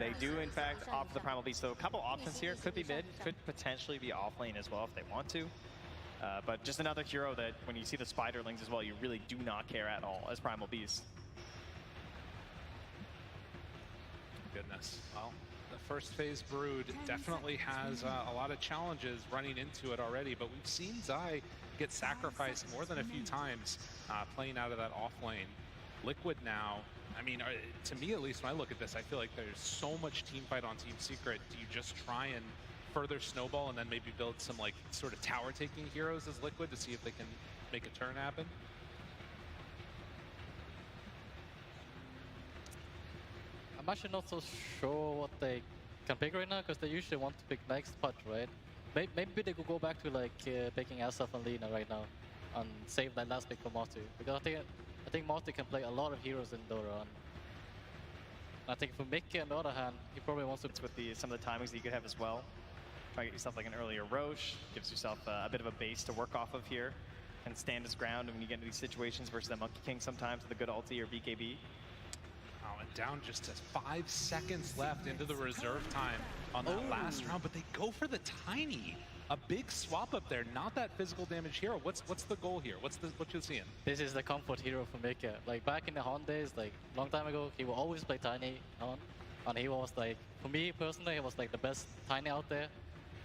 they do, in fact, offer the Primal Beast. So a couple options here. Could be mid, could potentially be off lane as well if they want to. But just another hero that, when you see the Spiderlings as well, you really do not care at all as Primal Beast. Goodness. Well, the first phase Brood definitely has a lot of challenges running into it already, but we've seen Zai get sacrificed more than a few times playing out of that off lane. Liquid now, I mean, to me at least, when I look at this, I feel like there's so much team fight on Team Secret. Do you just try and further snowball and then maybe build some like sort of tower taking heroes as Liquid to see if they can make a turn happen? I'm actually not so sure what they can pick right now, because they usually want to pick next pot, right? Maybe they could go back to like picking Asaf and Lina right now and save that last pick for Marty, because I think Marty can play a lot of heroes in Dora. And I think for Mickey, on the other hand, he probably wants to... With some of the timings that you could have as well. Try to get yourself like an earlier Roche, gives yourself a bit of a base to work off of here, and stand his ground when you get into these situations versus the Monkey King sometimes with a good ulti or BKB. Oh, and down just 5 seconds left into the reserve time on that last round, but they go for the Tiny. A big swap up there, not that physical damage hero. What's the goal here? What you're seeing? This is the comfort hero for Mika. Like back in the Han days, like long time ago, he will always play Tiny Han, and he was like, for me personally, he was like the best Tiny out there.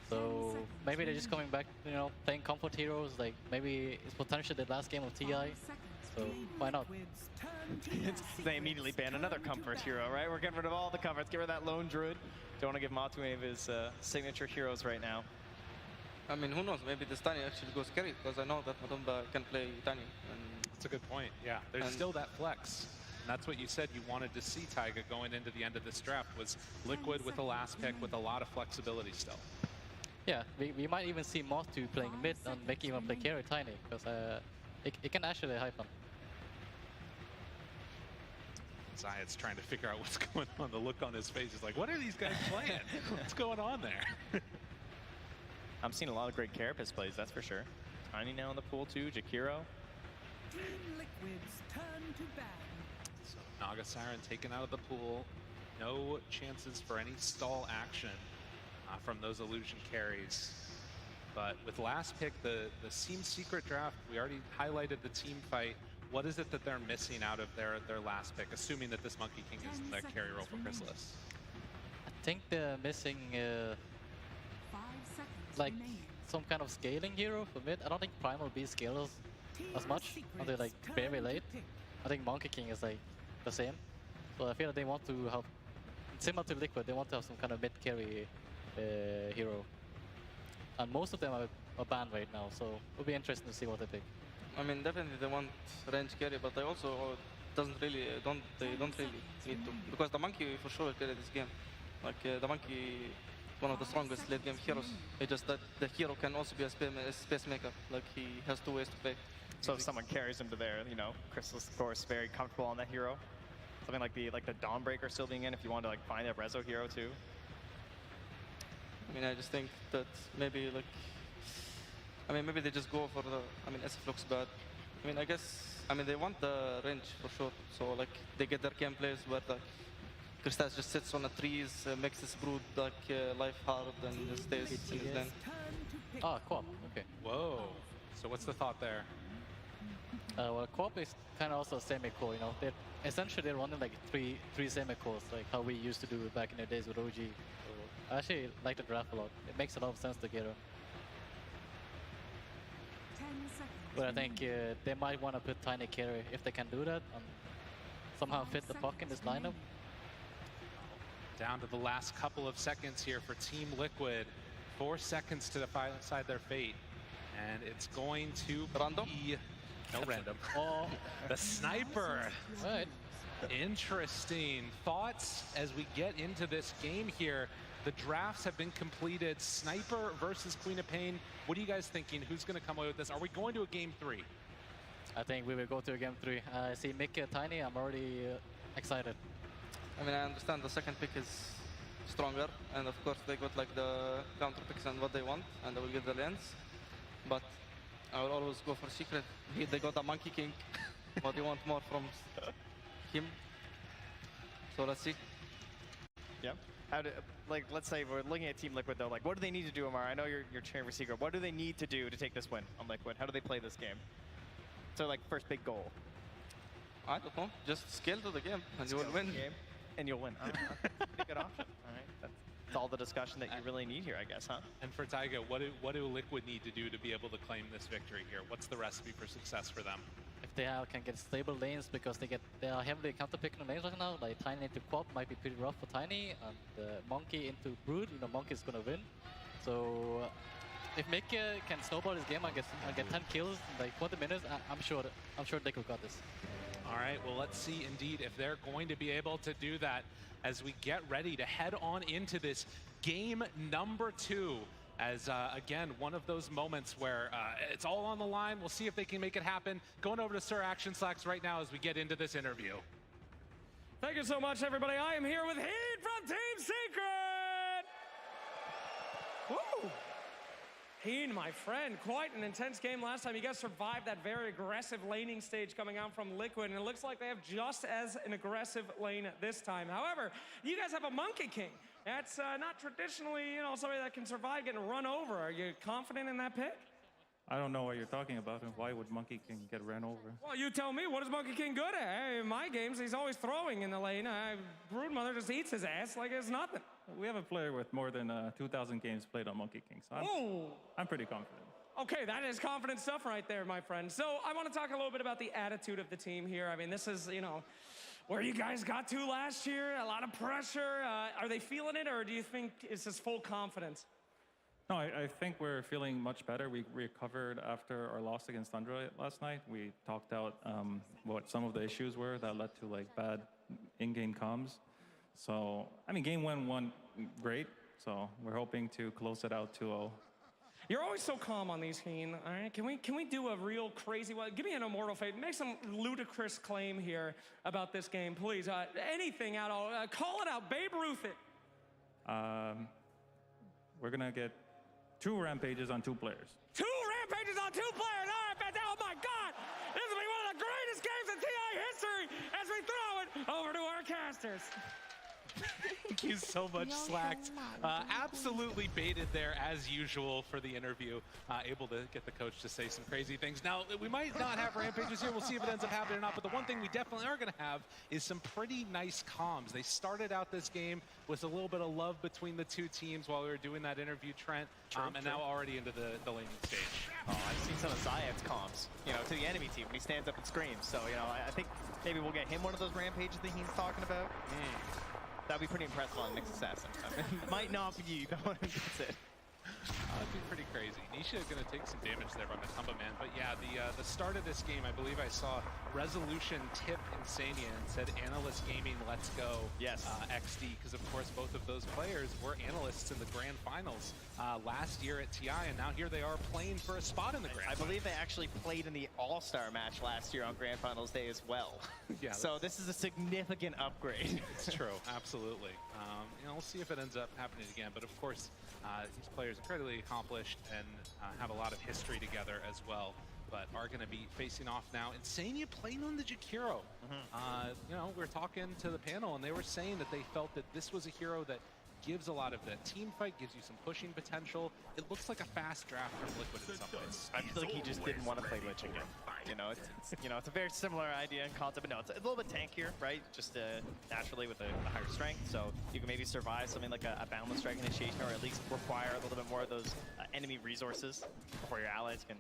So maybe they're just coming back, you know, playing comfort heroes. Like maybe it's potentially the last game of TI. So why not? They immediately ban another comfort hero, right? We're getting rid of all the comforts. Get rid of that lone druid. Don't want to give Matu any of his signature heroes right now. I mean, who knows? Maybe this Tiny actually goes carry, because I know that Matumba can play Tiny. That's a good point. Yeah, there's still that flex. And that's what you said you wanted to see, Taiga, going into the end of this draft, was Liquid with the last pick with a lot of flexibility still. Yeah, we might even see Matu playing mid and making him play carry Tiny, because it can actually hype him. Zayat's trying to figure out what's going on. The look on his face is like, what are these guys playing? What's going on there? I'm seeing a lot of great Carapace plays, that's for sure. Tiny now in the pool too, Jakiro. Team Liquid's turn to ban. So Naga Siren taken out of the pool. No chances for any stall action from those illusion carries. But with last pick, the Team Secret draft, we already highlighted the team fight. What is it that they're missing out of their last pick, assuming that this Monkey King is the carry role for Chrysalis? I think they're missing like some kind of scaling hero for mid. I don't think Primal Beast scales as much until like very late. I think Monkey King is like the same. So I feel like they want to have, similar to Liquid, they want to have some kind of mid carry hero. And most of them are banned right now, so it'll be interesting to see what they pick. I mean, definitely they want range carry, but they also don't really need to, because the Monkey for sure will carry this game. Like the Monkey, one of the strongest late game heroes. It's just that the hero can also be a space maker. Like he has 2 ways to play. So if someone carries him to there, you know, Chrysalis of course very comfortable on that hero. Something like the Dawnbreaker still being in if you want to like find a Rezo hero too. I mean, I just think that maybe like, I mean, maybe they just go for the, I mean, SF looks bad. I mean, I guess, I mean, they want the range for sure. So like they get their game plays where like Crystal just sits on the trees, makes this Brood like life hard and stays in his lane. Ah, co-op, okay. Whoa. So what's the thought there? Well, co-op is kind of also a semi-core, you know. They're running like three semi-cores, like how we used to do back in the days with OG. So I actually like the draft a lot. It makes a lot of sense together. But I think they might want to put Tiny carry if they can do that and somehow fit the puck in this lineup. Down to the last couple of seconds here for Team Liquid. 4 seconds to decide their fate. And it's going to be... No random. Oh, the sniper. Right. Interesting. Thoughts as we get into this game here. The drafts have been completed. Sniper versus Queen of Pain. What are you guys thinking? Who's going to come away with this? Are we going to a game 3? I think we will go to a game 3. I see Mickey Tiny. I'm already excited. I mean, I understand the second pick is stronger, and of course they got like the counter picks and what they want, and they will get the lanes. But I will always go for Secret. They got a Monkey King. What do you want more from him? So let's see. Yep. How do, like, let's say we're looking at Team Liquid though. Like, what do they need to do, Amar? I know you're cheering for Secret. What do they need to do to take this win on Liquid? How do they play this game? So, like, first big goal. I don't know. Just scale to the game and you will win. Game, and you'll win. Pretty good option. All right. That's all the discussion that you really need here, I guess, huh? And for Taiga, what do Liquid need to do to be able to claim this victory here? What's the recipe for success for them? If they can get stable lanes, because they are heavily counter-picking lanes right now, like Tiny into Quap might be pretty rough for Tiny, and Monkey into Brood, Monkey's gonna win. So if Mickey can snowball this game and get 10 kills in like 20 minutes, I'm sure Liquid got this. All right, well, let's see indeed if they're going to be able to do that as we get ready to head on into this game number 2. As, again, one of those moments where it's all on the line. We'll see if they can make it happen. Going over to Sir Action Slacks right now as we get into this interview. Thank you so much, everybody. I am here with Heat from Team Secret! Woo! Heen, my friend, quite an intense game last time. You guys survived that very aggressive laning stage coming out from Liquid, and it looks like they have just as an aggressive lane this time. However, you guys have a Monkey King. That's not traditionally, somebody that can survive getting run over. Are you confident in that pick? I don't know what you're talking about, and why would Monkey King get ran over? Well, you tell me. What is Monkey King good at? Hey, in my games, he's always throwing in the lane. Broodmother just eats his ass like it's nothing. We have a player with more than 2,000 games played on Monkey King, so I'm pretty confident. Okay, that is confident stuff right there, my friend. So I want to talk a little bit about the attitude of the team here. I mean, this is, where you guys got to last year, a lot of pressure. Are they feeling it, or do you think it's just full confidence? No, I think we're feeling much better. We recovered after our loss against Thundra last night. We talked out what some of the issues were that led to like bad in-game comms. So, I mean, game 1 went great. So we're hoping to close it out 2-0. You're always so calm on these, Heen. All right, can we do a real crazy one? Give me an immortal fate. Make some ludicrous claim here about this game, please. Anything at all. Call it out. Babe Ruth it. We're gonna get 2 rampages on 2 players. 2 rampages on 2 players. All right, man. Oh my God! This will be one of the greatest games in TI history as we throw it over to our casters. Thank you so much, Slacked. Absolutely baited there as usual for the interview. Able to get the coach to say some crazy things. Now, we might not have rampages here. We'll see if it ends up happening or not. But the one thing we definitely are going to have is some pretty nice comms. They started out this game with a little bit of love between the 2 teams while we were doing that interview, Trent. And now already into the laning stage. Oh, I've seen some of Zayat's comms, to the enemy team when he stands up and screams. So, I think maybe we'll get him one of those rampages that he's talking about. That'd be pretty impressive on Nick's Assassin. Might not be the one who gets it. That'd be pretty crazy. Nisha going to take some damage there by Matumba Man. But yeah, the start of this game, I believe I saw Resolution tip Insania and said Analyst Gaming, let's go. Yes. XD, because of course both of those players were analysts in the grand finals last year at TI, and now here they are playing for a spot in the grand finals. I believe they actually played in the All-Star match last year on Grand Finals Day as well. Yeah. So this is a significant upgrade. It's true, absolutely. We'll see if it ends up happening again, but of course, these players are incredibly accomplished and have a lot of history together as well, but are going to be facing off now. Insania playing on the Jakiro. We're talking to the panel, and they were saying that they felt that this was a hero that gives a lot of the team fight, gives you some pushing potential. It looks like a fast draft from Liquid in some ways. I feel like he just didn't want to play Lich again. It's a very similar idea and concept, but no, it's a little bit tankier, right? Just naturally with a higher strength, so you can maybe survive something like a Boundless Strike Initiation, or at least require a little bit more of those enemy resources before your allies can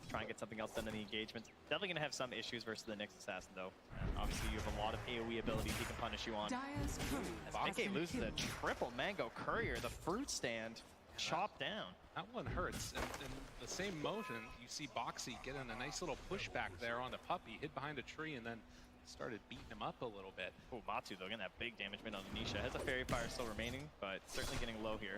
try and get something else done in the engagement. Definitely going to have some issues versus the Nyx Assassin, though. Obviously, you have a lot of AoE abilities he can punish you on. As Nikkei loses a triple Mango Courier, the fruit stand chopped down. That one hurts. And in the same motion, you see Boxy getting a nice little pushback there on the puppy, hid behind a tree, and then started beating him up a little bit. Oh, Matsu, though, getting that big damage mid on Nisha. Has a Fairy Fire still remaining, but certainly getting low here.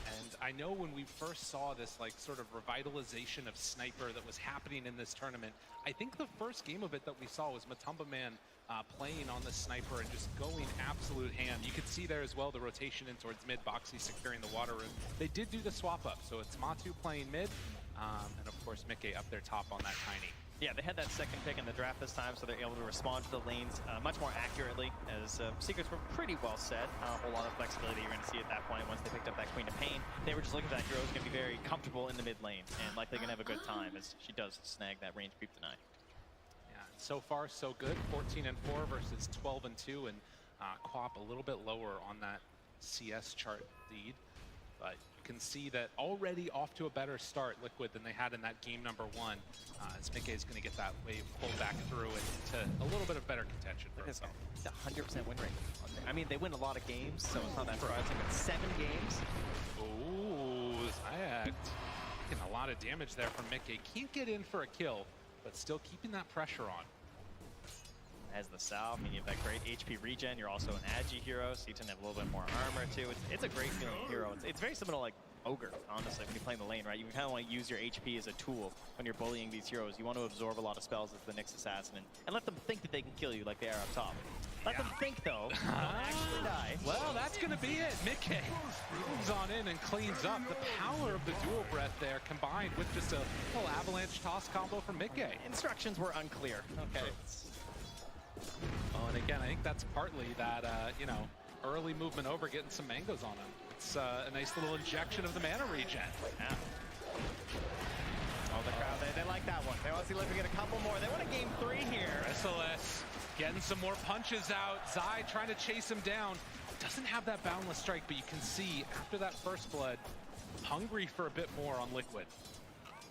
And I know when we first saw this, sort of revitalization of Sniper that was happening in this tournament, I think the first game of it that we saw was Matumba Man playing on the Sniper and just going absolute ham. You could see there as well the rotation in towards mid, Boxy securing the water room. They did do the swap up, so it's Matu playing mid, and of course Mikkei up there top on that Tiny. Yeah, they had that second pick in the draft this time, so they're able to respond to the lanes much more accurately, as secrets were pretty well set. A whole lot of flexibility you're going to see at that point once they picked up that Queen of Pain. They were just looking for that hero who's going to be very comfortable in the mid lane, and likely going to have a good time, as she does snag that range creep deny. Yeah, so far so good. 14-4 versus 12-2, and Quap a little bit lower on that CS chart lead. But you can see that already off to a better start, Liquid, than they had in that game number 1. As Mickey is going to get that wave pulled back through into a little bit of better contention for himself. It's a 100% win rate. I mean, they win a lot of games, so it's not that surprising, but 7 games. Ooh, Zayak getting a lot of damage there from Mickey. Can't get in for a kill, but still keeping that pressure on. As the South, I mean, you have that great HP regen. You're also an Agi hero, so you tend to have a little bit more armor too. It's a great feeling hero. It's very similar to like Ogre, honestly, when you play in the lane, right? You kind of want to use your HP as a tool when you're bullying these heroes. You want to absorb a lot of spells as the Nyx Assassin and let them think that they can kill you like they are up top. Let them think, though. Don't actually die. Well, that's going to be it. Mickey moves on in and cleans up. The power of the dual breath there combined with just a little avalanche toss combo from Mickey. Instructions were unclear. Okay. Oh, and again, I think that's partly that, you know, early movement over, getting some mangoes on him. It's a nice little injection of the mana regen. Yeah. Oh, the crowd, they like that one. They want to see Liquid get a couple more. They want a game 3 here. Chrysalis getting some more punches out. Zai trying to chase him down. Doesn't have that boundless strike, but you can see after that first blood, hungry for a bit more on Liquid.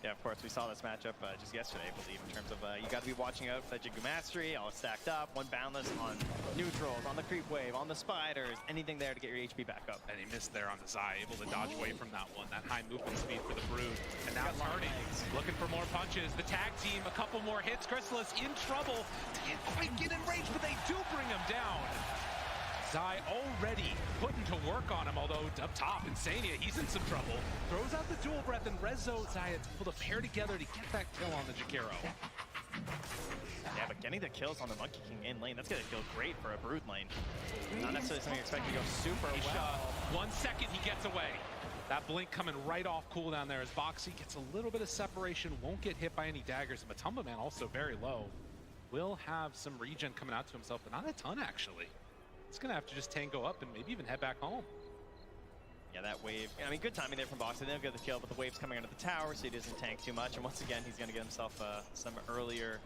Yeah, of course, we saw this matchup just yesterday, I believe, in terms of you got to be watching out for that Jigu Mastery, all stacked up, one boundless on neutrals, on the creep wave, on the spiders, anything there to get your HP back up. And he missed there on the Zai, able to dodge away from that one, that high movement speed for the Brood. And now turning, looking for more punches. The tag team, a couple more hits. Chrysalis in trouble. Can't quite get in range, but they do bring him down. Zai already putting to work on him, although up top, Insania, he's in some trouble. Throws out the dual breath, and Rezo, Zai able to pair together to get that kill on the Jakiro. Yeah, but getting the kills on the Monkey King in lane, that's going to feel great for a Brood lane. Not necessarily something you expect to go super well. 1 second, he gets away. That blink coming right off cooldown there as Boxy gets a little bit of separation, won't get hit by any daggers. And Matumba Man also very low. Will have some regen coming out to himself, but not a ton actually. He's going to have to just tango up and maybe even head back home. Yeah, that wave. I mean, good timing there from Boxy. They'll get the kill, but the wave's coming under the tower, so he doesn't tank too much. And once again, he's going to get himself some earlier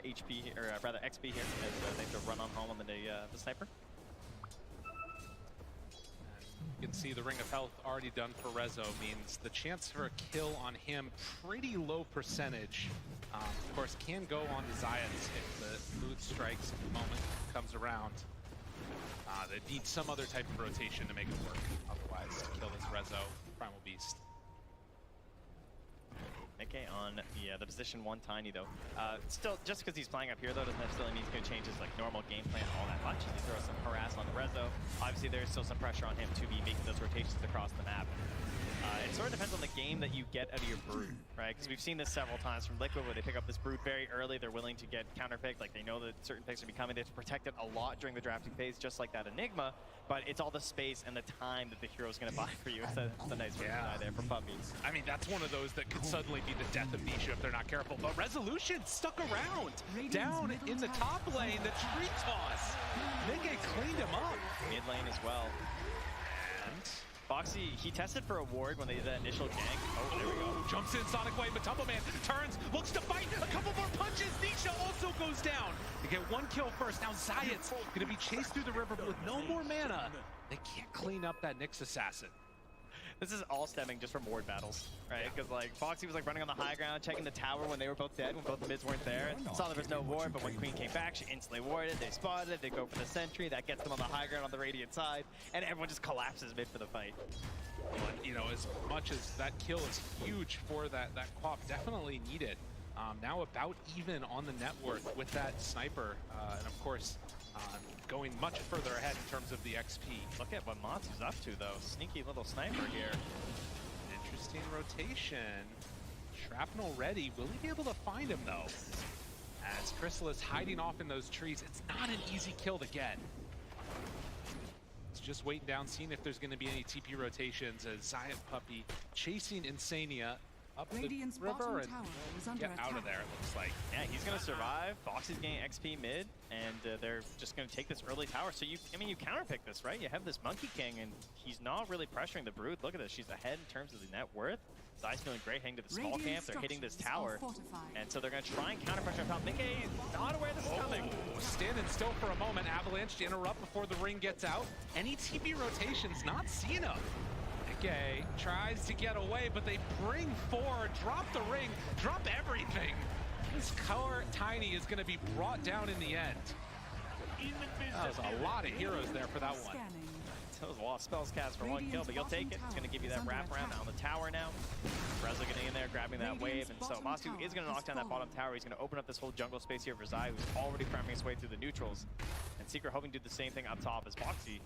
HP, or rather XP here, as they have to run on home on the sniper. You can see the Ring of Health already done for Rezo means the chance for a kill on him, pretty low percentage. Of course, can go on to Zayas if the mood strikes at the moment comes around. They need some other type of rotation to make it work, otherwise to kill this Rezo Primal Beast. Mickey on the position 1 Tiny though. Still, just because he's flying up here though doesn't necessarily mean he's going to change his normal game plan all that much. He throws some harass on the Rezo. Obviously there's still some pressure on him to be making those rotations across the map. It sort of depends on the game that you get out of your Brood, right? Because we've seen this several times from Liquid where they pick up this Brood very early. They're willing to get counterpicked. Like they know that certain picks are coming. They have to protect it a lot during the drafting phase, just like that Enigma. But it's all the space and the time that the hero's going to buy for you. It's a nice way to die there for puppies. I mean, that's one of those that could suddenly be the death of Nisha if they're not careful. But Resolution stuck around. Down in the top lane, the tree toss. Mickey cleaned him up. Mid lane as well. And Boxy, he tested for a ward when they did that initial gank. Oh, there we go. Jumps in Sonic Wave, but Matumba Man turns, looks to fight. A couple more punches. Nisha also goes down. They get 1 kill first. Now Zayat's going to be chased through the river, but with no more mana, they can't clean up that Nyx Assassin. This is all stemming just from ward battles, right? Because like Foxy was like running on the high ground, checking the tower when they were both dead, when both the mids weren't there. Saw there was no ward, but when Queen came back, she instantly warded. They spotted it. They go for the sentry. That gets them on the high ground on the Radiant side, and everyone just collapses mid for the fight. But, you know, as much as that kill is huge for that Quap, definitely needed. Now about even on the net worth with that sniper, and of course, going much further ahead in terms of the XP. Look at what Matsu's up to, though. Sneaky little sniper here. Interesting rotation. Shrapnel ready. Will he be able to find him, though? As Chrysalis hiding off in those trees, it's not an easy kill to get. It's just waiting down, seeing if there's going to be any TP rotations as Zayat Puppy chasing Insania up the Radiant's river bottom and tower is under get out of attack. there, it looks like. Yeah, he's gonna survive. Foxy's getting XP mid, and they're just gonna take this early tower. So you counterpick this, right? You have this Monkey King, and he's not really pressuring the Brood. Look at this, she's ahead in terms of the net worth. Zai's feeling great, heading to the small camp. They're hitting this tower, and so they're gonna try and counter pressure on top. Nikkei not aware this is coming. Standing still for a moment, Avalanche to interrupt before the ring gets out. Any TP rotations, not seeing him. Nikkei tries to get away, but they bring forward, drop the ring, drop everything. This core Tiny is gonna be brought down in the end. That was a lot of heroes there for that one. That was a lot of spells cast for one kill, but you'll take it. It's going to give you that wraparound on the tower now. Rezo getting in there, grabbing that wave, and so Masu is going to knock down that bottom tower. He's going to open up this whole jungle space here for Zai, who's already farming his way through the neutrals. And Secret hoping to do the same thing up top as Foxy.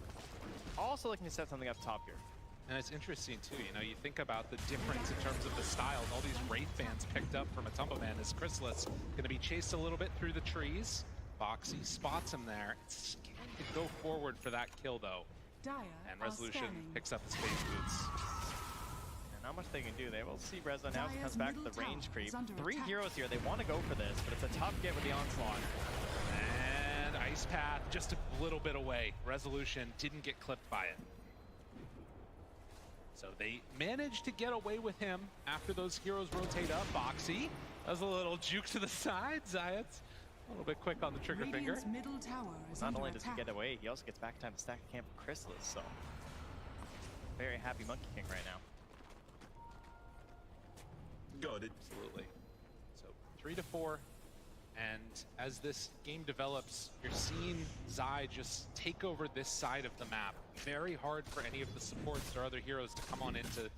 Also looking to set something up top here. And it's interesting too, you know, you think about the difference in terms of the styles. All these Wraith fans picked up from Matumbaman as Chrysalis going to be chased a little bit through the trees. Foxy spots him there. It's scared to go forward for that kill though. And Resolution picks up his phase boots. And not much they can do. They will see Rezo now as it comes back to the range creep. 3 heroes here. They want to go for this, but it's a tough get with the onslaught. And Ice Path just a little bit away. Resolution didn't get clipped by it. So they managed to get away with him after those heroes rotate up. Foxy does a little juke to the side. Zayat's a little bit quick on the trigger finger. Middle tower is Not only does he get away, he also gets back in time to stack a camp of Chrysalis, so very happy Monkey King right now. Got it. Absolutely. So 3-4, and as this game develops, you're seeing Zai just take over this side of the map. Very hard for any of the supports or other heroes to come on into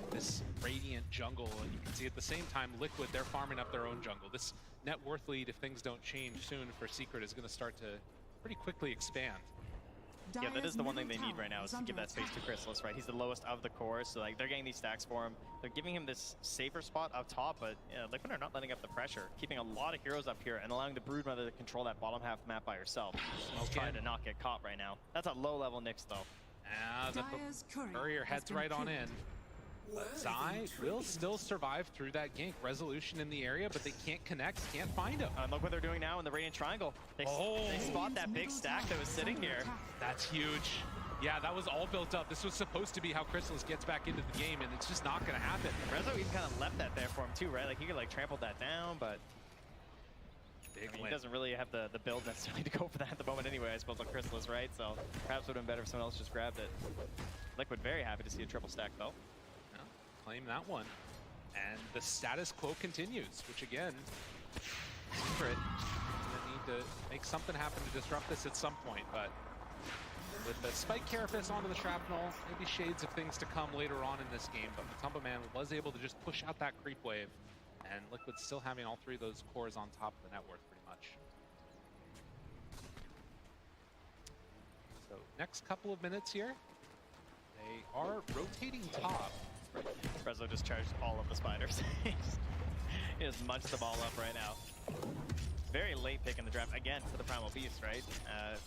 this Radiant jungle, and you can see at the same time Liquid, they're farming up their own jungle. This net worth lead, if things don't change soon for Secret, is going to start to pretty quickly expand. Yeah, that is the one thing they need right now, is to give that space to Chrysalis, right? He's the lowest of the core, so like they're getting these stacks for him. They're giving him this safer spot up top, but Liquid are not letting up the pressure, keeping a lot of heroes up here and allowing the Broodmother to control that bottom half map by herself. She's trying to not get caught right now. That's a low level Nyx though. The courier heads right on in. Zai will still survive through that gank. Resolution in the area, but they can't connect, can't find him. Look what they're doing now in the Radiant Triangle. They spot that big stack that was sitting here. That's huge. Yeah, that was all built up. This was supposed to be how Chrysalis gets back into the game, and it's just not going to happen. Rezo even kind of left that there for him too, right? Like he could like trample that down, but he doesn't really have the build necessarily to go for that at the moment anyway, I suppose, on Chrysalis, right? So perhaps would have been better if someone else just grabbed it. Liquid very happy to see a triple stack though. Claim that one. And the status quo continues, which again, Secret gonna need to make something happen to disrupt this at some point, but with the Spike Carapace onto the Shrapnel, maybe shades of things to come later on in this game, but Matumbaman was able to just push out that creep wave, and Liquid still having all 3 of those cores on top of the net worth pretty much. So next couple of minutes here, they are rotating top. Rezo just charged all of the spiders. He just munched the ball up right now. Very late pick in the draft, again, for the Primal Beast, right?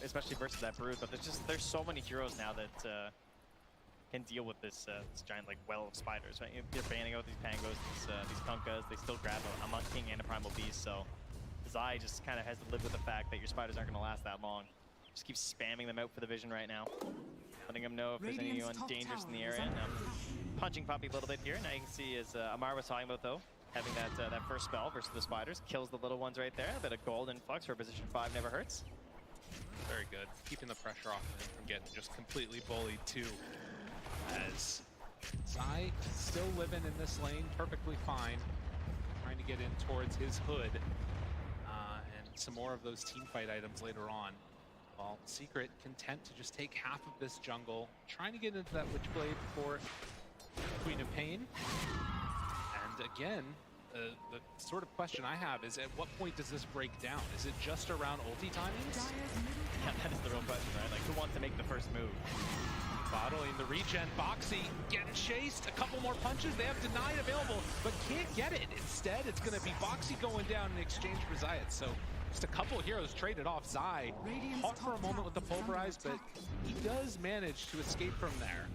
Especially versus that Brood, but there's so many heroes now that can deal with this giant like well of spiders, right? They're banning out these Pangos, these Punkas, they still grab a Monkey King and a Primal Beast, so Zai just kind of has to live with the fact that your spiders aren't going to last that long. Just keep spamming them out for the vision right now. Letting them know if there's anyone dangerous in the area. Now, punching Puppy a little bit here. Now you can see, as Amar was talking about though, having that first spell versus the spiders, kills the little ones right there. A bit of gold influx for position 5 never hurts. Very good. Keeping the pressure off of him from getting just completely bullied too. As Zai still living in this lane perfectly fine. Trying to get in towards his hood. And some more of those team fight items later on. While Secret content to just take half of this jungle, trying to get into that Witchblade for Queen of Pain. And again, the sort of question I have is, at what point does this break down? Is it just around ulti timings? Yeah, that is the real question, right? Like, who wants to make the first move? Bottling the regen. Foxy getting chased. A couple more punches. They have denied available, but can't get it. Instead, it's going to be Foxy going down in exchange for Zayat. So just a couple of heroes traded off. Zai caught for a moment with the pulverize, but he does manage to escape from there.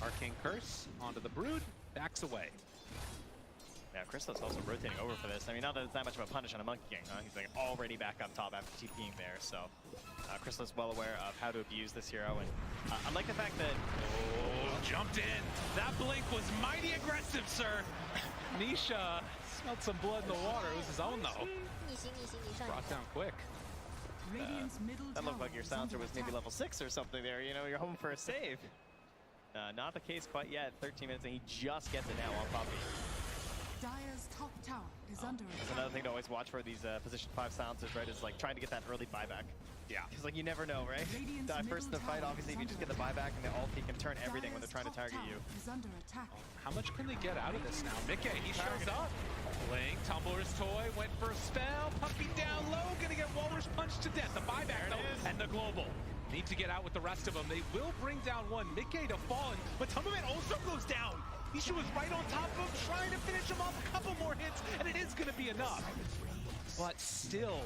Arcane Curse onto the Brood, backs away. Yeah, Crystal's also rotating over for this. I mean, not that it's that much of a punish on a Monkey King, huh? He's like already back up top after TPing there, so Crystal is well aware of how to abuse this hero, and I like the fact that... Oh, jumped in. That blink was mighty aggressive, sir. Nisha smelled some blood in the water. It was his own, though. Brought down quick. That looked like your silencer was maybe level 6 or something there. You know, you're hoping for a save. Not the case quite yet. 13 minutes, and he just gets it now on Puppy. Dire's top tower is under That's attack. another thing to always watch for these position 5 silencers, right? Is like trying to get that early buyback. Yeah. Because like you never know, right? Die first in the fight, obviously, if you just get the buyback and the ulti can turn everything when they're trying to target you. Is under attack. How much can they get out of this now? Mickey, he shows up. Blink, Tumbler's toy, went for a spell. Puppy down low, gonna get Walrus punched to death. The buyback, though, and the global. Need to get out with the rest of them. They will bring down one. Mickey to fall, but Tumbleman also goes down. Isha was right on top of him, trying to finish him off. A couple more hits, and it is going to be enough. But still,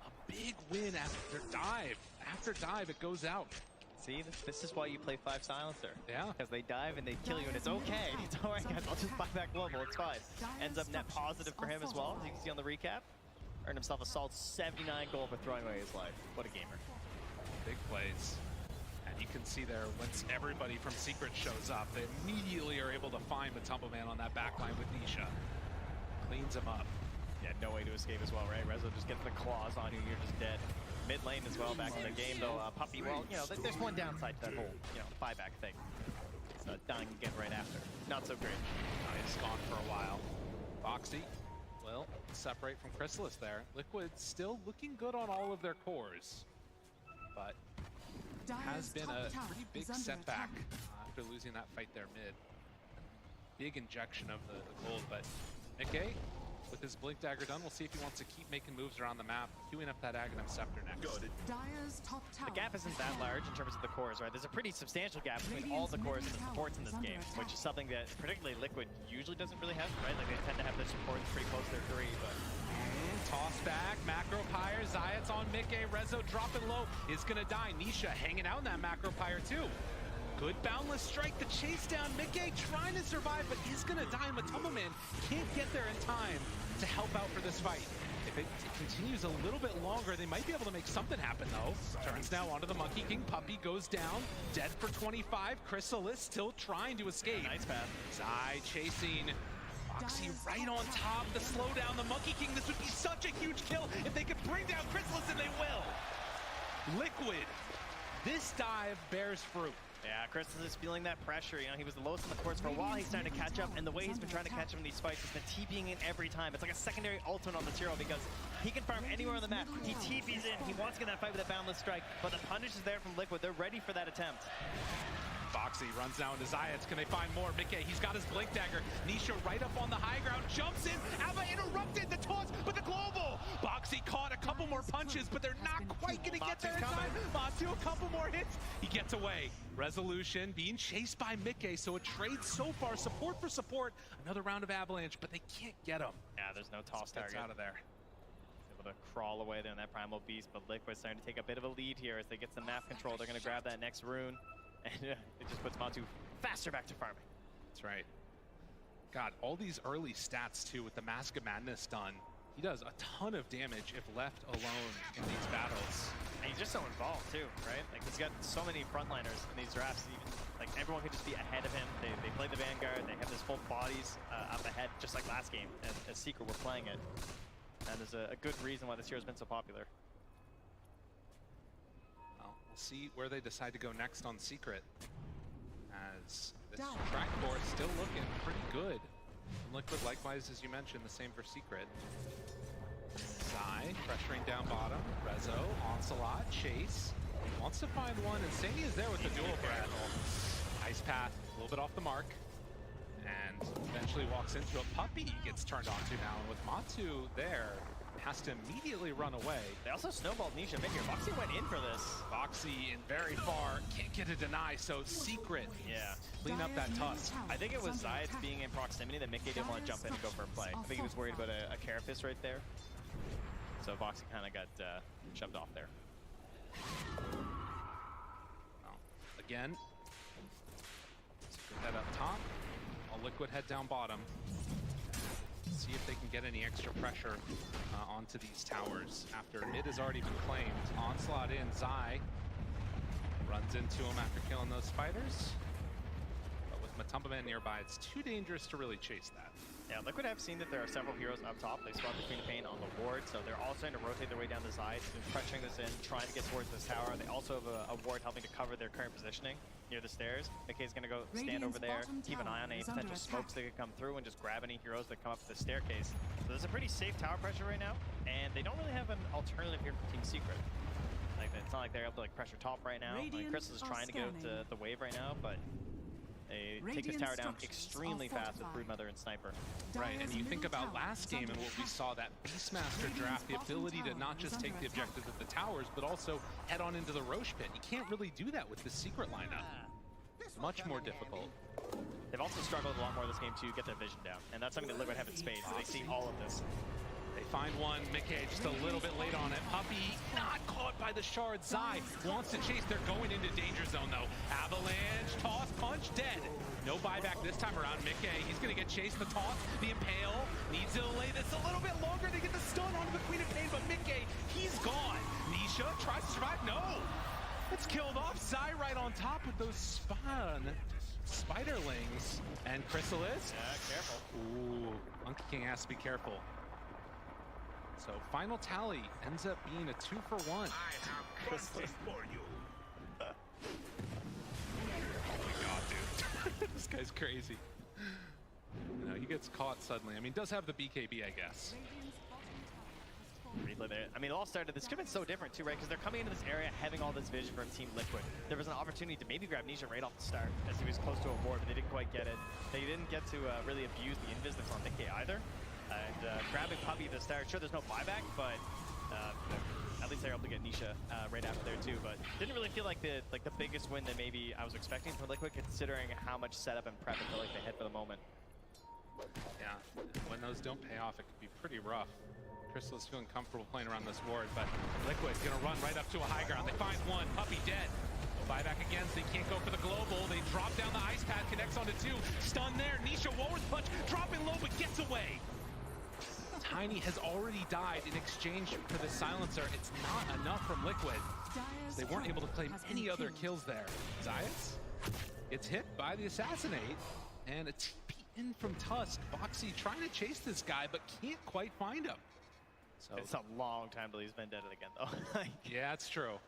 a big win after dive. After dive, it goes out. See, this is why you play 5 silencer. Yeah. Because they dive and they kill you, and it's okay. It's all right, guys. I'll just buy back global. It's fine. Ends up net positive for him as well, as you can see on the recap. Earned himself a solid 79 gold for throwing away his life. What a gamer. Big plays. And you can see there, once everybody from Secret shows up, they immediately are able to find the Tumbleman on that backline with Nisha. Cleans him up. Yeah, no way to escape as well, right? Rezo just gets the claws on you, you're just dead. Mid lane as well, back in the game, though. Puppy, well, you know, there's one downside to that whole, you know, buyback thing. It's dying again right after. Not so great. He's gone for a while. Foxy will separate from Chrysalis there. Liquid still looking good on all of their cores, but has been a pretty big setback after losing that fight there mid. Big injection of the gold, but Nikkei, with his Blink Dagger done, we'll see if he wants to keep making moves around the map, queuing up that Aghanim Scepter next. Dire's top tower. The gap isn't that large in terms of the cores, right? There's a pretty substantial gap between all the cores and the supports in this game, which is something that particularly Liquid usually doesn't really have, right? Like they tend to have their supports pretty close to their 3, but... Toss back, Macro Pyre, Zayat's on Mickey, Rezo dropping low, is gonna die. Nisha hanging out in that Macro Pyre too. Good boundless strike, the chase down, Mickey trying to survive, but he's gonna die, and Tumbleman can't get there in time to help out for this fight. If it continues a little bit longer, they might be able to make something happen though. Turns now onto the Monkey King, Puppy goes down, dead for 25, Chrysalis still trying to escape. Nice path. Zai chasing, Foxy right on top, the slowdown, the Monkey King. This would be such a huge kill if they could bring down Chrysalis, and they will. Liquid, this dive bears fruit. Yeah, Crystal is feeling that pressure. You know, he was the lowest in the course for a while. He's starting to catch up, and the way he's been trying to catch him in these fights has been TPing in every time. It's like a secondary ultimate on this hero because he can farm anywhere on the map. He TPs in. He wants to get that fight with a boundless strike, but the punish is there from Liquid. They're ready for that attempt. Foxy runs down to Zayats. Can they find more? Mickey, he's got his Blink Dagger. Nisha right up on the high ground, jumps in. Alba interrupted the toss, but the global. Boxy caught a couple more punches, but they're not quite going to get there in time. Batu, a couple more hits. He gets away. Resolution being chased by Mickey, so a trade so far. Support for support. Another round of Avalanche, but they can't get him. Yeah, there's no toss target. Out of there. Able to crawl away there on that Primal Beast, but Liquid's starting to take a bit of a lead here as they get some map control. They're going to grab that next rune. And it just puts Matu faster back to farming. That's right. God, all these early stats too with the Mask of Madness done. He does a ton of damage if left alone in these battles. And he's just so involved too, right? Like he's got so many frontliners in these drafts. Even like everyone could just be ahead of him. They play the Vanguard. They have this full bodies up ahead, just like last game as Secret were playing it. And there's a good reason why this hero's been so popular. We'll see where they decide to go next on Secret, as this track board still looking pretty good. And Liquid, likewise, as you mentioned, the same for Secret. Zai pressuring down bottom. Rezo, Onslaught, Chase. Wants to find one, and Sani is there with the dual breath. Ice path, a little bit off the mark. And eventually walks into a Puppy gets turned onto now. And with Matu there, has to immediately run away. They also snowballed Nisha mid here. Foxy went in for this. Foxy in very far, can't get a deny, so Secret. Yeah. Clean up that tusk. I think it was Zayat being in proximity that Mickey didn't want to jump in and go for a play. I think he was worried about a Carapace right there. So Foxy kind of got shoved off there. Well, again, Secret head up top. All Liquid head down bottom. See if they can get any extra pressure onto these towers after mid has already been claimed. Onslaught in, Zai runs into him after killing those spiders. But with Matumba Man nearby, it's too dangerous to really chase that. Yeah, Liquid have seen that there are several heroes up top. They spawned the Queen of Pain on the ward, so they're all starting to rotate their way down the side, pressuring this in, trying to get towards this tower. They also have a ward helping to cover their current positioning near the stairs. Mickey's going to go stand over there, keep an eye on any potential smokes that could come through, and just grab any heroes that come up the staircase. So there's a pretty safe tower pressure right now, and they don't really have an alternative here for Team Secret. Like, it's not like they're able to pressure top right now. Crystal is trying to get to the wave right now, but they take this tower down extremely fast with Broodmother and Sniper. Right, and you think about last game and what we saw, that Beastmaster draft, the ability to not just take the objectives of the towers, but also head on into the Roche pit. You can't really do that with the Secret lineup. Much more difficult. They've also struggled a lot more this game to get their vision down, and that's something that Liquid have in spades. They see all of this. They find one, Mickey just a little bit late on it. Puppey not caught by the shard. Zai wants to chase. They're going into danger zone though. Avalanche, toss, punch, dead. No buyback this time around. Mickey, he's gonna get chased. The toss, the impale, needs to delay this a little bit longer to get the stun onto the Queen of Pain, but Mickey, he's gone. Nisha tries to survive, no. It's killed off. Zai right on top with those spiderlings. And Chrysalis. Yeah, careful. Ooh, Monkey King has to be careful. So final tally ends up being a 2-for-1. I have justice for you. Oh my god, dude. This guy's crazy. You know, he gets caught suddenly. I mean, does have the BKB, I guess. Replay there. I mean, it all started, this could have been so different too, right? Because they're coming into this area having all this vision from Team Liquid. There was an opportunity to maybe grab Nisha right off the start as he was close to a ward, but they didn't quite get it. They didn't get to really abuse the invis that's on Mickey either. And grabbing Puppey at the start, sure, there's no buyback, but at least they're able to get Nisha right after there too. But didn't really feel like the biggest win that maybe I was expecting from Liquid, considering how much setup and prep I feel like they had for the moment. Yeah, when those don't pay off, it could be pretty rough. Crystal is feeling comfortable playing around this ward, but Liquid gonna run right up to a high ground. They find one, Puppey dead. No buyback again, so they can't go for the global. They drop down the ice pad, connects onto two. Stun there, Nisha War's punch, dropping low, but gets away. Tiny has already died in exchange for the silencer. It's not enough from Liquid. They weren't able to claim any other kills there. Zayas gets hit by the assassinate, and a TP in from Tusk. Boxy trying to chase this guy, but can't quite find him. So it's a long time till he's been dead again, though. Yeah, it's true.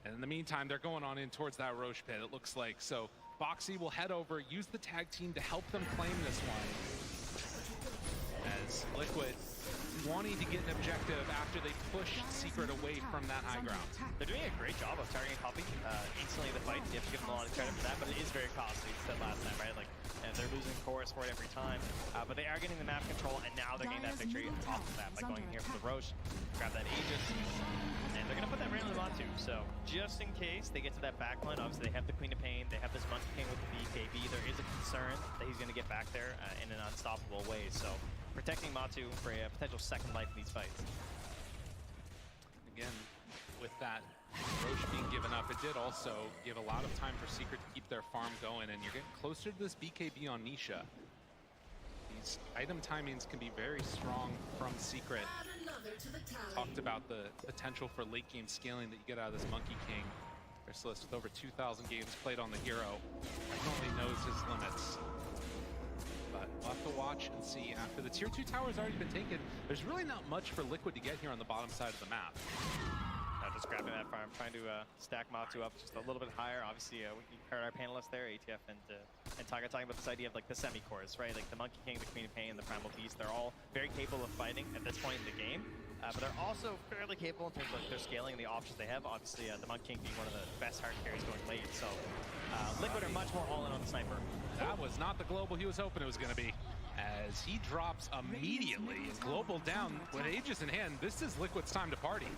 And in the meantime, they're going on in towards that Roche pit, it looks like. So Boxy will head over, use the tag team to help them claim this one. As Liquid wanting to get an objective after they push Secret away from that high ground. They're doing a great job of targeting Puppey. Instantly the fight, you have to give them a lot of credit for that, but it is very costly. It's said last time, right? Like, and they're losing chorus for it every time. But they are getting the map control, and now they're getting that victory off the map by going in here for the Roche, grab that Aegis, and they're gonna put that randomly on too. So just in case they get to that backline, obviously they have the Queen of Pain, they have this Monkey King with the BKB. There is a concern that he's gonna get back there in an unstoppable way. So protecting Matu for a potential second life in these fights. Again, with that Roche being given up, it did also give a lot of time for Secret to keep their farm going, and you're getting closer to this BKB on Nisha. These item timings can be very strong from Secret. Talked about the potential for late game scaling that you get out of this Monkey King. Chrysalis with over 2,000 games played on the hero definitely knows his limits. But we'll have to watch and see. After the tier 2 tower's already been taken, there's really not much for Liquid to get here on the bottom side of the map. Just grabbing that farm, trying to stack Matu up just a little bit higher. Obviously, we heard our panelists there, ATF and Taga, talking about this idea of like the semi-cores, right? Like the Monkey King, the Queen of Pain, and the Primal Beast. They're all very capable of fighting at this point in the game, but they're also fairly capable in terms of like, their scaling and the options they have. Obviously, the Monkey King being one of the best hard carries going late. So Liquid are much more all in on the sniper. That was not the global he was hoping it was going to be, as he drops immediately. And global down with Aegis in hand. This is Liquid's time to party.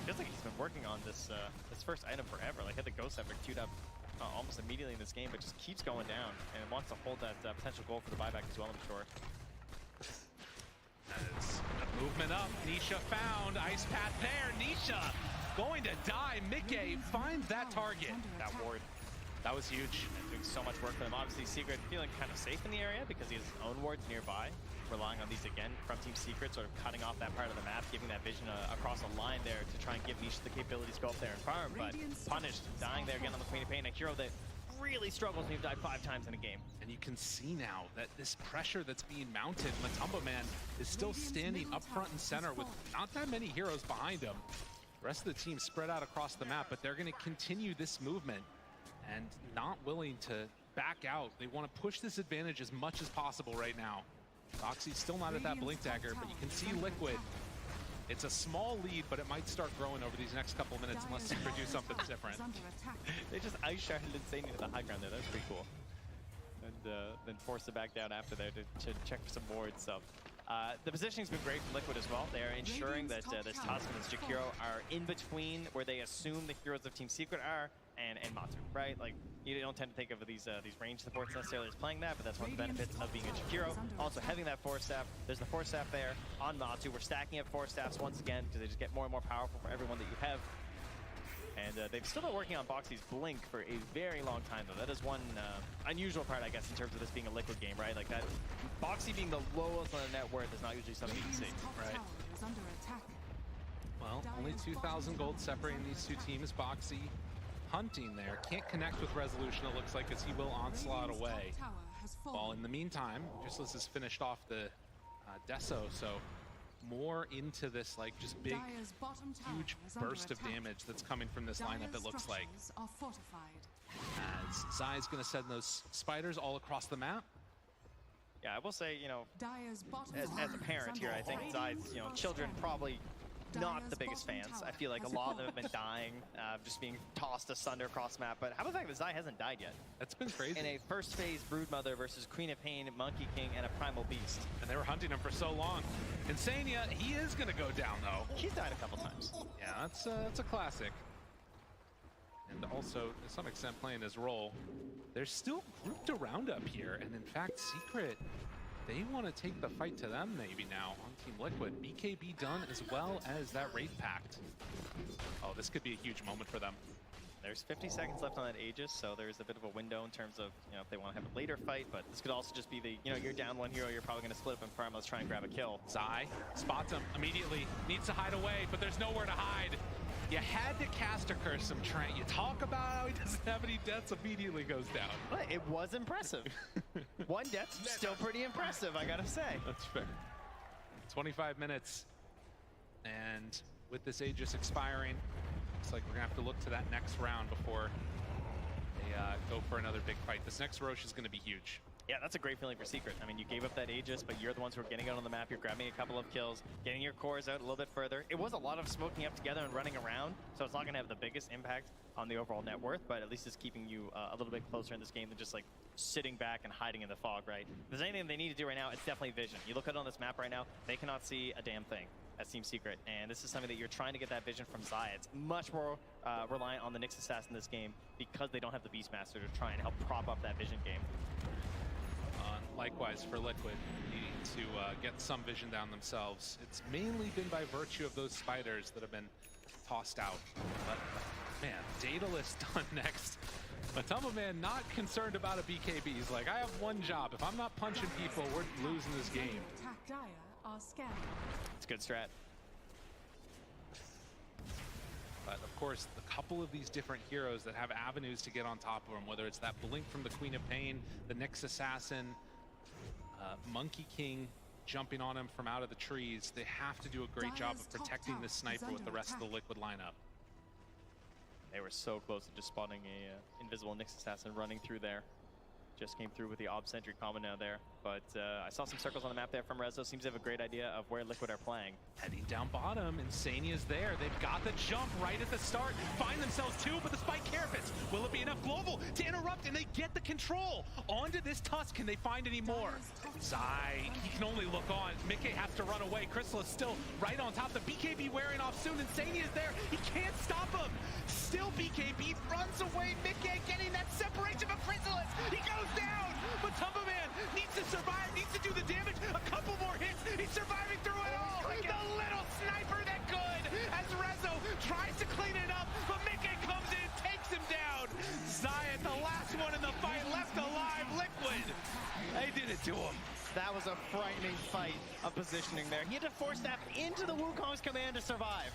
Feels like he's been working on this this first item forever. Like had the Ghost Scepter queued up almost immediately in this game, but just keeps going down and wants to hold that potential goal for the buyback as well, I'm sure. As a movement up, Nisha found ice path there. Nisha going to die. Mickey finds that target. That ward. That was huge. Doing so much work for them. Obviously, Secret feeling kind of safe in the area because he has his own wards nearby. Relying on these again from Team Secret, sort of cutting off that part of the map, giving that vision across a line there to try and give Niche the capabilities to go up there and farm. But punished, dying there again on the Queen of Pain, a hero that really struggles when you've died 5 times in a game. And you can see now that this pressure that's being mounted, Matumba Man is still standing up front and center with not that many heroes behind him. The rest of the team spread out across the map, but they're going to continue this movement and not willing to back out. They want to push this advantage as much as possible right now. Boxy's still not at that blink dagger, but you can see Liquid. It's a small lead, but it might start growing over these next couple minutes unless Secret do something different. They just ice sharded Insania to the high ground there. That's pretty cool. And then forced it back down after there to check for some wards. So the positioning's been great from Liquid as well. They are ensuring that this Tusk and this Jakiro are in between where they assume the heroes of Team Secret are and Matu, right? Like, you don't tend to think of these range supports necessarily as playing that, but that's one of the benefits of being a Jakiro. Also having that Force Staff. There's the Force Staff there on Matu. We're stacking up Force Staffs once again because they just get more and more powerful for everyone that you have. And they've still been working on Boxy's Blink for a very long time, though. That is one unusual part, I guess, in terms of this being a Liquid game, right? Like that, Boxy being the lowest on the net worth is not usually something you can see. Right. Well, only 2,000 gold separating these two teams. Boxy hunting there. Can't connect with Resolution, it looks like, as he will onslaught away. While in the meantime, Justless has finished off the Deso, so more into this, like, just big, huge burst of damage that's coming from this lineup, it looks like. As Zai's going to send those spiders all across the map. Yeah, I will say, you know, as a parent here, I think Zai's, children probably not the biggest fans. I feel like a lot of them have been dying, just being tossed asunder across the map. But how about the fact that Zai hasn't died yet? That's been crazy. In a first phase Broodmother versus Queen of Pain, Monkey King, and a Primal Beast. And they were hunting him for so long. Insania, he is going to go down, though. He's died a couple times. Yeah, that's a classic. And also, to some extent, playing his role. They're still grouped around up here. And in fact, Secret, they want to take the fight to them maybe now on Team Liquid. BKB done as well as that Wraith Pact. Oh, this could be a huge moment for them. There's 50 seconds left on that Aegis, so there's a bit of a window in terms of, if they want to have a later fight, but this could also just be the, you're down one hero, you're probably going to split up and farm, let's try and grab a kill. Zai spots him immediately, needs to hide away, but there's nowhere to hide. You had to cast a curse him, Trent. You talk about how he doesn't have any deaths, immediately goes down. But it was impressive. One death's still pretty impressive, I gotta say. That's fair. 25 minutes. And with this Aegis expiring, looks like we're gonna have to look to that next round before they go for another big fight. This next Roche is gonna be huge. Yeah, that's a great feeling for Secret. I mean, you gave up that Aegis, but you're the ones who are getting out on the map. You're grabbing a couple of kills, getting your cores out a little bit further. It was a lot of smoking up together and running around, so it's not going to have the biggest impact on the overall net worth, but at least it's keeping you a little bit closer in this game than just like sitting back and hiding in the fog, right? If there's anything they need to do right now, it's definitely vision. You look out on this map right now, they cannot see a damn thing as Team Secret, and this is something that you're trying to get that vision from Zai. It's much more reliant on the Nyx Assassin in this game because they don't have the Beastmaster to try and help prop up that vision game. Likewise for Liquid, needing to get some vision down themselves. It's mainly been by virtue of those spiders that have been tossed out. But man, Daedalus done next. Matumba Man not concerned about a BKB. He's like, I have one job. If I'm not punching people, we're losing this game. It's a good strat. But of course, a couple of these different heroes that have avenues to get on top of them, whether it's that Blink from the Queen of Pain, the Nyx Assassin, Monkey King jumping on him from out of the trees, they have to do a great job of protecting this sniper with the rest of the Liquid lineup. They were so close to just spawning a invisible Nyx Assassin running through there. Just came through with the Ob Sentry combo now there. But I saw some circles on the map there from Rezo. Seems to have a great idea of where Liquid are playing. Heading down bottom, Insania's there. They've got the jump right at the start. Find themselves two, but the Spike Carapace. Will it be enough global to interrupt? And they get the control onto this Tusk. Can they find any more? Zai, he can only look on. Mickey has to run away. Crystal is still right on top. The BKB wearing off soon. Insania's there. He can't stop him. Still BKB runs away. Mickey getting that separation from Chrysalis. He goes down. But Matumba Man needs to survive, needs to do the damage. A couple more hits. He's surviving through it all. The little sniper that could. As Rezo tries to clean it up, but Mickey comes in, takes him down. Zai at the last last one in the fight, left alive, Liquid. They did it to him. That was a frightening fight of positioning there. He had to force that into the Wukong's command to survive.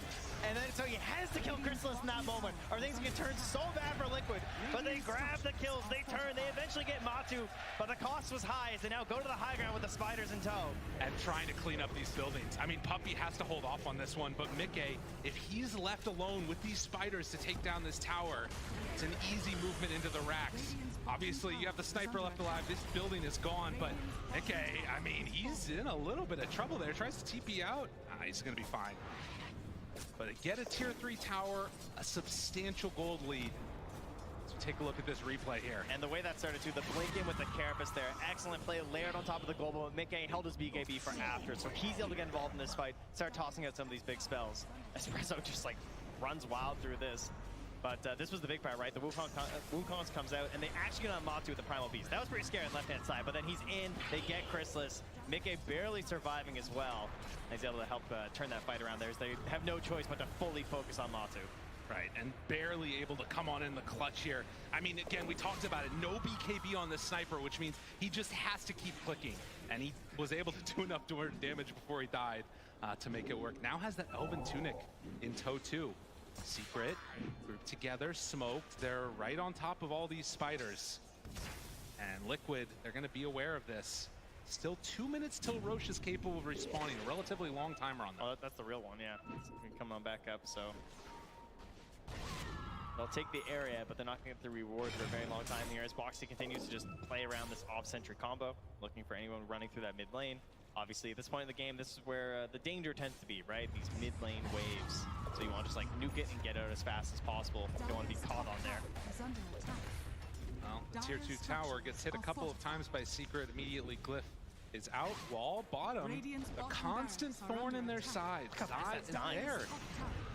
And then so he has to kill Chrysalis in that moment, or things can turn so bad for Liquid. But they grab the kills, they turn, they eventually get Matu, but the cost was high as they now go to the high ground with the spiders in tow. And trying to clean up these buildings. I mean, Puppey has to hold off on this one, but Mickey, if he's left alone with these spiders to take down this tower, it's an easy movement into the racks. Obviously, you have the sniper left alive. This building is gone, but Mickey, I mean, he's in a little bit of trouble there. Tries to TP out. He's going to be fine. But get a tier 3 tower, a substantial gold lead. So take a look at this replay here. And the way that started too, the blink in with the Carapace there. Excellent play layered on top of the global. Mickey held his BKB for after, so he's able to get involved in this fight, start tossing out some of these big spells. Espresso just like runs wild through this. But this was the big part, right? The Wukong comes out, and they actually get on Matu with the Primal Beast. That was pretty scary on the left-hand side, but then he's in, they get Chrysalis. Mickey barely surviving as well. He's able to help turn that fight around there, as they have no choice but to fully focus on Matu. Right, and barely able to come on in the clutch here. I mean, again, we talked about it. No BKB on this sniper, which means he just has to keep clicking. And he was able to do enough damage before he died to make it work. Now has that Elven Tunic in tow too. Secret, grouped together, smoked. They're right on top of all these spiders. And Liquid, they're going to be aware of this. Still 2 minutes till Roche is capable of respawning. A relatively long timer on that. Oh, that's the real one, yeah. It's coming on back up, so. They'll take the area, but they're not going to get the reward for a very long time here as Boxy continues to just play around this off-sentry combo, looking for anyone running through that mid lane. Obviously, at this point in the game, this is where the danger tends to be, right? These mid lane waves. So you want to just like nuke it and get out as fast as possible. You don't want to be caught on there. Well, the tier 2 tower gets hit a couple of times by Secret. Immediately, Glyph is out. Wall, bottom. A constant thorn in their side. Zai is there.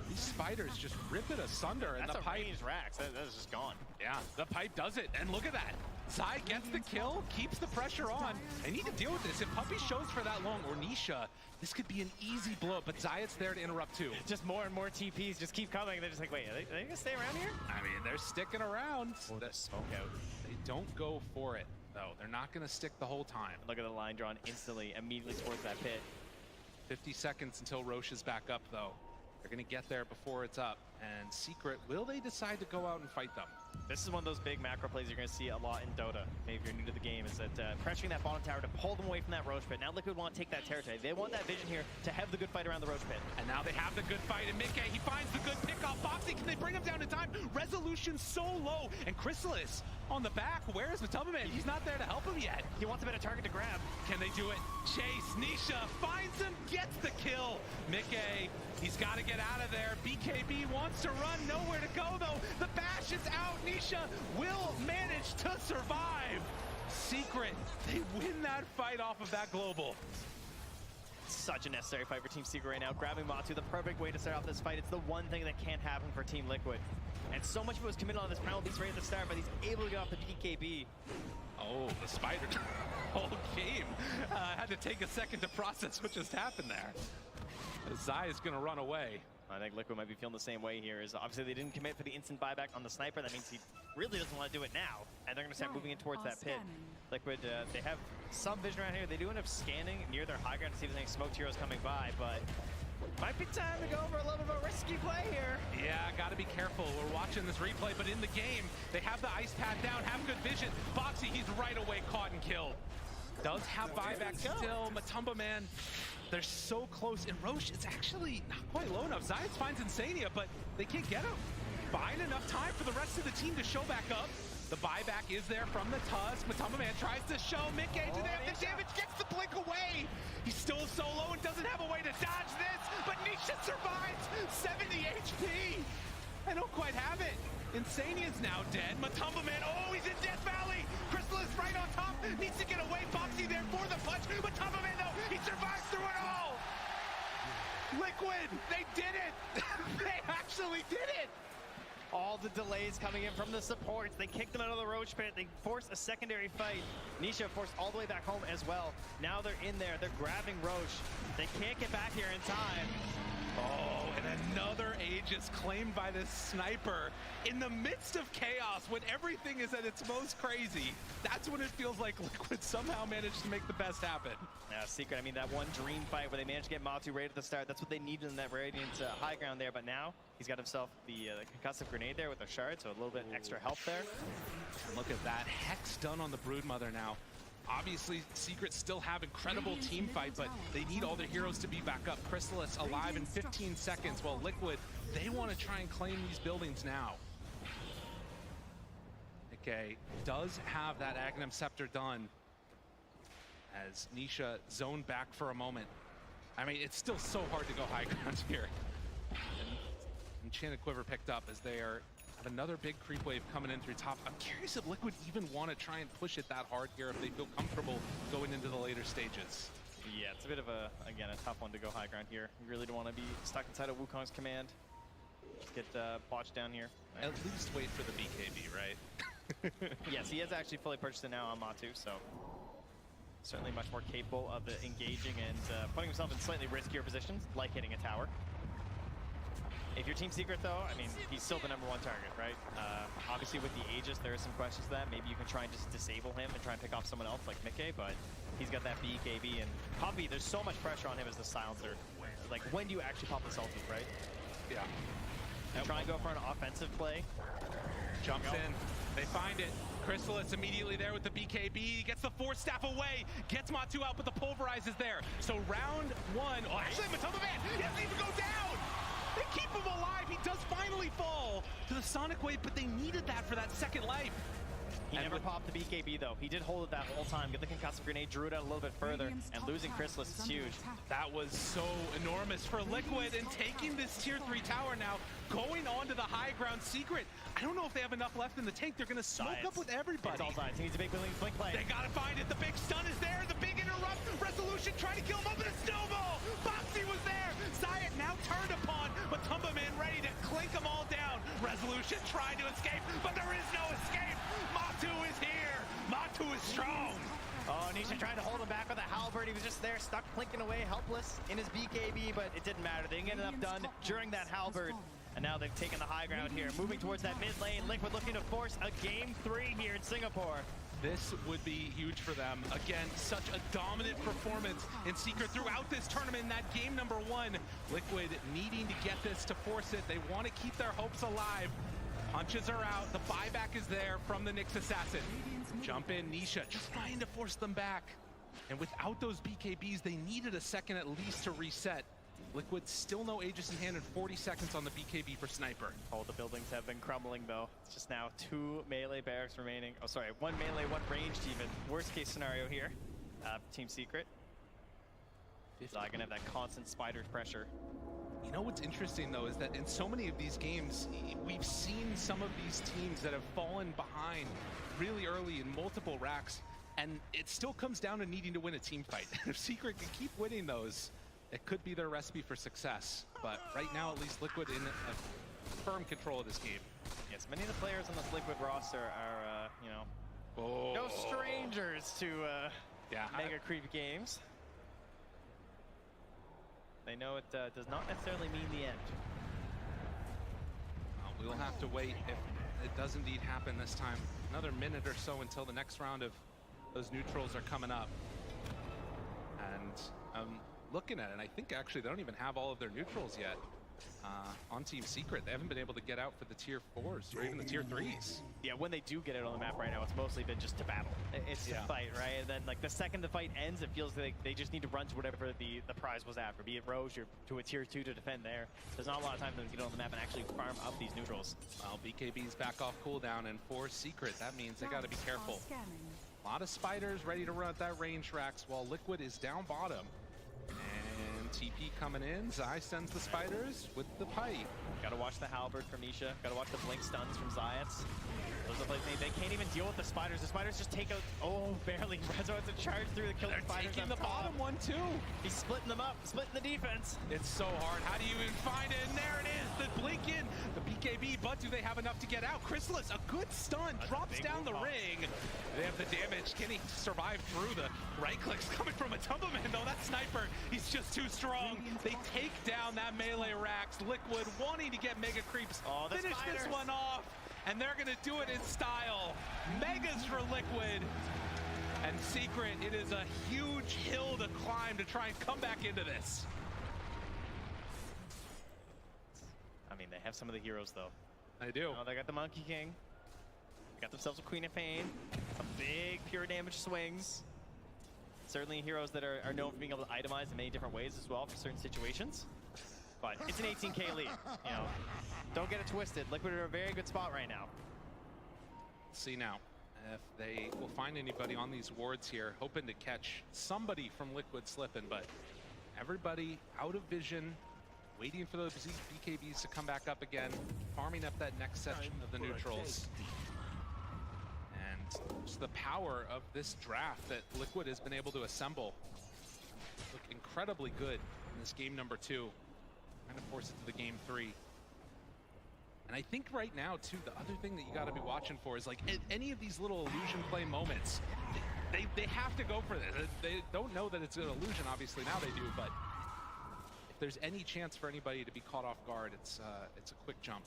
These spiders just rip it asunder. And That's the pipe. Ranged Rax. That is just gone. Yeah, the pipe does it. And look at that. Zai gets the kill, keeps the pressure on. They need to deal with this. If Puppey shows for that long, or Nisha, this could be an easy blow, but Zayat's there to interrupt too. Just more and more TPs just keep coming. They're just like, wait, are they gonna stay around here? I mean, they're sticking around. Oh, the smoke out. They don't go for it, though. They're not gonna stick the whole time. Look at the line drawn instantly, immediately towards that pit. 50 seconds until Roche is back up, though. They're gonna get there before it's up. And Secret, will they decide to go out and fight them? This is one of those big macro plays you're going to see a lot in Dota. Maybe if you're new to the game, is that pressuring that bottom tower to pull them away from that Roche pit. Now Liquid want to take that territory. They want that vision here to have the good fight around the Roche pit. And now they have the good fight, and Mickey, he finds the good pick off. Boxy, can they bring him down in time? Resolution so low, and Chrysalis on the back. Where is Matubman? He's not there to help him yet. He wants a better target to grab. Can they do it? Chase, Nisha finds him, gets the kill. Mickey, he's got to get out of there. BKB wants to run, nowhere to go though. The bash is out. Nisha will manage to survive. Secret, they win that fight off of that global. Such a necessary fight for Team Secret right now. Grabbing Matu, the perfect way to start off this fight. It's the one thing that can't happen for Team Liquid. And so much of it was committed on this Primal Beast right at the start, but he's able to get off the BKB. Oh, the spider whole game had to take a second to process what just happened there. Zai is going to run away. I think Liquid might be feeling the same way here. Is obviously they didn't commit for the instant buyback on the sniper. That means he really doesn't want to do it now. And they're going to start moving in towards that pit. Liquid, they have some vision around here. They do end up scanning near their high ground to see if there's any smoked heroes coming by, but might be time to go for a little bit of a risky play here. Yeah, got to be careful. We're watching this replay, but in the game, they have the ice pad down, have good vision. Boxy, he's right away caught and killed. Does have buyback still. Matumba, man, they're so close. And Roche, it's actually not quite low enough. Zayas finds Insania, but they can't get him. Buying enough time for the rest of the team to show back up. The buyback is there from the Tusk. Matumba man tries to show Mickey to them. The damage gets the blink away. He's still solo and doesn't have a way to dodge this, but Nisha survives. 70 HP. I don't quite have it. Insania's now dead. Matumba man, oh, he's in Death Valley. Crystal is right on top. Needs to get away. Boxy there for the punch. Matumba man, though, he survives through it all. Liquid, they did it. They actually did it. All the delays coming in from the supports. They kicked them out of the Roach pit. They forced a secondary fight. Nisha forced all the way back home as well. Now they're in there. They're grabbing Roche. They can't get back here in time. Oh, and another Aegis claimed by this sniper in the midst of chaos when everything is at its most crazy. That's when it feels like Liquid somehow managed to make the best happen. Yeah, Secret, I mean, that one dream fight where they managed to get Matu right at the start, that's what they needed in that Radiant high ground there, but now he's got himself the concussive grenade there with a shard, so a little bit extra help there. And look at that, Hex done on the Broodmother now. Obviously, Secret still have incredible team fight, but they need all their heroes to be back up. Chrysalis alive in 15 seconds, while Liquid, they want to try and claim these buildings now. Okay, does have that Aghanim Scepter done as Nisha zoned back for a moment. I mean, it's still so hard to go high ground here. And Enchanted Quiver picked up as they have another big creep wave coming in through top. I'm curious if Liquid even want to try and push it that hard here, if they feel comfortable going into the later stages. Yeah, it's a bit of again, a tough one to go high ground here. You really don't want to be stuck inside of Wukong's command. Just get botched down here. At least wait for the BKB, right? Yes, he has actually fully purchased it now on Matu, so certainly much more capable of engaging and putting himself in slightly riskier positions, like hitting a tower. If you're Team Secret, though, I mean, he's still the #1 target, right? Obviously, with the Aegis, there are some questions to that. Maybe you can try and just disable him and try and pick off someone else like Mickey, but he's got that BKB, and Poppy, there's so much pressure on him as the silencer. Like, when do you actually pop this ulti, right? Yeah. You try and go for an offensive play. Jumps in. They find it. Chrysalis immediately there with the BKB. Gets the Force Staff away. Gets Matu out, but the Pulverize is there. So round one. Oh, actually, Matumba Man, he doesn't even go down. They keep him alive. He does finally fall to the Sonic Wave, but they needed that for that second life. He never popped the BKB, though. He did hold it that whole time. Get the concussive grenade, drew it out a little bit further, and losing Chrysalis is huge. That was so enormous for Liquid, and taking this tier 3 tower now, going on to the high ground. Secret, I don't know if they have enough left in the tank. They're going to smoke up with everybody. It's all sides. He needs a big blink play. They got to find it. The big stun is there. The big interrupt. Resolution trying to kill him up in a snowball. Boxy was there. Zayat now turned upon, but Tumba Man ready to clink them all down. Resolution trying to escape, but there is no escape. Matu is here. Matu is strong. Oh, Nisha trying to hold him back with a halberd. He was just there, stuck plinking away, helpless in his BKB, but it didn't matter. They didn't get enough done during that halberd. And now they've taken the high ground here, moving towards that mid lane. Liquid looking to force a game 3 here in Singapore. This would be huge for them. Again, such a dominant performance in Secret throughout this tournament in that game #1. Liquid needing to get this to force it. They want to keep their hopes alive. Punches are out. The buyback is there from the Nyx Assassin. Jump in, Nisha, just trying to force them back. And without those BKBs, they needed a second at least to reset. Liquid still no Aegis in hand and 40 seconds on the BKB for Sniper. All the buildings have been crumbling, though. It's just now 2 melee barracks remaining. Oh, sorry, 1 melee, 1 ranged even. Worst case scenario here. Team Secret. Zai gonna have that constant spider pressure. You know what's interesting, though, is that in so many of these games, we've seen some of these teams that have fallen behind really early in multiple racks, and it still comes down to needing to win a team fight. If Secret can keep winning those, it could be their recipe for success. But right now, at least Liquid in a firm control of this game. Yes, many of the players on this Liquid roster are, you know, no strangers to mega creep games. They know it does not necessarily mean the end. We'll have to wait if it does indeed happen this time. Another minute or so until the next round of those neutrals are coming up. And looking at it, I think actually they don't even have all of their neutrals yet on Team Secret. They haven't been able to get out for the tier 4s or even the tier 3s. Yeah, when they do get it on the map right now, it's mostly been just to battle. It's to fight, right? And then like the second the fight ends, it feels like they just need to run to whatever the prize was after, be it Roche or to a tier 2 to defend there. There's not a lot of time for them to get on the map and actually farm up these neutrals. Well, BKB's back off cooldown, and for Secret, that means they got to be careful. A lot of spiders ready to run at that range racks while Liquid is down bottom. And TP coming in. Zai sends the spiders with the pipe. Gotta watch the halberd from Nisha. Gotta watch the blink stuns from Zayats. Those are like they can't even deal with the spiders. The spiders just take out, barely. Rezo has to charge through the killing spiders. Taking the bottom one too. He's splitting them up, splitting the defense. It's so hard. How do you even find it? And there it is, the blink in, the BKB, but do they have enough to get out? Chrysalis, a good stun, drops down the ring. They have the damage. Can he survive through the right clicks coming from a Tumbleman? No, that sniper, he's just too strong. They take down that melee racks. Liquid wanting to get Mega Creeps, finish this one off, and they're gonna do it in style. Megas for Liquid. And Secret, it is a huge hill to climb to try and come back into this. I mean, they have some of the heroes, though. I do. Oh, they got the Monkey King. They got themselves a Queen of Pain. Some big pure damage swings. Certainly heroes that are known for being able to itemize in many different ways as well for certain situations. But it's an 18K lead. You know, don't get it twisted. Liquid are in a very good spot right now. See now if they will find anybody on these wards here, hoping to catch somebody from Liquid slipping, but everybody out of vision, waiting for those BKBs to come back up again, farming up that next section of the neutrals. And just the power of this draft that Liquid has been able to assemble. Look incredibly good in this game number 2. Trying to force it to the game 3. And I think right now, too, the other thing that you got to be watching for is like any of these little illusion play moments, they have to go for this. They don't know that it's an illusion, obviously, now they do, but if there's any chance for anybody to be caught off guard, it's a quick jump.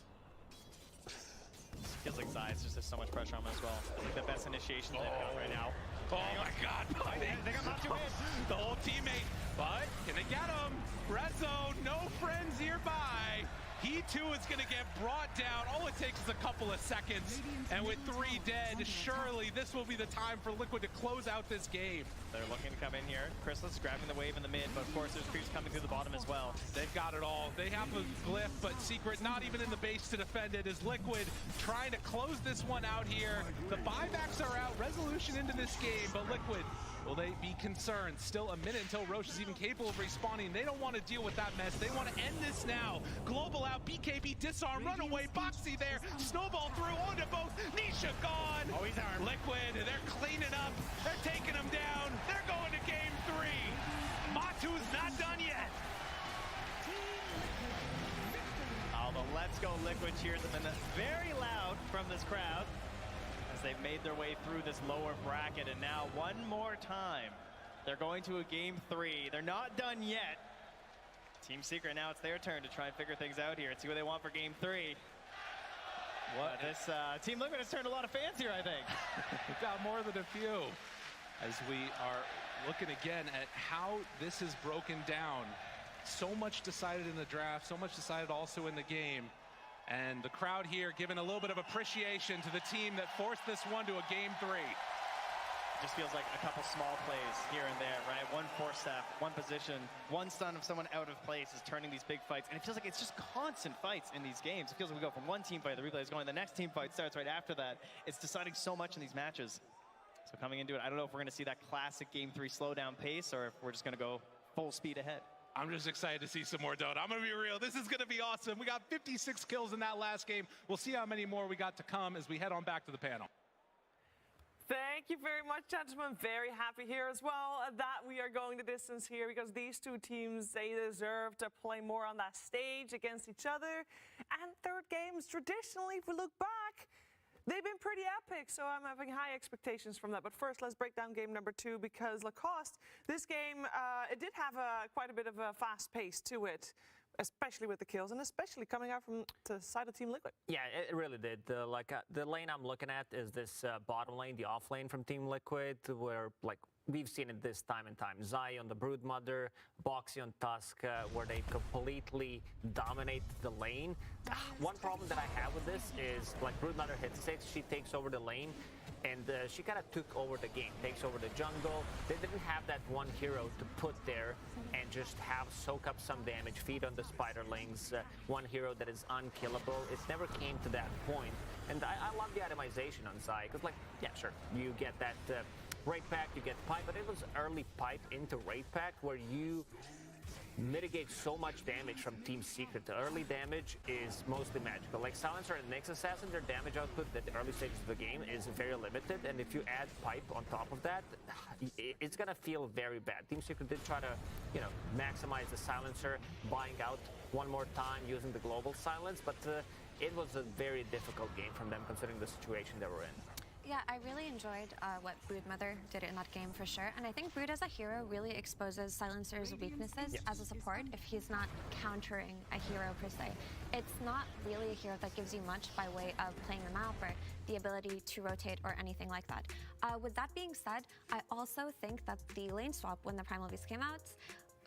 Feels like Zai's just has so much pressure on him as well. I think the best initiation they've got right now. Oh my God, they got Machu in. The whole teammate, but can they get him? Red zone, no friends nearby. He too is going to get brought down. All it takes is a couple of seconds. And with 3 dead, surely this will be the time for Liquid to close out this game. They're looking to come in here. Chrysalis grabbing the wave in the mid, but of course there's creeps coming through the bottom as well. They've got it all. They have a glyph, but Secret not even in the base to defend it. Is Liquid trying to close this one out here. The buybacks are out. Resolution into this game, but Liquid, will they be concerned? Still a minute until Roche is even capable of respawning. They don't want to deal with that mess. They want to end this now. Global out, BKB disarm, runaway, Boxy there, snowball through onto both. Nisha gone. Oh, he's armed. Liquid, they're cleaning up. They're taking him down. They're going to game 3. Matu's not done yet. Oh, the Let's Go Liquid cheers have been very loud from this crowd as they've made their way through this lower bracket, and now one more time they're going to a game 3. They're not done yet. Team Secret, now it's their turn to try and figure things out here and see what they want for game 3. What this Team Liquid has turned a lot of fans here, I think. We've got more than a few as we are looking again at how this is broken down. So much decided in the draft, so much decided also in the game. And the crowd here giving a little bit of appreciation to the team that forced this one to a game 3. Just feels like a couple small plays here and there, right? One force step, one position, one stun of someone out of place is turning these big fights. And it feels like it's just constant fights in these games. It feels like we go from one team fight, the replay is going, the next team fight starts right after that. It's deciding so much in these matches. So coming into it, I don't know if we're going to see that classic game 3 slowdown pace or if we're just going to go full speed ahead. I'm just excited to see some more Dota. I'm going to be real. This is going to be awesome. We got 56 kills in that last game. We'll see how many more we got to come as we head on back to the panel. Thank you very much, gentlemen. Very happy here as well that we are going the distance here because these two teams, they deserve to play more on that stage against each other. And third games, traditionally, if we look back, they've been pretty epic, so I'm having high expectations from that. But first, let's break down game number 2 because Lacoste, this game, it did have quite a bit of a fast pace to it, especially with the kills and especially coming out from the side of Team Liquid. Yeah, it really did. The lane I'm looking at is this bottom lane, the off lane from Team Liquid, where we've seen it this time and time. Zai on the Broodmother, Boxy on Tusk, where they completely dominate the lane. One problem that I have with this is, Broodmother hits 6, she takes over the lane, and she kind of took over the game, takes over the jungle. They didn't have that one hero to put there and just soak up some damage, feed on the spiderlings, one hero that is unkillable. It never came to that point. And I love the itemization on Zai, because yeah, sure, you get that raid pack, you get pipe, but it was early pipe into raid pack where you mitigate so much damage from Team Secret. The early damage is mostly magical. Like Silencer and Nyx Assassin, their damage output at the early stages of the game is very limited, and if you add pipe on top of that, it's gonna feel very bad. Team Secret did try to, maximize the Silencer, buying out one more time using the global silence, but it was a very difficult game from them considering the situation they were in. Yeah, I really enjoyed what Broodmother did in that game for sure. And I think Brood as a hero really exposes Silencer's weaknesses as a support if he's not countering a hero per se. It's not really a hero that gives you much by way of playing the map or the ability to rotate or anything like that. With that being said, I also think that the lane swap when the Primal Beast came out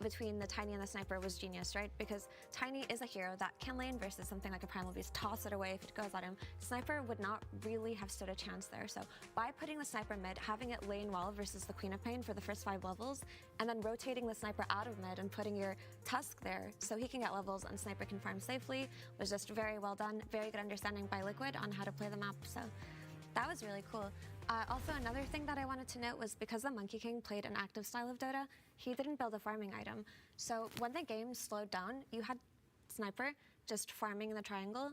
between the Tiny and the Sniper was genius, right? Because Tiny is a hero that can lane versus something like a Primal Beast, toss it away if it goes at him. Sniper would not really have stood a chance there. So by putting the Sniper mid, having it lane well versus the Queen of Pain for the first 5 levels, and then rotating the Sniper out of mid and putting your Tusk there so he can get levels and Sniper can farm safely was just very well done. Very good understanding by Liquid on how to play the map. So that was really cool. Also, another thing that I wanted to note was because the Monkey King played an active style of Dota, he didn't build a farming item. So when the game slowed down, you had Sniper just farming in the triangle,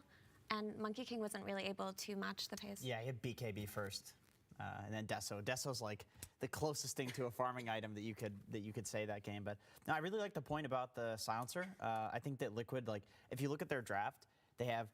and Monkey King wasn't really able to match the pace. Yeah, he had BKB first, and then Deso. Deso's like the closest thing to a farming item that you could say that game. But no, I really like the point about the silencer. I think that Liquid, like, if you look at their draft, they have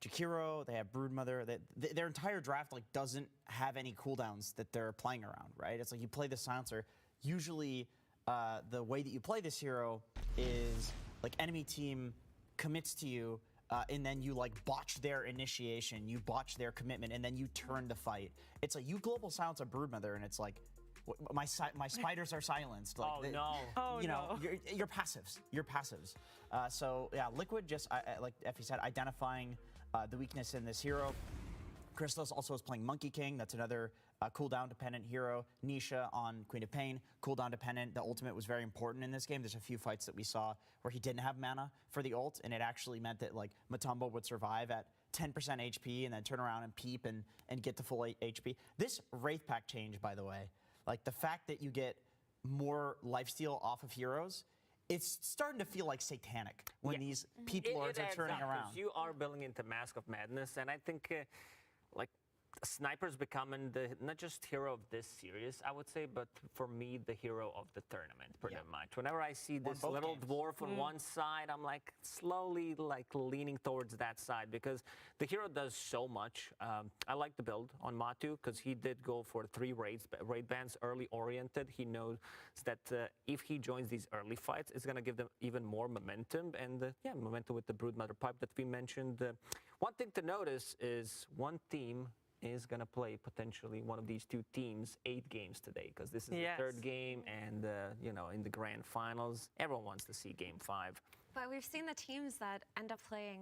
Jakiro, they have Broodmother. Their entire draft like doesn't have any cooldowns that they're playing around, right? It's like you play the silencer. Usually, the way that you play this hero is like enemy team commits to you, and then you like botch their initiation, you botch their commitment, and then you turn the fight. It's like you global silence a Broodmother, and it's like my spiders are silenced. Like, you're passives. You're passives. So yeah, Liquid just like Effie said, identifying the weakness in this hero. Crystal also is playing Monkey King. That's another cooldown dependent hero. Nisha on Queen of Pain, cooldown dependent. The ultimate was very important in this game. There's a few fights that we saw where he didn't have mana for the ult, and it actually meant that like Matumbo would survive at 10% HP and then turn around and peep and get to full HP. This Wraith Pack change, by the way, like the fact that you get more lifesteal off of heroes, it's starting to feel like satanic when these peep lords are turning around. You are building into Mask of Madness, and I think like Sniper's becoming not just hero of this series, I would say, but for me, the hero of the tournament, pretty much. Whenever I see this little dwarf on one side, I'm like slowly like leaning towards that side because the hero does so much. I like the build on Matu because he did go for 3 raid bans, early oriented. He knows that if he joins these early fights, it's going to give them even more momentum and momentum with the Broodmother pipe that we mentioned. One thing to notice is one team is going to play potentially one of these 2 teams 8 games today because this is the 3rd game and, in the grand finals, everyone wants to see game 5. But we've seen the teams that end up playing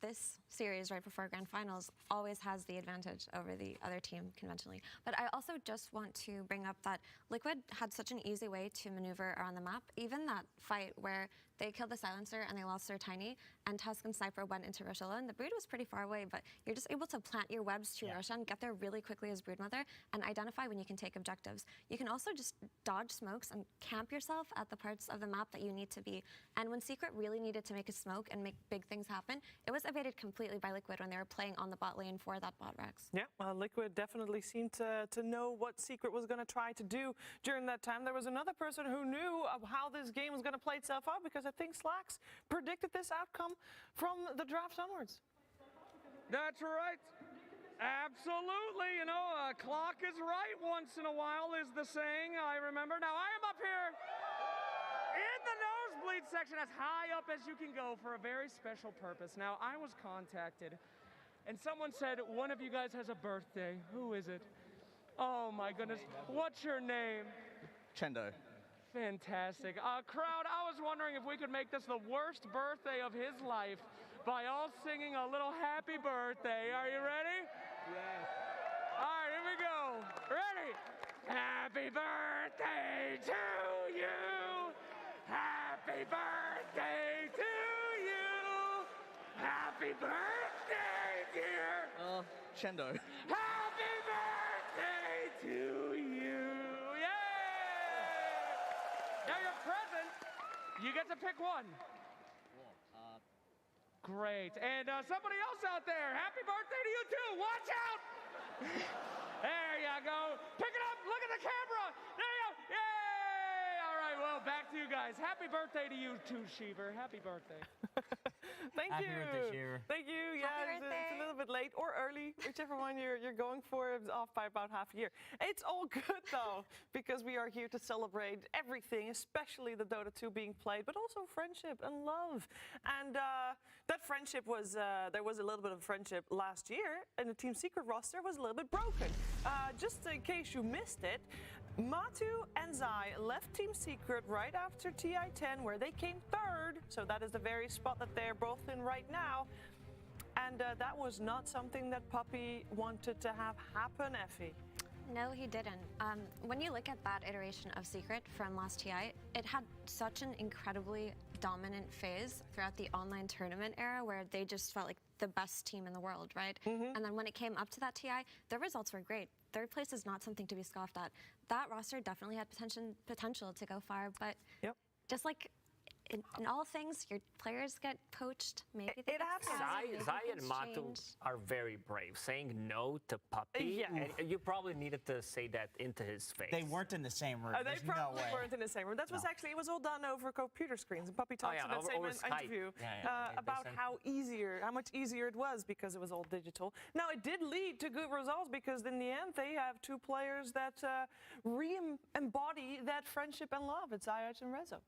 this series right before grand finals always has the advantage over the other team conventionally. But I also just want to bring up that Liquid had such an easy way to maneuver around the map. Even that fight where they killed the Silencer and they lost their Tiny, and Tusk and Sniper went into Rosh alone. The Brood was pretty far away, but you're just able to plant your webs to Roshan, get there really quickly as Broodmother, and identify when you can take objectives. You can also just dodge smokes and camp yourself at the parts of the map that you need to be. And when Secret really needed to make a smoke and make big things happen, it was evaded completely by Liquid when they were playing on the bot lane for that bot Rex. Yeah, Liquid definitely seemed to know what Secret was going to try to do during that time. There was another person who knew how this game was going to play itself out because I think Slacks predicted this outcome from the draft onwards. That's right. Absolutely. You know, a clock is right once in a while is the saying I remember. Now, I am up here in the nosebleed section, as high up as you can go for a very special purpose. Now, I was contacted, and someone said, one of you guys has a birthday. Who is it? Oh, my goodness. What's your name? Chendo. Fantastic. Crowd, I was wondering if we could make this the worst birthday of his life by all singing a little happy birthday. Are you ready? Yes. All right, here we go. Ready? Happy birthday to you. Happy birthday to you. Happy birthday, dear. Chendo. Happy birthday to you. Now your present, you get to pick one. Great. And somebody else out there, happy birthday to you too. Watch out. There you go. Pick it up. Look at the camera. There you go. Yay. All right, well, back to you guys. Happy birthday to you too, Sheever. Happy birthday. Thank Happy you. birthday, Shearer. Thank you. Yeah, it's a little bit late or early, whichever one you're going for. It's off by about half a year. It's all good though, because we are here to celebrate everything, especially the Dota 2 being played, but also friendship and love. And that friendship was there was a little bit of friendship last year, and the Team Secret roster was a little bit broken. Just in case you missed it, Matu and Zai left Team Secret right after TI10, where they came third. So that is the very spot that they're both in right now. And that was not something that Puppy wanted to have happen, Effie. No, he didn't. When you look at that iteration of Secret from last TI, it had such an incredibly dominant phase throughout the online tournament era where they just felt like the best team in the world, right? And then when it came up to that TI, their results were great. Third place is not something to be scoffed at. That roster definitely had potential to go far, but just like in all things, your players get poached. Maybe they get scouted, Zai maybe and things Matu change. are very brave. Saying no to Puppy, and you probably needed to say that into his face. They weren't in the same room. They There's probably no way. weren't in the same room. That was actually, it was all done over computer screens. And Puppy talks in that same over Skype. interview They about sent- how much easier it was because it was all digital. Now, it did lead to good results because in the end, they have two players that re-embody that friendship and love. It's Zayat and Rezo.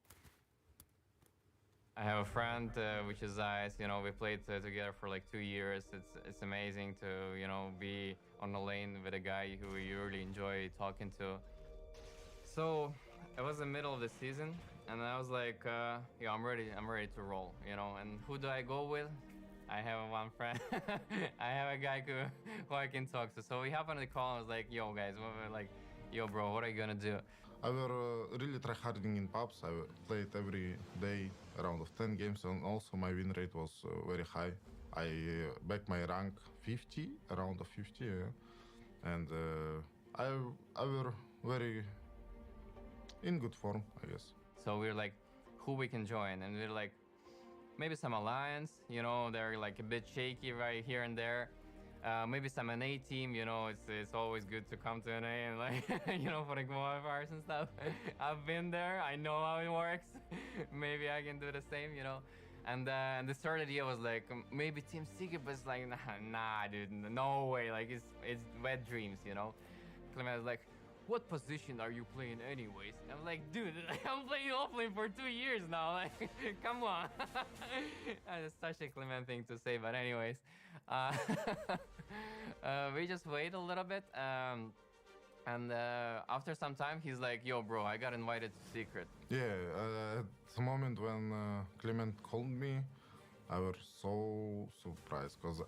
I have a friend, which is Zayas. You know, we played together for like 2 years. It's amazing to, you know, be on the lane with a guy who you really enjoy talking to. So it was the middle of the season, and I was like, yeah, I'm ready to roll, you know. And who do I go with? I have one friend. I have a guy who I can talk to. So we happened to call and was like, yo, guys, yo, bro, what are you gonna do? I were really tryharding in pubs. I played every day around of 10 games, and also my win rate was very high. I back my rank 50, around of 50, yeah. And I were very in good form, I guess. So we're like, who we can join, and we're like, maybe some alliance. You know, they're like a bit shaky right here and there. Maybe some NA team, you know, it's always good to come to NA and like, you know, for the qualifiers and stuff. I've been there, I know how it works. Maybe I can do the same, you know. And the third idea was like, maybe Team Secret, but it's like, nah, dude, no way. Like, it's wet dreams, you know. Clement was like, what position are you playing anyways? I'm like, dude, I'm playing offlane for 2 years now. Like, come on. That's such a Clement thing to say, but anyways. We just wait a little bit. And after some time, he's like, yo, bro, I got invited to Secret. Yeah, at the moment when Clement called me, I was so surprised because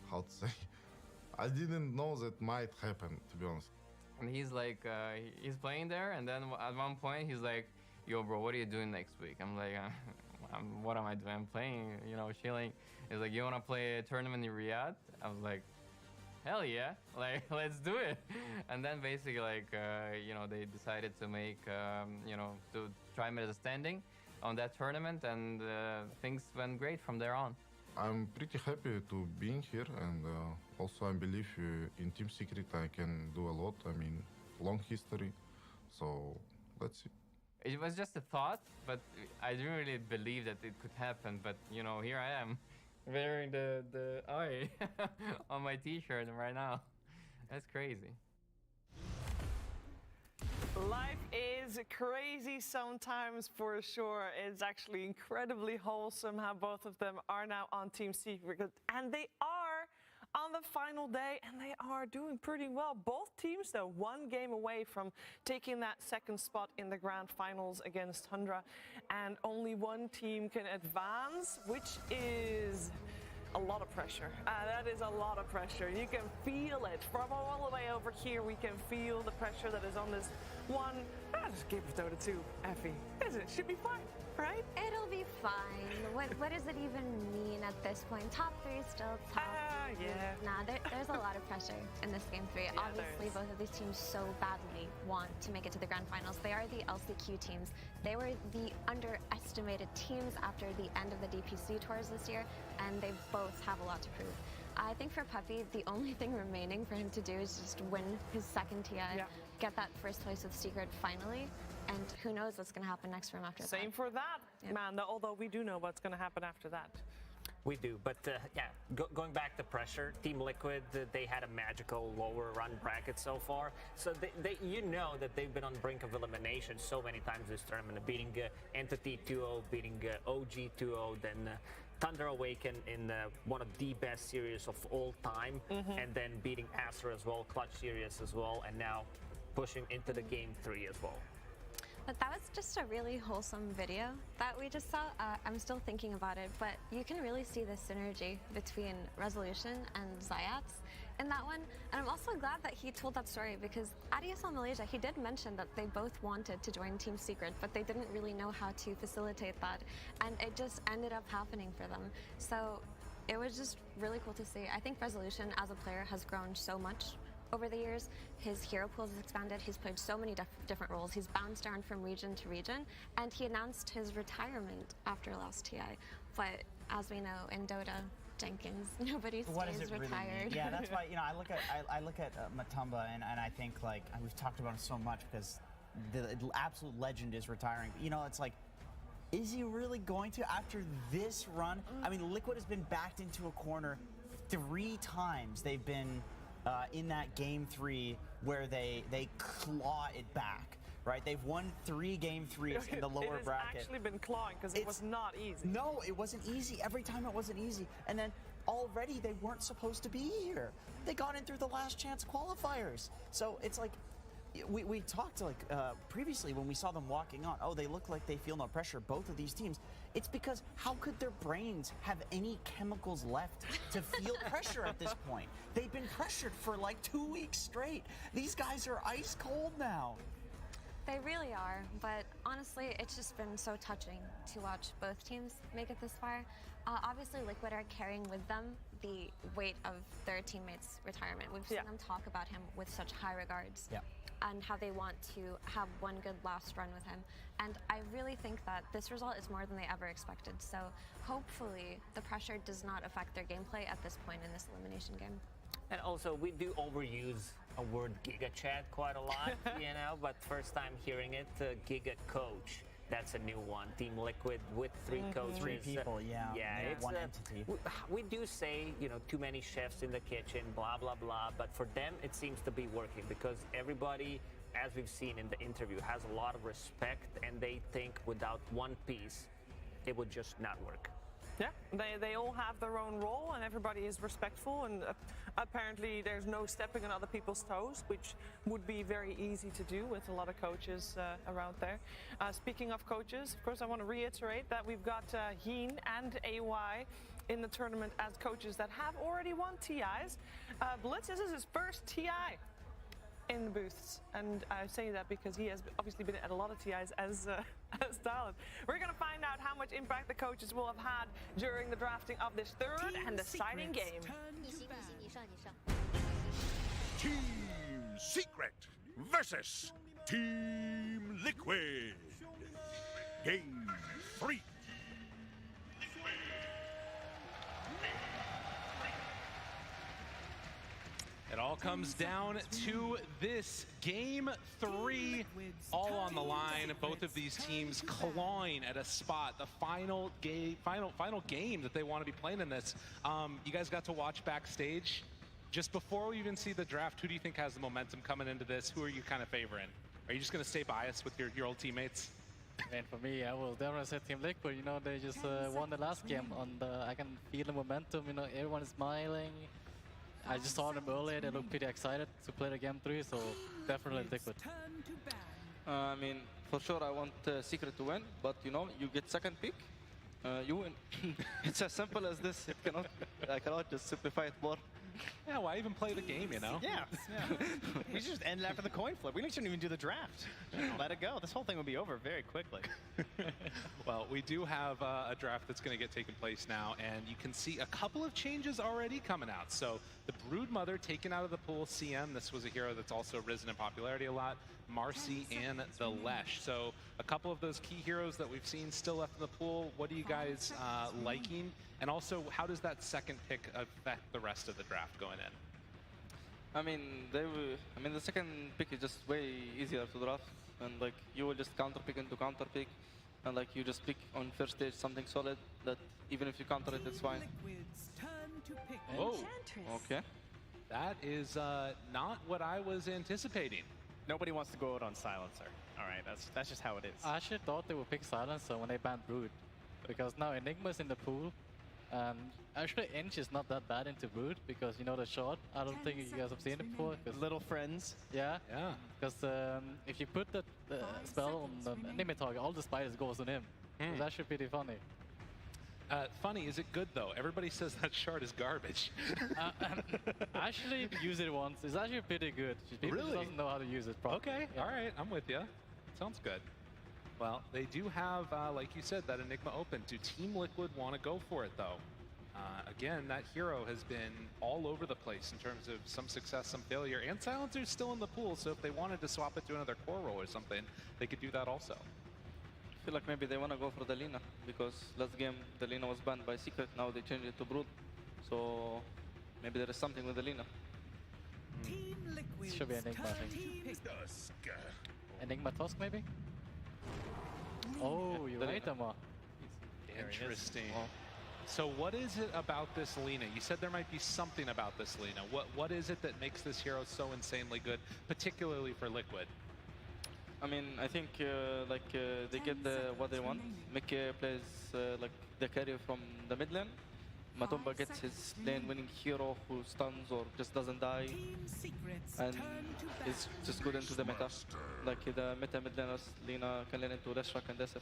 how to say, I didn't know that might happen, to be honest. And he's like, he's playing there, and then at one point he's like, yo, bro, what are you doing next week? I'm like, what am I doing? I'm playing, you know, chilling. He's like, you want to play a tournament in Riyadh? I was like, hell yeah, like, let's do it. And then basically, like, you know, they decided to make, you know, to try and make a standing on that tournament, and things went great from there on. I'm pretty happy to being here, and also I believe in Team Secret I can do a lot. I mean, long history, so let's see. It was just a thought, but I didn't really believe that it could happen. But you know, here I am, wearing the eye on my T-shirt right now. That's crazy. Life is crazy sometimes, for sure. It's actually incredibly wholesome how both of them are now on Team Secret. And they are on the final day, and they are doing pretty well. Both teams, though, one game away from taking that second spot in the grand finals against Tundra. And only one team can advance, which is a lot of pressure. That is a lot of pressure. You can feel it from all the way over here. We can feel the pressure that is on this one. Just give it Dota 2, Effie. It should be fine, right? It'll be fine. What does it even mean at this point? Top 3 still top. Yeah. Nah, there's a lot of pressure in this game 3. Yeah, Obviously, both of these teams so badly want to make it to the grand finals. They are the LCQ teams. They were the underestimated teams after the end of the DPC tours this year, and they both have a lot to prove. I think for Puppy, the only thing remaining for him to do is just win his second TI, get that first place with Secret finally, and who knows what's going to happen next for him after that. Same for that. Man, although we do know what's going to happen after that. We do, but yeah, going back to pressure, Team Liquid, they had a magical lower run bracket so far. So you know that they've been on the brink of elimination so many times this tournament, beating Entity 2-0, beating OG 2-0, then Thunder Awaken in one of the best series of all time, and then beating Acer as well, Clutch series as well, and now pushing into the Game 3 as well. But that was just a really wholesome video that we just saw. I'm still thinking about it, but you can really see the synergy between Resolution and Zayats in that one. And I'm also glad that he told that story because at ESL Malaysia, he did mention that they both wanted to join Team Secret, but they didn't really know how to facilitate that. And it just ended up happening for them. So it was just really cool to see. I think Resolution as a player has grown so much over the years. His hero pool has expanded. He's played so many different roles. He's bounced around from region to region, and he announced his retirement after last TI. But as we know, in Dota, Jenkins, nobody stays retired. Really yeah, that's why I look at Matumba and I think like we've talked about him so much because the absolute legend is retiring. It's like, is he really going to after this run? I mean, Liquid has been backed into a corner 3 times. They've been in that Game 3 where they claw it back, right? They've won 3 Game 3s in the lower bracket. It's actually been clawing because it was not easy. No, it wasn't easy. Every time it wasn't easy. And then already they weren't supposed to be here. They got in through the last chance qualifiers. So it's like, we talked like previously when we saw them walking on, oh, they look like they feel no pressure, both of these teams. It's because how could their brains have any chemicals left to feel pressure at this point? They've been pressured for like 2 weeks straight. These guys are ice cold now. They really are, but honestly, it's just been so touching to watch both teams make it this far. Obviously, Liquid are carrying with them the weight of their teammates' retirement. We've seen them talk about him with such high regards. And how they want to have one good last run with him. And I really think that this result is more than they ever expected. So hopefully the pressure does not affect their gameplay at this point in this elimination game. And also, we do overuse a word Giga Chat quite a lot, but first time hearing it, Giga Coach. That's a new one. Team Liquid with 3 coaches. 3 people, it's one entity. We do say, too many chefs in the kitchen, blah, blah, blah. But for them, it seems to be working because everybody, as we've seen in the interview, has a lot of respect and they think without one piece, it would just not work. Yeah, they all have their own role and everybody is respectful and apparently there's no stepping on other people's toes, which would be very easy to do with a lot of coaches around there. Speaking of coaches, of course, I want to reiterate that we've got Heen and AY in the tournament as coaches that have already won TIs. Blitz, this is his first TI in the booths, and I say that because he has obviously been at a lot of TIs as talent. We're going to find out how much impact the coaches will have had during the drafting of this third and deciding game. Team Secret versus Team Liquid. Game 3. It all comes down to this Game 3, all on the line. Both of these teams clawing at a spot. The final game that they want to be playing in this. You guys got to watch backstage. Just before we even see the draft, who do you think has the momentum coming into this? Who are you kind of favoring? Are you just going to stay biased with your old teammates? And for me, I will definitely say Team Liquid. They just won the last game. I can feel the momentum. Everyone is smiling. I just saw them earlier. They look pretty excited to play the Game 3, so definitely Liquid. I mean, for sure I want Secret to win, but you get second pick, you win. It's as simple as this. I cannot just simplify it more. Yeah, why even play the game, Yeah. We just end it after the coin flip. We shouldn't even do the draft. Let it go. This whole thing will be over very quickly. Well, we do have a draft that's going to get taken place now, and you can see a couple of changes already coming out. So the Broodmother taken out of the pool, CM. This was a hero that's also risen in popularity a lot. Marcy and the Lesh. So a couple of those key heroes that we've seen still left in the pool. What are you guys liking? And also, how does that second pick affect the rest of the draft going in? I mean, the second pick is just way easier to draft, and like you will just counter pick into counter pick. and like you just pick on first stage something solid that even if you counter it, it's fine. Whoa. Okay. That is not what I was anticipating. Nobody wants to go out on Silencer. All right, that's just how it is. I actually thought they would pick Silencer when they banned Brood, because now Enigma's in the pool, and actually Inch is not that bad into Brood, because you know the shot. I don't think you guys have seen it before. Little friends. Yeah. Yeah. Because if you put the spell on the enemy target, all the spiders goes on him. It's actually pretty funny. Funny, is it good though? Everybody says that shard is garbage. I actually used it once. It's actually pretty good. People just doesn't know how to use it properly. Okay, all right, I'm with you. Sounds good. Well, they do have, like you said, that Enigma open. Do Team Liquid want to go for it though? Again, that hero has been all over the place in terms of some success, some failure, and Silencer's still in the pool, so if they wanted to swap it to another core role or something, they could do that also. I feel like maybe they want to go for the Lina, because last game the Lina was banned by Secret, now they changed it to Brood. So maybe there is something with the Lina. It should be Enigma, I think. Enigma Tusk, maybe? Oh, you're right, Amma. Interesting. So what is it about this Lina? You said there might be something about this Lina. What is it that makes this hero so insanely good, particularly for Liquid? I mean, I think they get what they want. Mickey plays like the carry from the mid lane. Matumba gets his lane-winning hero who stuns or just doesn't die, and is just good into the meta. Like the meta mid laners, Lina can lane into Reshrak and Desif.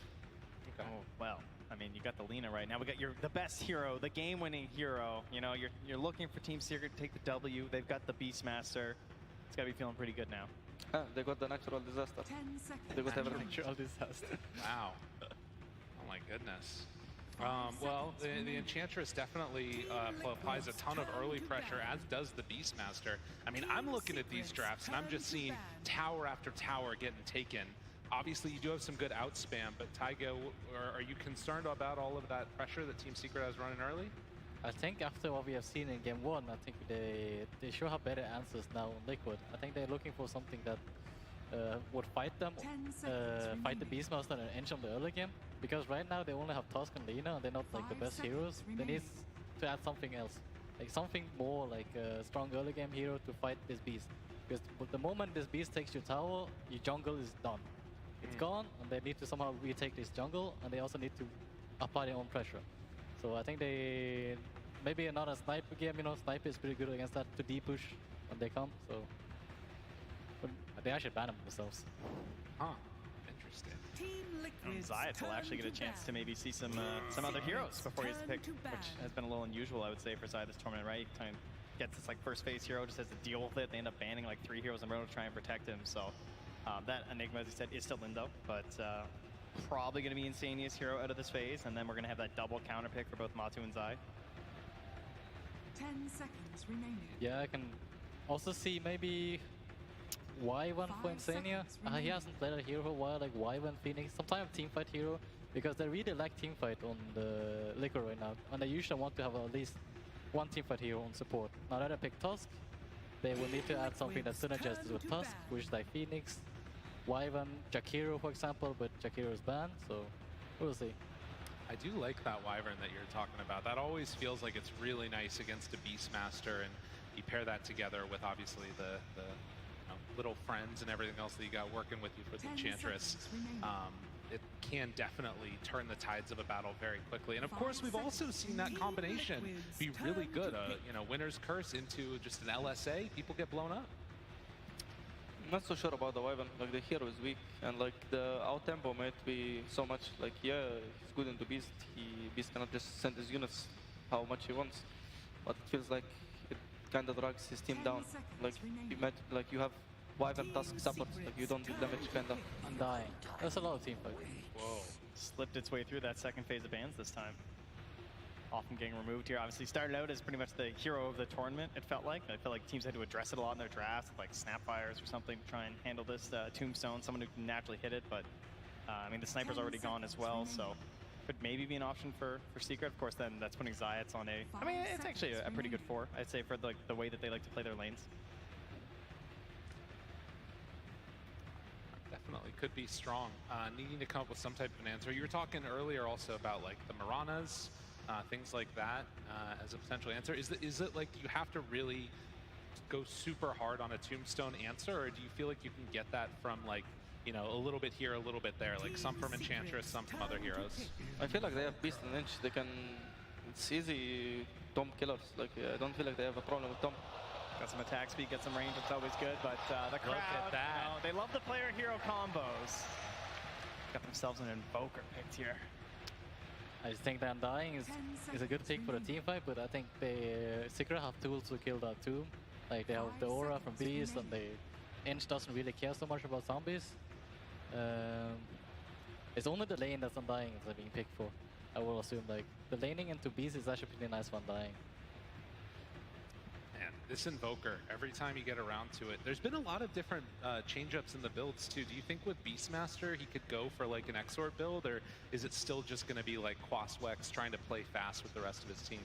Oh, well, I mean, you got the Lina right now. We got the best hero, the game-winning hero. You know, you're looking for Team Secret to take the W. They've got the Beastmaster. It's got to be feeling pretty good now. Ah, they got the natural disaster. 10 seconds. They got everything. Natural disaster. Wow. Oh my goodness. Well, the Enchantress definitely applies a ton of early pressure, as does the Beastmaster. I mean, I'm looking at these drafts, and I'm just seeing tower after tower getting taken. Obviously, you do have some good outspam, but Taiga, are you concerned about all of that pressure that Team Secret has running early? I think after what we have seen in Game 1, I think they should have better answers now on Liquid. I think they're looking for something that would fight them, fight the Beastmaster and Ench on the early game. Because right now they only have Tusk and Lina, and they're not like the best heroes. They need to add something else, like something more like a strong early game hero to fight this beast. Because the moment this beast takes your tower, your jungle is done. It's gone, and they need to somehow retake this jungle, and they also need to apply their own pressure. So I think they maybe another sniper game. You know, sniper is pretty good against that to D-push when they come. So but they actually ban them themselves. Huh. Interesting. Zayat will actually get a chance to maybe see some other heroes before he's picked, which has been a little unusual, I would say, for Zayat this tournament, right? He kind of gets this like first phase hero, just has to deal with it. They end up banning like 3 heroes in a row to try and protect him. So that Enigma, as you said, is still Lindo, but probably going to be Insania's hero out of this phase, and then we're going to have that double counter pick for both Matu and Zai. 10 seconds remaining. Yeah, I can also see maybe Y1 for Insania. He hasn't played a hero for a while, like Y1 Phoenix. Sometimes teamfight hero, because they really lack teamfight on the Liquor right now, and they usually want to have at least one teamfight hero on support. Now that I pick Tusk, they will need to add something that synergizes with Tusk, which is like Phoenix, Y1, Jakiro, for example, but Jakiro is banned, so we'll see. I do like that Wyvern that you're talking about. That always feels like it's really nice against a Beastmaster, and you pair that together with obviously the little friends and everything else that you got working with you for the Enchantress. It can definitely turn the tides of a battle very quickly. And of course, we've also seen that combination be really good. Winner's Curse into just an LSA, people get blown up. I'm not so sure about the Wyvern. Like the hero is weak, and like the out tempo might be so much. Like he's good into Beast. Beast cannot just send his units how much he wants, but it feels like it kind of drags his team down. Like you have Wyvern Tusk support. Like you don't do damage, kinda. I'm dying. That's a lot of teamfight. Whoa! Slipped its way through that second phase of bans this time. Often getting removed here. Obviously started out as pretty much the hero of the tournament, it felt like. I felt like teams had to address it a lot in their drafts, like Snapfires or something, to try and handle this Tombstone, someone who can naturally hit it, but I mean, the sniper's already gone as well, so could maybe be an option for Secret. Of course, then that's putting Zayats on I mean, it's actually a pretty good 4, I'd say, for the way that they like to play their lanes. Definitely. definitely could be strong. Needing to come up with some type of an answer. You were talking earlier also about like the Maranas, things like that as a potential answer. Is it like you have to really go super hard on a Tombstone answer, or do you feel like you can get that from like, you know, a little bit here, a little bit there, like some from Enchantress, some from other heroes? I feel like they have Beast and Inch. They can. It's easy Tomb killers. Like I don't feel like they have a problem with Tomb. Got some attack speed, got some range, it's always good, but the crowd, at that. You know, they love the player-hero combos. Got themselves an Invoker picked here. I just think that Undying is a good pick for the team fight, but I think Secret have tools to kill that too. Like they have the aura from Beast, and the Inch doesn't really care so much about zombies. It's only the lane that's Undying that's being picked for. I will assume like the laning into Beast is actually pretty nice for Undying. Man, this Invoker, every time you get around to it, there's been a lot of different change-ups in the builds too. Do you think with Beastmaster he could go for like an Exort build, or is it still just going to be like Quaswex trying to play fast with the rest of his team?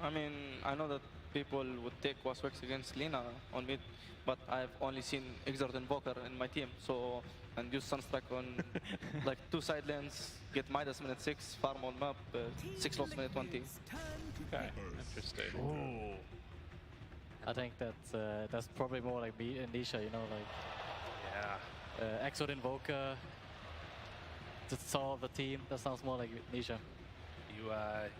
I mean, I know that people would take Quaswex against Lina on mid, but I've only seen Exort Invoker in my team, so and use Sunstrike on like 2 side lanes, get Midas minute 6, farm on map, 6 loss minute 20. Okay, interesting. Ooh. I think that's probably more like me and Nisha, you know, like Exort Invoker to solve the team. That sounds more like Nisha.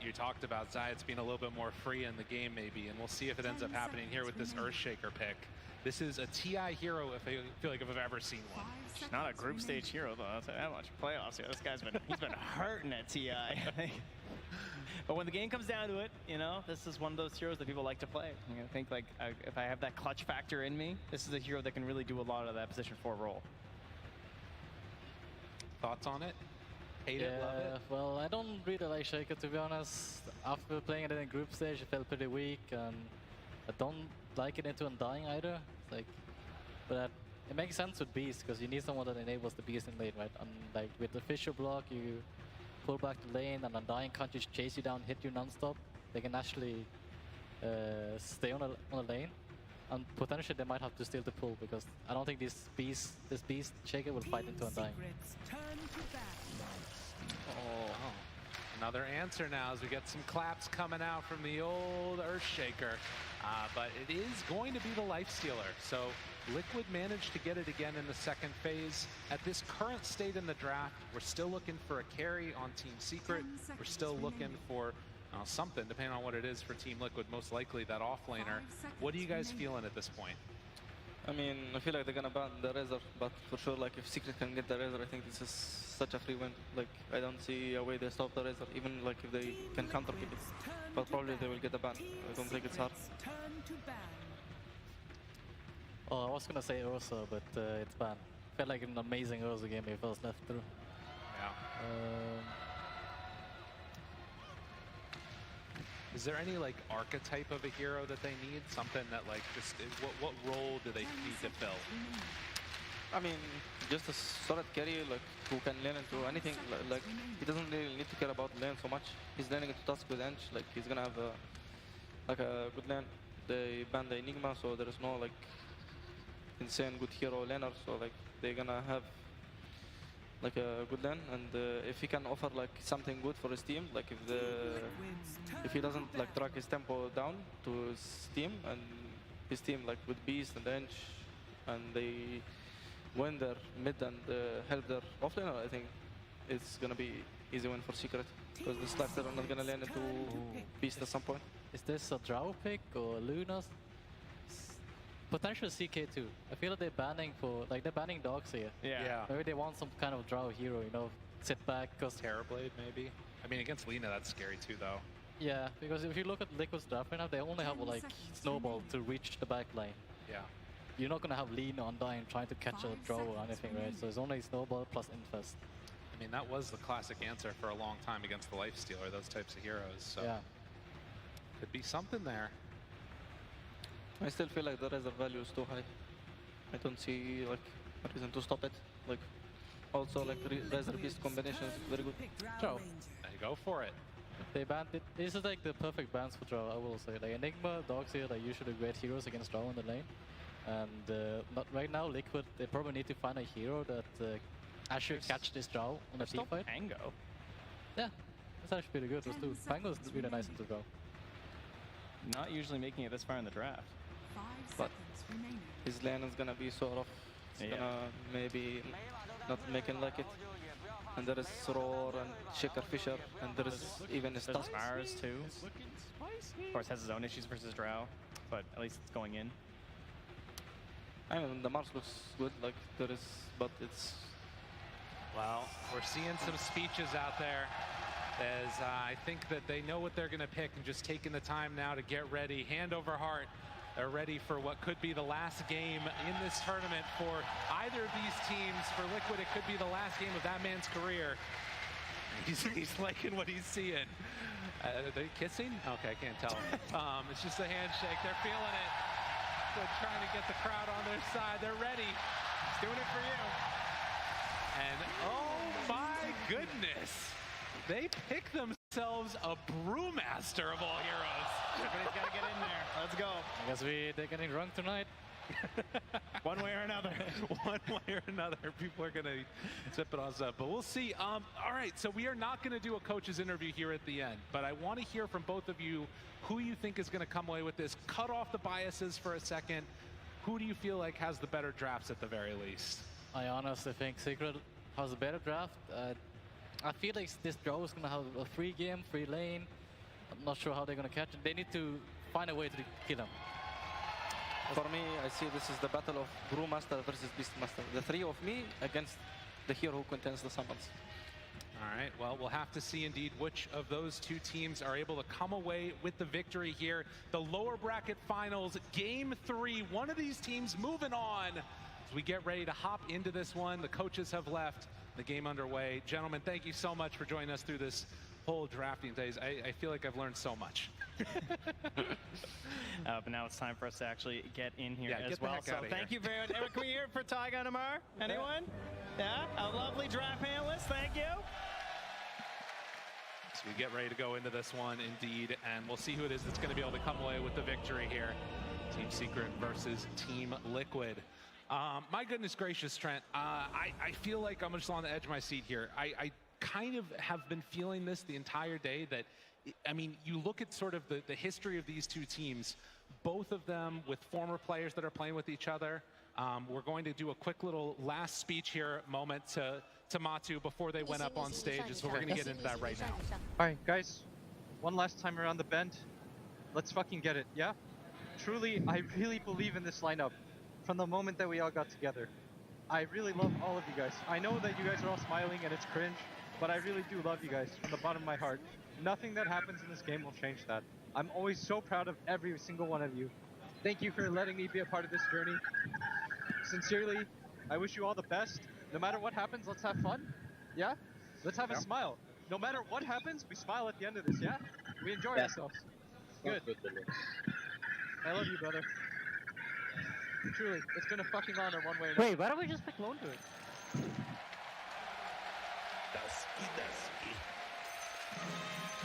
You talked about Zayat's being a little bit more free in the game maybe, and we'll see if it ends up happening here with this Earthshaker pick. This is a TI hero if I feel like if I've ever seen one. She's not a group stage hero though, I'll tell you that much. Playoffs here, this guy's he's been hurting at TI, I think. But when the game comes down to it, you know, this is one of those heroes that people like to play. I think like if I have that clutch factor in me, this is a hero that can really do a lot of that position 4 role. Thoughts on it? Hate it, love it? Well, I don't really like Shaker, to be honest. After playing it in a group stage, it felt pretty weak, and I don't like it into Undying either. It's like, but it makes sense with Beast, because you need someone that enables the Beast in lane, right? And like with the Fisher block, you pull back the lane, and Undying can't just chase you down, hit you non-stop. They can actually stay on a lane, and potentially they might have to steal the pull, because I don't think this Beast Shaker will fight into Undying. Oh, another answer now as we get some claps coming out from the old Earthshaker. But it is going to be the Lifestealer. So Liquid managed to get it again in the second phase. At this current state in the draft, we're still looking for a carry on Team Secret. We're still looking for something, depending on what it is for Team Liquid, most likely that offlaner. What are you guys feeling at this point? I mean, I feel like they're gonna ban the Razor, but for sure, like if Secret can get the Razor, I think this is such a free win. Like I don't see a way they stop the Razor, even like if they can counter pick it. But probably they will get a ban. I don't think it's hard. Oh, I was gonna say Ursa, but it's banned. Felt like an amazing Ursa game if I was left through. Yeah. Is there any like archetype of a hero that they need? Something that like just what role do they need to fill? I mean, just a solid carry, like who can lane into anything. Like he doesn't really need to care about lane so much. He's laning into Tusk with Ench. Like he's gonna have a good lane. They banned the Enigma, so there is no like insane good hero laner. So like they're gonna have like a good lane, and if he can offer like something good for his team, like if he doesn't like drag his tempo down to his team, and his team like with Beast and Ench, and they win their mid and help their offlaner, I think it's gonna be easy win for Secret, because the Slafter are not gonna lane into Beast at some point. Is this a Drow pick or Luna's? Potential CK2. I feel like they're banning dogs here. Yeah. Maybe they want some kind of Drow hero, you know, sit back, cause Terrorblade maybe. I mean, against Lina, that's scary too, though. Yeah, because if you look at Liquid's draft right now, they only have like Snowball to reach the back line. Yeah. You're not gonna have Lina Undying trying to catch a Drow or anything, right? So it's only Snowball plus Infest. I mean, that was the classic answer for a long time against the Lifestealer, those types of heroes. So yeah. Could be something there. I still feel like the Razor value is too high. I don't see like a reason to stop it. Like also like Razor Beast combination is very good. Drow. There you go for it. They banned it. This is like the perfect bans for Drow, I will say. Like Enigma, Dogs here, like usually great heroes against Drow in the lane. And but right now, Liquid, they probably need to find a hero that actually catch this draw on a team fight. Pango. Yeah, that's actually pretty good. Those two. Pango's really nice in the draw. Not usually making it this far in the draft. But his lane is gonna be sort of, it's gonna maybe not making like it. And there is Roar and Shaker Fisher, and there is even There's Stuck. Mars too. Of course, has his own issues versus Drow, but at least it's going in. I mean, the Mars looks good, like there is, but it's... Well, we're seeing some speeches out there as I think that they know what they're going to pick and just taking the time now to get ready, hand over heart. They're ready for what could be the last game in this tournament for either of these teams. For Liquid, it could be the last game of that man's career. He's liking what he's seeing. Are they kissing? Okay, I can't tell. It's just a handshake. They're feeling it. They're trying to get the crowd on their side. They're ready. He's doing it for you. And oh my goodness, they pick themselves a brewmaster of all heroes. Everybody's got to get in there. Let's go. I guess they're getting drunk tonight. One way or another. One way or another. People are going to zip it on up. But we'll see. All right, so we are not going to do a coach's interview here at the end. But I want to hear from both of you who you think is going to come away with this. Cut off the biases for a second. Who do you feel like has the better drafts at the very least? I honestly think Secret has a better draft. I feel like this draw is going to have a free game, free lane. I'm not sure how they're going to catch it. They need to find a way to kill him. For me, I see this is the battle of Brewmaster versus Beastmaster. The three of me against the hero who contains the summons. All right, well, we'll have to see indeed which of those two teams are able to come away with the victory here. The lower bracket finals, game 3. One of these teams moving on. As we get ready to hop into this one, the coaches have left, the game underway. Gentlemen, thank you so much for joining us through this whole drafting days. I feel like I've learned so much. But now it's time for us to actually get in here Yeah, as get the well. heck So outta thank here. you very much. Can we hear it for Tyga and Amar? Anyone? Yeah, a lovely draft panelist. Thank you. So we get ready to go into this one indeed, and we'll see who it is that's going to be able to come away with the victory here. Team Secret versus Team Liquid. My goodness gracious, Trent. I feel like I'm just on the edge of my seat here. I kind of have been feeling this the entire day that, I mean, you look at sort of the history of these two teams, both of them with former players that are playing with each other. We're going to do a quick little last speech here moment to Matu before they went up on stage, so we're going to get into that right now. All right, guys, one last time around the bend. Let's fucking get it, yeah? Truly, I really believe in this lineup from the moment that we all got together. I really love all of you guys. I know that you guys are all smiling and it's cringe, but I really do love you guys from the bottom of my heart. Nothing that happens in this game will change that. I'm always so proud of every single one of you. Thank you for letting me be a part of this journey. Sincerely, I wish you all the best. No matter what happens, let's have fun. Yeah? Let's have a smile. No matter what happens, we smile at the end of this, yeah? We enjoy ourselves. Good. I love you, brother. Truly, it's been a fucking honor one way or another. Wait, why don't we just pick Lone Druid?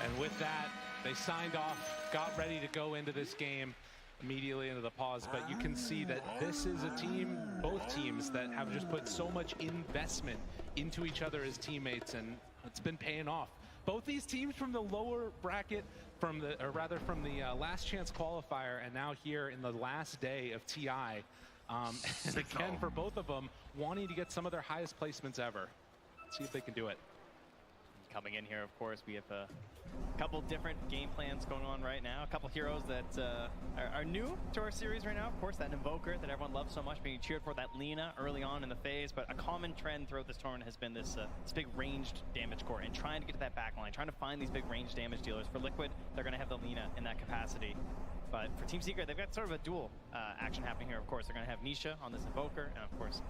And with that, they signed off, got ready to go into this game immediately into the pause. But you can see that this is a team, both teams, that have just put so much investment into each other as teammates, and it's been paying off. Both these teams from the lower bracket, from the last chance qualifier, and now here in the last day of TI. And again, for both of them, wanting to get some of their highest placements ever. See if they can do it. Coming in here, of course, we have a couple different game plans going on right now. A couple heroes that are new to our series right now. Of course, that Invoker that everyone loves so much, being cheered for, that Lina early on in the phase. But a common trend throughout this tournament has been this big ranged damage core and trying to get to that back line, trying to find these big ranged damage dealers. For Liquid, they're going to have the Lina in that capacity. But for Team Secret, they've got sort of a dual action happening here. Of course, they're going to have Nisha on this Invoker, and of course,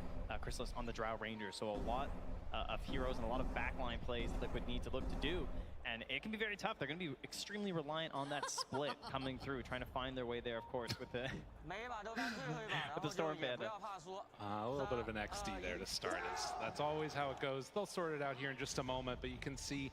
Chrysalis on the Drow Ranger. So a lot of heroes and a lot of backline plays that Liquid need to look to do. And it can be very tough. They're going to be extremely reliant on that split coming through, trying to find their way there, of course, with the Storm Bandit. A little bit of an XD there to start us. That's always how it goes. They'll sort it out here in just a moment, but you can see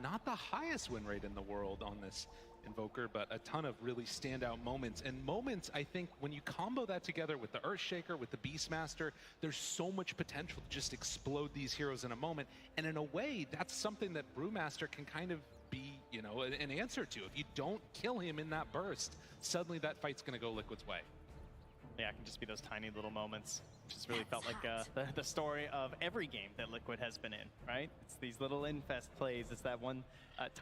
not the highest win rate in the world on this Invoker, but a ton of really standout moments. And moments, I think, when you combo that together with the Earthshaker, with the Beastmaster, there's so much potential to just explode these heroes in a moment. And in a way, that's something that Brewmaster can kind of be, you know, an answer to. If you don't kill him in that burst, suddenly that fight's going to go Liquid's way. Yeah, it can just be those tiny little moments. Just really felt like the story of every game that Liquid has been in, right? It's these little infest plays. It's that one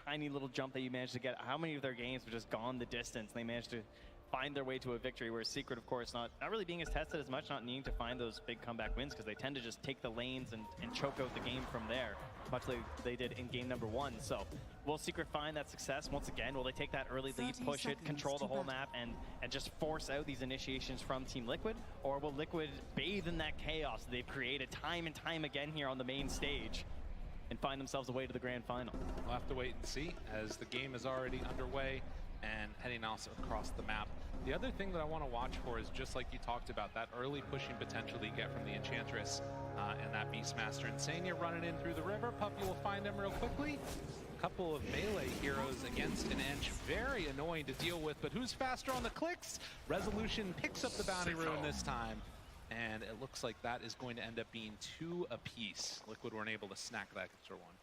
tiny little jump that you managed to get. How many of their games have just gone the distance? And they managed to find their way to a victory, where Secret, of course, not really being as tested as much, not needing to find those big comeback wins, because they tend to just take the lanes and choke out the game from there, much like they did in game number 1. So will Secret find that success once again? Will they take that early lead, push it, control the whole map, and just force out these initiations from Team Liquid? Or will Liquid bathe in that chaos that they've created time and time again here on the main stage and find themselves a way to the grand final? We'll have to wait and see, as the game is already underway and heading also across the map. The other thing that I want to watch for is, just like you talked about, that early pushing potential that you get from the Enchantress and that Beastmaster. Insania running in through the river. Puppy will find him real quickly. A couple of melee heroes against an Ench. Very annoying to deal with, but who's faster on the clicks? Resolution picks up the bounty rune this time, and it looks like that is going to end up being 2 apiece. Liquid weren't able to snack that extra one.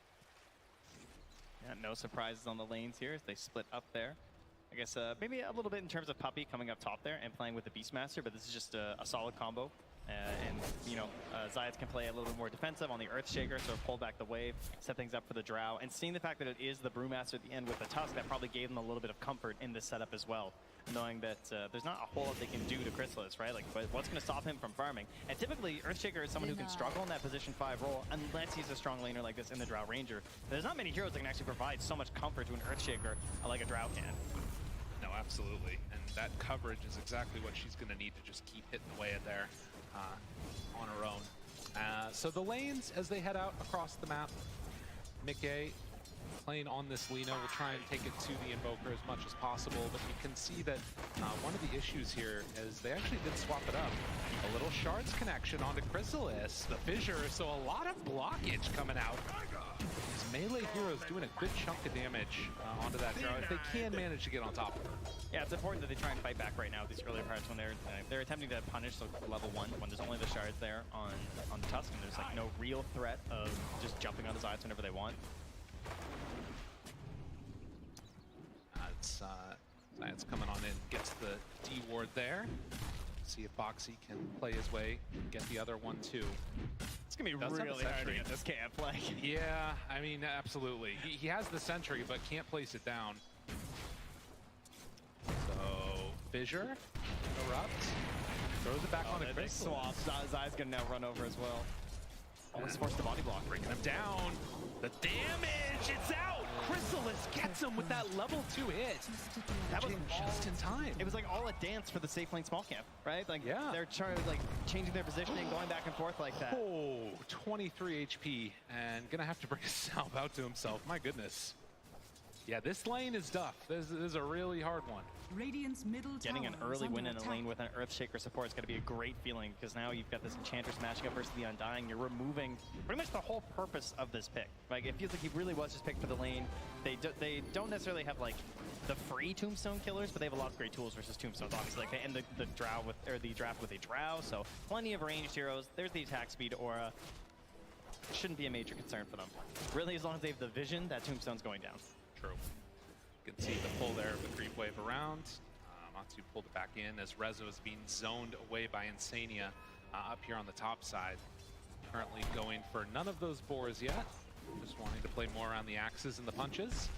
Yeah, no surprises on the lanes here as they split up there. I guess maybe a little bit in terms of Puppy coming up top there and playing with the Beastmaster, but this is just a solid combo. And, you know, Zayas can play a little bit more defensive on the Earthshaker, so pull back the wave, set things up for the Drow. And seeing the fact that it is the Brewmaster at the end with the Tusk, that probably gave them a little bit of comfort in this setup as well, knowing that there's not a whole lot they can do to Chrysalis, right? Like, what's going to stop him from farming? And typically, Earthshaker is someone who can struggle in that position 5 role unless he's a strong laner like this in the Drow Ranger. There's not many heroes that can actually provide so much comfort to an Earthshaker like a Drow can. No, absolutely. And that coverage is exactly what she's going to need to just keep hitting away at there on her own. So the lanes, as they head out across the map, Mickey playing on this Lina will try and take it to the Invoker as much as possible, but you can see that one of the issues here is they actually did swap it up. A little Shards connection onto Chrysalis, the Fissure, so a lot of blockage coming out. These melee heroes doing a good chunk of damage onto that Drow if they can manage to get on top of her. Yeah, it's important that they try and fight back right now with these earlier parts when they're attempting to punish level 1 when there's only the Shards there on the Tusk, and there's like no real threat of just jumping on the Zayas whenever they want. Zayas coming on in, gets the D ward there. See if Boxy can play his way, get the other one too. It's gonna be really hard to get this camp. Like, yeah, I mean, absolutely. He has the sentry, but can't place it down. So Fissure, erupt, throws it back on a Chrysalis. Swap. Zai's gonna now run over as well. Almost forced the body block. Breaking him down. The damage, it's out! Chrysalis gets him with that level 2 hit. That was just in time. It was like all a dance for the safe lane small camp, right? Like, yeah, they're like changing their positioning, going back and forth like that. Oh, 23 HP, and gonna have to bring Salve out to himself. My goodness. Yeah, this lane is tough. This is a really hard one. Radiant's middle Getting an tower early win in attack. a lane with an Earthshaker support is going to be a great feeling, because now you've got this Enchantress matching up versus the Undying. You're removing pretty much the whole purpose of this pick. Like, it feels like he really was just picked for the lane. They don't necessarily have like the free Tombstone killers, but they have a lot of great tools versus Tombstones. Obviously, like they end the draft with a Drow, so plenty of ranged heroes. There's the attack speed aura. It shouldn't be a major concern for them. Really, as long as they have the vision, that Tombstone's going down. True. You can see the pull there of the creep wave around. Matsu pulled it back in as Rezo is being zoned away by Insania up here on the top side. Currently going for none of those boars yet. Just wanting to play more around the axes and the punches.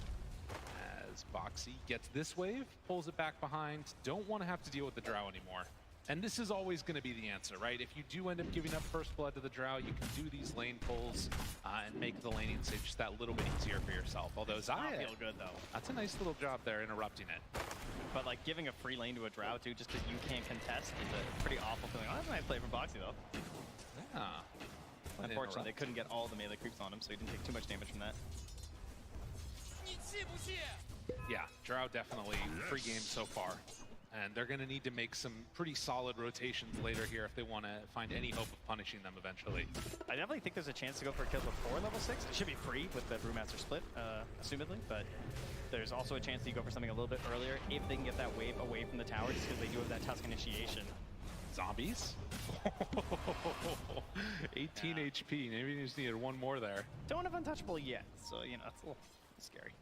As Boxy gets this wave, pulls it back behind. Don't want to have to deal with the Drow anymore. And this is always going to be the answer, right? If you do end up giving up first blood to the Drow, you can do these lane pulls and make the laning stage just that little bit easier for yourself. Although Zaya, feel good though. That's a nice little job there, interrupting it. But like giving a free lane to a Drow too, just because you can't contest, is a pretty awful feeling. Oh, that's a nice play from Boxy though. Yeah. Unfortunately, they couldn't get all the melee creeps on him, so he didn't take too much damage from that. Yeah, Drow definitely free game so far. And they're going to need to make some pretty solid rotations later here if they want to find any hope of punishing them eventually. I definitely think there's a chance to go for kills before level 6. It should be free with the Brewmaster split, assumedly, but There's also a chance that you go for something a little bit earlier if they can get that wave away from the tower, just because they do have that Tusk initiation. Zombies? 18 HP. Maybe you just needed one more there. Don't have untouchable yet, so you know it's a little scary.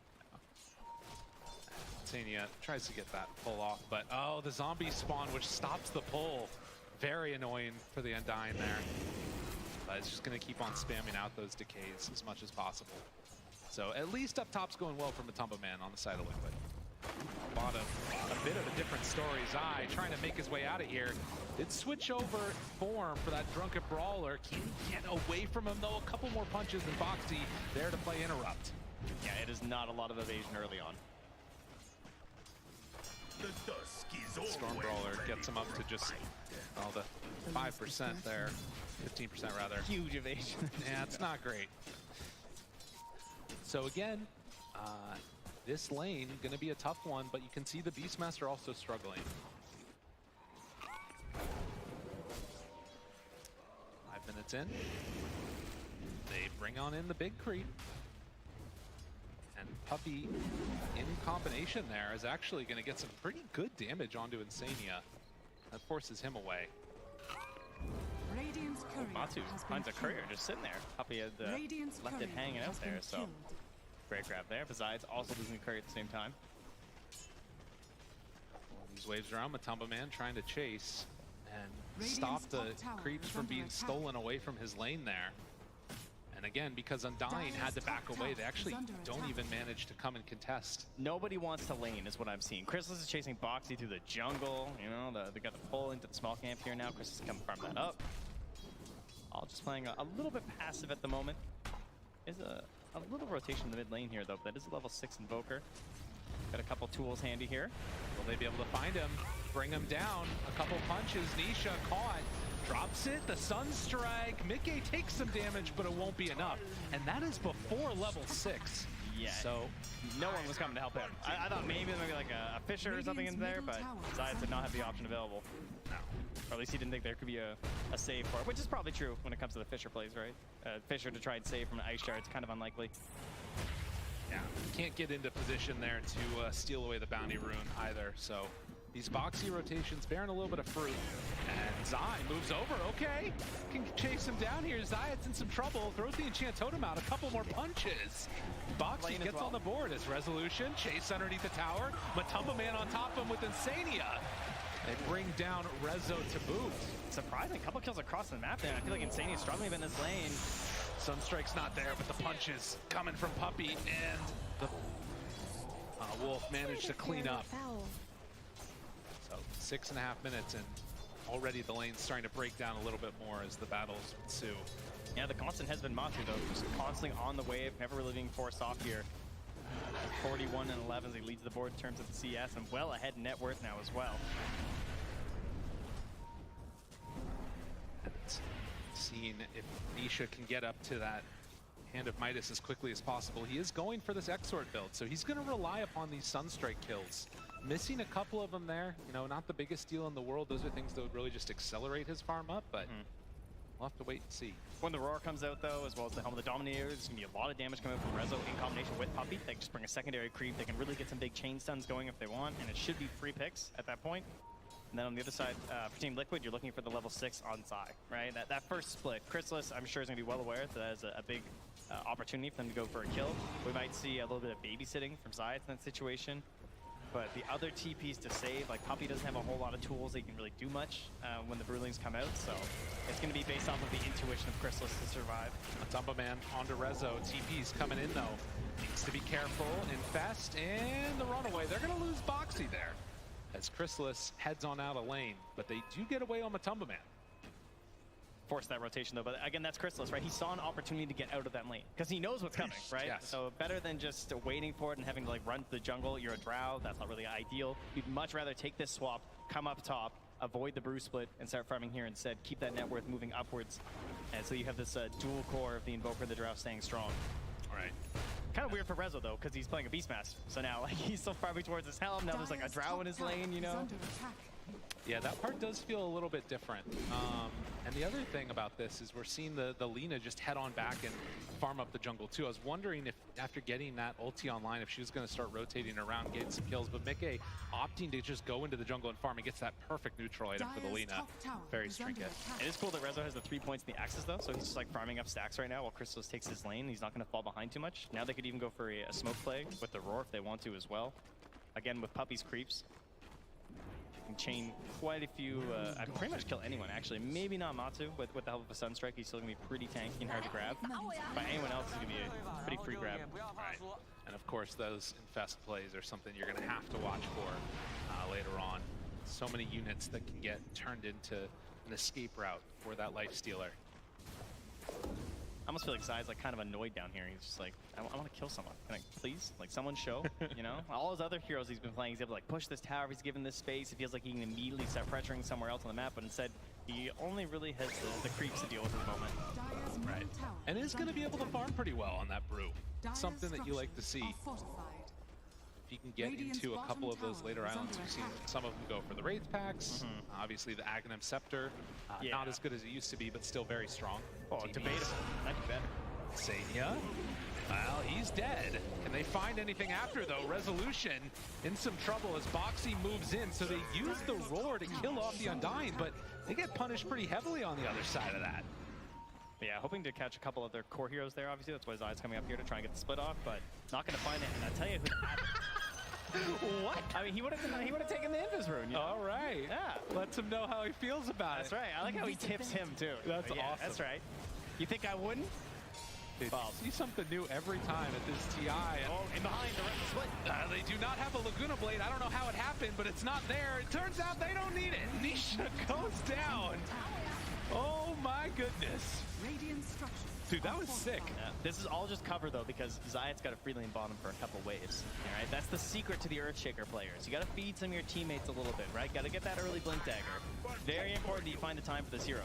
Sania tries to get that pull off, but oh, the zombie spawn, which stops the pull. Very annoying for the Undying there. But it's just going to keep on spamming out those decays as much as possible. So at least up top's going well for Matumba Man on the side of Liquid. Bottom, a bit of a different story. Zai trying to make his way out of here. Did switch over form for that Drunken Brawler. Can get away from him though. A couple more punches and Boxy there to play interrupt. Yeah, it is not a lot of evasion early on. Storm Brawler gets him up to just, well, the 5% there. 15% rather. Huge evasion. Yeah, it's not great. So again, this lane gonna be a tough one, but you can see the Beastmaster also struggling. 5 minutes in, they bring on in the big creep. And Puppey in combination there is actually gonna get some pretty good damage onto Insania. That forces him away. Matu finds a courier just sitting there. Puppey had left it hanging out there, so great grab there. Besides, also losing the courier at the same time. These waves around, Matumba Man trying to chase and stop the creeps from being stolen away from his lane there. And again, because Undying had to back away, they actually don't even manage to come and contest. Nobody wants to lane is what I'm seeing. Chrysalis is chasing Boxy through the jungle. You know, they got the pull into the small camp here now. Chrysalis can farm that up. All just playing a little bit passive at the moment. There's a little rotation in the mid lane here, though. But that is a level 6 Invoker. Got a couple tools handy here. Will they be able to find him, bring him down? A couple punches, Nisha caught. Drops it, the Sunstrike. Mickey takes some damage, but it won't be enough. And that is before level 6. Yeah. So no one was coming to help him. I thought maybe like a Fisher or something in there, but Zayas did not have the option available. No. Or at least he didn't think there could be a save for it, which is probably true when it comes to the Fisher plays, right? Fisher to try and save from an Ice Shard, it's kind of unlikely. Yeah, can't get into position there to steal away the bounty rune either, so these Boxy rotations bearing a little bit of fruit. And Zai moves over, okay. Can chase him down here. Zayat's in some trouble, throws the Enchant Totem out, a couple more punches. Boxy gets on the board as Resolution, chase underneath the tower. Matumba Man on top of him with Insania. They bring down Rezo to boot. Surprising, a couple kills across the map there. I feel like Insania's struggling a bit in this lane. Sunstrike's not there, but the punches coming from Puppey, and the Wolf managed to clean up. So 6.5 minutes, and already the lane's starting to break down a little bit more as the battles ensue. Yeah, the constant has been Matu, though, just constantly on the wave, never really being forced off here. 41 and 11 as he leads the board in terms of the CS, and well ahead in net worth now as well. Seeing if Nisha can get up to that Hand of Midas as quickly as possible. He is going for this Exort build, so he's going to rely upon these Sunstrike kills. Missing a couple of them there, you know, not the biggest deal in the world. Those are things that would really just accelerate his farm up, but we'll have to wait and see. When the Roar comes out, though, as well as the Helm of the Dominator, there's going to be a lot of damage coming from Rezo in combination with Puppey. They can just bring a secondary creep. They can really get some big chain stuns going if they want, and it should be free picks at that point. And then on the other side, for Team Liquid, you're looking for the level 6 on Zai, right? That first split, Chrysalis, I'm sure, is going to be well aware that is a big opportunity for them to go for a kill. We might see a little bit of babysitting from Zai in that situation. But the other TPs to save, like Puppey doesn't have a whole lot of tools. They can really do much when the Brewlings come out. So it's going to be based off of the intuition of Chrysalis to survive. Matumba Man onto Rezo. TP's coming in, though. Needs to be careful. Infest and the runaway. They're going to lose Boxy there as Chrysalis heads on out of lane. But they do get away on Matumba Man. Force that rotation, though. But again, that's Chrysalis, right? He saw an opportunity to get out of that lane because he knows what's coming, right? Yes. So better than just waiting for it and having to like run to the jungle. You're a drow. That's not really ideal. You'd much rather take this swap, come up top, avoid the brew split, and start farming here instead. Keep that net worth moving upwards. And so you have this dual core of the Invoker and the drow staying strong. All right. Kind of weird for Rezo, though, because he's playing a Beastmaster. So now, like, he's still farming towards his helm. Now there's like a drow in his lane, you know? Yeah, that part does feel a little bit different. And the other thing about this is we're seeing the Lina just head on back and farm up the jungle too. I was wondering if after getting that ulti online, if she was going to start rotating around, getting some kills, but Mickey opting to just go into the jungle and farm and gets that perfect neutral item for the Lina. Very trinket. It is cool that Rezo has the 3 points in the Axis though, so he's just like farming up stacks right now while Crystallis takes his lane. He's not going to fall behind too much. Now they could even go for a smoke play with the Roar if they want to as well. Again, with Puppy's creeps. Can chain quite a few, I can pretty much kill anyone actually. Maybe not Matsu, but with the help of a Sunstrike, he's still gonna be pretty tanky and hard to grab. But anyone else is gonna be a pretty free grab. Right. And of course, those infest plays are something you're gonna have to watch for later on. So many units that can get turned into an escape route for that life stealer. I almost feel like Zai's like kind of annoyed down here. He's just like, I want to kill someone. Can I please? Like someone show, you know? All his other heroes he's been playing, he's able to like push this tower, he's given this space. It feels like he can immediately start pressuring somewhere else on the map, but instead he only really has the creeps to deal with at the moment. Right. And is going to be able to farm pretty well on that brew. Something that you like to see. If you can get into a couple of those later islands, we've seen some of them go for the Wraith packs. Obviously the Aghanim Scepter, not as good as it used to be, but still very strong. Oh, debatable. Might be better. Sania, well, he's dead. Can they find anything after, though? Resolution in some trouble as Boxy moves in. So they use the Roar to kill off the Undying, but they get punished pretty heavily on the other side of that. Yeah, hoping to catch a couple of their core heroes there, obviously. That's why Zai's coming up here to try and get the split off, but not going to find it. And I'll tell you who... What? I mean, he would have taken the Invis rune. You know? All right. Yeah. Lets him know how he feels about That's it. right. I like how he tips him, too. That's yeah, awesome. That's right. You think I wouldn't? Well, see something new every time at this TI. And behind the split. They do not have a Laguna Blade. I don't know how it happened, but it's not there. It turns out they don't need it. Nisha goes down. Oh my goodness. Dude, that was sick. Yeah. This is all just cover though, because Zayat's got a free lane bottom for a couple waves. All right, that's the secret to the Earthshaker players. You got to feed some of your teammates a little bit, right? Got to get that early blink dagger. Very important that you find the time for this hero.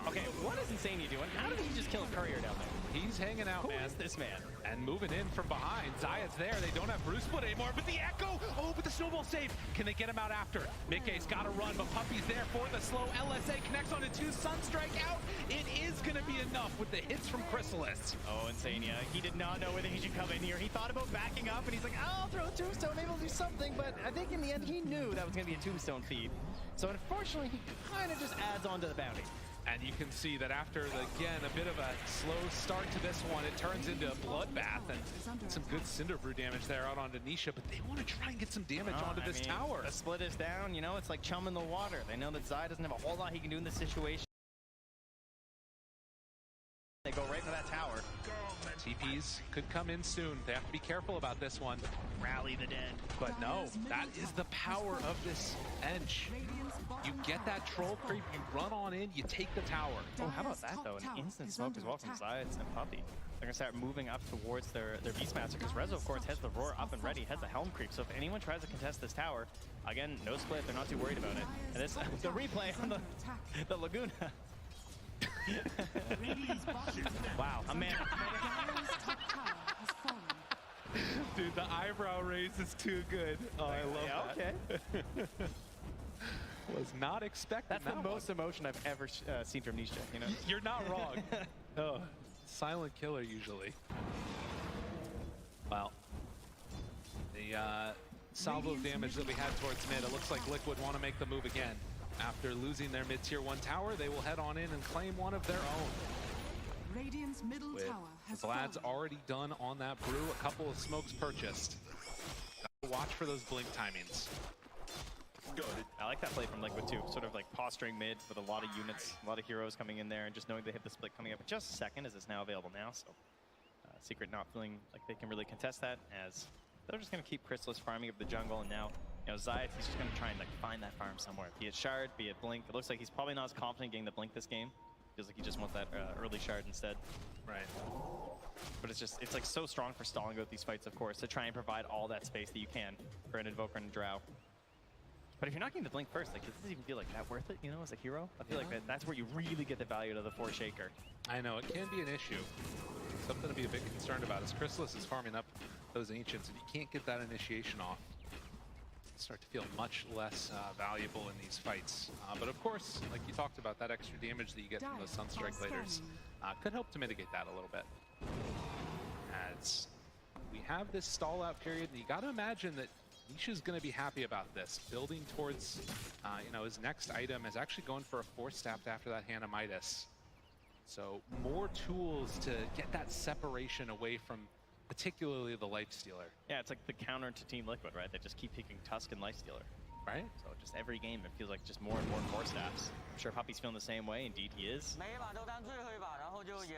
Okay, what is Insania doing? How did he just kill a courier down there? He's hanging out, man. Who is this man? And moving in from behind. Zayat's there. They don't have Bruce Split anymore, but the Echo! Oh, but the snowball save. Can they get him out after? Mickey's got to run, but Puppy's there for the slow. LSA connects onto 2. Sunstrike out. It is going to be enough with the hits from Crystallis. Oh, Insania. He did not know whether he should come in here. He thought about backing up, and he's like, I'll throw a tombstone. Maybe I'll do something. But I think in the end, he knew that was going to be a tombstone feed. So unfortunately, he kind of just adds on to the bounty. And you can see that after, again, a bit of a slow start to this one, it turns into a bloodbath and some good Cinder Brew damage there out onto Nisha, but they want to try and get some damage onto this tower. The split is down, you know, it's like chum in the water. They know that Zai doesn't have a whole lot he can do in this situation. They go right for that tower. TPs could come in soon. They have to be careful about this one. Rally the dead. But no, that is the power of this Ench. You get that troll creep, you run on in, you take the tower. Oh, how about that though? An instant smoke as well from Zayat and Puppy. They're gonna start moving up towards their Beastmaster because Rezo, of course, has the Roar up and ready, has the Helm creep. So if anyone tries to contest this tower, again, no split. They're not too worried about it. And this, the replay on the Laguna. Wow, a man. Dude, the eyebrow raise is too good. Oh, I love that. Okay. Was not expecting That's that the most emotion I've ever seen from Nisha, you know? You're not wrong. Oh, silent killer usually. Well, the salvo of damage that we had towards mid, it looks like Liquid want to make the move again. After losing their mid-tier 1 tower, they will head on in and claim one of their own. Radiant's middle tower has Vlad's fallen. already done on that brew, a couple of smokes purchased. Watch for those blink timings. I like that play from Liquid too, sort of like posturing mid with a lot of units, a lot of heroes coming in there, and just knowing they hit the split coming up in just a second, as it's now available now. So Secret not feeling like they can really contest that, as they're just going to keep Crystallis farming up the jungle, and now, you know, Zayat, he's just going to try and like find that farm somewhere, be it Shard, be it Blink. It looks like he's probably not as confident getting the Blink this game. Feels like he just wants that early Shard instead. Right. But it's just, it's like so strong for stalling out these fights, of course, to try and provide all that space that you can for an Invoker and a Drow. But if you're not getting the Blink first, like, does this even feel like that worth it, you know, as a hero? I feel like that's where you really get the value out of the 4 Shaker. I know, it can be an issue. Something to be a bit concerned about is Crystallis is farming up those Ancients, and you can't get that initiation off. start to feel much less valuable in these fights. But of course, like you talked about, that extra damage that you get from those Sunstrike Laters could help to mitigate that a little bit. As we have this stall out period, and you got to imagine that Nisha's going to be happy about this, building towards, you know, his next item is actually going for a Force Staff after that Hannah Midas. So more tools to get that separation away from particularly the Lifestealer. Yeah, it's like the counter to Team Liquid, right? They just keep picking Tusk and Lifestealer. Right? So just every game, it feels like just more and more Force Staffs. I'm sure Puppy's feeling the same way. Indeed, he is.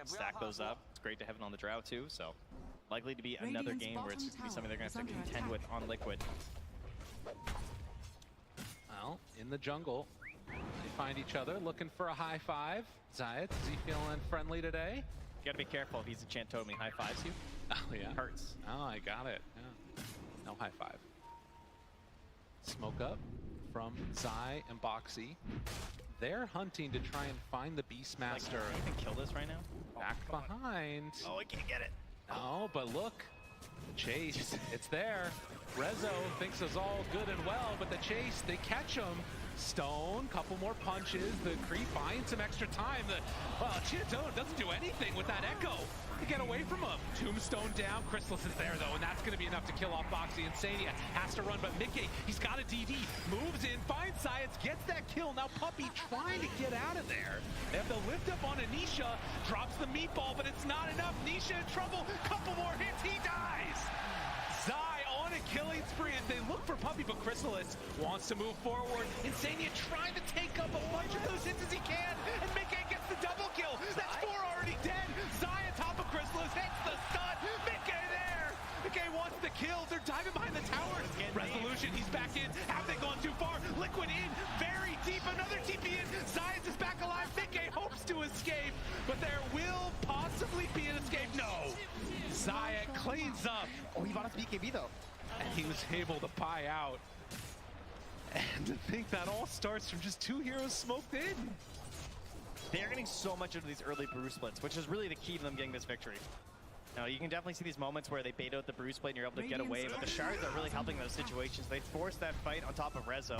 Stack those up. It's great to have it on the Drow, too, so likely to be another game where it's going to be something they're going to have to contend with on Liquid. Well, in the jungle, they find each other, looking for a high five. Zayat, is he feeling friendly today? You got to be careful if he's a chant totally high fives you. Oh, yeah? Hurts. Oh, I got it. Yeah. No high five. Smoke up from Zai and Boxy. They're hunting to try and find the Beastmaster. Like, you can kill this right now? Back behind. Oh, I can't get it. No, but look. The chase, it's there. Rezo thinks it's all good and well, but the chase, they catch him. Stone, couple more punches. The creep buying some extra time. Chantone doesn't do anything with that Echo to get away from him. Tombstone down. Chrysalis is there, though, and that's going to be enough to kill off Boxy. Insania has to run, but Mickey, he's got a DD. Moves in, finds Science, gets that kill. Now Puppy trying to get out of there. They have the lift up on Anisha. Drops the meatball, but it's not enough. Nisha in trouble. Couple more hits. He dies. Zai on a killing spree as they look for Puppy, but Chrysalis wants to move forward. Insania trying to take up a bunch of those hits as he can, and Mickey gets the double kill. That's 4 already dead. Zai on top of Chrysalis, hits the stun. Mickey there. Mickey wants the kill. They're diving behind the towers. Resolution, he's back in. Have they gone too far? Liquid in, very deep. Another TP in. Zai is back alive. Mickey hopes to escape, but there will possibly be an escape. No. Zaya cleans up. Oh, he bought us BKB though. And he was able to buy out. And to think that all starts from just 2 heroes smoked in. They're getting so much into these early brew splits, which is really the key to them getting this victory. Now, you can definitely see these moments where they bait out the brew split and you're able to get away, but the shards are really helping those situations. They forced that fight on top of Rezo,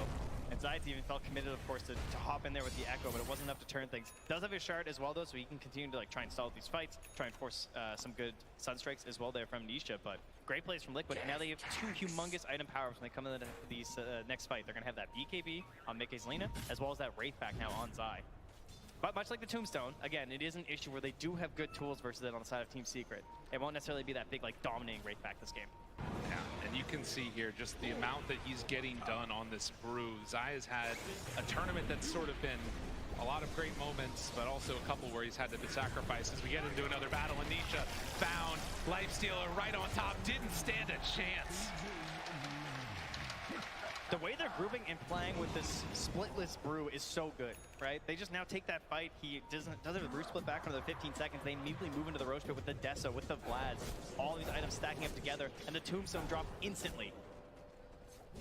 and Zayat even felt committed, of course, to hop in there with the Echo, but it wasn't enough to turn things. Does have a shard as well, though, so he can continue to try and stall these fights, try and force some good Sunstrikes as well there from Nisha, but great plays from Liquid. And now they have 2 humongous item powers when they come into these next fight. They're going to have that BKB on Mickey's Lina, as well as that Wraith back now on Zai. But much like the Tombstone, again, it is an issue where they do have good tools versus it on the side of Team Secret. It won't necessarily be that big, dominating Wraith back this game. Yeah, and you can see here just the amount that he's getting done on this brew. Zai has had a tournament that's sort of been a lot of great moments, but also a couple where he's had to sacrifice as we get into another battle. Anisha found Lifestealer right on top, didn't stand a chance. The way they're grouping and playing with this splitless brew is so good, right? They just now take that fight. He doesn't have the brew split back for the 15 seconds. They immediately move into the Roche pit with the Deso, with the Vlads, all these items stacking up together, and the Tombstone drop instantly.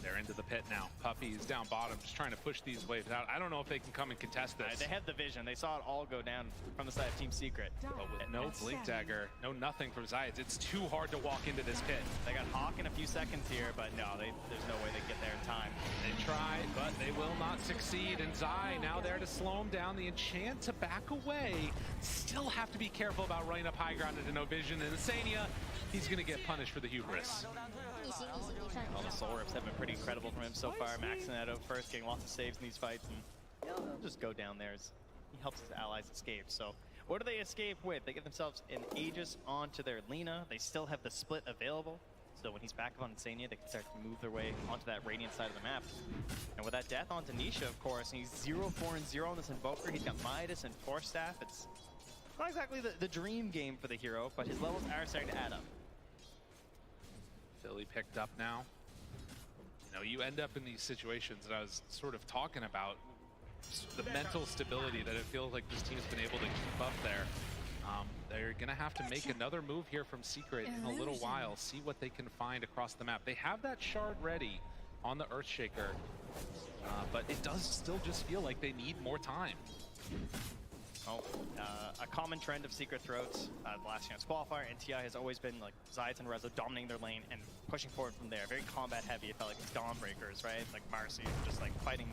They're into the pit now. Puppy is down bottom, just trying to push these waves out. I don't know if they can come and contest this. They had the vision. They saw it all go down from the side of Team Secret. But with no Blink Dagger, no nothing from Zayat, it's too hard to walk into this pit. They got Hawk in a few seconds here, but no, there's no way they get there in time. They tried, but they will not succeed. And Zai now there to slow him down. The enchant to back away. Still have to be careful about running up high ground into no vision. And Insania, he's going to get punished for the hubris. All the soul rips have been pretty incredible from him so far, maxing that out first, getting lots of saves in these fights, and he'll just go down there as he helps his allies escape. So what do they escape with? They get themselves an Aegis onto their Lina. They still have the split available, so when he's back on Insania, they can start to move their way onto that Radiant side of the map. And with that death onto Nisha, of course, and he's 0-4-0 on this Invoker. He's got Midas and Force Staff. It's not exactly the dream game for the hero, but his levels are starting to add up. Philly picked up now. You know, you end up in these situations that I was sort of talking about, the mental stability that it feels like this team's been able to keep up there. They're going to have to make another move here from Secret in a little while, see what they can find across the map. They have that shard ready on the Earthshaker, but it does still just feel like they need more time. A common trend of Secret throughout the last chance qualifier and TI has always been like Zayat and Rezo dominating their lane and pushing forward from there. Very combat heavy. It felt like Dawnbreakers, right? Like Marcy, just like fighting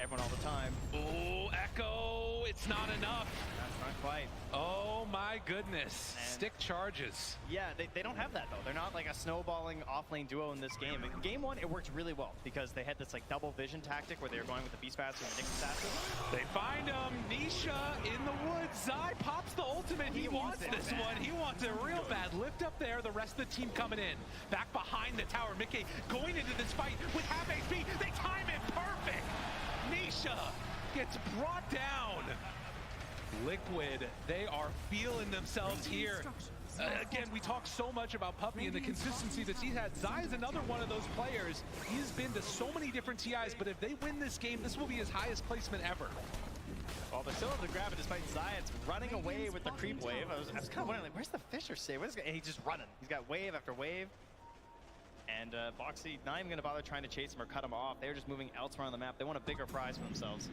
everyone all the time. Oh, Echo, it's not enough. That's not quite. Oh my goodness. And stick charges. Yeah, they don't have that though. They're not like a snowballing off-lane duo in this game. In game one, it worked really well because they had this like double vision tactic where they were going with the Beast Master and the Nyx assassin. They find him. Nisha in the woods. Zai pops the ultimate. He wants this one. He wants it real bad. Lift up there. The rest of the team coming in. Back behind the tower. Mickey going into this fight with half HP. They time it perfect. Nisha gets brought down. Liquid, they are feeling themselves here. Again, we talk so much about Puppy and the consistency that he's had. Zai is another one of those players. He's been to so many different TIs, but if they win this game, this will be his highest placement ever. Well, they're still able to grab it despite Zayat's running away with the creep wave. I was kind of wondering, like, where's the Fisher save? And he's just running. He's got wave after wave. And Boxy not even going to bother trying to chase him or cut him off. They're just moving elsewhere on the map. They want a bigger prize for themselves.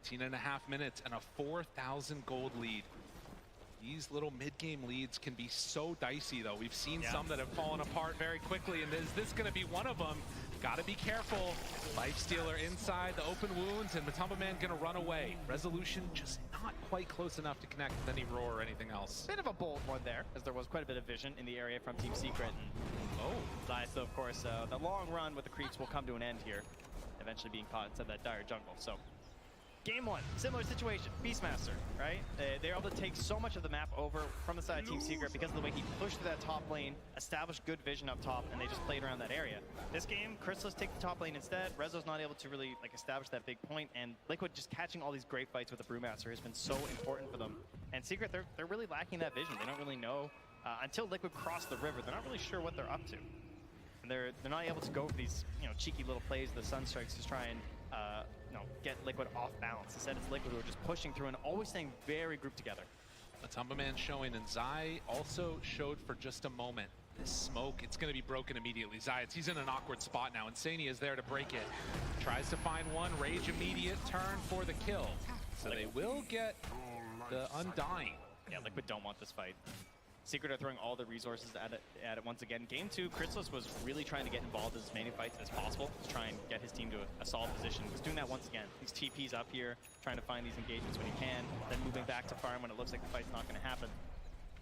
19.5 minutes and a 4,000 gold lead. These little mid-game leads can be so dicey, though. We've seen some that have fallen apart very quickly, and is this going to be one of them? Got to be careful. Lifestealer inside the open wounds, and Matumba Man going to run away. Resolution just not quite close enough to connect with any roar or anything else. Bit of a bold one there, as there was quite a bit of vision in the area from Team Secret. And Zai, so of course, the long run with the creeps will come to an end here, eventually being caught inside that dire jungle. So. Game one, similar situation, Beastmaster, right? They're able to take so much of the map over from the side of Team Secret because of the way he pushed through that top lane, established good vision up top, and they just played around that area. This game, Chrysalis take the top lane instead. Rezo's not able to really like establish that big point, and Liquid just catching all these great fights with the Brewmaster has been so important for them. And Secret, they're really lacking that vision. They don't really know, until Liquid crossed the river, they're not really sure what they're up to. And they're not able to go for these, cheeky little plays, the Sunstrikes, to try and get Liquid off balance. Instead, it's Liquid who are just pushing through and always staying very grouped together. Matumba Man showing, and Zai also showed for just a moment. This smoke, it's going to be broken immediately. Zai, he's in an awkward spot now. Insania is there to break it. Tries to find one. Rage immediate turn for the kill. So they will get the Undying. Yeah, Liquid don't want this fight. Secret are throwing all the resources at it once again. Game 2, Chrysalis was really trying to get involved in as many fights as possible to try and get his team to a solid position. He's doing that once again. These TPs up here, trying to find these engagements when he can, then moving back to farm when it looks like the fight's not going to happen.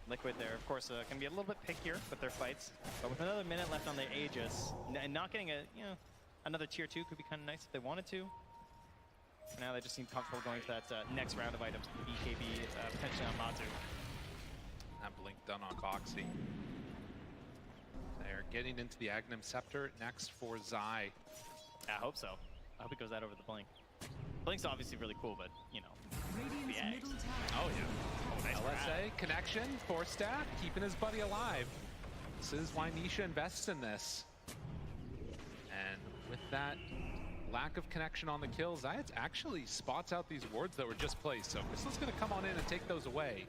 Liquid there, of course, can be a little bit pickier with their fights, but with another minute left on the Aegis, and not getting another tier 2 could be kind of nice if they wanted to. For now, they just seem comfortable going to that next round of items, the BKB, potentially on Matu. That blink done on Boxy. They're getting into the Aghanim Scepter next for Zai. I hope so. I hope it goes out over the blink. Blink's obviously really cool, but the Ags. Oh yeah. Nice LSA connection, 4-stack, keeping his buddy alive. This is why Nisha invests in this. And with that lack of connection on the kill, Zayat actually spots out these wards that were just placed. So Crystal's gonna come on in and take those away.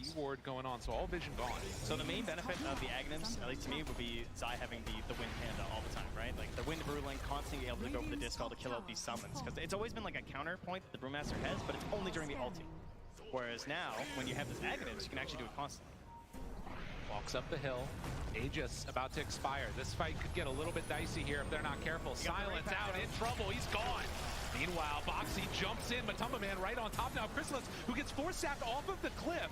D-ward going on, so all vision gone. So the main benefit of the Aghanims, at least to me, would be Zai having the Wind Panda all the time, right? Like the Wind Brewling constantly able to go for the Disc Ball to kill out these summons. Because it's always been like a counterpoint that the Brewmaster has, but it's only during the ulti. Whereas now, when you have this Aghanims, you can actually do it constantly. Walks up the hill. Aegis about to expire. This fight could get a little bit dicey here if they're not careful. Silence out, in trouble, he's gone. Meanwhile, Boxy jumps in, Matumba Man right on top now. Chrysalis, who gets 4-stacked off of the cliff.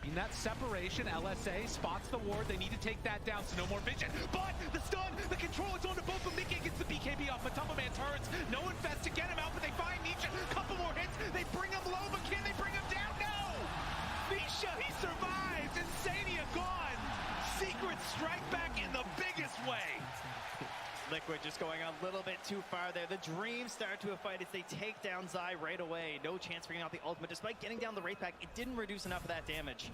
In that separation, LSA spots the ward. They need to take that down, so no more vision. But the stun, the control, it's on to both of them. Mickey gets the BKB off. Matumba Man turns. No infest to get him out, but they find Nisha. Couple more hits. They bring him low, but can they bring him down? No! Nisha, he survives. Insania gone. Secret strike back in the biggest way. Liquid just going a little bit too far there. The Dreams start to a fight as they take down Zai right away. No chance for getting out the ultimate. Despite getting down the Wraith Pack, it didn't reduce enough of that damage.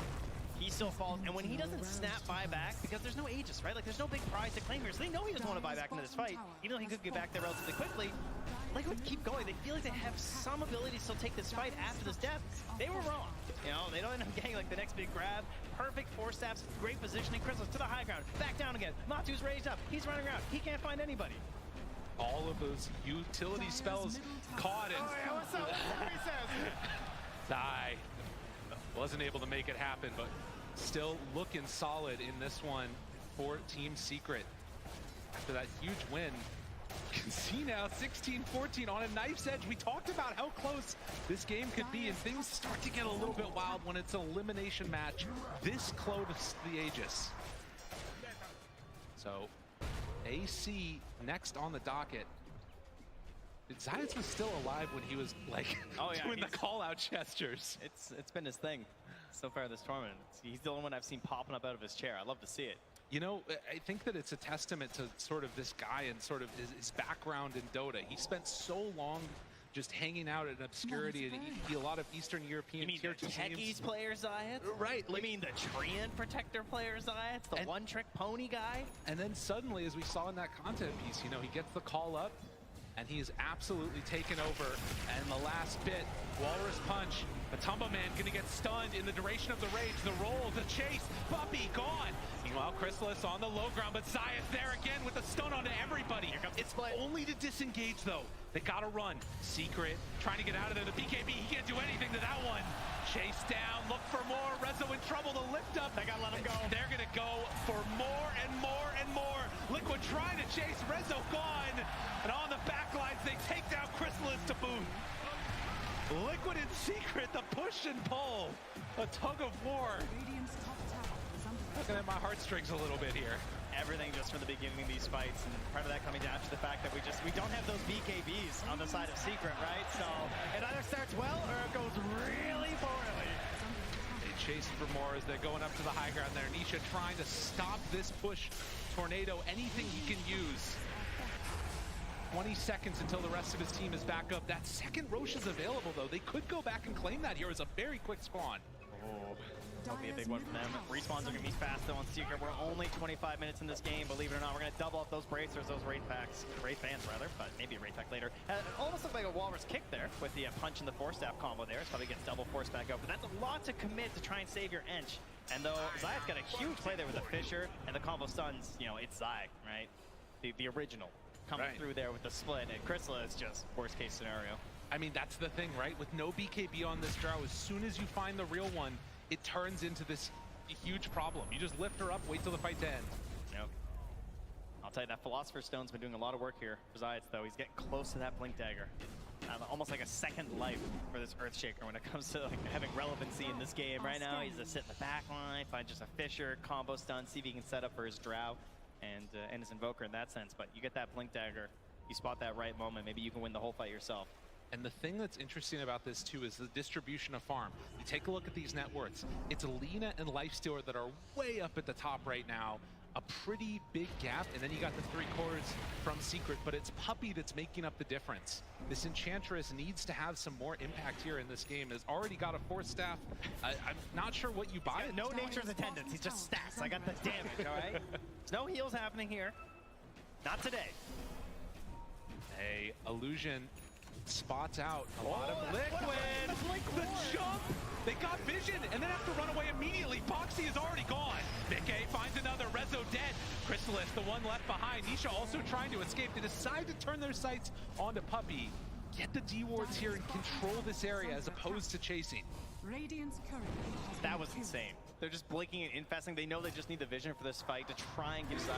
He still falls, and when he doesn't snap buy back, because there's no Aegis, right? Like, there's no big prize to claim here, so they know he doesn't want to buy back into this fight. Even though he could get back there relatively quickly, Liquid keep going. They feel like they have some ability to still take this fight after this death. They were wrong. They don't end up getting, like, the next big grab. Perfect 4-staffs, great positioning. Chrysalis to the high ground, back down again. Matu's raised up. He's running around. He can't find anybody. all of those utility spells caught it. Zai wasn't able to make it happen, but still looking solid in this one for Team Secret. After that huge win, you can see now 16-14 on a knife's edge. We talked about how close this game could be, and things start to get a little bit wild when it's an elimination match this close to the Aegis. So, AC next on the docket. Zayas was still alive when he was like doing the call-out gestures. It's been his thing so far this tournament. He's the only one I've seen popping up out of his chair. I love to see it. You know, I think that it's a testament to sort of this guy and sort of his background in Dota. He spent so long just hanging out in obscurity, and a lot of Eastern European tier 2 Techies player Zayas? Right. You mean the Treant Protector player Zayas? The one-trick pony guy? And then suddenly, as we saw in that content piece, you know, he gets the call up, and he is absolutely taken over. And the last bit, Walrus Punch, Matumba Man gonna get stunned in the duration of the rage. The roll, the chase, Puppy gone. Meanwhile, Chrysalis on the low ground, but Zayas there again with the stun onto everybody. It's only to disengage though. They gotta run. Secret, trying to get out of there. The BKB, he can't do anything to that one. Chase down, look for more. Rezo in trouble to lift up. They gotta let him go. They're gonna go for more and more and more. Liquid trying to chase, Rezo gone. And on the back lines, they take down Chrysalis to boot. Liquid and Secret, the push and pull. A tug of war. Looking at my heartstrings a little bit here. Everything just from the beginning of these fights, and part of that coming down to the fact that we don't have those BKBs on the side of Secret, right? So it either starts well or it goes really poorly. They chase for more as they're going up to the high ground there. Nisha trying to stop this push. Tornado, anything he can use. 20 seconds until the rest of his team is back up. That second Roche is available though. They could go back and claim that here as a very quick spawn. Oh. That'll be a big one for them. Respawns are going to be fast though on Secret. We're only 25 minutes in this game, believe it or not. We're going to double up those bracers, those Wraith fans rather, but maybe a Wraith pack later. It almost looked like a Walrus kick there with the punch and the force staff combo there. It probably gets double force back up, but that's a lot to commit to try and save your Ench. And though Zay's got a huge play there with the Fissure and the combo stuns, you know, it's Zai, right? The original coming through there with the split, and Chrysalis just worst case scenario. I mean, that's the thing, right? With no BKB on this draw, as soon as you find the real one, it turns into this huge problem. You just lift her up, wait till the fight to end. Yep. I'll tell you, that Philosopher's Stone's been doing a lot of work here for Zayas, though. He's getting close to that Blink Dagger. Almost like a second life for this Earthshaker when it comes to like having relevancy in this game. Right now, he's just sit in the back line, find just a Fissure, combo stun, see if he can set up for his Drow and his Invoker in that sense. But you get that Blink Dagger, you spot that right moment, maybe you can win the whole fight yourself. And the thing that's interesting about this too is the distribution of farm. You take a look at these net worths. It's Alina and Lifestealer that are way up at the top right now. A pretty big gap, and then you got the 3 cores from Secret, but it's Puppy that's making up the difference. This Enchantress needs to have some more impact here in this game. Has already got a Force Staff. I'm not sure what you buy. No Nature's Attendance, he's just stats. I got the damage, all right? There's no heals happening here. Not today. Hey, Illusion spots out a lot of Liquid. The jump! They got vision and then have to run away immediately. Boxy is already gone. Mickey finds another. Rezo dead. Chrysalis, the one left behind. Nisha also trying to escape. They decide to turn their sights onto Puppy. Get the D-wards here and control this area as opposed to chasing. That was insane. They're just blinking and infesting. They know they just need the vision for this fight to try and give Zai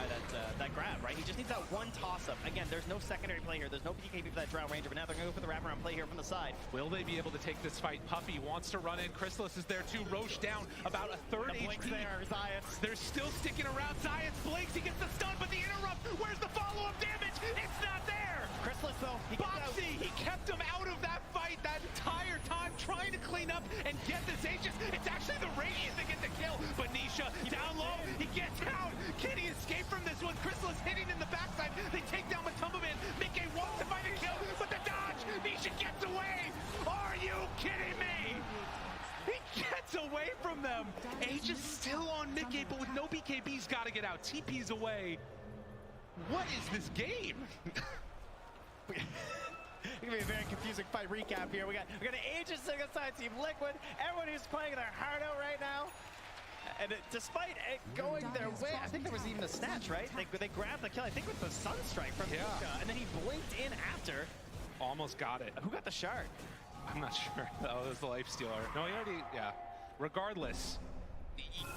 that grab, right? He just needs that one toss-up. Again, there's no secondary play here. There's no BKB for that Drow Ranger, but now they're going to go for the wraparound play here from the side. Will they be able to take this fight? Puppy wants to run in. Chrysalis is there too. Roche down about a third HP. There, Zayas. They're still sticking around. Zayas blinks. He gets the stun, but the interrupt. Where's the follow-up damage? It's not there. Chrysalis, though, Boxy, he kept him out of that fight that entire time, trying to clean up and get this Aegis. It's actually the Radiant that get the kill, but Nisha down low, he gets out. Can he escape from this one? Chrysalis hitting in the backside. They take down Matumba Man. Mickey wants to find a kill, but the dodge. Nisha gets away. Are you kidding me? He gets away from them. Aegis still on Mickey, but with no BKB's got to get out. TP's away. What is this game? It's gonna be a very confusing fight recap here. We got an Aegis sitting aside Team Liquid. Everyone who's playing their heart out right now. And despite it going their way, I think there was even a snatch, right? They grabbed the kill, I think with the Sunstrike from Mika, and then he blinked in after. Almost got it. Who got the shard? I'm not sure. Oh, it was the lifestealer. No, he already, yeah. Regardless,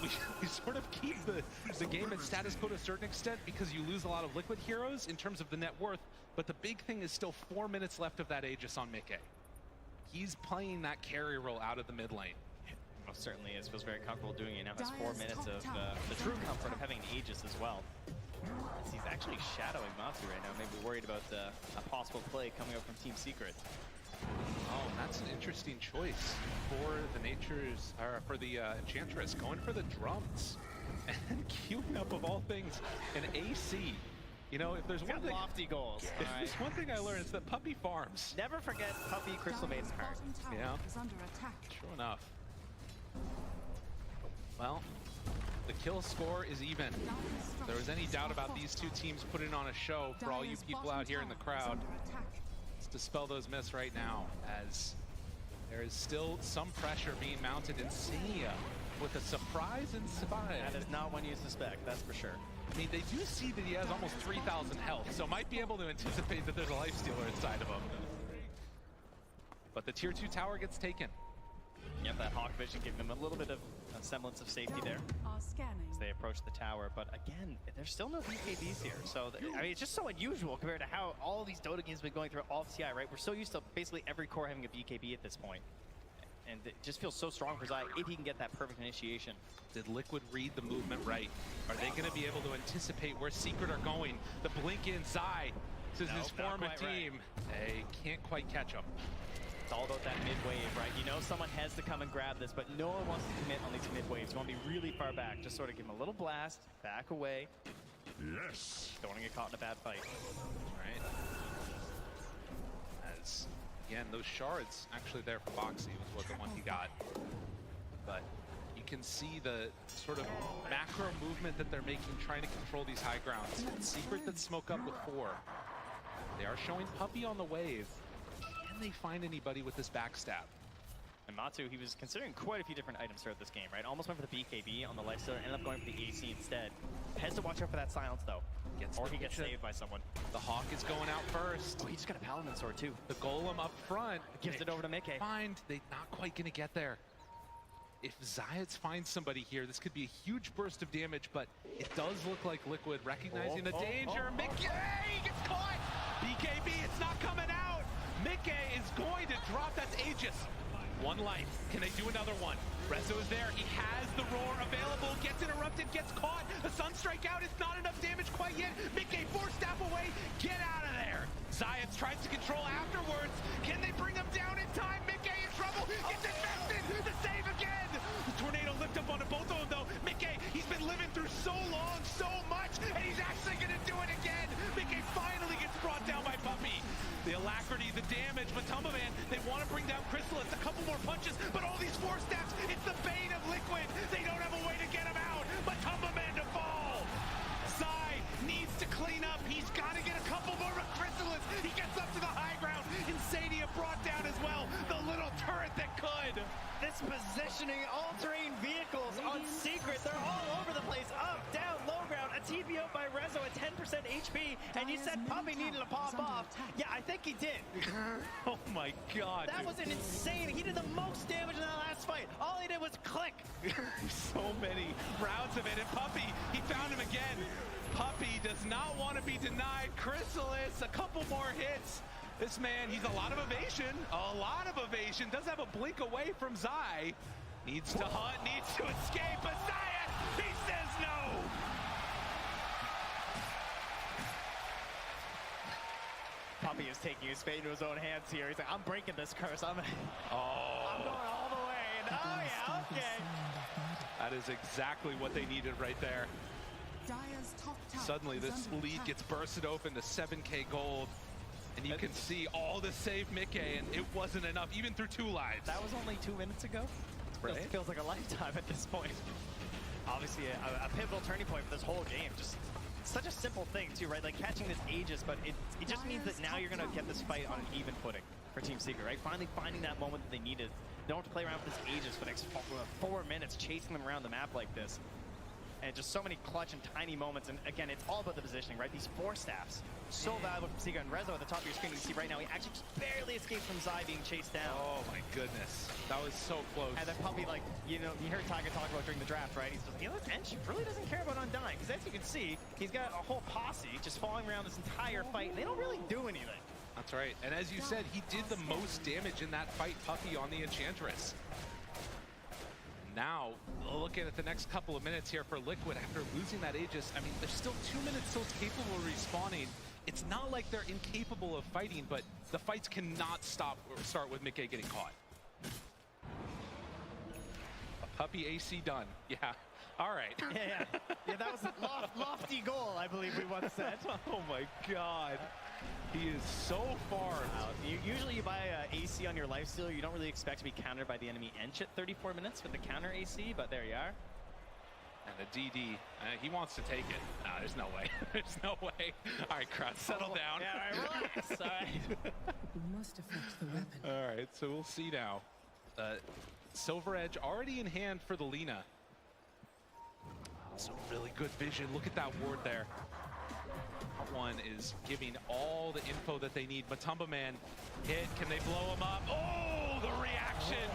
we sort of keep the game at status quo to a certain extent because you lose a lot of Liquid heroes in terms of the net worth, but the big thing is still 4 minutes left of that Aegis on Mickey. He's playing that carry role out of the mid lane. Most certainly is. Feels very comfortable doing it. Now has 4 minutes of the true comfort of having an Aegis as well. As he's actually shadowing Matsu right now, maybe worried about a possible play coming up from Team Secret. Oh, that's an interesting choice for the Nature's, or for the Enchantress, going for the drums and queuing up, of all things, an AC. You know, if there's one thing, lofty goals. If there's one thing I learned, it's that Puppy farms. Never forget Puppy Crystal Maiden Heart. Yeah. True enough. Well, the kill score is even. If there was any doubt about these two teams putting on a show for all you people out here in the crowd, let's dispel those myths right now, as there is still some pressure being mounted in Senia with a surprise inside. That is not one you suspect, that's for sure. I mean, they do see that he has almost 3,000 health, so might be able to anticipate that there's a lifestealer inside of him. But the tier 2 tower gets taken. Yep, that Hawk Vision giving them a little bit of a semblance of safety there as they approach the tower. But again, there's still no BKBs here. So, I mean, it's just so unusual compared to how all these Dota games have been going through all of CI, right? We're so used to basically every core having a BKB at this point. And it just feels so strong for Zai if he can get that perfect initiation. Did Liquid read the movement right? Are they going to be able to anticipate where Secret are going? The blink in Zai to his former team. Right. They can't quite catch him. It's all about that mid wave, right? You know someone has to come and grab this, but no one wants to commit on these mid waves. You want to be really far back. Just sort of give him a little blast, back away. Yes. Don't want to get caught in a bad fight. Right. As, again, those shards actually there for Boxy was the one he got. But you can see the sort of macro movement that they're making, trying to control these high grounds. Secret that smoke up with 4. They are showing Puppy on the wave. Can they find anybody with this backstab? And Matsu, he was considering quite a few different items throughout this game, right? Almost went for the BKB on the lifestealer, ended up going for the AC instead. Has to watch out for that silence, though. Or he gets saved by someone. The Hawk is going out first. Oh, he just got a Paladin sword, too. The Golem up front. Gives it over to Mickey. They're not quite going to get there. If Zayats finds somebody here, this could be a huge burst of damage, but it does look like Liquid recognizing the danger. Mickey gets caught! BKB, it's not coming out! Mickey is going to drop. That's Aegis. 1 life. Can they do another one? Rezo is there. He has the roar available. Gets interrupted. Gets caught. The Sunstrike out. It's not enough damage quite yet. Mickey 4 staff away. Get out of there. Zayats tries to control afterwards. Can they bring him down in time? Mickey in trouble. Gets infested. The save again. The tornado lift up onto both of them though. Mickey, he's been living through so long, so much, and he's actually going to do it again. Mickey finally gets brought down by Puppy. The alacrity, the damage, but Tumbaman, they want to bring down Crystal. It's a couple more punches, but all these 4 steps, it's the bane of Liquid. They don't have a way to get him out, but Tumbaman to fall. Zai needs to clean up. He's got to get a couple more, but Chrysalis, he gets up to the high ground. Insania brought down as well. The little turret that could. This positioning, all-terrain vehicles on Secret, they're all over the place. Up, down, low ground, a TPO by Rezo at 10% HP, and you said Puppy needed to pop off. Yeah, I think he did. Oh my god. That was an insane. He did the most damage in that last fight. All he did was click. So many rounds of it, and Puppy, he found him again. Puppy does not want to be denied. Chrysalis, a couple more hits. This man, he's a lot of evasion. Does have a blink away from Zai. Needs to hunt, needs to escape, but Zayat, he says no. Puppy is taking his fate into his own hands here. He's like, I'm breaking this curse. I'm going all the way. And oh yeah, okay. That is exactly what they needed right there. Suddenly this lead gets bursted open to 7k gold. And you can see all to save Mickey, and it wasn't enough, even through 2 lives. That was only 2 minutes ago. Right. It feels like a lifetime at this point. Obviously, a pivotal turning point for this whole game. Just such a simple thing, too, right? Like catching this Aegis, but it just means that now you're going to get this fight on an even footing. for Team Secret, right? Finally finding that moment that they needed. They don't have to play around with this Aegis for the next 4 minutes, chasing them around the map like this. And just so many clutch and tiny moments. And again, it's all about the positioning, right? These 4 staffs, so valuable from Secret. And Rezo at the top of your screen, you can see right now, he actually just barely escaped from Zai being chased down. Oh my goodness. That was so close. And then Puppy, like, you know, you heard Tiger talk about during the draft, right? He's just like, you know, Ench really doesn't care about Undying. Because as you can see, he's got a whole posse just following around this entire fight. And they don't really do anything. That's right. And as you said, he did the most damage in that fight, Puppy, on the Enchantress. Now, looking at the next couple of minutes here for Liquid after losing that Aegis, I mean, there's still 2 minutes till it's capable of respawning. It's not like they're incapable of fighting, but the fights cannot stop or start with Mickey getting caught. A Puppy AC done. Yeah. All right. Yeah, that was a lofty goal, I believe we once said. Oh my God. He is so far out. Usually you buy AC on your lifesteal, you don't really expect to be countered by the enemy Ench at 34 minutes with the counter AC, but there you are. And the DD, he wants to take it. Nah, there's no way. There's no way. All right, Kratz, settle down. Yeah, all right, relax. All right. We must affect the weapon. All right, so we'll see now. Silver Edge already in hand for the Lina. So really good vision. Look at that ward there. That one is giving all the info that they need. Matumba Man hit. Can they blow him up? Oh, the reaction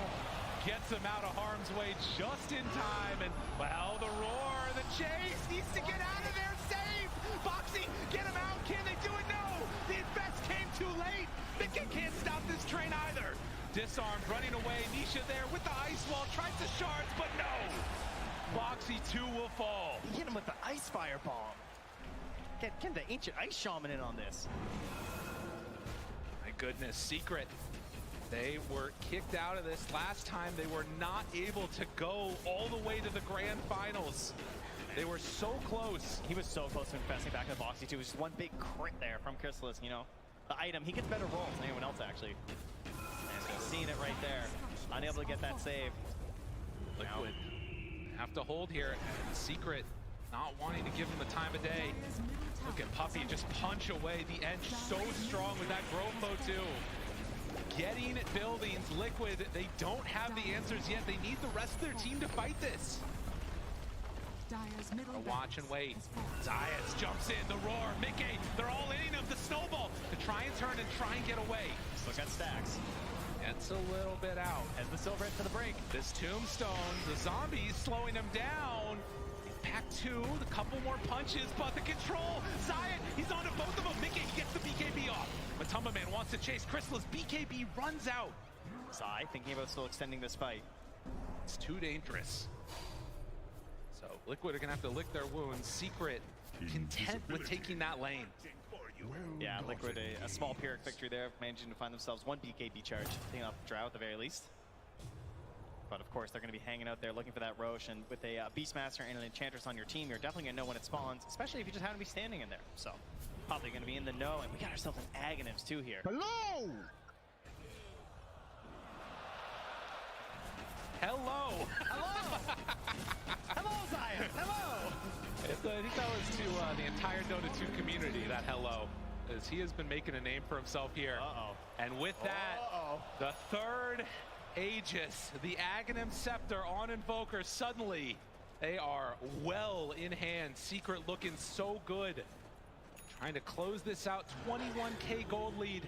gets him out of harm's way just in time. And, well, the roar, the chase needs to get out of there. Save! Boxy, get him out. Can they do it? No! The invest came too late. Mickey can't stop this train either. Disarmed, running away. Nisha there with the ice wall. Tries to shards, but no! Boxy 2 will fall. He hit him with the ice firebomb. Get the ancient ice shaman in on this. My goodness, Secret. They were kicked out of this last time. They were not able to go all the way to the grand finals. They were so close. He was so close to infesting back in the Boxy too. It was just one big crit there from Chrysalis, you know. The item, he gets better rolls than anyone else actually. And seeing it right there. Unable to get that save. Liquid have to hold here. And Secret not wanting to give him the time of day. Look at Puppy just punch away the Ench so strong with that Grofo too. Getting buildings, Liquid, they don't have the answers yet. They need the rest of their team to fight this. A watch and wait. Zayas jumps in, the roar, Mickey, they're all in of the snowball to try and turn and try and get away. Look at Stacks. Gets a little bit out. As the Silver Edge to the break. This tombstone, the zombies slowing him down. Pack 2, a couple more punches, but the control, Zayat, he's onto both of them. Mickey gets the BKB off. Matumba Man wants to chase Chrysalis. BKB runs out. Zai thinking about still extending this fight. It's too dangerous. So Liquid are gonna have to lick their wounds. Secret content with taking that lane. Yeah, Liquid, a small Pyrrhic victory there, managing to find themselves one BKB charge, taking off the Drow at the very least. But of course, they're going to be hanging out there looking for that Roche, and with a Beastmaster and an Enchantress on your team, you're definitely going to know when it spawns, especially if you just happen to be standing in there. So, probably going to be in the know, and we got ourselves an Aghanims too here. Hello! Hello! Hello! Hello, Zion! Hello! I think that was to the entire Dota 2 community, that hello. As he has been making a name for himself here. Uh-oh. And with that, the third Aegis, the Aghanim Scepter on Invoker, suddenly they are well in hand. Secret looking so good. Trying to close this out, 21k gold lead.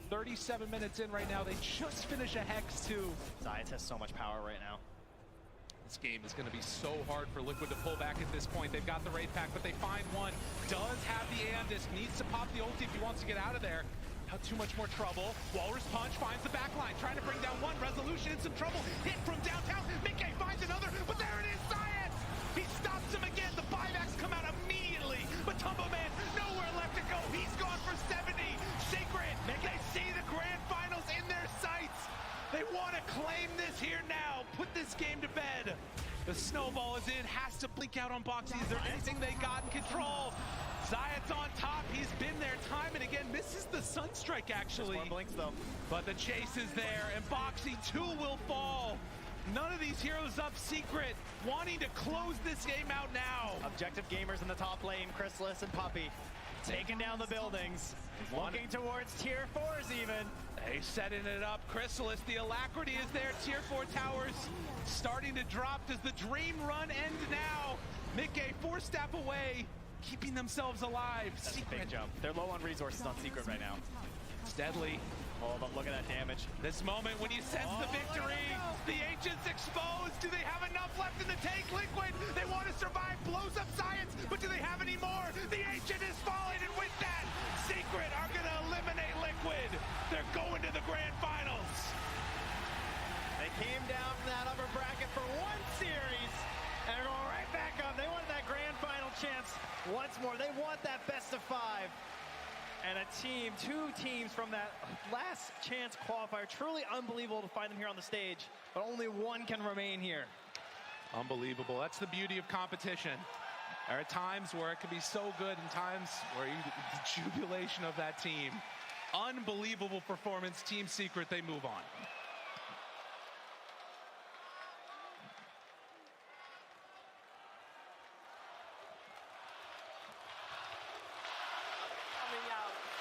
37 minutes in right now, they just finish a Hex too. Zayas has so much power right now. This game is going to be so hard for Liquid to pull back at this point. They've got the raid pack, but they find one. Does have the Aeon-Disc, needs to pop the ulti if he wants to get out of there. Not too much more trouble. Walrus Punch finds the back line, trying to bring down one. Resolution in some trouble. Hit from downtown. Mickey finds another, but there it is, Science! He stops him again. The buybacks come out immediately. But Tumbo Man, nowhere left to go. He's gone for 70. Secret, they see the grand finals in their sights. They want to claim this here now. Put this game to bed. The snowball is in, has to blink out on Boxy. Is there anything they got in control? Zayat's on top, he's been there time and again, misses the Sunstrike actually. More blinks though. But the chase is there, and Boxy 2 will fall. None of these heroes up. Secret, wanting to close this game out now. Objective gamers in the top lane, Chrysalis and Puppy. taking down the buildings, looking towards tier 4s even. They setting it up. Chrysalis, the alacrity is there. Tier 4 towers starting to drop. Does the dream run end now? Mickey 4-step away, keeping themselves alive. That's a big jump. They're low on resources on Secret right now. It's deadly. Oh, but look at that damage. This moment when you sense the victory, the Ancients exposed. Do they have enough left in the tank? Liquid, they want to survive, blows up Science, but do they have any more? The Ancient is falling, and with that, Secret are going to eliminate Liquid. They're going to the grand finals. They came down from that upper bracket for one series, and are going right back up. They want that grand final chance once more. They want that best of 5. And a team, 2 teams from that last chance qualifier. Truly unbelievable to find them here on the stage, but only one can remain here. Unbelievable. That's the beauty of competition. There are times where it can be so good and times where the jubilation of that team. Unbelievable performance. Team Secret, they move on.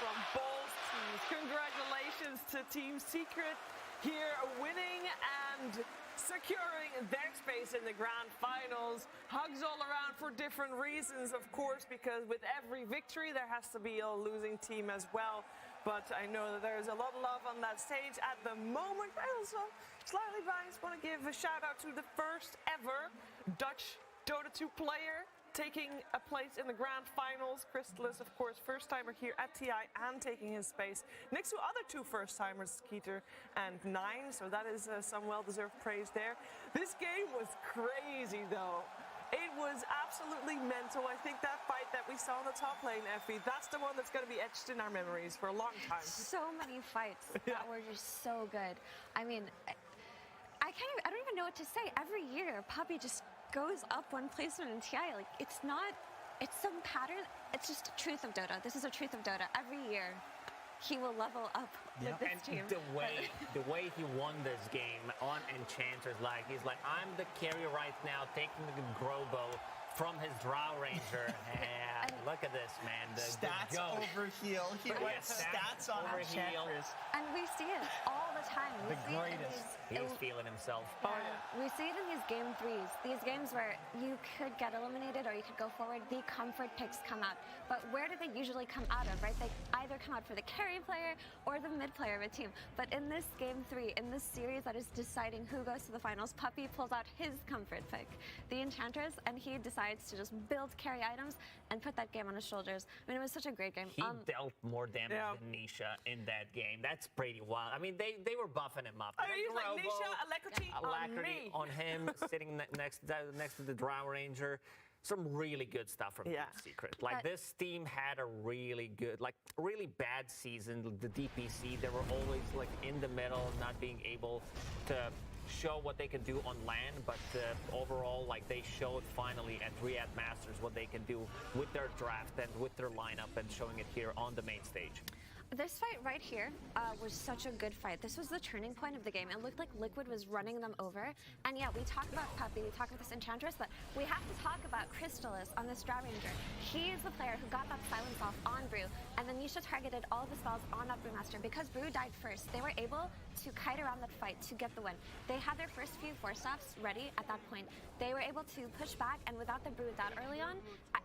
From both teams. Congratulations to Team Secret here winning and securing their space in the grand finals. Hugs all around for different reasons, of course, because with every victory there has to be a losing team as well. But I know that there's a lot of love on that stage at the moment. I also slightly biased, want to give a shout out to the first ever Dutch Dota 2 player taking a place in the grand finals. Chrysalis, of course, first-timer here at TI and taking his space next to other 2 first-timers, Skeeter and Nine, so that is some well-deserved praise there. This game was crazy, though. It was absolutely mental. I think that fight that we saw in the top lane, Effie, that's the one that's going to be etched in our memories for a long time. So many fights that were just so good. I mean, I don't even know what to say. Every year, Puppy just goes up one placement in TI. Like, it's some pattern. It's just a truth of Dota. This is a truth of Dota. Every year, he will level up with this team. The way he won this game on Enchanter's, like, he's like, I'm the carry right now, taking the Grobo from his Drow Ranger. And look at this, man. Stats over heal. He went stats on Enchantress. And we see it all the time. The greatest. He's feeling himself. We see it in these game 3s. These games where you could get eliminated or you could go forward, the comfort picks come out. But where do they usually come out of, right? They either come out for the carry player or the mid player of a team. But in this game 3, in this series that is deciding who goes to the finals, Puppy pulls out his comfort pick, the Enchantress, and he decides to just build carry items and put that game on his shoulders. I mean, it was such a great game. He dealt more damage than Nisha in that game. That's pretty wild. I mean, they were buffing him up. I mean, he's like, Nisha, alacrity on him, sitting next to the Drow Ranger. Some really good stuff from Team Secret. Like, this team had a really good, like, really bad season. The DPC, they were always, like, in the middle, not being able to show what they can do on land, but overall, like, they showed finally at Riyadh Masters what they can do with their draft and with their lineup, and showing it here on the main stage. This fight right here was such a good fight. This was the turning point of the game. It looked like Liquid was running them over. And yeah, we talk about Puppy, we talk about this Enchantress, but we have to talk about Chrysalis on this Drow Ranger. He is the player who got that silence off on Brew, and then Nisha targeted all of the spells on that Brewmaster. Because Brew died first, they were able to kite around that fight to get the win. They had their first few 4-staffs ready at that point. They were able to push back, and without the Brew that early on,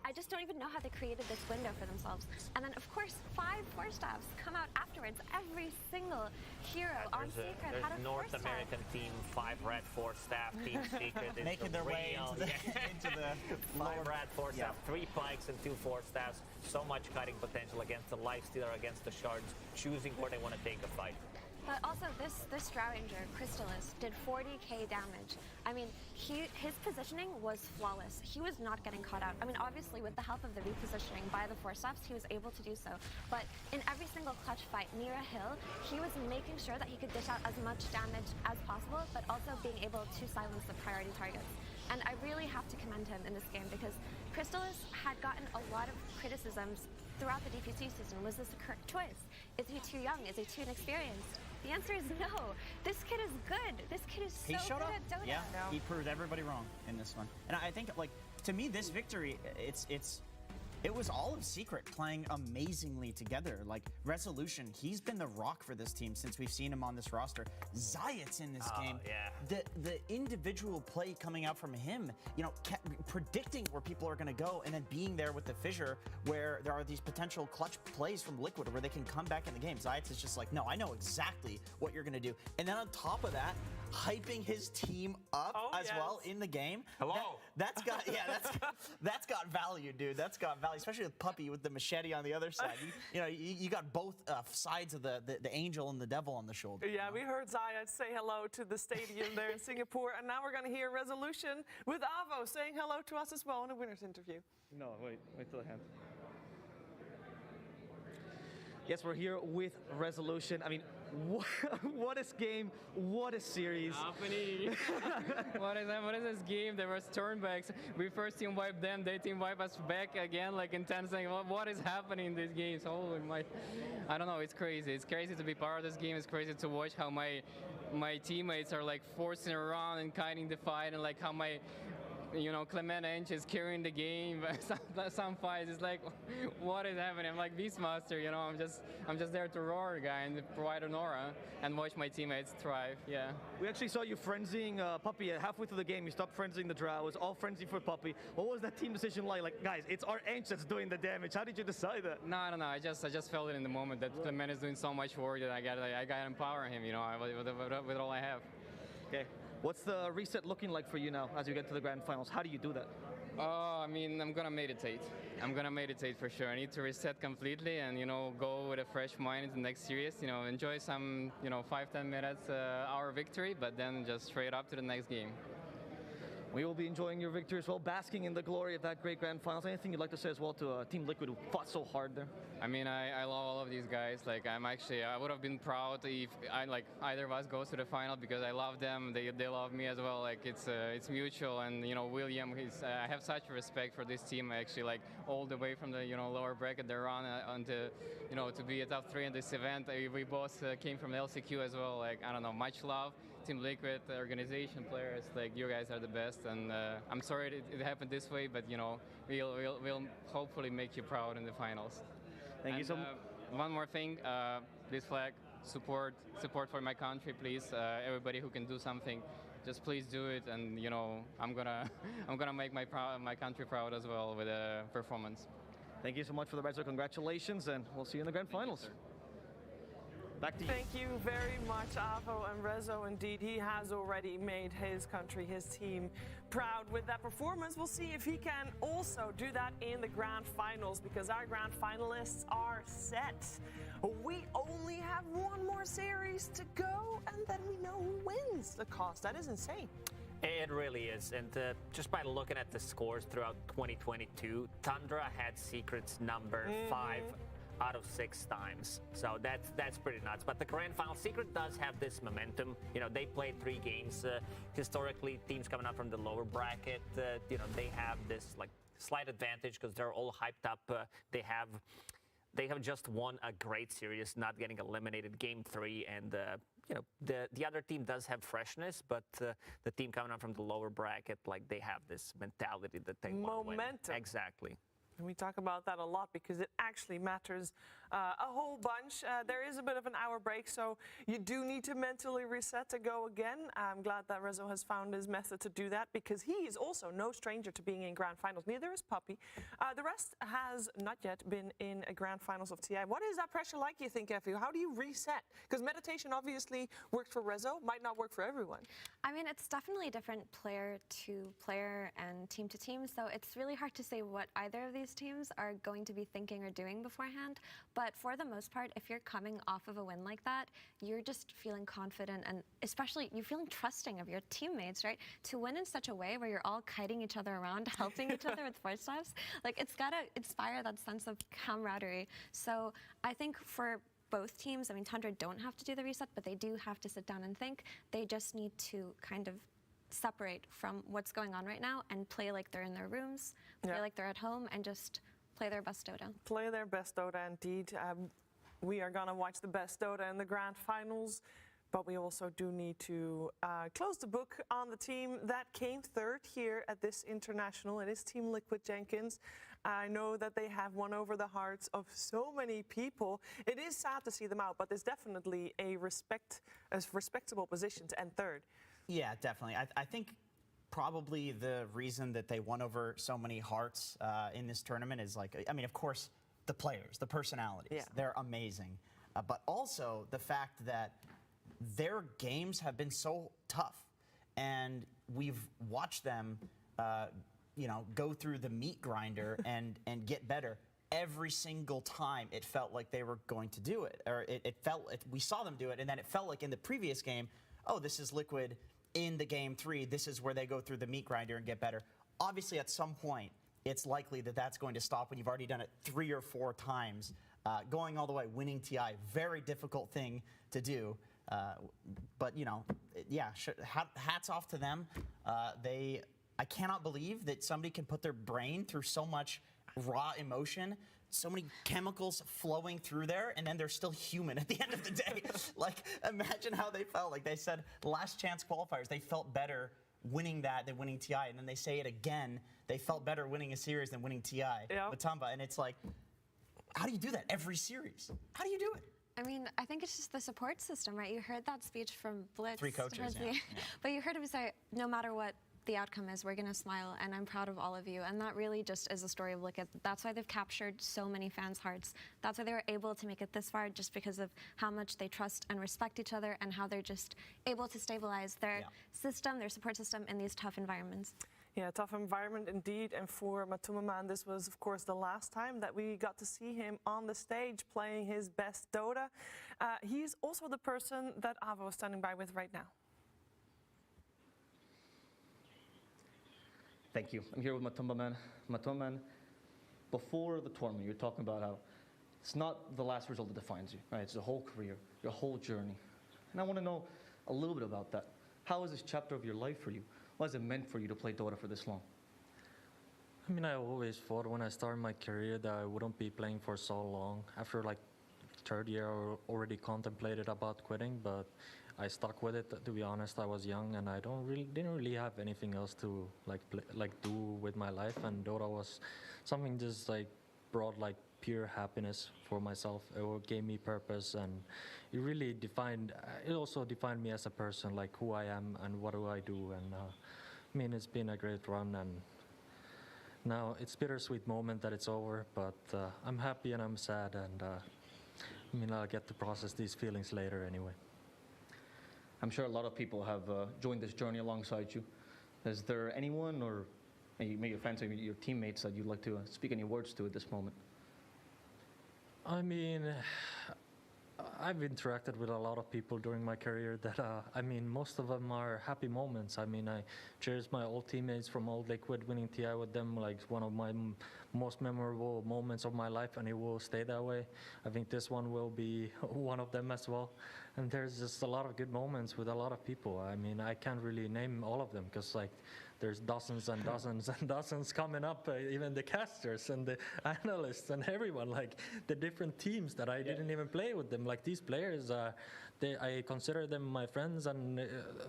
I just don't even know how they created this window for themselves. And then, of course, 5 4-staffs come out afterwards. Every single hero on Secret had a North 4-staff. American team, 5 red 4-staff. Team Secret is making their way into the 5 red 4-staff, 3 pikes and 2 4-staffs. So much cutting potential against the Lifestealer, against the Shards, choosing where they want to take a fight. But also, this Drow Ranger, Chrysalis, did 40k damage. I mean, his positioning was flawless. He was not getting caught out. I mean, obviously, with the help of the repositioning by the 4-staffs, he was able to do so. But in every single clutch fight near a hill, he was making sure that he could dish out as much damage as possible, but also being able to silence the priority targets. And I really have to commend him in this game, because Chrysalis had gotten a lot of criticisms throughout the DPC season. Was this the correct choice? Is he too young? Is he too inexperienced? The answer is no. This kid is good. This kid is so good at Dota. Yeah, he proved everybody wrong in this one. And I think, like, to me, this victory, it's it was all of Secret playing amazingly together. Like, Resolution, he's been the rock for this team since we've seen him on this roster. Zayat's in this game. Yeah. The individual play coming out from him, you know, predicting where people are going to go and then being there with the fissure where there are these potential clutch plays from Liquid where they can come back in the game. Zayat's is just like, no, I know exactly what you're going to do. And then on top of that, hyping his team up well in the game. Hello. That's got that's got value, dude. That's got value, especially with Puppy with the machete on the other side. You got both sides of the angel and the devil on the shoulder. Yeah, we heard Zayat say hello to the stadium there in Singapore, and now we're going to hear Resolution with Avo saying hello to us as well in a winner's interview. No, wait till the hand. Yes, we're here with Resolution. I mean, what a game, what a series. Happening. What is this game? There was turnbacks. We first team wiped them, they team wipe us back again, like in 10 seconds. What is happening in these games? Holy my, I don't know, it's crazy. It's crazy to be part of this game. It's crazy to watch how my teammates are like forcing around and kiting the fight, and like how my Clement Ench is carrying the game. Some fights, it's like, what is happening? I'm like Beastmaster, I'm just there to roar, guy, and provide an aura and watch my teammates thrive. Yeah. We actually saw you frenzying Puppy halfway through the game. You stopped frenzying the Drow. It was all frenzy for Puppy. What was that team decision like? Like, guys, it's our Ench that's doing the damage. How did you decide that? No, I don't know. I just felt it in the moment that Clement is doing so much work that I got to empower him. With all I have. Okay. What's the reset looking like for you now as you get to the grand finals? How do you do that? Oh, I mean, I'm gonna meditate. I'm gonna meditate for sure. I need to reset completely and, go with a fresh mind into the next series. Enjoy some, 5-10 minutes, our victory, but then just straight up to the next game. We will be enjoying your victory as well, basking in the glory of that great grand finals. Anything you'd like to say as well to Team Liquid who fought so hard there? I mean, I love all of these guys. Like, I would have been proud if either of us goes to the final because I love them. They love me as well. Like, it's mutual. And William, I have such respect for this team. Actually, like all the way from the lower bracket they're on to to be a top 3 in this event. We both came from LCQ as well. Like, I don't know, much love. Team Liquid, the organization, players, like you guys are the best, and I'm sorry it happened this way, but we'll hopefully make you proud in the finals. Thank you so much. One more thing, this flag, support for my country, please. Everybody who can do something, just please do it, and I'm gonna make my country proud as well with a performance. Thank you so much for the Rezo. Congratulations, and we'll see you in the grand finals. Back to you. Thank you very much, Avo and Rezo. Indeed, he has already made his country, his team proud with that performance. We'll see if he can also do that in the grand finals because our grand finalists are set. We only have one more series to go, and then we know who wins the cost. That is insane. It really is, and just by looking at the scores throughout 2022, Tundra had Secret's number 5 out of 6 times. So that's pretty nuts. But the grand final, Secret does have this momentum. They played 3 games. Historically, teams coming up from the lower bracket, they have this like slight advantage because they're all hyped up. They have just won a great series, not getting eliminated game 3, and the other team does have freshness, but the team coming up from the lower bracket, like they have this mentality that they want to win. Momentum. Exactly. And we talk about that a lot because it actually matters a whole bunch. There is a bit of an hour break, so you do need to mentally reset to go again. I'm glad that Rezo has found his method to do that because he is also no stranger to being in grand finals. Neither is Puppy. The rest has not yet been in a grand finals of TI. What is that pressure like, you think, Effie? How do you reset? Because meditation obviously worked for Rezo, might not work for everyone. I mean, it's definitely different player to player and team to team, so it's really hard to say what either of these teams are going to be thinking or doing beforehand. But for the most part, if you're coming off of a win like that, you're just feeling confident, and especially you're feeling trusting of your teammates, right? To win in such a way where you're all kiting each other around, helping each other with force steps, like it's gotta inspire that sense of camaraderie. So I think for both teams, I mean, Tundra don't have to do the reset, but they do have to sit down and think. They just need to kind of separate from what's going on right now and play like they're in their rooms, play like they're at home, and just play their best Dota. Play their best Dota, indeed. We are going to watch the best Dota in the grand finals. But we also do need to close the book on the team that came third here at this international. It is Team Liquid Jenkins. I know that they have won over the hearts of so many people. It is sad to see them out, but there's definitely a respectable position to end third. Yeah, definitely. I think probably the reason that they won over so many hearts in this tournament is like, I mean, of course, the players, the personalities, Yeah. they're amazing. But also the fact that their games have been so tough, and we've watched them, go through the meat grinder and get better every single time. It felt like they were going to do it, or we saw them do it, and then it felt like in the previous game, oh, this is Liquid in the game 3. This is where they go through the meat grinder and get better. Obviously, at some point, it's likely that that's going to stop when you've already done it 3 or 4 times. Going all the way, winning TI, very difficult thing to do. But hats off to them. I cannot believe that somebody can put their brain through so much raw emotion, so many chemicals flowing through there, and then they're still human at the end of the day. Like, imagine how they felt. Like they said, last chance qualifiers, they felt better winning that than winning TI, and then they say it again, they felt better winning a series than winning TI with Tumba, and it's like, how do you do that every series? How do you do it? I mean, I think it's just the support system, right? You heard that speech from Blitz. 3 coaches, yeah. But you heard him say, no matter what the outcome is, we're going to smile, and I'm proud of all of you. And that really just is a story of Liquid. That's why they've captured so many fans' hearts. That's why they were able to make it this far, just because of how much they trust and respect each other, and how they're just able to stabilize their system, their support system in these tough environments. Yeah, tough environment indeed. And for Matumaman, this was, of course, the last time that we got to see him on the stage playing his best Dota. He's also the person that Avo is standing by with right now. Thank you. I'm here with Matumbaman. Matumbaman, before the tournament, you're talking about how it's not the last result that defines you, right? It's the whole career, your whole journey. And I want to know a little bit about that. How is this chapter of your life for you? What has it meant for you to play Dota for this long? I mean, I always thought when I started my career that I wouldn't be playing for so long. After like third year, I already contemplated about quitting, but I stuck with it. To be honest, I was young and I didn't really have anything else to do with my life, and Dota was something just like brought like pure happiness for myself. It gave me purpose, and it really also defined me as a person, like who I am and what do I do. And I mean, it's been a great run, and now it's a bittersweet moment that it's over, but I'm happy and I'm sad, and I mean, I'll get to process these feelings later anyway. I'm sure a lot of people have joined this journey alongside you. Is there anyone, or maybe your friends, maybe your teammates, that you'd like to speak any words to at this moment? I mean, I've interacted with a lot of people during my career that, I mean, most of them are happy moments. I mean, I cherish my old teammates from old Liquid, winning TI with them, like one of my most memorable moments of my life, and it will stay that way. I think this one will be one of them as well. And there's just a lot of good moments with a lot of people. I mean, I can't really name all of them because like there's dozens and dozens and dozens coming up, even the casters and the analysts and everyone, like the different teams that I didn't even play with them. Like these players, I consider them my friends and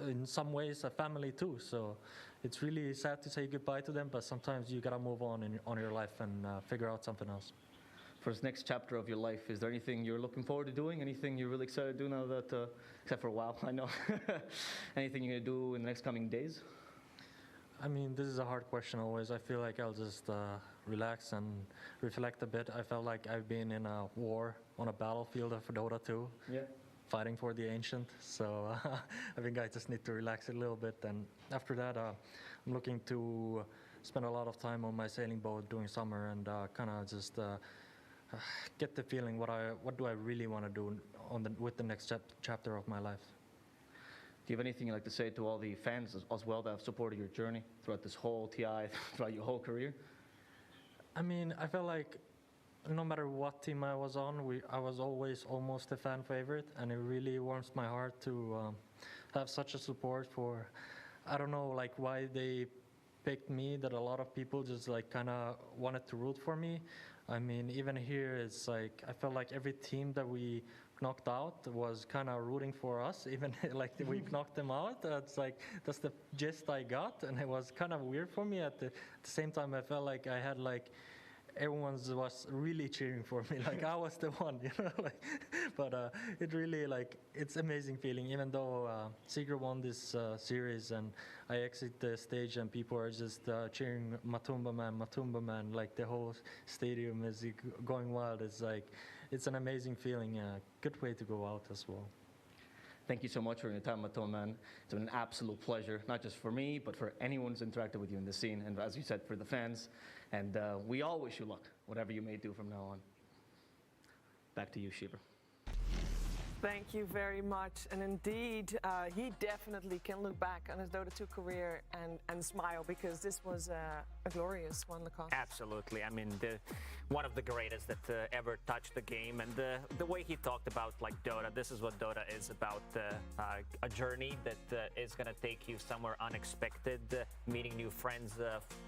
in some ways a family too. So it's really sad to say goodbye to them, but sometimes you gotta move on on your life and figure out something else. For this next chapter of your life, is there anything you're looking forward to doing? Anything you're really excited to do now that, except for a while, I know. Anything you're gonna do in the next coming days? I mean, this is a hard question always. I feel like I'll just relax and reflect a bit. I felt like I've been in a war on a battlefield of Dota 2, fighting for the Ancient. So I think I just need to relax a little bit. And after that, I'm looking to spend a lot of time on my sailing boat during summer and kind of just get the feeling what do I really want to do with the next chapter of my life. Do you have anything you'd like to say to all the fans as well that have supported your journey throughout this whole TI, throughout your whole career? I mean, I felt like no matter what team I was on, I was always almost a fan favorite, and it really warms my heart to have such a support for, I don't know, like why they picked me, that a lot of people just like kind of wanted to root for me. I mean, even here, it's like, I felt like every team that we knocked out was kind of rooting for us, even like we knocked them out. It's like that's the gist I got, and it was kind of weird for me. At the same time, I felt like I had like everyone was really cheering for me, like I was the one, you know. Like, but it really like it's amazing feeling. Even though Secret won this series, and I exit the stage, and people are just cheering Matumba Man. Like the whole stadium is going wild. It's like it's an amazing feeling. Good way to go out as well. Thank you so much for your time, Matumba Man. It's been an absolute pleasure, not just for me, but for anyone who's interacted with you in the scene, and as you said, for the fans. And we all wish you luck, whatever you may do from now on. Back to you, Shiva. Thank you very much. And indeed, he definitely can look back on his Dota 2 career and smile, because this was a glorious one, Lacoste. Absolutely. I mean, one of the greatest that ever touched the game. And the way he talked about like Dota, this is what Dota is about, a journey that is going to take you somewhere unexpected, meeting new friends,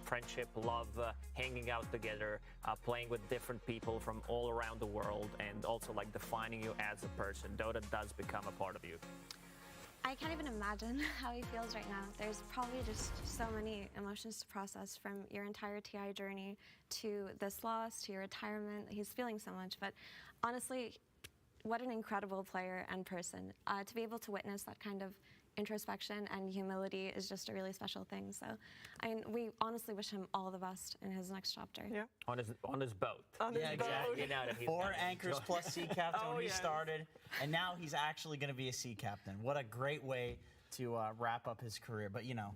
friendship, love, hanging out together, playing with different people from all around the world, and also like defining you as a person. Dota does become a part of you. I can't even imagine how he feels right now. There's probably just so many emotions to process, from your entire TI journey to this loss to your retirement. He's feeling so much, but honestly, what an incredible player and person. To be able to witness that kind of introspection and humility is just a really special thing. So, I mean, we honestly wish him all the best in his next chapter. Yeah. On his boat. On his boat. Exactly. You know that he's 4 gonna anchors enjoy. plus sea captain Oh, when he yes. started, and now he's actually going to be a sea captain. What a great way to wrap up his career. But you know,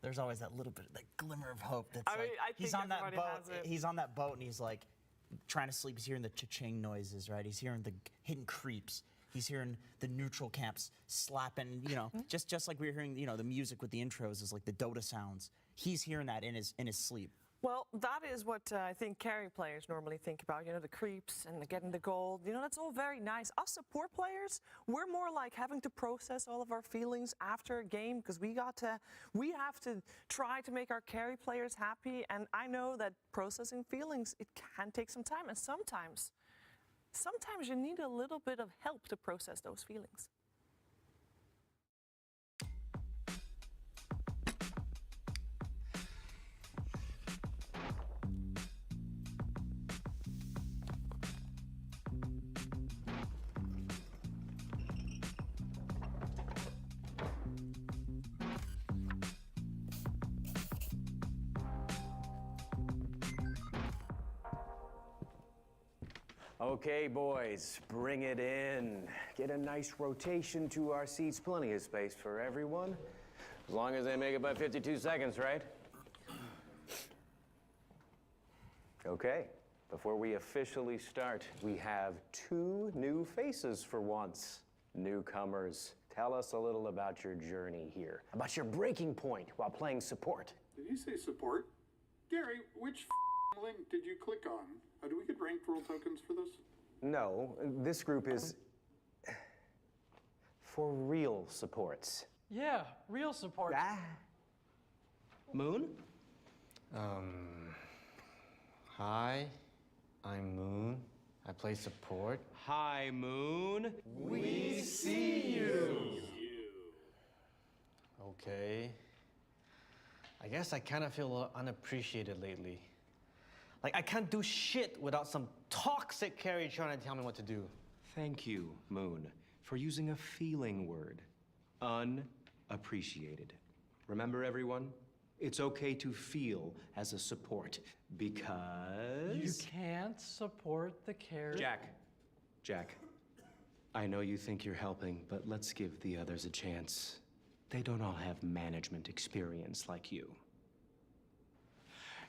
there's always that little bit, that glimmer of hope. That's I mean, I he's think on that everybody boat. has it. He's on that boat, and he's like trying to sleep. He's hearing the cha-ching noises, right? He's hearing the hidden creeps. He's hearing the neutral camps slapping, you know, just like we were hearing, you know, the music with the intros is like the Dota sounds. He's hearing that in his sleep. Well, that is what I think carry players normally think about, you know, the creeps and the getting the gold. You know, that's all very nice. Us support players, we're more like having to process all of our feelings after a game, because we have to try to make our carry players happy. And I know that processing feelings, it can take some time. And sometimes you need a little bit of help to process those feelings. Okay, boys, bring it in. Get a nice rotation to our seats. Plenty of space for everyone. As long as they make it by 52 seconds, right? Okay, before we officially start, we have 2 new faces for once. Newcomers, tell us a little about your journey here, about your breaking point while playing support. Did you say support? Gary, which link did you click on? Do we get ranked world tokens for this? No, this group is for real supports. Yeah, real support. Moon? Hi, I'm Moon. I play support. Hi, Moon. We see you. Okay. I guess I kind of feel unappreciated lately. Like, I can't do shit without some toxic carry trying to tell me what to do. Thank you, Moon, for using a feeling word. Unappreciated. Remember, everyone? It's okay to feel as a support, because... You can't support the carry. Jack, I know you think you're helping, but let's give the others a chance. They don't all have management experience like you.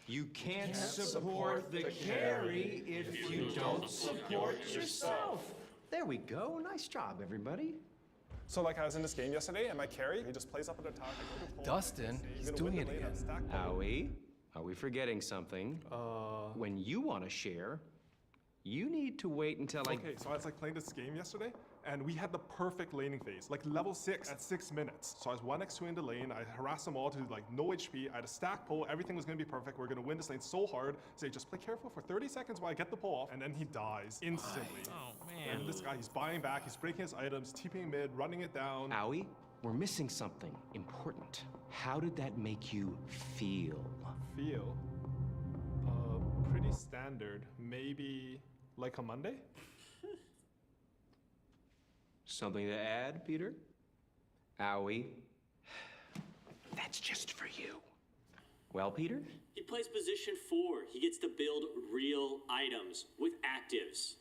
You can't support the carry if you don't support yourself. There we go. Nice job, everybody. So like I was in this game yesterday, and my carry, he just plays up at the top. Dustin, he's doing it again. Howie, are we forgetting something? When you want to share, you need to wait until Okay, so I was like playing this game yesterday, and we had the perfect laning phase, like level 6 at 6 minutes. So I was 1x2 in the lane, I harassed them all to like no HP, I had a stack pull, everything was gonna be perfect, we're gonna win this lane so hard. Say, just play careful for 30 seconds while I get the pull off, and then he dies instantly. Oh, man. And this guy, he's buying back, he's breaking his items, TPing mid, running it down. Owie, we're missing something important. How did that make you feel? Feel? Pretty standard. Maybe like a Monday? Something to add, Peter? Owie, that's just for you. Well, Peter? He plays position 4. He gets to build real items with actives.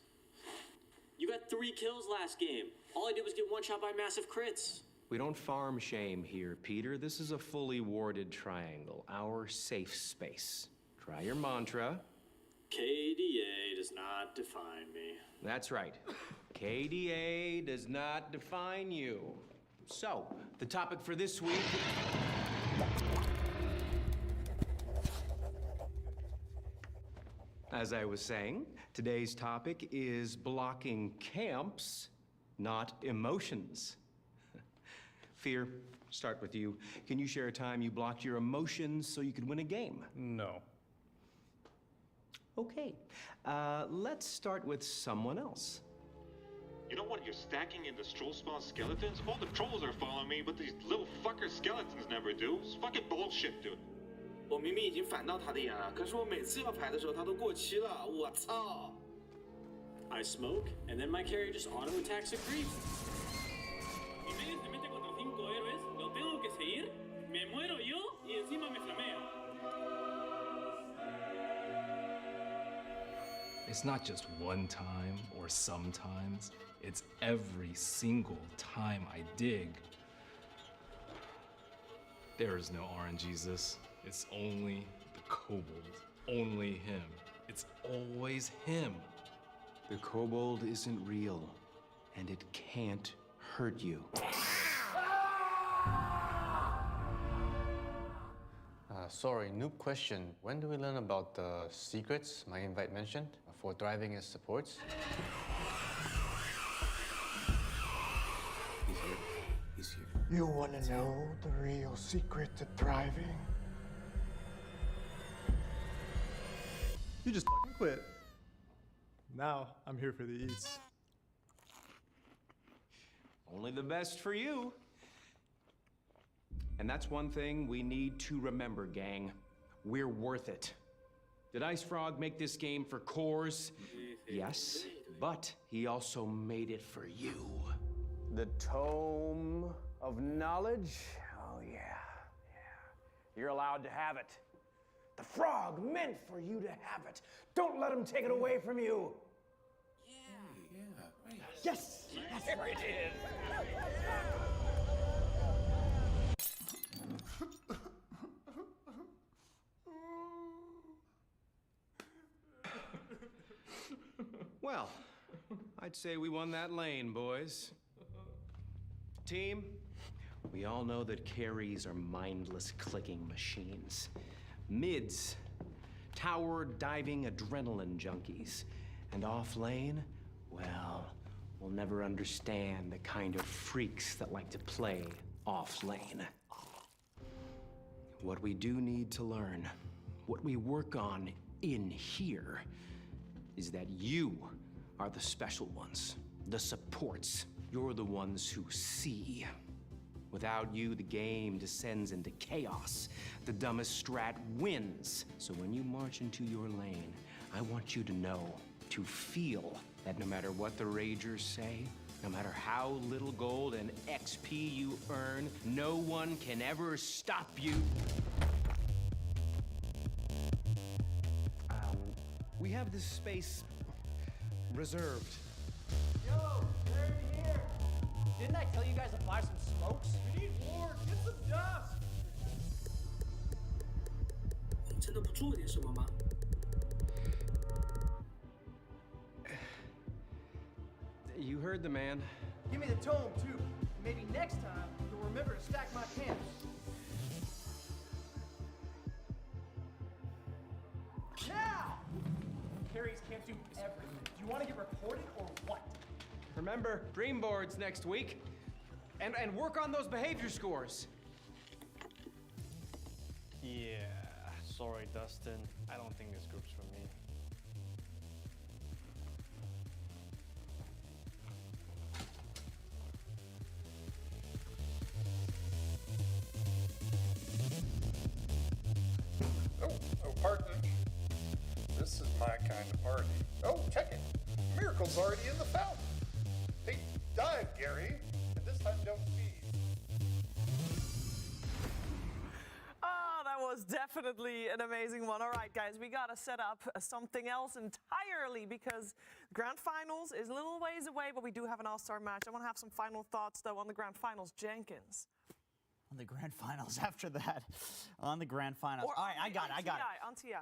You got 3 kills last game. All I did was get one shot by massive crits. We don't farm shame here, Peter. This is a fully warded triangle, our safe space. Try your mantra. KDA does not define me. That's right. KDA does not define you. So, the topic for this week... As I was saying, today's topic is blocking camps, not emotions. Fear, start with you. Can you share a time you blocked your emotions so you could win a game? No. Okay, let's start with someone else. You know what? You're stacking in the troll spawn skeletons? All the trolls are following me, but these little fucker skeletons never do. It's fucking bullshit, dude. 我明明已经反到他的眼了，可是我每次要排的时候他都过期了，我操 I smoke, and then my carry just auto attacks a creep. Y Medio se mete contra 5 héroes, lo tengo que seguir, me muero yo y encima me flamea. It's not just one time or sometimes, it's every single time I dig. There is no RNGesus. It's only the kobold, only him. It's always him. The kobold isn't real, and it can't hurt you. Sorry, noob question. When do we learn about the secrets my invite mentioned for driving as supports? He's here. He's here. You want to know the real secret to thriving? You just fucking quit. Now, I'm here for the eats. Only the best for you. And that's one thing we need to remember, gang. We're worth it. Did Ice Frog make this game for cores? Yes, but he also made it for you. The Tome of Knowledge? Oh, yeah. You're allowed to have it. The frog meant for you to have it. Don't let him take it away from you. Yeah. Yes! That's right, it is. Well, I'd say we won that lane, boys. Team, we all know that carries are mindless clicking machines. Mids, tower diving adrenaline junkies. And off lane, well, we'll never understand the kind of freaks that like to play off lane. What we do need to learn, what we work on in here, is that you are the special ones, the supports. You're the ones who see. Without you, the game descends into chaos. The dumbest strat wins. So when you march into your lane, I want you to know, to feel that no matter what the Ragers say, no matter how little gold and XP you earn, no one can ever stop you. We have this space reserved. Yo, they're here. Didn't I tell you guys to buy some smokes? We need more. Get some dust. 真的不做点什么吗？ You heard the man. Give me the tome too. Maybe next time you'll remember to stack my camps. Now! Carries can't do everything. Do you want to get reported or what? Remember, dream boards next week. And work on those behavior scores. Yeah, sorry, Dustin. I don't think this group's for me. Oh, pardon. This is my kind of party. Oh, check it. Miracle's already in the fountain. Hey, dive, Gary. And this time don't feed. Oh, that was definitely an amazing one. All right, guys, we got to set up something else entirely because Grand Finals is a little ways away, but we do have an all-star match. I want to have some final thoughts, though, on the Grand Finals. Jenkins. On the Grand Finals after that. On the Grand Finals. Or All right, I got it. On TI.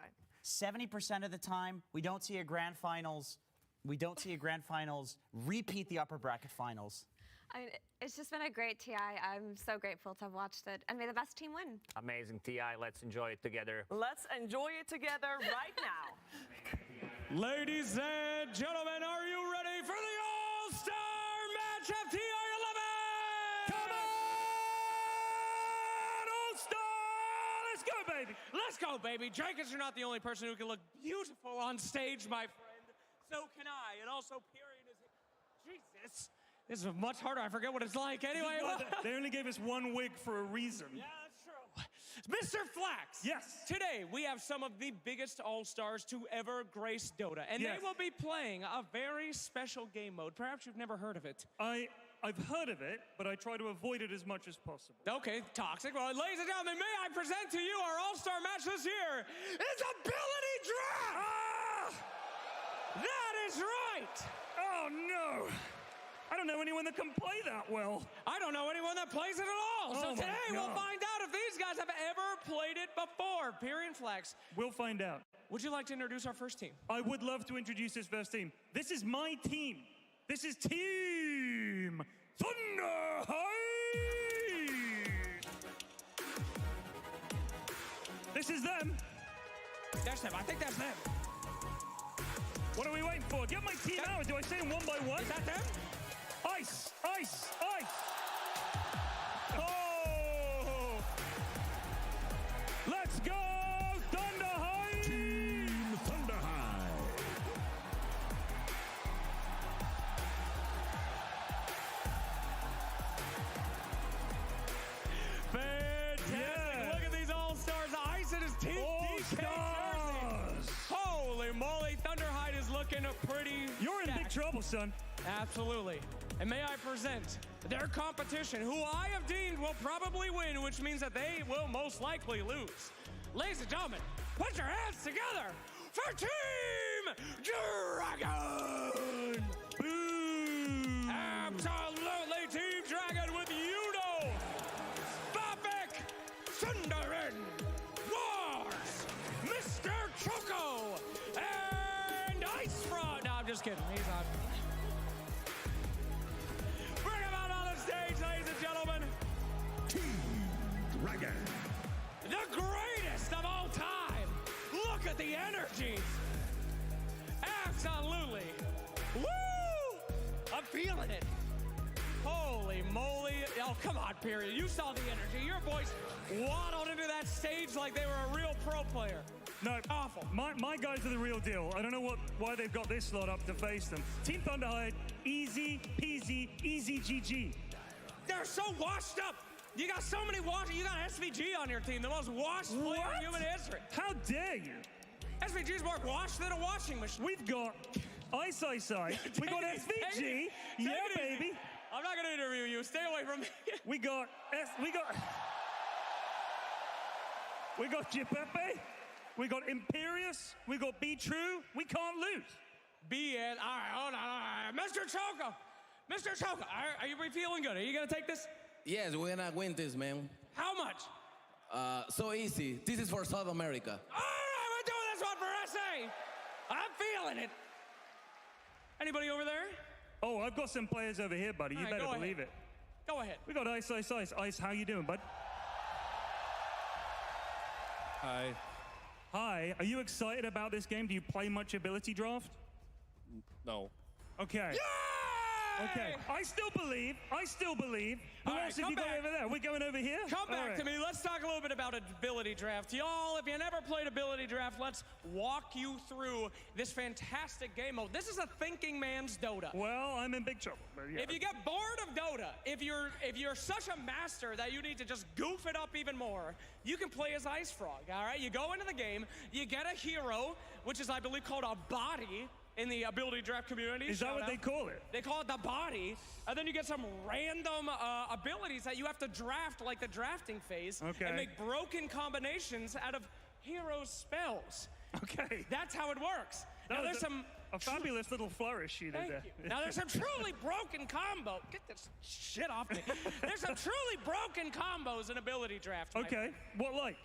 70% of the time, we don't see a Grand Finals. We don't see a Grand Finals repeat the upper bracket finals. I mean, it's just been a great TI. I'm so grateful to have watched it. And may the best team win. Amazing TI. Let's enjoy it together. Let's enjoy it together right now. Ladies and gentlemen, are you ready for the All-Star Match of TI 11? Come on, All-Star! Let's go, baby. Let's go, baby. Jenkins, you're not the only person who can look beautiful on stage, my friend. So can I. And also, Period is... Jesus. This is much harder. I forget what it's like. Anyway, they only gave us one wig for a reason. Yeah, that's true. Mr. Flax. Yes. Today, we have some of the biggest all-stars to ever grace Dota, and Yes. they will be playing a very special game mode. Perhaps you've never heard of it. I've heard of it, but I try to avoid it as much as possible. Okay, toxic. Well, ladies and gentlemen, may I present to you our all-star match this year? It's Ability Draft! That is right! Oh, no. I don't know anyone that can play that well. I don't know anyone that plays it at all. Oh So my today we'll God. find out if these guys have ever played it before. Period Flax. We'll find out. Would you like to introduce our first team? I would love to introduce this first team. This is my team. This is Team Thunder High. This is them. That's them. I think that's them. What are we waiting for? Get my team out. Do I say them one by one? Is that them? Ice, ice, ice. Oh! Let's go, Thunder High! Team Thunder High. Fantastic. Yeah. Look at these all-stars. Ice and his team. All-stars. Holy moly. Thunderhide is looking pretty You're in big stacked. trouble, son. Absolutely. And may I present their competition, who I have deemed will probably win, which means that they will most likely lose. Ladies and gentlemen, put your hands together for Team Dragon! Boom! Absolutely, Team Dragon with Udo, Bobek, Sundarin, Wars, Mr. Choco, and Ice Frog. No, I'm just kidding. He's on. Bring him out on the stage, ladies and gentlemen. Team Dragon. The greatest of all time. Look at the energies. Absolutely. Woo! I'm feeling it. Holy moly. Oh, come on, Period. You saw the energy. Your boys waddled into that stage like they were a real pro player. No, Awful. my guys are the real deal. I don't know why they've got this slot up to face them. Team Thunder High, easy peasy, easy GG. They're so washed up. You got so many You got SVG on your team, the most washed player in human history. How dare you? SVG's more washed than a washing machine. We've got Ice Ice Ice. We got SVG. Yeah, baby. I'm not gonna interview you. Stay away from me. We got Giuseppe. We got Imperius. We got Be True. We can't lose. BS. All right, hold on. All right. Mr. Choco. Mr. Choco, are you feeling good? Are you gonna take this? Yes, we're gonna win this, man. How much? So easy. This is for South America. All right, we're doing this one for SA. I'm feeling it. Anybody over there? Oh, I've got some players over here, buddy. You All right, better go believe ahead. it. Go ahead. We got Ice Ice Ice. Ice, how you doing, bud? Hi. Hi. Are you excited about this game? Do you play much Ability Draft? No. Okay. Yeah! Okay, I still believe. Who All right, else have come you got back. over there? We're going over here? Come All back right. to me. Let's talk a little bit about ability draft. Y'all, if you never played ability draft, let's walk you through this fantastic game mode. This is a thinking man's Dota. Well, I'm in big trouble. But yeah. If you get bored of Dota, if you're such a master that you need to just goof it up even more, you can play as Ice Frog, all right? You go into the game, you get a hero, which is, I believe, called a body in the ability draft community. Is that what they call it? They call it the body, and then you get some random abilities that you have to draft, like the drafting phase, and make broken combinations out of heroes' spells. Okay. That's how it works. Now there's some a fabulous little flourish you did there. Now there's some truly broken combo. Get this shit off me. There's some truly broken combos in ability draft. Okay. What like?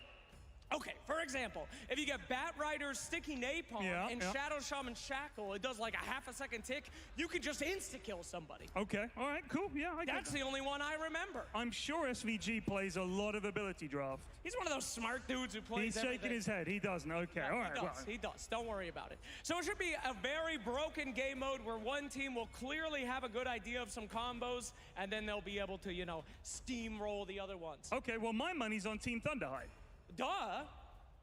Okay, for example, if you get Bat Rider's Sticky Napalm and Shadow Shaman Shackle, it does like a half a second tick, you can just insta-kill somebody. Okay, all right, cool, yeah, I get That's that. the only one I remember. I'm sure SVG plays a lot of ability draft. He's one of those smart dudes who plays He's shaking his head, he doesn't, okay, all right. He does, don't worry about it. So it should be a very broken game mode where one team will clearly have a good idea of some combos, and then they'll be able to, you know, steamroll the other ones. Okay, well my money's on Team Thunderhide. Duh.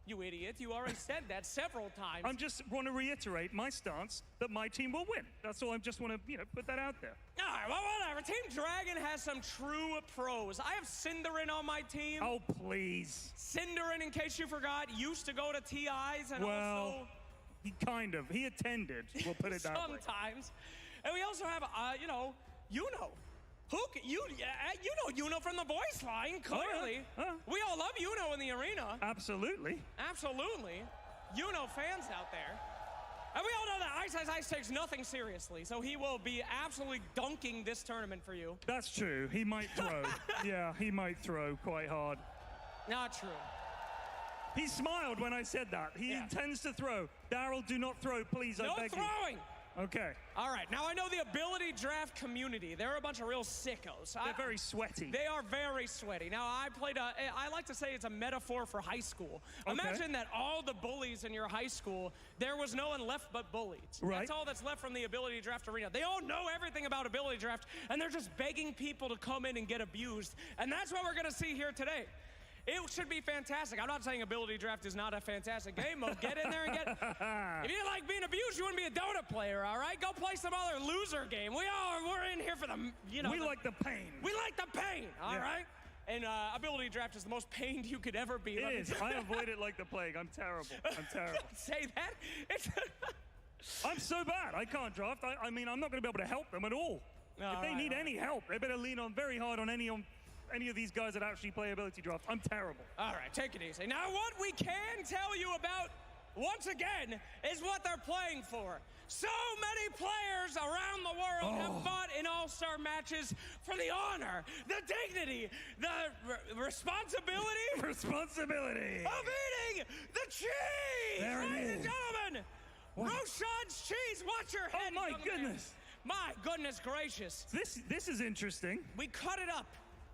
You idiot, you already said that several times. I just want to reiterate my stance that my team will win. That's all, I just want to, you know, put that out there. All right, well, whatever. Team Dragon has some true pros. I have Cinderin on my team. Oh, please. Cinderin, in case you forgot, used to go to TIs and well, he attended, we'll put it that way. Sometimes. And we also have, you know, you know from the voice line, clearly. Oh, yeah. We all love Yuno in the arena. Absolutely. Absolutely. Yuno fans out there. And we all know that Ice takes nothing seriously, so he will be absolutely dunking this tournament for you. That's true. He might throw. Yeah, he might throw quite hard. Not true. He smiled when I said that. He intends to throw. Daryl, do not throw, please, I beg you. No throwing! Okay. All right, now I know the ability draft community. They're a bunch of real sickos. They're very sweaty. They are very sweaty. Now, I like to say it's a metaphor for high school. Okay. Imagine that all the bullies in your high school, there was no one left but bullied. Right. That's all that's left from the ability draft arena. They all know everything about ability draft, and they're just begging people to come in and get abused. And that's what we're going to see here today. It should be fantastic. I'm not saying ability draft is not a fantastic game mode. Get in there and get... If you didn't like being abused, you wouldn't be a Dota player, all right? Go play some other loser game. We're in here for the, you know... We like the pain. We like the pain, all right? And ability draft is the most pained you could ever be. It is. I avoid it like the plague. I'm terrible. I'm terrible. Don't say that. I'm so bad. I can't draft. I mean, I'm not going to be able to help them at all. If they need any help, they better lean on very hard on any of these guys that actually play ability draft. I'm terrible. All right, take it easy. Now, what we can tell you about, once again, is what they're playing for. So many players around the world have fought in all-star matches for the honor, the dignity, the responsibility of eating the cheese! There it Ladies and is. gentlemen, Roshan's cheese, watch your head. Oh, my goodness. My goodness gracious. This is interesting. We cut it up.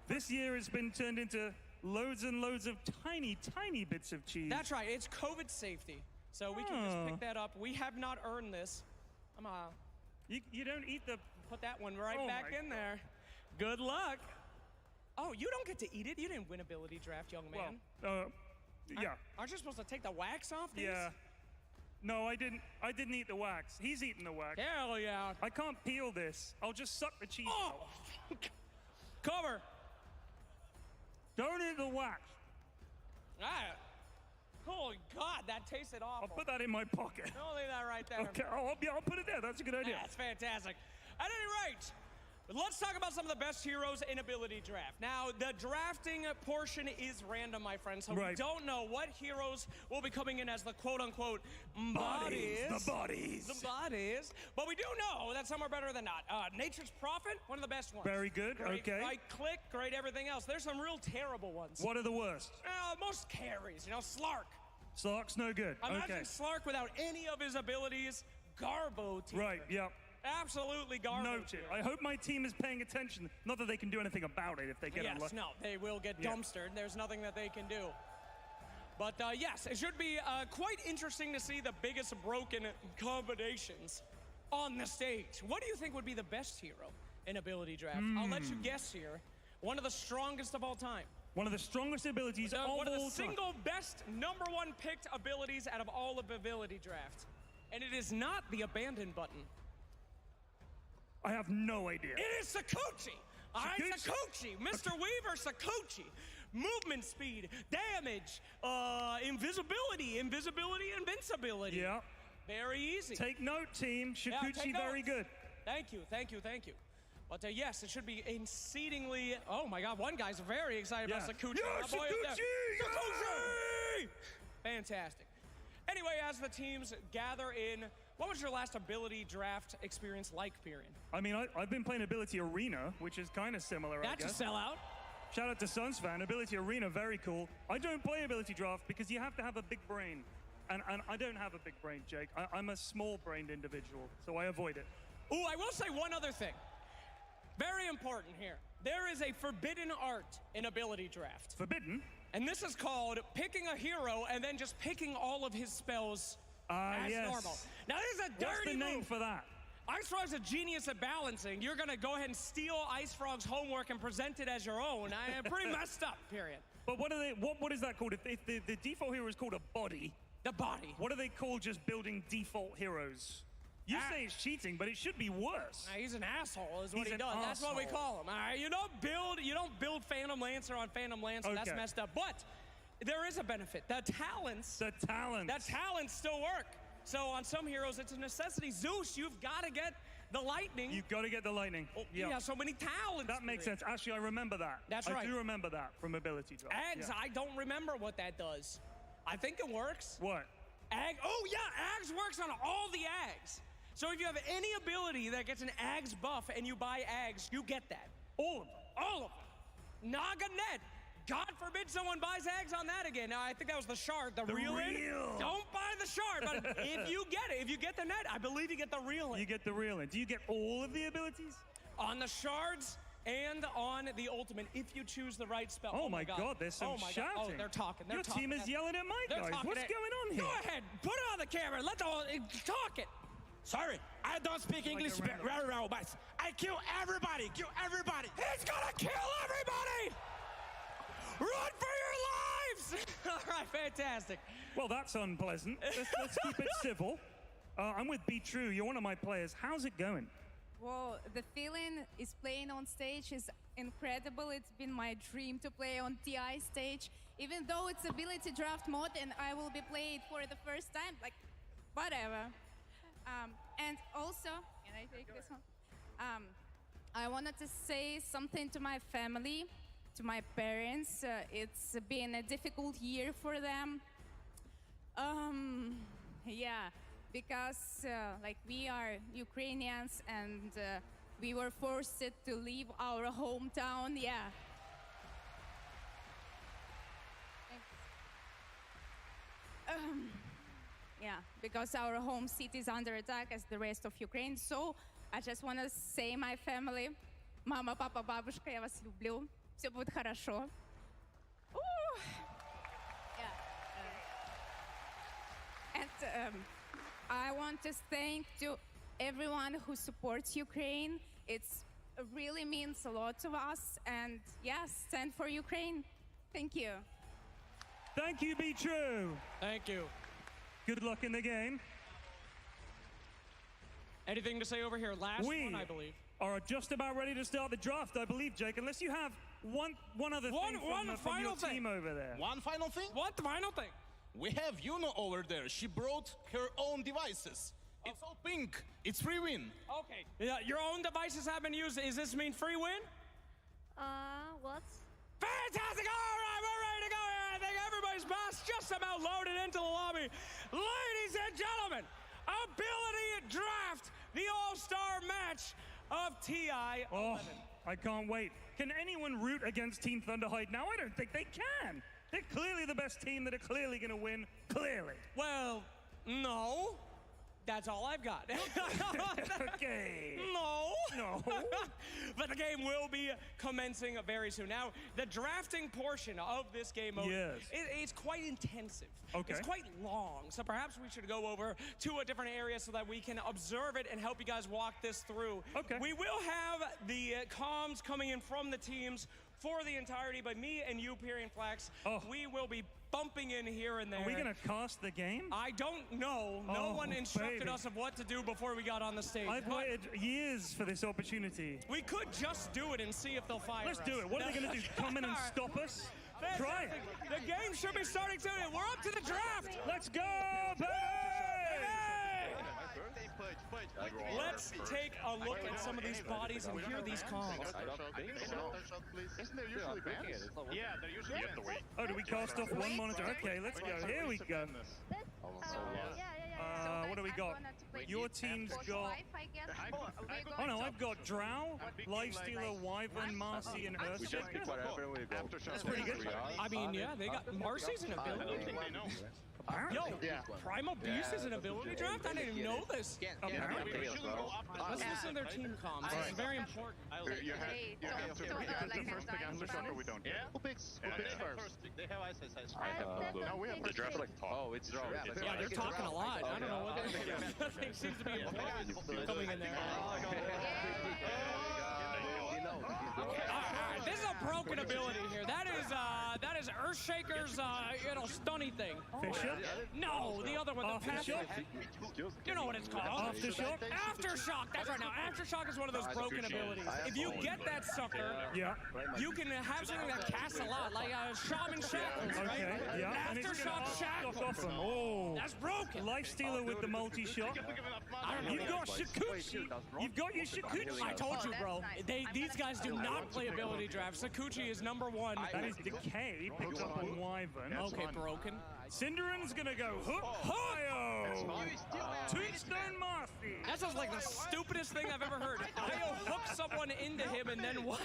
This year has been turned into loads and loads of tiny, tiny bits of cheese. That's right. It's COVID safety. So we can just pick that up. We have not earned this. You don't eat the... Put that one right back in there. Good luck. Oh, you don't get to eat it? You didn't win ability draft, young man. Well, yeah. Aren't you supposed to take the wax off these? Yeah. No, I didn't eat the wax. He's eating the wax. Hell yeah. I can't peel this. I'll just suck the cheese out. Cover. Don't eat the wax. Holy God, that tasted awful. I'll put that in my pocket. I'll leave that right there. Okay, I'll put it there. That's a good idea. That's fantastic. At any rate, let's talk about some of the best heroes in ability draft. Now, the drafting portion is random, my friends, so we don't know what heroes will be coming in as the quote-unquote bodies. The bodies. The bodies. But we do know that some are better than not. Nature's Prophet, one of the best ones. Very good, great okay. Right click, great everything else. There's some real terrible ones. What are the worst? Most carries, you know, Slark. Slark's no good. Imagine Slark without any of his abilities. Garbo team. Right, yep. Absolutely garbage. Noted. I hope my team is paying attention. Not that they can do anything about it if they get unlucky. No, they will get dumpstered. There's nothing that they can do. But yes, it should be quite interesting to see the biggest broken combinations on the stage. What do you think would be the best hero? in ability draft. I'll let you guess here. One of the strongest of all time. One of the strongest abilities of all time. One of the single best #1 picked abilities out of all of ability draft. And it is not the abandon button. I have no idea. It is Sakuchi! Alright, Sakuchi! Mr. Weaver Sakuchi! Movement speed, damage, invisibility, invincibility. Yeah. Very easy. Take note, team. Sakuchi, very good. Thank you. But yes, it should be exceedingly. Oh my God, one guy's very excited about Sakuchi. Yeah, Sakuchi! Fantastic. Anyway, as the teams gather in, what was your last ability draft experience like, Pyrian? I mean, I've been playing Ability Arena, which is kind of similar, I guess. That's a sellout. Shout out to Suns fan. Ability Arena, very cool. I don't play Ability Draft because you have to have a big brain. And I don't have a big brain, Jake. I'm a small-brained individual, so I avoid it. Ooh, I will say one other thing. Very important here. There is a forbidden art in ability draft. Forbidden? And this is called picking a hero and then just picking all of his spells as normal. Now, this is a dirty What's the name move. for that? Ice Frog's a genius at balancing. You're gonna go ahead and steal Ice Frog's homework and present it as your own. I am pretty messed up, period. But what is that called? If the default hero is called a body. The body. What do they call just building default heroes? You say it's cheating, but it should be worse. He's an asshole, is what he does. That's what we call him. All right, you don't build Phantom Lancer on Phantom Lancer. That's messed up. But there is a benefit. The talents still work. So on some heroes, it's a necessity. Zeus, you've got to get the lightning. You've got to get the lightning. Oh, yeah, so many talents. That makes sense. Actually, I remember that. That's right. I do remember that from ability draft. Ags, I don't remember what that does. I think it works. What? Ags works on all the Ags. So if you have any ability that gets an Ags buff and you buy Ags, you get that. All of them. All of them. Naganet. God forbid someone buys Ags on that again. Now, I think that was the shard, the real. Don't buy the shard, but if you get it, if you get the net, I believe you get the real in. You get the real in. Do you get all of the abilities? On the shards and on the ultimate, if you choose the right spell. Oh my God, there's some shouting. Oh, they're talking. Your team is yelling at my guys. What's going on here? Go ahead, put it on the camera. Let's all talk it. Sorry, I don't speak English very well, but I kill everybody. He's gonna kill everybody! Run for your lives! All right, fantastic. Well, that's unpleasant. Let's keep it civil. I'm with Be True. You're one of my players. How's it going? Well, the feeling is playing on stage is incredible. It's been my dream to play on TI stage, even though it's ability draft mode and I will be playing for the first time, like, whatever. And also, can I take this one? I wanted to say something to my family, to my parents. It's been a difficult year for them. Yeah, because like we are Ukrainians and we were forced to leave our hometown. Yeah. Yeah, because our home city is under attack as the rest of Ukraine. So I just want to say my family, мама, папа, бабушка, я вас люблю. Все будет хорошо. And I want to thank to everyone who supports Ukraine. It really means a lot to us. And yes, stand for Ukraine. Thank you. Thank you, Be True. Thank you. Good luck in the game. Anything to say over here? Last one, I believe. Are just about ready to start the draft, I believe, Jake. Unless you have one other thing from your team over there. One final thing? What final thing? We have Yuno over there. She brought her own devices. It's all pink. It's free win. Okay. Yeah, your own devices have been used. Does this mean free win? What? Fantastic! All right, we're ready to go here. I think everybody's boss just about loaded into the lobby. Ladies and gentlemen, ability draft, the all-star match of TI 11. Oh, I can't wait. Can anyone root against Team Thunderhide now? I don't think they can. They're clearly the best team that are clearly going to win. Clearly. Well, no. That's all I've got. Okay. No. But the game will be commencing very soon. Now, the drafting portion of this game mode is quite intensive. Okay. It's quite long. So perhaps we should go over to a different area so that we can observe it and help you guys walk this through. Okay. We will have the comms coming in from the teams for the entirety, but me and you, Piri and Flax, we will be bumping in here and there. Are we gonna cast the game? I don't know. No one instructed baby. us of what to do before we got on the stage. I've waited years for this opportunity. We could just do it and see if they'll fire Let's us. do it. What are they gonna do? Come in and stop us? Try it. The game should be starting soon. We're up to the draft. Let's go, baby! Let's take a look at some of these bodies and hear these comms. Isn't there usually bans? Yeah, they're usually You have to wait. Oh, do we cast off one monitor? Okay, let's go. Here we go. What do we got? Your team's got... Oh no, I've got Drow, Lifestealer, Wyvern, Marcy, and Ursa. That's pretty good. I mean, yeah, they got Marcy's an ability. Yo, Primal Beast is an ability draft? I didn't even know this. Let's listen to their team comms. This is very important. You have to pick the first pick Aftershock or we don't. Yeah? Who picks first? They have ice. I have no clue. No, we have the draft like talk. Oh, it's draw. Yeah, they're talking a lot. I don't know what they're doing. Nothing seems to be important coming in there. This is a broken ability here. That is Earthshaker's stunny thing. Fisher? No, the other one, the passive. You know what it's called. Aftershock? Aftershock, that's right. Now, Aftershock is one of those broken abilities. If you get that sucker, you can have something that casts a lot, like Shaman Shackles, right? Okay, yeah. Aftershock Shackles. Oh, that's broken. Lifestealer with the multi-shot. You've got Shakuchi. You've got your Shakuchi. I told you, bro. These guys do not play ability draft. Sakuchi is #1. That is Decay, picked up on Wyvern. Okay, broken. Cinderin's gonna go hook Io! Tombstone Marcy! That sounds like the stupidest thing I've ever heard. Io hooked someone into him and then what?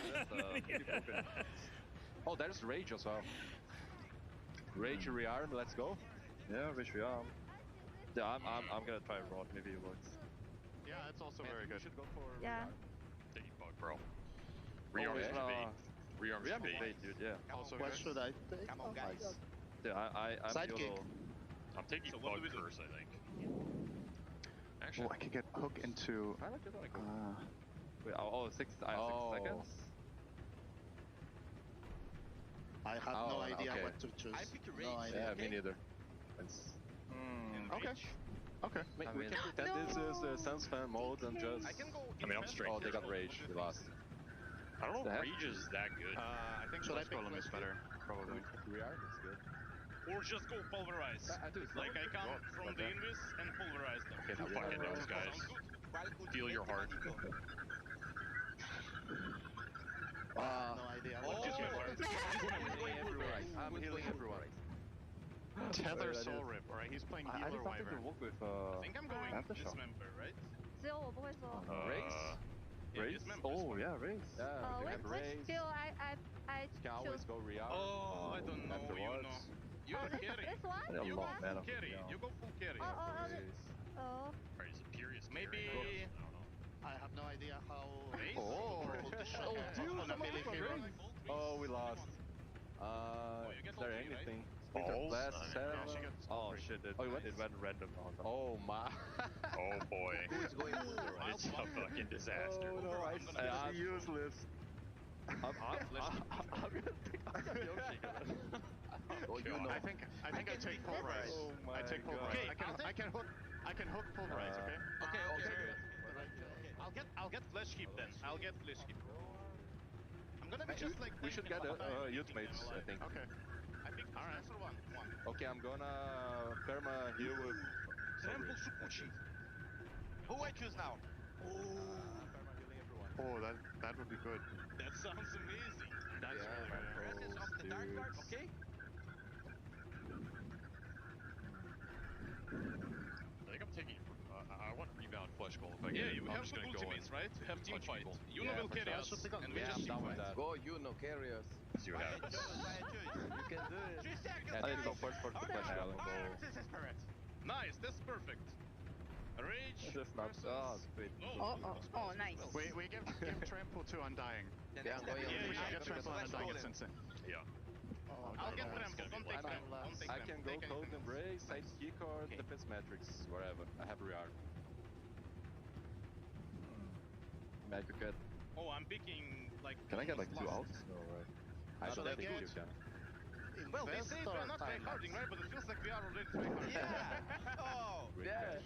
Oh, there's Rage as well. Rage rearm, let's go. Yeah, Rage rearm. Yeah, I'm gonna try Rod, maybe it works. Yeah, it's also very good. Should go for Debug, bro. rearm. Rearm Rearm is bait, dude, yeah. Also What good. should I take? Come on, guys. Yeah, I'm Sidekick. I'm taking bug first, I think. Actually, I could get hook into. I like it. Wait, I have 6 seconds. I have no idea what to choose. I picked a Rage. No idea. Yeah, me neither. It's... Okay. Okay. we can pretend this is Sans fan mode and just... I mean, I'm straight. Oh, they got Rage. We lost. I don't know if Rage is that good. I think Should I pick Golem is better. Probably. Rearm is good. Or just go pulverize. Like I come from the invis and pulverize them. Okay, now fucking knows, guys. Feel your heart. No idea. I'm healing everyone. Tether Soul Rip, alright? He's playing I healer just think Wyvern. to work with I think I'm going Aftershock. dismember, right? Race? Race? Oh, yeah, Race. Yeah, we can have Race. I Can always go rearm. Oh, I don't know. Afterwards. You know. You carry. This one? I don't You know, go man. full carry. You go full carry. Oh. Or is it Purious? Maybe. I have no idea how. Oh, dude, on a melee hero. Oh, we lost. Is there anything? Balls? Last Yeah, 7. Oh shit, it went random. Oh my. Oh boy. It's a fucking disaster. Oh no, I'm useless. I'm gonna pick Yoshi. I think I take pulverize. Oh my I take pulverize. God. I can hook pulverize. Okay. Okay. I'll get flesh keep then. I'll get flesh keep. I'm gonna be just like. We should get ultimates, I think. Okay. I think alright. One. Okay, I'm gonna perma heal with. Sample Sukuchi. Who I choose now? Oh, that would be good. That sounds amazing. That's really good. Presence of the Dark Guard, okay? I think I'm taking. I want rebound flesh goal if I Yeah, get it. you I'm have just good gonna go ultimates, in. right? You have team Punch fight. people. You know will carry us, and we just team fight. Go, you know, carry us. See what happens. You can do it. I need to go first for the flash golem. This is correct. Nice, that's perfect. Rage Just not. Oh, wait. Oh, nice. We give trample to Undying. Yeah, I'm going We should get trample on Undying. It's insane. Yeah. I'll get trample. Don't take trample. Don't take I trample. can go Take Code anything else. Embrace, Side Keycard, Defense Matrix, whatever. I have rearm. Mag get. Oh, I'm picking like. Can I get like 2 last. outs? No, right. I So don't they think get- you can. Well, they say we're not tryharding, right? But it feels like we are already tryharding. Yeah. Oh. Yeah.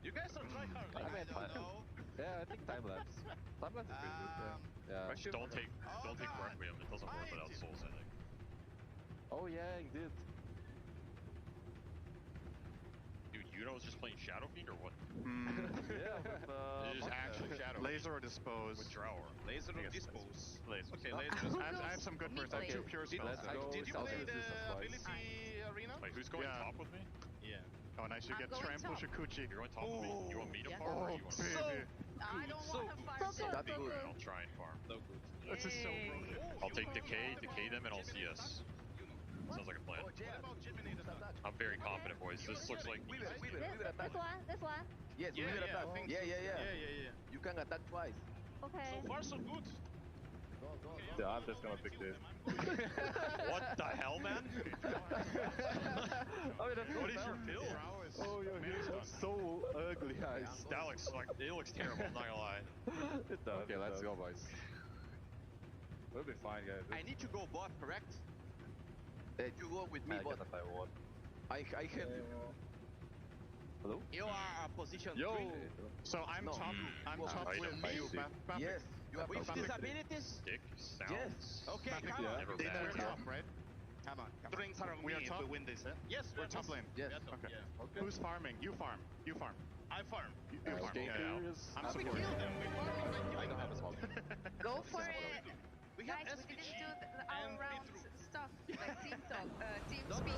You guys are tryharding. I don't know. Yeah, I think time lapse. Time lapse is pretty good. Yeah. Just don't take Requiem. It doesn't work without souls, I think. Oh yeah, indeed. Dude, Yuno's just playing Shadow Fiend or what? Yeah, with, It is actually Shadow Laser or dispose. with Drower. Laser I or guess dispose. Laser. Okay, I laser. have some good bursts. I have 2 pure spells. Let's go. Did you South play the Resistance twice. ability arena? Wait, who's going Yeah. top with me? Yeah. Oh, nice. You I'm get going trample top. Shikuchi. You're going top with me? You want me to Yeah. farm or you want baby. I don't want to farm So so good. good. I'll try and farm. So good. This is so broken. I'll take decay them, and I'll CS. Sounds like a plan. What about Gemini attack? I'm very confident, boys. This looks like This one. Yes, Yeah, we will yeah, attack. I think Yeah, so. yeah, yeah. Yeah. You can attack twice. Okay. So far, so good. Yeah, I'm just gonna pick this. What the hell, man? Oh, that's What is your build? Oh, your hair looks so ugly, guys. That looks like it looks terrible. I'm not gonna lie. It does. Okay, let's go, boys. We'll be fine, guys. I need to go bot, correct? You go with me, but I help you. Hello? You are position Yo. 3. So I'm top. I'm top I with know. you, Bafik. Yes. You have With Bafik. disabilities? Stick sounds. Yes. Okay, Bafik, come on. Never We're bad. top, right? Come on. Drink from We me are if top? we win this, eh? Yes, We're top lane. Yes. Yeah, top, Okay. yeah. Who's farming? You farm. You farm. I farm. You farm. Okay, Yeah. here's- I'm We supporting. kill them. We farm them. I don't have a small. Go for it. We have Guys, we SVG didn't do the and all-round Beetroot. stuff, like team talk, team Don't speak.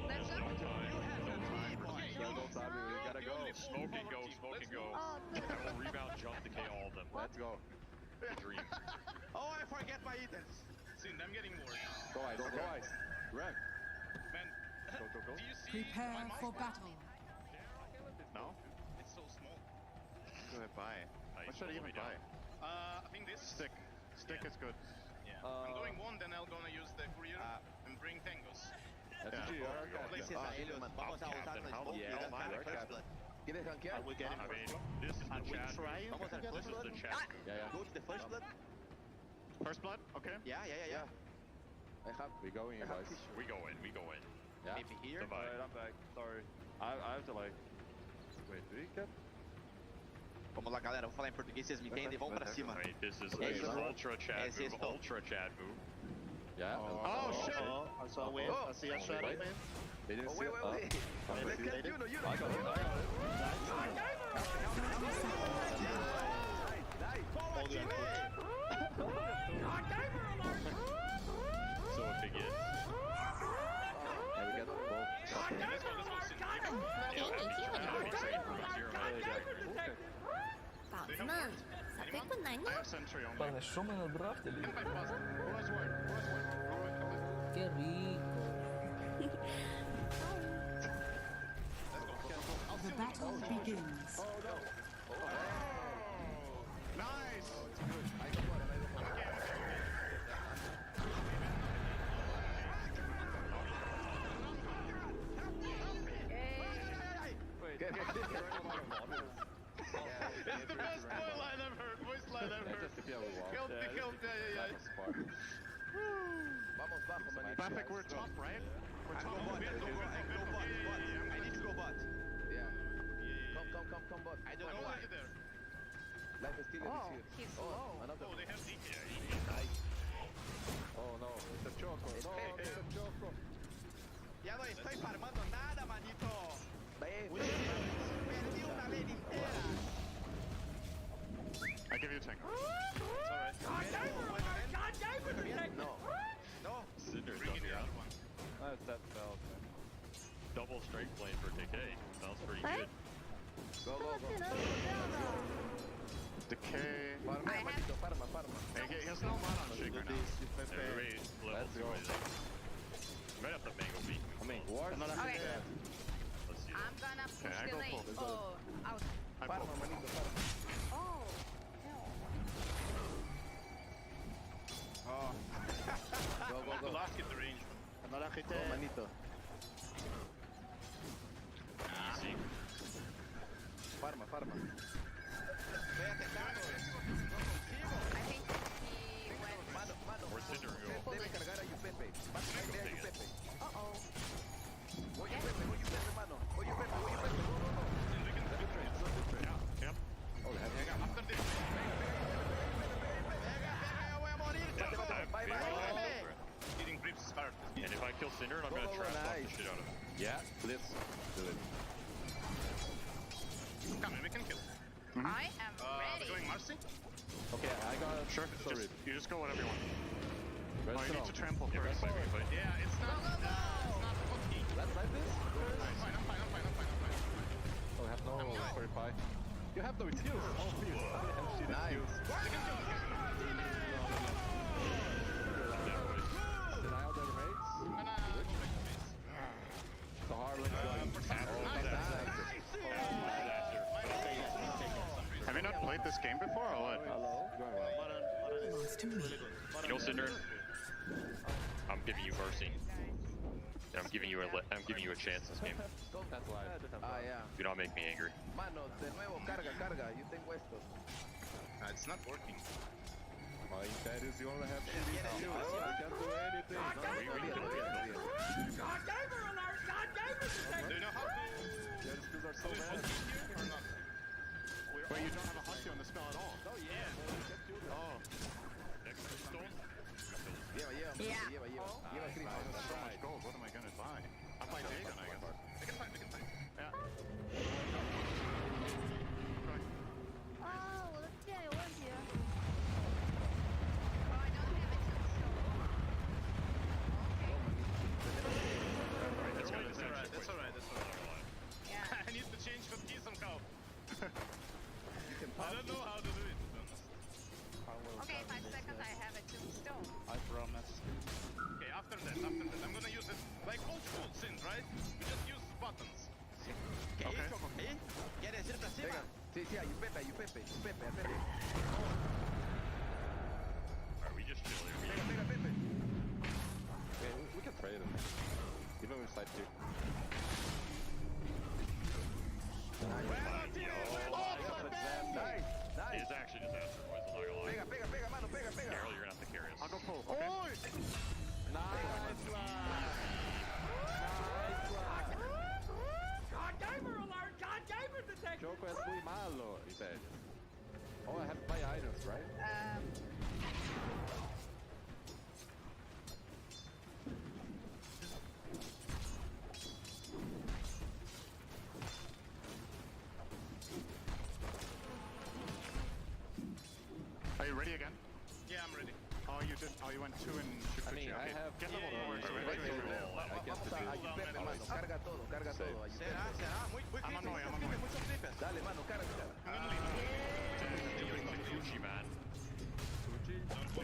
Let's go. Don't stop me. We gotta go. Smoke and go. Smoke and go. Oh, I will rebound, jump, decay all of them. Let's go. Dream. Oh, I forget my items. Sin, I'm getting more. Go ice. Go ice. Run. Man, Go. do you see my mouse bar? No? It's so small. Go ahead, buy. Nice, What should I hold even me down. buy? I think this. Stick. Stick is good. Yeah. I'm going one, then I'm gonna use the courier and bring tangos. That's Yeah. what you are. Places a Helios. Vamos a usar Captain, how the Facebook. hell am I First Captain? blood. ¿Quieres gankear? Are we getting I mean, this is the chat. trying? Vamos al This first is blood. the chat. Yeah. Go to the first blood. First blood? Okay. Yeah. I have. We going, you guys. We go in. We go in. Yeah. Maybe here. Goodbye. Alright, I'm back. Sorry. I have to like. Wait, do we get? Vamos lá, galera. Vou falar em português, vocês me entendem. Vamos pra cima. I mean, this is Hey, an bro. ultra chat Hey, move. Cisco. Ultra chat move. Yeah. Oh, shit! I saw a wave. I see a shadow Wait. wave. They didn't Oh, see wait. it. Let's get you know. I got it. Follow Jimmy. So it begins. Yeah, we got both. Let's go, Sin. I have sentry on me. Can bypass them. Who has word? Who has word? Qué rico. The battle begins. Oh, no. Nice! It's the best voice line I've heard. Help me, yeah. Bafik, we're top, right? We're top. I need to go bot. Yeah. Come, bot. I don't know why. Life is still Oh, here. he's slow. Another. Oh, they have DK. Nice. Oh no, it's a choco. No, it's a choco. Ya no estoy farmando nada, manito. Babe. Perdí una lane entera. I give you a tank. No. No. Cinder's up here. That's that spell. Double straight plane for decay. Sounds pretty good. Go. Decay. Farma. Hey, he has no mana on Shake right now. Everybody level Let's go. 2, I think. You might have to mango beat. I mean, ward. Okay. Let's see. I'm gonna push I the go lane. full. Oh, out. Farma, manito, farma. Oh, no. Oh. Go, go, go. Last hit the range. No la agite. Go, manito. Easy. Farma, farma. I think he went. Mano, mano. Where's Cinder go? Debe cargar a Yupepe. Va a cargar a Yupepe. Uh-oh. Oye, Pepe, oye, Pepe, mano. Oye, Pepe, oye, Pepe. Go, go, go. Good trade, good trade. Yeah, yep. Oh, Venga, after this. Bye, bye, bye. Eating creeps is hard. And if I kill Cinder, I'm gonna trash talk the shit out of him. Yeah, let's do it. Come on, we can kill. I am ready. Going Marcy? Okay, I got Sure, sorry. you just go whatever you want. Rest Oh, you need strong. to trample Yeah, first, rest maybe, but yeah, it's not. Go, go, go. It's not hotkey. Let's like this. I'm fine. Oh, I have no verify. You have no skills. Oh, please. I have shitty skills. Denial the remains. So hard, let's go. Have you not played this game before or what? Hello? Going well. You know, Cinder, I'm giving you mercy. And I'm giving you a chance this game. That's why. Ah, yeah. Do not make me angry. Mano, de nuevo, carga, carga. Yo tengo esto. It's not working. My Imperius, you only have shitty skills. I can't do anything. God gamer alert! God gamer detected! Do you know how to... Your skills are so bad. Or not? Wait, you don't have a hotkey on the spell at all? Oh, yeah. Oh. Next stone? Lleva, lleva, Yeah. lleva, lleva. Lleva creep. That's so much gold. What am I gonna buy? I'll buy Dagon, I guess. We can fight. Yeah. 啊，我的电有问题。Oh, I don't have a tombstone. Okay. That's alright. Yeah. I need to change the key somehow. I don't know how to do it, to be honest. Okay, 5 seconds. I have a tombstone. I promise. Okay, after that, I'm gonna use it like old school Sin, right? We just use buttons. ¿Qué Okay. hizo? ¿Qué? ¿Quieres ir para encima? Sí, sí, a Yupepe, Pepe. Alright, we just chill here. Pega, Pepe. Okay, we can trade him. Even with side 2. Nice. It is actually disaster, boys. I'm not gonna lie. Pega, mano, pega. Carol, you're gonna have to carry us. I'll go full, okay? God gamer alert! God gamer detected! Choco es muy malo, Imperius. Oh, I have to buy items, right? Are you ready again? Yeah, I'm ready. Oh, you did. Oh, you went 2 in Shikuchi. I Okay. have... Get level 4. yeah, Sorry, yeah, wait, yeah, wait, wait. I guess Vamos a Yupepe, mano. Carga todo, a Yupepe. Será? Muy I'm on my way. Muchos creepers. Dale, mano, carga. Gucci, man. Go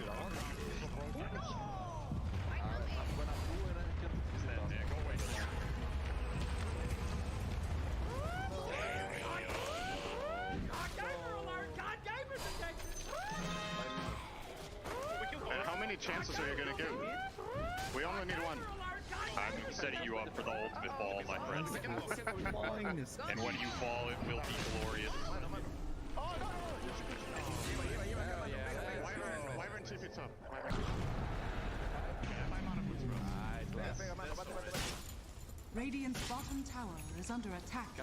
away. God gamer alert! God gamer detected! And how many chances are you gonna give? We only need one. I'm setting you up for the ultimate fall, my friend. And when you fall, it will be glorious. Wyvern TP top. Radiant's bottom tower is under attack.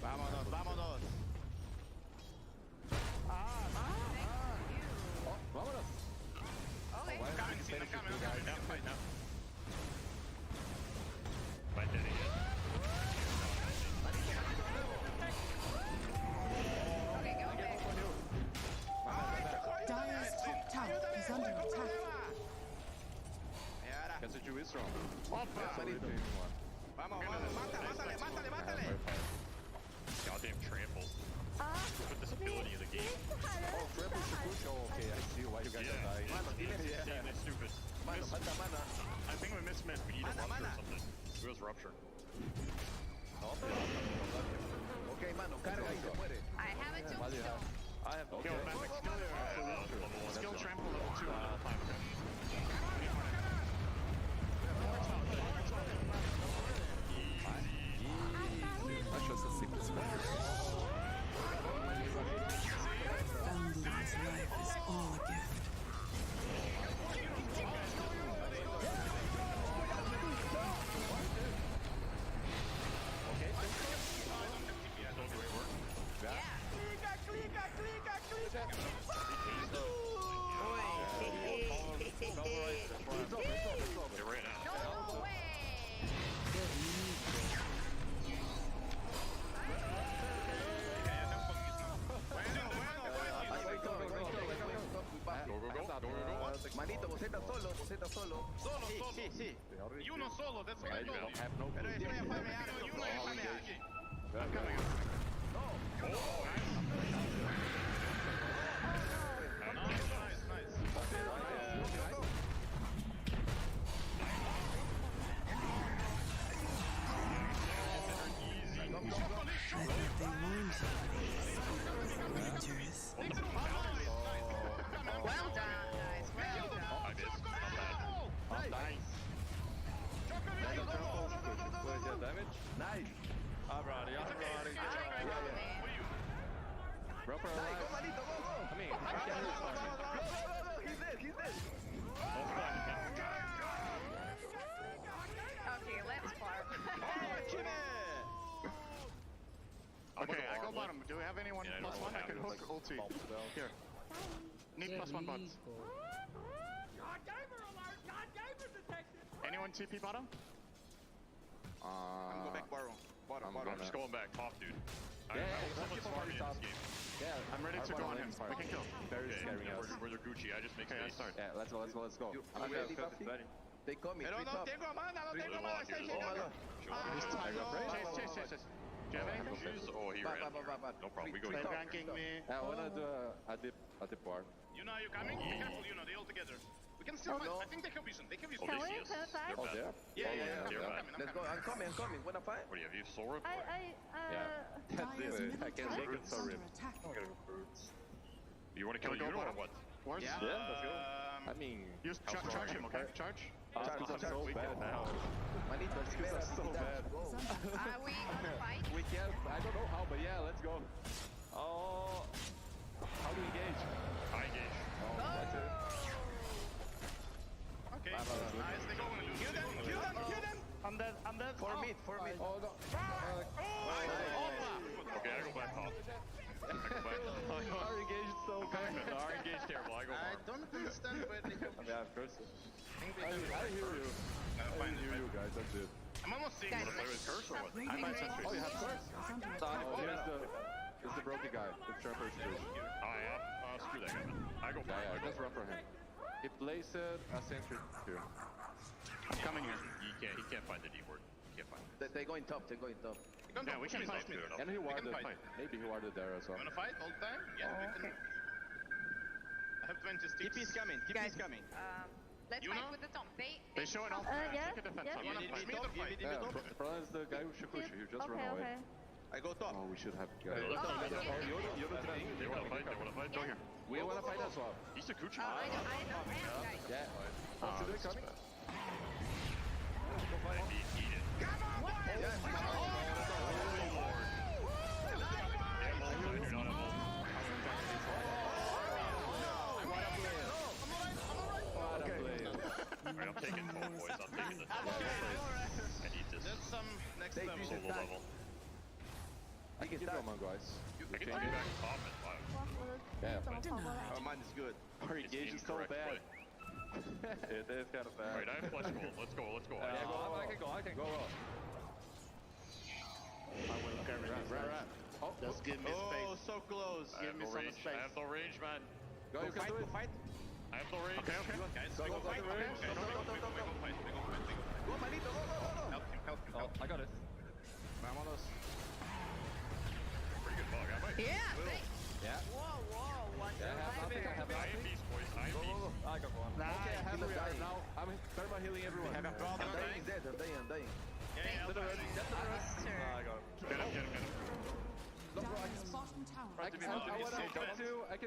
Vámonos. Vámonos. Okay. Coming. By dead again. Okay, go back. Dire's top tower is under attack. Guess what you is wrong. Vamos, mátale. Goddamn trample. Put this ability in the game. Oh, triple Shikuchi. Oh, okay, I see why you guys are dying. It's insanely stupid. Mata. I think we missed mid. We need a rupture or something. Who has rupture? Okay. Ok, mano, carga y se muere. I have a tombstone. I have Skill trample level 2 level 5. Acho essa simples. Foundling's life is all a gift. Manito, vos estás solo, vos estás solo. Sí. Y uno solo, that's what I told you. Pero estoy a farmear, y uno a farmear aquí. I'm coming up. I think they warned somebody. Dangerous. Well done, guys. Well done. Nice. Damage. Nice. I'm ready. Roper alive. Go, manito, go, go. I mean, I can't hit him. No, he's dead. Okay, let's farm. Okay, I go bottom. Do we have anyone plus one? I can hook ulti. Here. Need plus one buttons. Anyone TP bottom? I'm going back bottom. I'm just going back top, dude. Someone's farming in this game. Yeah, I'm ready to go on him. We can kill. Very scaring us. Where's their Gucci? I just make Okay, I space. start. Yeah, let's go. I'm ready, Buffy. They call me. Pero three no top. tengo mana, no tengo mana. Está Oh, llegando. malo. Chase. Do you have anything? Oh, he ran. No problem. We go They're top. ganking me. I wanna do a dip war. You know, are you coming? Be careful, you know, they all together. We can still fight. I think they have vision. They have vision. Oh, they see us. They're Oh, bad. yeah? Yeah. They're I'm bad. coming. Let's go. I'm coming. Wanna fight? What do you have? You have soul rip? Yeah. That's Dire's it. middle I can tower make it is so under rip. attack. You want to kill Can we you go or bottom? what? Where's? Yeah, let's go. I mean, Use charge him, okay? Charge. I'm so bad now. Manito, Skills are so bad. Go. Are we gonna fight? We can't. I don't know how, but yeah, let's go. Oh, how do we engage? I engage. Oh, that's it. Okay. Nice. They go. Kill them. I'm dead. For mid. Oh no. Okay, I go back top. Our engage is so bad. Our engage terrible. I go I bottom. don't understand where they have. I mean, of course. I hear you. I hear you guys. That's it. I'm almost seeing. Guys, Want to play with curse or what? I might have Oh, you have curse? Is under Oh, attack. it's the broken guy. The trapper situation. I am. Screw that guy. I go bottom. Yeah, just run for him. He placed a sentry here. I'm coming here. He can't find the D word. He can't find it. They're going top. Yeah, we can fight. And he warded. fight. Maybe he warded there as well. You wanna fight all the time? Yeah, we can. I have 20 sticks. TP's coming. Guys, coming. let's You fight know? with the Tom. They show it off. yeah, Take a defense. yeah. You wanna push me or fight? Yeah, the problem is the guy who should push you. He just run away. I go top. Oh, we should have. They want to fight. Go here. We want to fight as well. He's a Gucci. I know, guys. Yeah. Oh, so they're coming. Eat it. Alright, I'm taking 12 boys. I'm taking the 12. I need this. That's some next level. Solo level. I can kill my guys. I can take it back top and five. Yeah. Oh, mine is good. Our engage is so bad. It is kind of bad. Alright, I have flesh gold. Let's go. Yeah, I can go. I will carry this. Right. Oh, Just give me space. Oh, so close. Give me some space. I have no range, man. Go, you can do it. Fight. I have no range. Okay. Guys, Go, we go go, fight. go, Okay. go, We go fight. Go, manito, go. Help him. Oh, I got it. Vámonos. Pretty good bug. I might. Yeah, thanks. Yeah. Whoa, what Yeah, I have nothing. I have I am nothing. beast, boys. I am beast. I got one. Okay, I have He's the dying. now. I'm thermal healing everyone. Have a problem. I'm dying, dead. I'm dying. Yeah, I got him. Get him. bottom tower I can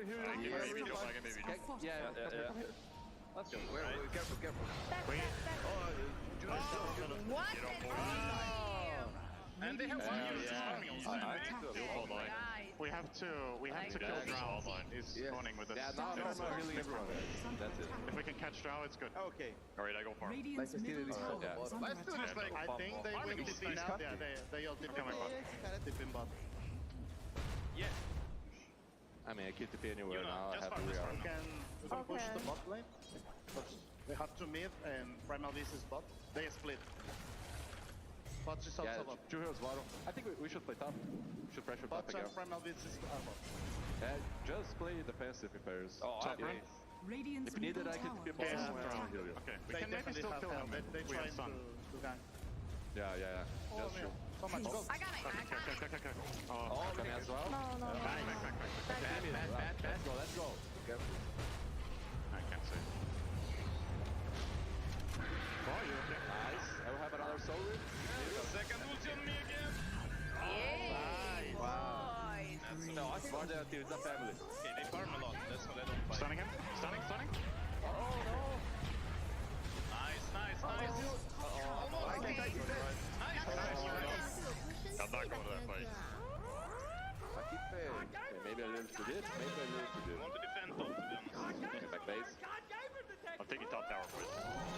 hear you. I can maybe do. Yeah. Let's go. Careful, careful. What? And they have one unit farming on time. Hold on. We have to kill Drow. He's spawning with us. Yeah, now I'm healing everyone. That's it. If we can catch Drow, it's good. Okay. Alright, I go farm. Radiant's middle tower is under Let's do this attack. like, I think they will TP now. Yeah, they all TP. TP in bot. Yeah. I mean, I can't TP anywhere now. I Just have farm, to just farm. rearm. We can push the bot lane. We have to mid and Primal Beast is bot. They split. Bot just Yeah, also bot. two heroes bottom. I think we should play top. We should pressure top Bot again. and Primal Beast is bot. Yeah, just play defensive in pairs. Oh, Top right. lane. Radiant's If you need it, middle I can tower TP is bottom under somewhere and attack. heal you. Okay, we They can maybe definitely still have kill help. him. They We have trying sun. to gank. Yeah. Just shoot. So much, go. I got it. Okay. Oh, coming as well. Back. Let's go. Careful. I can't say. Oh, you're okay. Nice. I will have another soul rip. Second ulti on me again. Nice. No, I think more than it's a family. Okay, they farm a lot. That's why they don't fight. Stunning him. Stunning. Oh no. Nice. Okay. I'm not going to that fight. I keep paying. Okay, maybe I live to this. I want to defend top, to be honest. Back base. I'm taking top tower, boys.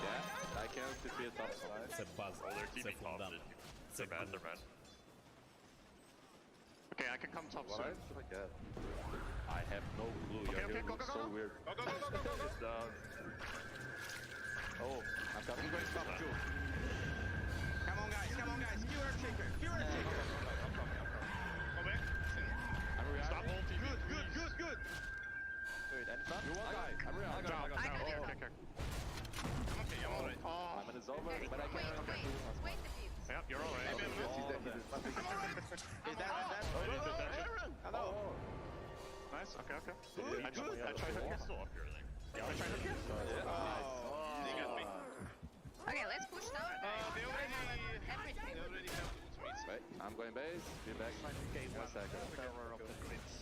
Yeah, I can TP top side. Oh, they're keeping top. They're bad. Okay, I can come top What? soon. Like that. I have no clue. Your hero looks so weird. Go. It's down. Oh, I'm coming. I'm going to stop too. Come on, guys. Q Earth Shaker. I'm coming. I'm reacting. Stop ulting. Good. Wait, and stop. You one guy. I'm reacting. Down. Okay. I'm alright. My minute is over, but I can't. Wait a bit. Yep, you're alright. Is that? Hello. Nice. Okay. I tried her pistol up here. Yeah, I tried her pistol. They got me. Okay, let's push down. They already have Everything. ultimates. Wait, I'm going base. Be back. 1 second. Terror of the crits.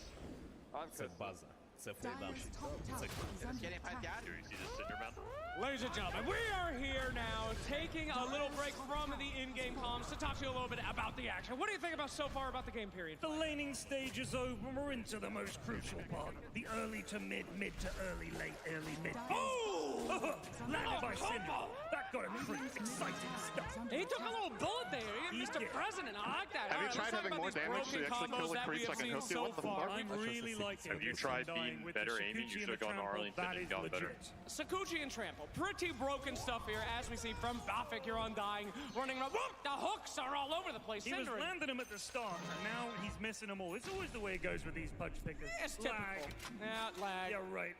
I'm Це база. Це фулдаун. Dyer's top tower is under attack. Do you see this Cinder man? Ladies and gentlemen, we are here now taking a little break from the in-game comms to talk to you a little bit about the action. What do you think about so far about the game period? The laning stage is over. We're into the most crucial part. The early to mid to early, late, early, mid. Oh! Landed by combo! Cinder. That got him pretty exciting stuff. He took a little bullet there. He hit Mr. did. President. I like that. Have you All right, tried let's talk having about more these damage so you broken actually kill combos the that we creeps have like seen in Hostia? so What the far. fuck? I'm really liking Have you this tried Undying being with better the aiming? You Sakuchi should have and the gone Trample. Arlington That and is gone better. legit. Sakuchi and Trample. Pretty broken stuff here, as we see from Bafik. You're Undying, running around. Whoop! The hooks are all over the place. He was Cinder. landing them at the start, and now he's missing them all. It's always the way it goes with these punch pickers. It's typical. Lag. Yeah, lag. Yeah, right.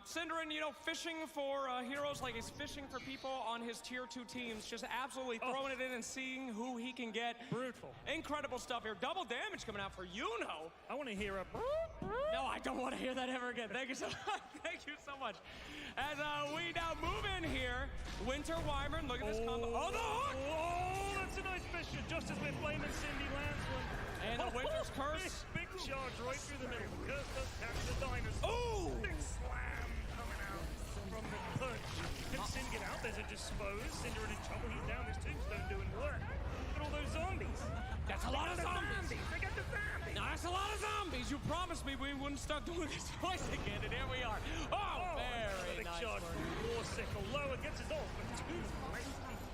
Cinderin, fishing for heroes like he's fishing for people on his tier 2 teams, just absolutely throwing it in and seeing who he can get. Brutal. Incredible stuff here. Double damage coming out for Yuno. I want to hear a... No, I don't want to hear that ever again. Thank you so much. Thank you so much. As we now move in here, Winter Wyvern, look at this combo. Oh, the hook! Oh, that's a nice fishing, just as we're flaming Cindy lands one. And the Winter's Curse. Big charge right through the middle. Curse does catch the dinosaur. Oh! Big slam coming out from the punch. Can Sin get out? There's a dispose. Cinder in trouble. He's down. This tombstone doing work. Look at all those zombies. That's a lot of zombies. They got the zombies. Now, that's a lot of zombies. You promised me we wouldn't start doing this twice again, and here we are. Oh, very big nice charge. work. War sickle lower gets his ult, but two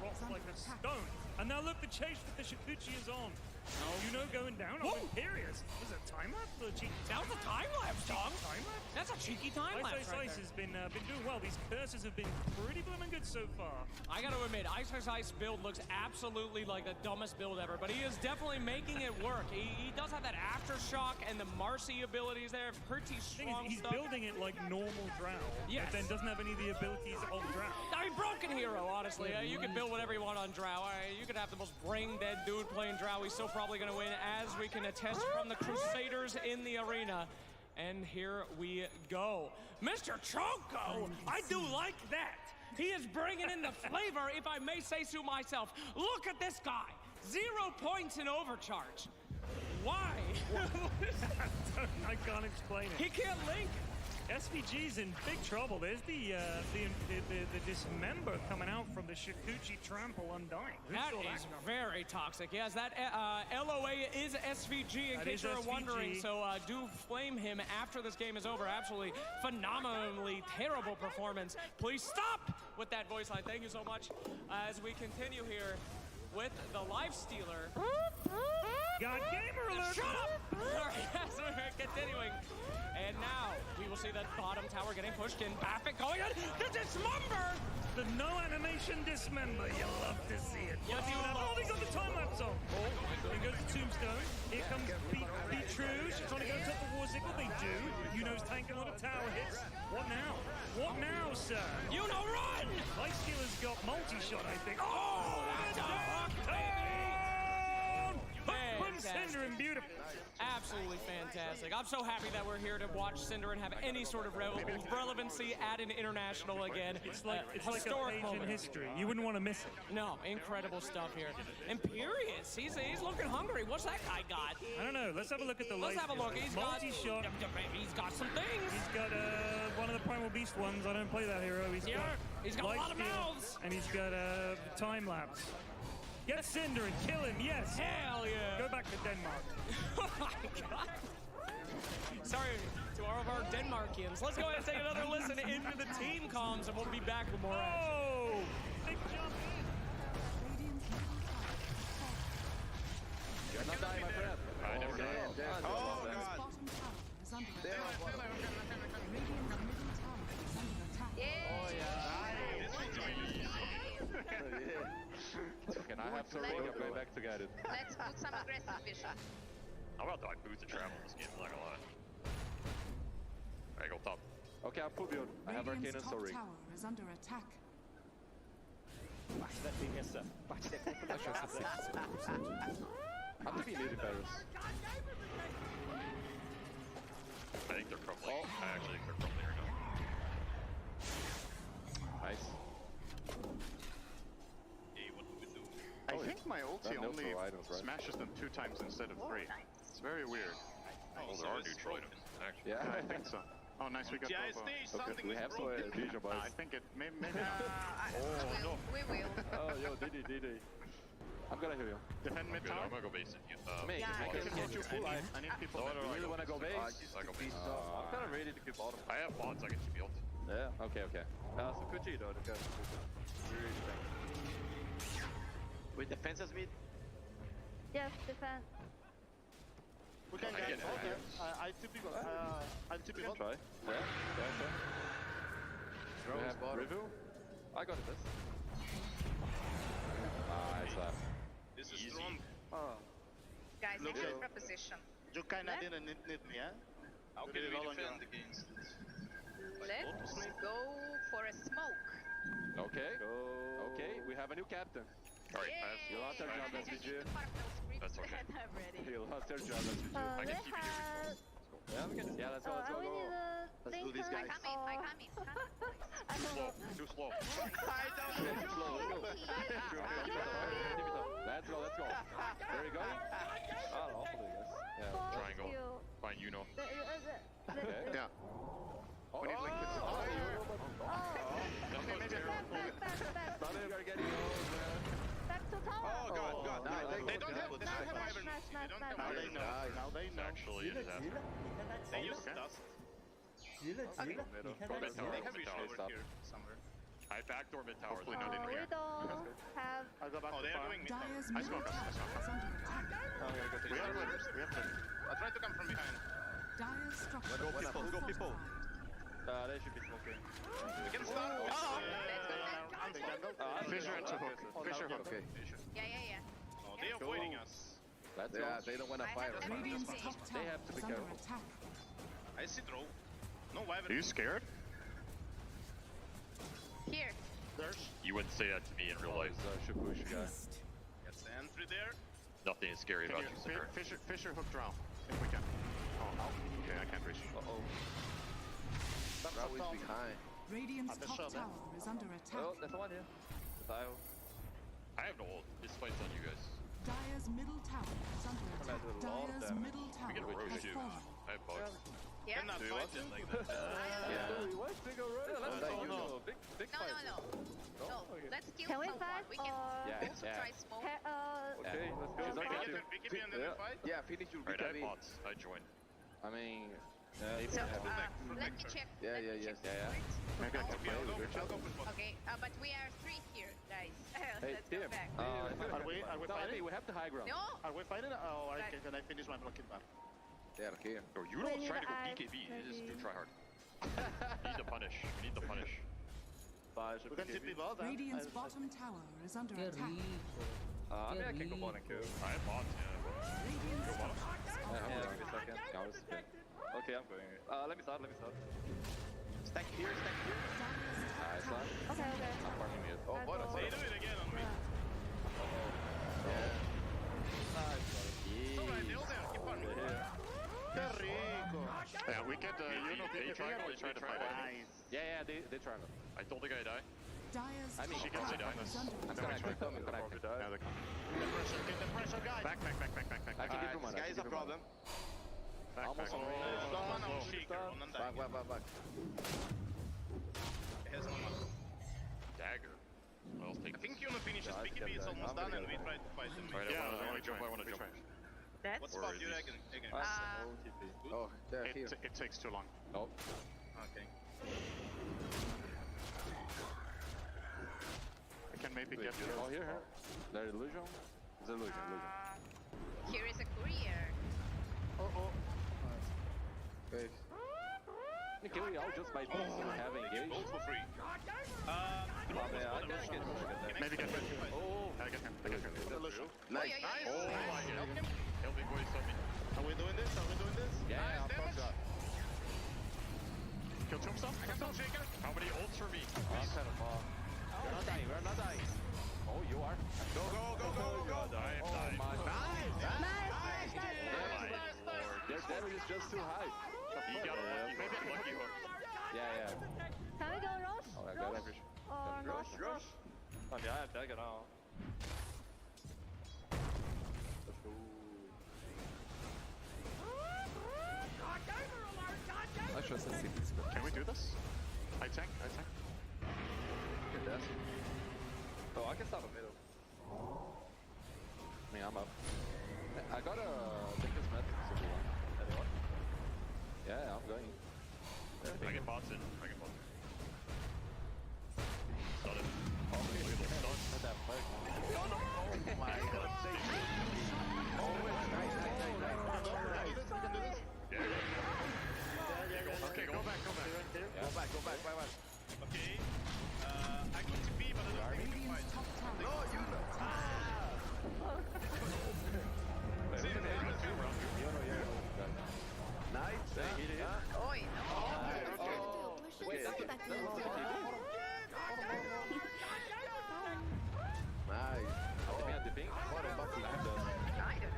drops like a stone. And now look, the chase with the Shakuchi is on. Going down. I'm curious. Was it a time lapse or a cheeky? That was a time lapse, Tom. Time lapse? That's a cheeky time lapse. Ice has been doing well. These curses have been pretty blooming good so far. I got to admit, Ice build looks absolutely like the dumbest build ever, but he is definitely making it work. He does have that aftershock and the Marcy abilities there. Pretty strong He's stuff. building it like normal Drow, Yes. but then doesn't have any of the abilities of Drow. I mean, broken hero, honestly. You can build whatever you want on Drow. You could have the most brain-dead dude playing Drow. He's still probably going to win, as we can attest from the Crusaders in the arena. And here we go. Mr. Choco, I do like that. He is bringing in the flavor, if I may say so myself. Look at this guy. 0 points in overcharge. Why? I can't explain it. He can't link. SVG's in big trouble. There's the dismember coming out from the Shikuchi trample undying. That is very toxic. Yes, that LOA is SVG in case you're wondering. So do flame him after this game is over. Absolutely phenomenally terrible performance. Please stop with that voice line. Thank you so much. As we continue here with the life stealer. God gamer alert! Shut up! All right, yes, we're continuing. And now we will see that bottom tower getting pushed in. Baffik going in. The dismember! The no animation dismember. You love to see it. Yes, you will. Oh, they got the time lapse on. Oh, here goes the tombstone. Here comes True. She's trying to go top the war sickle. They do. Yuno's tanking a lot of tower hits. What now? What now, sir? Yuno, run! Life Stealer's got multi-shot, I think. Oh, Synderen, beautiful. Absolutely fantastic. I'm so happy that we're here to watch Synderen have any sort of relevancy at an international again. It's like a historic page in history. You wouldn't want to miss it. No, incredible stuff here. Imperious, he's looking hungry. What's that guy got? I don't know. Let's have a look at the life. Let's have a look. He's multi-shot. He's got some things. He's got one of the Primal Beast ones. I don't play that hero. He's got a lot of mouths. And he's got time lapse. Get Synderen, kill him, yes! Hell yeah! Go back to Denmark. Oh my god! Sorry to all of our Denmarkians. Let's go ahead and take another listen into the team comms and we'll be back with more action. Oh! Big jump in! You're not dying, my friend. I never died. Oh, God! Yeah. Okay, I have to ring up, go back to get it. Let's put some aggressive vision. I'm about to like boots and travel in this game, I'm not gonna lie. Alright, go top. Okay, I'll put you on. I have Arcane and top Soul Ring. tower is under attack. I'm thinking needed Paris. I think they're crumbling. I actually think they're crumbling right now. Nice. I think my ulti That only no items, right? smashes them 2 times instead of 3. It's very weird. Oh, there are neutral items, actually. Yeah, I think so. Oh, nice, we got both. Okay, we have some Deja boys. I think it maybe not. Oh, no. We will. Oh, yo, DD. I'm gonna heal you. Defend mid Good, tower. I'm gonna go base if you. Me, I can get you full life. I need people. Do you really wanna go base? I go base. I'm kinda ready to keep bottom. I have bots, I can keep healed. Yeah, okay. So Kuchi though, the guy. Really tank. With defenses mid. Yes, defense. We can get both there. I'll TP go. I'll TP go. Try. Yeah. We have review. I got this. Nice left. This is strong. Guys, Look extra at- position. You kinda didn't need me, eh? How can we defend against it? Let's go for a smoke. Okay. Okay, we have a new captain. Alright, You lost your job, SVG. That's okay. I'm ready. You lost your job, SVG. I can keep you here. Yeah, let's go. I will need a Let's thing do this, first, guys. I or- come in. I don't know. Too slow. Let's go. There you go. Oh, hopefully, yes. Yeah. Triangle. You. Fine, you know. Okay. Yeah. Oh, We need like this. Okay, maybe Back. Now they are getting old, man. Back to tower. Oh god, god. No, They don't have Nice, Wyvern. nice, They nice, don't nice, have Now they Wyvern. know. Now they It's know. actually a disaster. They use dust. Middle. Go mid tower, They go have mid vision tower. over here somewhere. I backdoor mid tower. Hopefully not in We here. don't have. I'll go back Oh, to they are farm. going mid tower. Dire's I middle smoke us. tower is under attack. We have flippers. We have flippers. I'll try to come from behind. Dire's structure. Go people. They should be smoking. We can start. Fisher and hook. Fisher hook. Okay. Yeah. Oh, they are avoiding us. Let's go. Yeah, they don't want to fight us. Radiant's top They tower have to be is under careful. attack. I see throw. No Wyvern. Are you scared? Here. You wouldn't say that to me in real life. Shabushi guy. Got sentry there. Nothing is scary about you, Synderen. Fisher hook drown. If we can. Oh, okay, I can't reach. Uh-oh. That's behind. Radiant's At the top shot, eh? tower is under attack. Oh, there's one here. Tile. I have no ult. This fight's on you guys. Dire's middle tower is under attack. do a lot of Dire's Dire's middle We tower get Roche has too. fallen. I have bugs. Yeah. Do you want it like that? Yeah. What? They go right. Yeah, let's go. No, big No, fight. no. Let's kill Can we someone. fight We can Yeah, also yeah. try smoke. Okay, let's go. BKB and then we fight? Yeah, finish your Alright, I have BKB. bots. I join. I mean, So, let me check. yeah. Maybe I can play with Richard. Okay, but we are 3 here, guys. Hey, Let's go Tim. back. Are we No, I fighting? think we have the high ground. No. Are we fighting? Oh, okay, can I finish my blocking bar? Yeah, here. Oh, you don't try to go BKB. You just do try hard. We need to punish. We need to punish. We can TP bot. Radiant's bottom tower is under attack. I mean, I can go bot and kill. I have bots, yeah. Radiant's Go bot. Give me a second. Counter spin. Okay, I'm going. Let me start. Stack here. Nice one. Okay. I'm farming mid. Oh, bottom. They do it again on me. Nice. Alright, they're all there. Keep farming. Que rico. Yeah, we get They try to fight it. Nice. Yeah, they try to. I don't think I die. Dire's I mean, She can top see tower that. is under I'm attack. connecting. Yeah, they're coming. Get the pressure, guys. Back. I can give you one. This guy is a problem. Almost on Someone on shaker, on the Back. Dagger. Well, take I think Yuno finishes BKB, it's almost done, and we try to fight them. Alright, I wanna jump. That's What spot you again? Oh, they're here. It takes too long. Oh. Okay. I can maybe get you. Oh, here. There's illusion. It's illusion. here is a courier. Okay. We kill you all just by being having engaged. Both for free. Maybe get rid. Oh, I get him. Illusion. Nice. Oh my god. Help me, boys, help me. Are we doing this? Yeah, Nice damage. shot. Kill Tombstone. Shaker. How many ults for me? We're not dying. Oh, you are. Go. I am dying. Nice. Their damage is just too high. He got a lucky hook. Yeah. Can we go Roche? Oh, I got it. Or not? Rush. I mean, I have dagger now. I trust I see this. Can we do this? I tank. Get that. Oh, I can stop a middle. I mean, I'm up. I got a Dinkus Met if you want. Anyone? Yeah, I'm going. I get bots in. Stun it. Oh, not that fuck. Oh my god. Nice. Okay, go back. Yeah, go back. Okay. I go to B, but I don't think we can fight. Radiant's top tower No, is you under know. attack. Nice. Oi, Wait, that's Nice. Oh, man, the ping. What a bucket. I don't have it.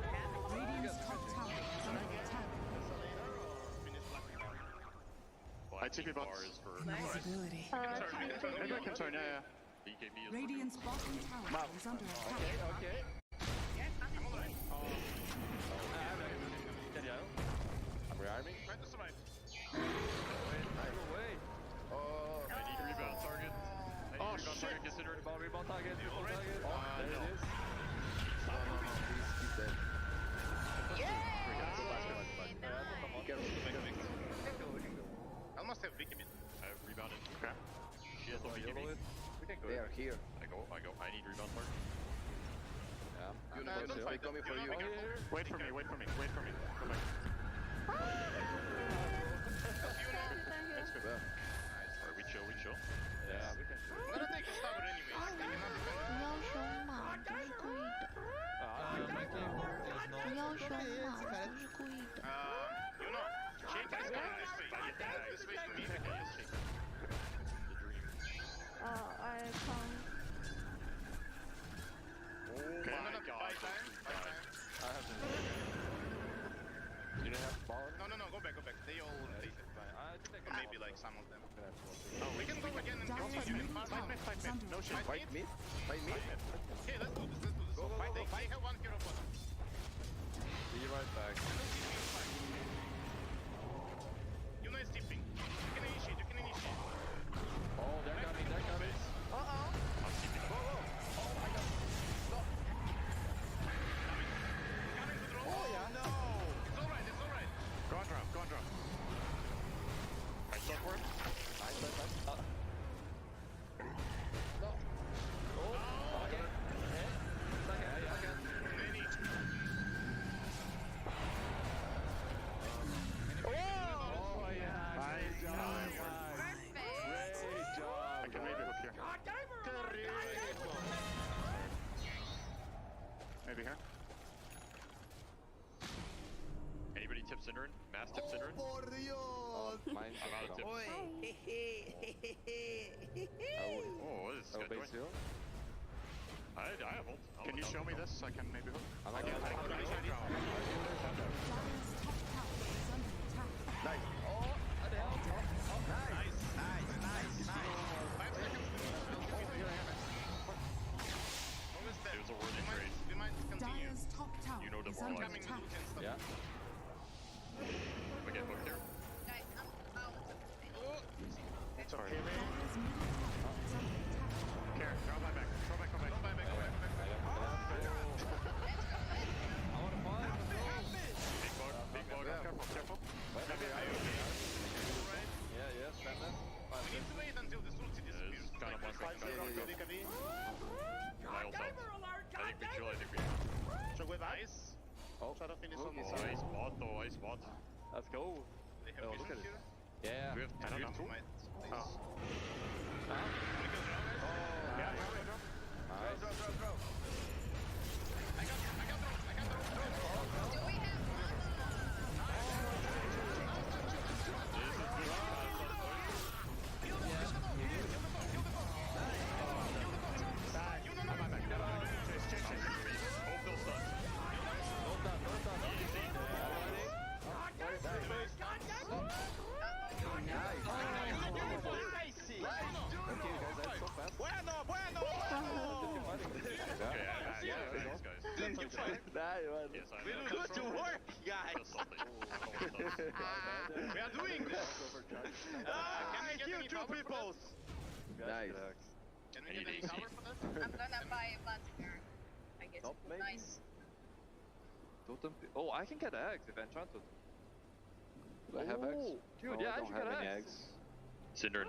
Radiant's top tower is under attack. I TP bots. Bar is for Visibility. Maybe I can turn, yeah. BKB is Radiant's bottom tower is under attack. Okay. I'm rearming. Try to survive. Away. Oh. I need to rebound target. Oh, shit. Consider it about rebound target. Oh, There it no. is. No. Please keep that. Be careful. I must have BKB. I have rebounded. Okay. She has no BKB. We can go. They are here. I go. I need rebound target. Yeah. Don't fight coming them. for you. Wait for me. Go back. That's good. Alright, we chill. Yeah, we can. I'm gonna take a tower anyways. They cannot defend it. You know, Shaker is going this way. This way to me. I can't. Okay, I'm gonna buy time. I have to. You didn't have ball? No, go back. They all take it. I think Or maybe like some of them. Oh, We can go again and continue. Fight mid. No shit. Fight me. Okay, let's do this. Fight. They have one hero bottom. Be right back. on drop, go on drop. Nice shot for him. Nice. No. Oh, okay. I can maybe hook here. Maybe here. Anybody tip Synderen? Mass tip Synderen? Por Dios. I'm out of tips. Oh, what is this guy doing? I have ult. Can you show me this? I can maybe hook. I can. Nice. Oh, what the hell? Nice. 5 seconds. It was a worthy trade. We might continue. Dire's top tower You know is under demoralizing. attack. Yeah. We get hooked here. Guys, I'm out. Sorry. Dire's middle tower is under attack. Care, draw my back. Draw back. Big bug. Careful. Yeah, stand there. We need to wait until the ulti disappears. Kind of one second. My ult out. I think we kill. So with ice. Oh, try to finish on this Oh, side. ice bot though, ice bot. Let's go. They have look at vision it. here. Yeah. Do we have two? Might, please. Oh. Yeah, Throw. I got Do we have Good to work, guys. We are doing this. Can we get any two cover people. Nice. Can we get any cover for this? I'm gonna buy a Vladimir. I guess Top it's maybe? nice. Oh, I can get eggs if enchanted. Do I have eggs? Dude, yeah, I can get eggs. Synderen.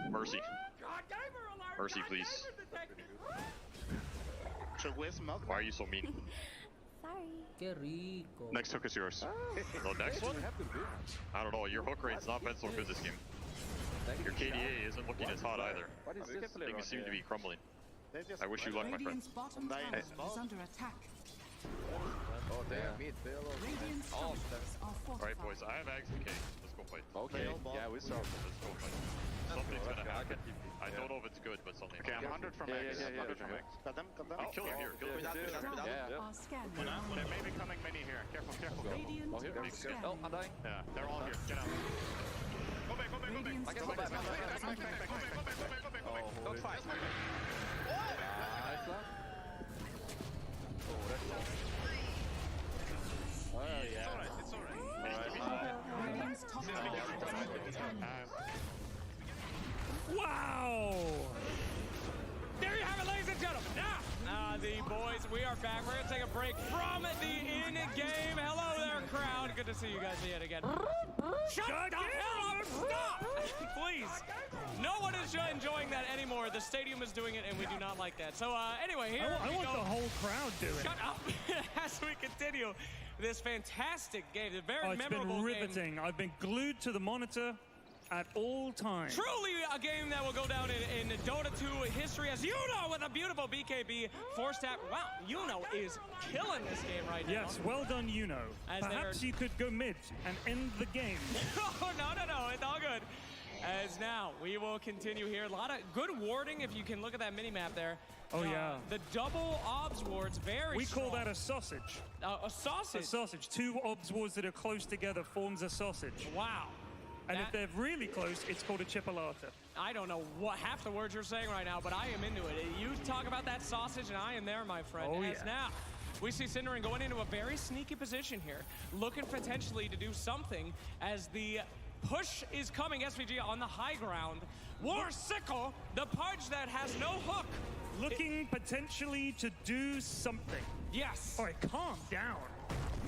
Mercy. Mercy, please. So where's milk? Why are you so mean? Qué rico. Next hook is yours. The next one? I don't know. Your hook rate's not been so good this game. Your KDA isn't looking as hot either. What is this? Things seem to be crumbling. They just I wish you luck, my friend. Radiant's bottom tower is under attack. Oh, they have meat. Radiant's Oh, structures are Alright, fortified. boys. I have Ags and K. Let's go fight. okay. Yeah, we saw. Let's go fight. Something's gonna happen. I don't know if it's good, but something. Okay, I'm 100 from X. 100 from X. Got them. I'll kill him here. Kill him. Yeah. Are scanning. There may be coming many here. Careful. Radiant Oh, here. are Oh, scanning. I'm dying. Yeah, they're all here. Get out. Go back. Radiant's I can top go back. tower is Back. under attack. Don't fight. Nice one. Oh, that's nice. Oh, yeah. It's alright. Radiant's top tower is under attack. Wow! There you have it, ladies and gentlemen. Now, the boys, we are back. We're going to take a break from the in-game. Hello there, crowd. Good to see you guys yet again. Shut the hell up! Stop! Please. No one is enjoying that anymore. The stadium is doing it, and we do not like that. So, anyway, here I we want go. the whole crowd doing it. Shut up as we continue this fantastic game, the very It's memorable been riveting. game. I've been glued to the monitor at all times. Truly a game that will go down in Dota 2 history as Yuno with a beautiful BKB force tap. Wow, Yuno is killing this game right now. Yes, well done, Yuno. As Perhaps they're- you could go mid and end the game. Oh, no, it's all good. As now, we will continue here. A lot of good warding if you can look at that mini-map there. Oh, yeah. The double obs wards, very We call strong. that a sausage. A sausage? A sausage. Two obs wards that are close together forms a sausage. Wow. And if they're really close, it's called a chipolata. I don't know what half the words you're saying right now, but I am into it. You talk about that sausage, and I am there, my friend. Oh, As yeah. now, we see Synderen going into a very sneaky position here, looking potentially to do something as the push is coming. SVG on the high ground. War Sickle, the pudge that has no hook. Looking potentially to do something. Yes. All right, calm down.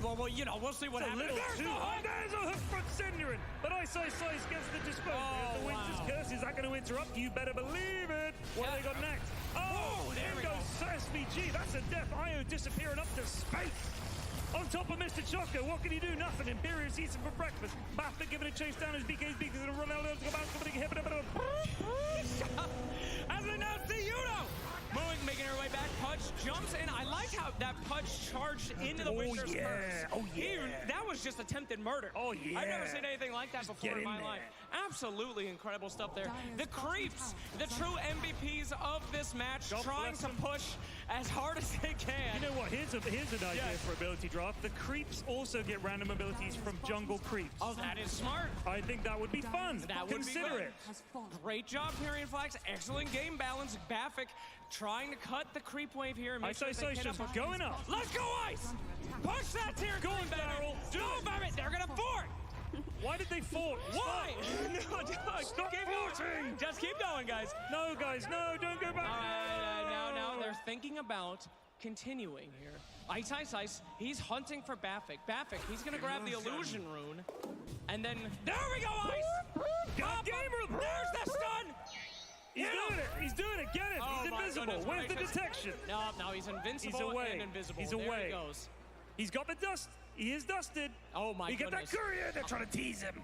Well, you know, we'll see what happens. There's a hook from Synderen, but Ice gets the dispose. Oh, The Winter's Curse, is that going to interrupt? You better believe it. What have they got next? Oh, there we goes SVG. That's a death. Io disappearing up to space. On top of Mr. Choco, what can he do? Nothing. Imperius eats him for breakfast. Bafta giving a chase down as BK's going to run out of the bounce. As we now see Yuno making her way back. Pudge jumps in. I like how that Pudge charged into the Winter's Curse. Oh, yeah. That was just attempted murder. Oh, yeah. I've never seen anything like that before in my life. Absolutely incredible stuff there. The Creeps, the true MVPs of this match, trying to push as hard as they can. You know what? Here's an idea for ability draft. The Creeps also get random abilities from Jungle Creeps. Oh, that is smart. I think that would be fun. That would Consider be good. it. Great job, Tyrion Flax. Excellent game balance. Baffic trying to cut the creep wave here and make sure they hit up. Going up. Let's go, Ice! Push that tier. Go on, Barrel. Do it, baby. They're gonna fort. Why did they fort? Why? Stop keep forting. Just keep going, guys. No, guys, no, don't go back. All right, now they're thinking about continuing here. Ice, he's hunting for Baffic. Baffic, he's gonna grab the illusion rune. And then, there we go, Ice! There's the stun! He's doing it, get him! Oh, He's invisible. Where's the detection? No, he's invincible and invisible. He's there away. he goes. He's got the dust. He is dusted. Oh my goodness. You get that courier, they're trying to tease him.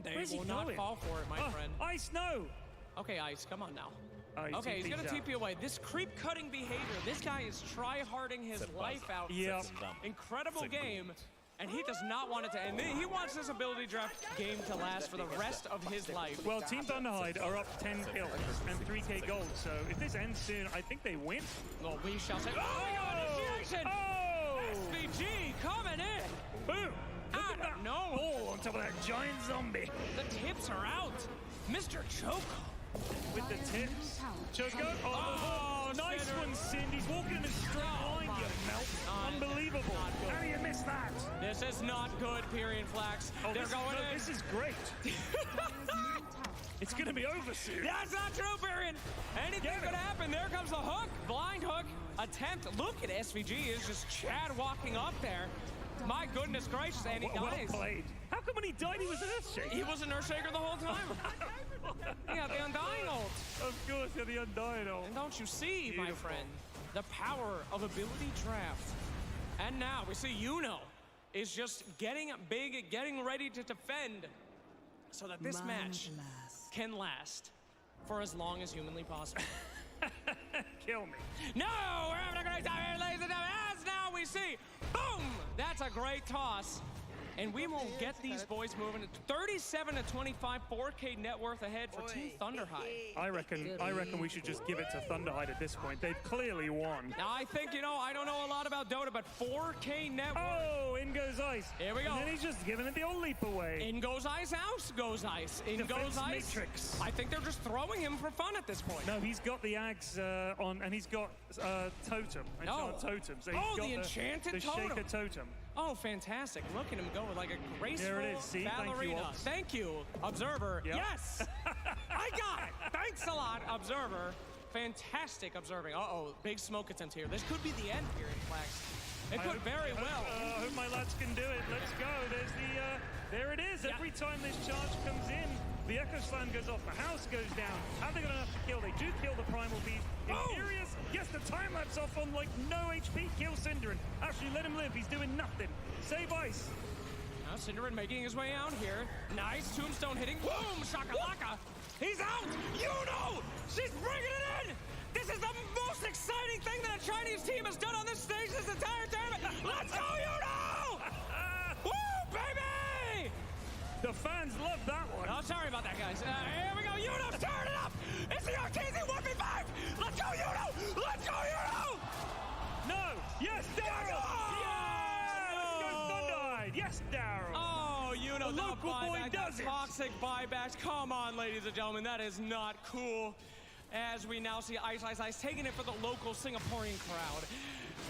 They will not fall for it, my friend. Ice, no! Okay, Ice, come on now. Okay, he's gonna TP away. This creep-cutting behavior, this guy is try-harding his life out. Yep. Incredible game. And he does not want it to end. He wants this ability draft game to last for the rest of his life. Well, Team Thunderhide are up 10 kills and 3k gold, so if this ends soon, I think they win. Well, we shall say, oh, we got initiation! Oh! SVG coming in! Boom! Look at that. No! Oh, on top of that giant zombie. The tips are out. Mr. Choco. With the tips. Choco. Oh, nice one, Sind. He's walking in a straight line, you melt. Unbelievable. How do you miss that? This is not good, Tyrion Flax. They're going in. This is great. It's going to be over soon. That's not true, Tyrion. Anything could happen. There comes the hook. Blind hook. Attempt. Look at SVG. Is just Chad walking up there. My goodness gracious, and he dies. Well played. How come when he died he was an Earthshaker? He was an Earthshaker the whole time. Yeah, the Undying ult. Of course, yeah, the Undying ult. And don't you see, my friend, the power of ability draft. And now we see Yuno is just getting big, getting ready to defend so that this match can last for as long as humanly possible. Kill me. No, we're having a great time here, ladies and gentlemen. As now we see, boom, that's a great toss. And we will get these boys moving to 37 to 25, 4K net worth ahead for Team Thunderhide. I reckon we should just give it to Thunderhide at this point. They've clearly won. Now I think, I don't know a lot about Dota, but 4K net worth. Oh, in goes Ice. Here we go. And then he's just giving it the old leap away. In goes Ice, out goes Ice. In goes Ice. Matrix. I think they're just throwing him for fun at this point. No, he's got the Ags on, and he's got Totem. Totem. So he's got the enchanted the totem. Shaker Totem. Oh, fantastic. Look at him go with like a graceful there it is. See? ballerina. Thank you, Observer. Yep. Yes! I got it! Thanks a lot, Observer. Fantastic observing. Uh-oh, big smoke attempt here. This could be the end here in Flax. It could very well. I hope my lads can do it. Let's go. There's there it is. Every time this charge comes in, the Echo Slam goes off, the house goes down. How are they going to have to kill? They do kill the Primal Beast. Imperius gets the time lapse off on like no HP. Kill Synderen. Actually, let him live. He's doing nothing. Save Ice. Now Synderen making his way out here. Nice tombstone hitting. Boom! Shakalaka! He's out! Yuno! She's bringing it in! This is the most exciting thing that a Chinese team has done on this stage this entire tournament! Let's go, Yuno! Woo, baby! The fans love that one. Oh, sorry about that, guys. Here we go. Yuno, turn it up! It's the RKZ 1v5! Let's go, Yuno! Let's go, Yuno! No! Yes, Daryl! Yeah! Let's go, Thunderhide! Yes, Daryl! Oh, Yuno, the local boy does it! Toxic buybacks. Come on, ladies and gentlemen. That is not cool. As we now see Ice taking it for the local Singaporean crowd.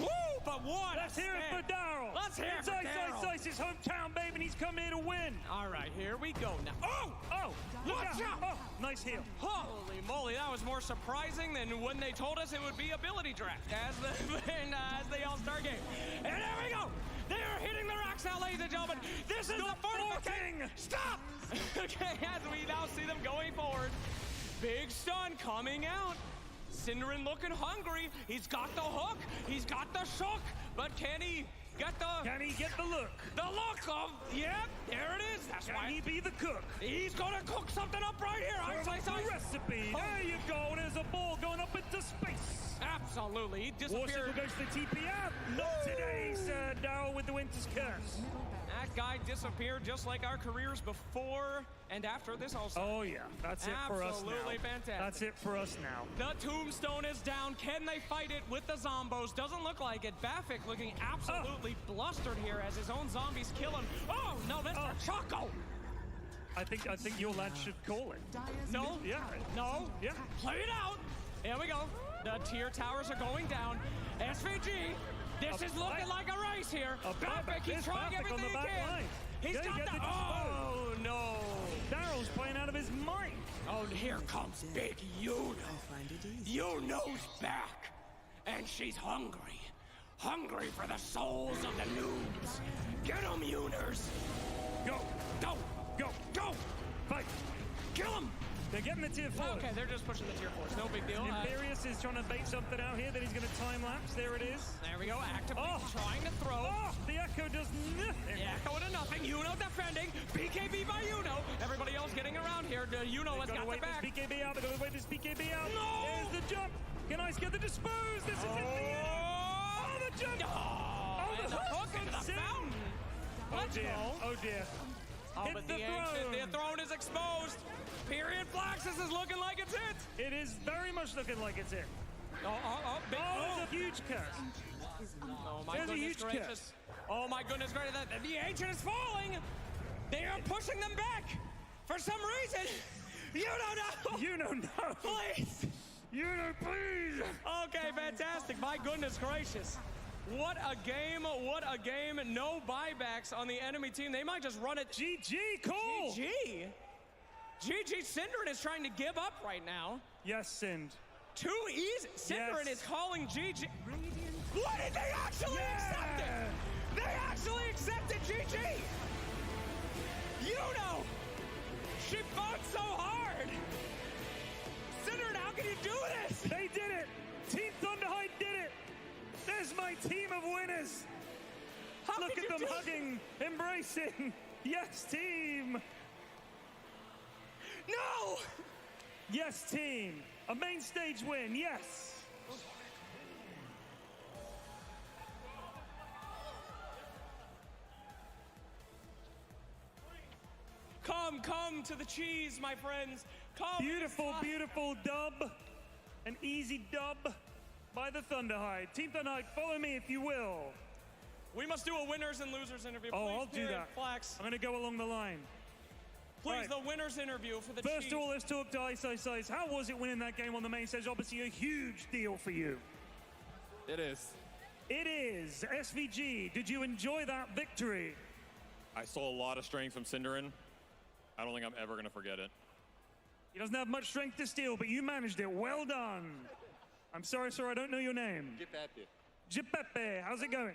Woo! But what? Let's hear it for Daryl. Let's hear it for Daryl. Ice, his hometown, baby, and he's come here to win. All right, here we go now. Oh! Watch out! Oh, nice heal. Holy moly, that was more surprising than when they told us it would be ability draft as the All-Star game. And there we go. They are hitting the rock now, ladies and gentlemen. This is the fortification. Stop! Okay, as we now see them going forward. Big stun coming out. Synderen looking hungry. He's got the hook. He's got the shook. But can he get the... Can he get the look? The look of... Yep, there it is. That's Can why he be the cook? He's gonna cook something up right here. The recipe. Oh. There you go. There's a ball going up into space. Absolutely. He disappeared. Warsaw goes to TP out. Not today, Sir Daryl with the Winter's Curse. That guy disappeared just like our careers before and after this also. Oh, yeah. That's it for us now. Absolutely fantastic. That's it for us now. The tombstone is down. Can they fight it with the zombos? Doesn't look like it. Bafik looking absolutely blustered here as his own zombies kill him. Oh, no, that's for Choco. I think your lad should call it. No. Yeah. No. Yeah. Play it out. Here we go. The tier towers are going down. SVG. This is looking like a race here. Bafik, he's trying everything he can. He's got the... Oh, no. Daryl's playing out of his mind. Oh, here comes Big Yuno. Yuno's back. And she's hungry. Hungry for the souls of the noobs. Get them, Uners. Go. Go. Go. Go. Fight. Kill them. They're getting the tier 4. Okay, they're just pushing the tier 4s. No big deal. Imperius is trying to bait something out here that he's going to time lapse. There it is. There we go. Actively trying to throw. Oh, the Echo does nothing. The Echo to nothing. Yuno defending. BKB by Yuno. Everybody else getting around here. Yuno has got the back. BKB out. They're going to wait this BKB out. No! There's the jump. Can Ice get the dispose? This is it. Oh, the jump. Oh, and the hook into the fountain. Let's go. Oh, dear. Oh, Hit but the throne. The throne is exposed. Period Flaxus is looking like it's it. It is very much looking like it's it. Big there's a huge curse. Oh, my There's a goodness huge gracious. curse. Oh, my goodness gracious. The ancient is falling. They are pushing them back. For some reason. You don't know. You don't know. Please. You don't please. Okay, fantastic. My goodness gracious. What a game, what a game. No buybacks on the enemy team. They might just run it. GG, cool. GG, Synderen is trying to give up right now. Yes, Synd. Too easy. Synderen is calling GG. What did they actually accept it? They actually accepted GG. Yuno. She fought so hard. Synderen, how can you do this? They did it. Team Thunderhide did it. There's my team of winners. Look at them hugging, embracing. Yes, team. No! Yes, team. A main stage win, yes. Come to the cheese, my friends. Come. Beautiful dub. An easy dub by the Thunderhide. Team Thunderhide, follow me if you will. We must do a winners and losers interview. Oh, Please, I'll do that. Flax. I'm going to go along the line. Please, the winners interview for the First of all, let's talk to Ice. How was it winning that game on the main stage? Obviously a huge deal for you. It is. It is. SVG, did you enjoy that victory? I saw a lot of strength from Synderen. I don't think I'm ever going to forget it. He doesn't have much strength to steal, but you managed it. Well done. I'm sorry, sir, I don't know your name. Giuseppe, how's it going?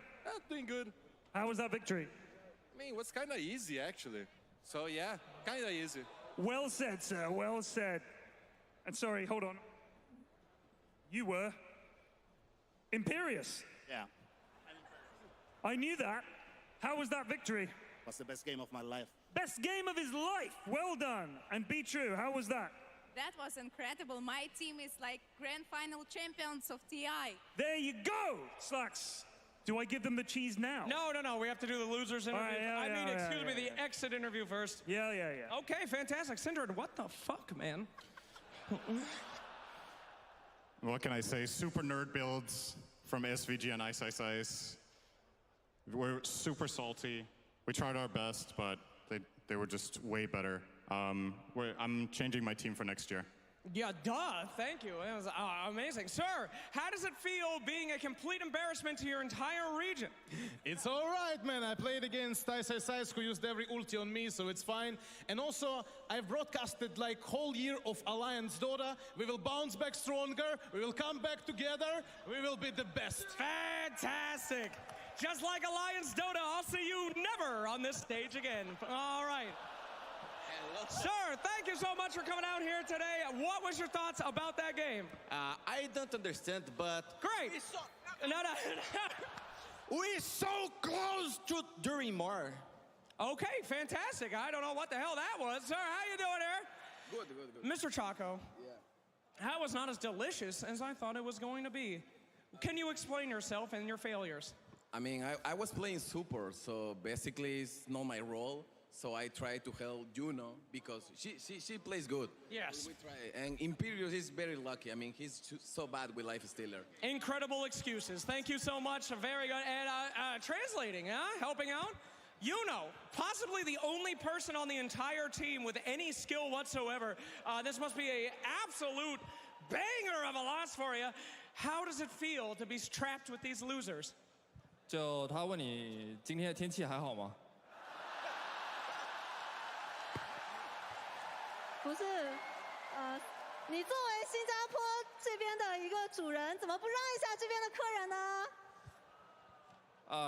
Doing good. How was that victory? I mean, it was kind of easy, actually. So, yeah, kind of easy. Well said, sir, well said. And sorry, hold on. You were Imperius. Yeah. I knew that. How was that victory? Was the best game of my life. Best game of his life. Well done. And be true. How was that? That was incredible. My team is like grand final champions of TI. There you go, Slacks. Do I give them the cheese now? No. We have to do the losers interview. Excuse me, the exit interview first. Yeah. Okay, fantastic. Synderen, what the fuck, man? What can I say? Super nerd builds from SVG and Ice. We're super salty. We tried our best, but they were just way better. I'm changing my team for next year. Yeah, duh. Thank you. It was amazing. Sir, how does it feel being a complete embarrassment to your entire region? It's all right, man. I played against Ice, who used every ulti on me, so it's fine. And also, I've broadcasted like whole year of Alliance Dota. We will bounce back stronger. We will come back together. We will be the best. Fantastic. Just like Alliance Dota, I'll see you never on this stage again. All right. Sir, thank you so much for coming out here today. What was your thoughts about that game? I don't understand, but... Great. We're so close to doing more. Okay, fantastic. I don't know what the hell that was. Sir, how you doing here? Good. Mr. Chaco. Yeah. That was not as delicious as I thought it was going to be. Can you explain yourself and your failures? I mean, I was playing support, so basically it's not my role. So I try to help Juno because she plays good. Yes. We try. And Imperius is very lucky. I mean, he's so bad with Life Stealer. Incredible excuses. Thank you so much. Very good. And translating, helping out. Juno, possibly the only person on the entire team with any skill whatsoever. This must be an absolute banger of a loss for you. How does it feel to be trapped with these losers? 就他问你今天的天气还好吗？不是，你作为新加坡这边的一个主人，怎么不让一下这边的客人呢？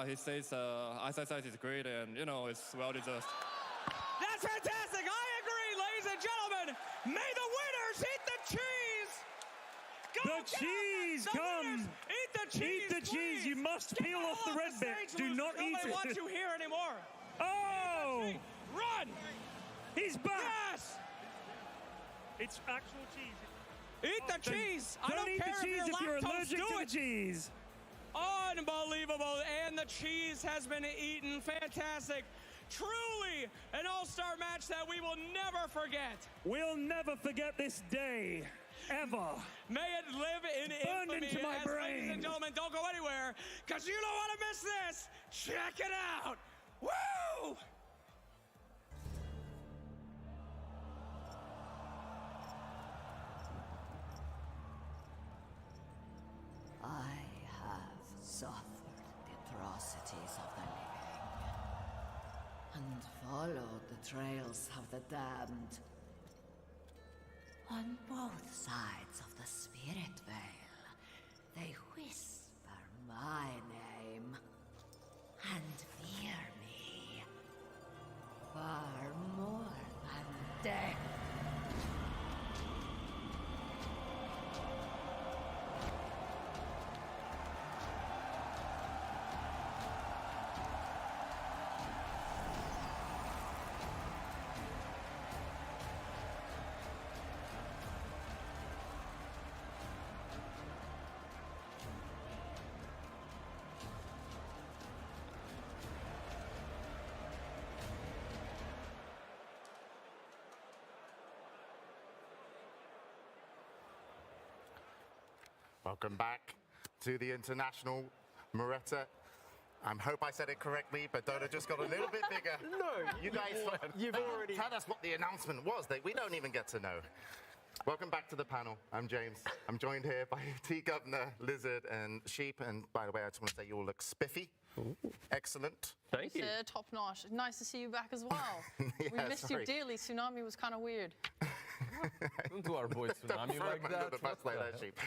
He says ISIS is great and you know it's well deserved. That's fantastic. I agree, ladies and gentlemen. May the winners eat the cheese. Go The cheese comes. Eat the cheese. Eat the cheese. You must peel off the red bit. Do not eat it. Nobody wants you here anymore. Oh! Run! He's back. Yes. It's actual cheese. Eat the cheese. I don't eat care the cheese if you're allergic to the cheese. Unbelievable. And the cheese has been eaten. Fantastic. Truly an all-star match that we will never forget. We'll never forget this day. Ever. May it live in infamy. Into my brain. Ladies and gentlemen, don't go anywhere, because you don't want to miss this. Check it out. Woo! I have suffered the atrocities of the living and followed the trails of the damned. On both sides of the Spirit Veil, they whisper my name and fear me far more than death. Welcome back to the International Moretta. I hope I said it correctly, but Dota just got a little bit bigger. No, you guys, you've already... Tell us what the announcement was. We don't even get to know. Welcome back to the panel. I'm James. I'm joined here by T-Governor, Lizard, and Sheep. And by the way, I just want to say you all look spiffy. Ooh. Excellent. Thank you. Top notch. Nice to see you back as well. Yeah, we missed you dearly. Tsunami was kind of weird. Don't do our boy Tsunami like that. Sheep.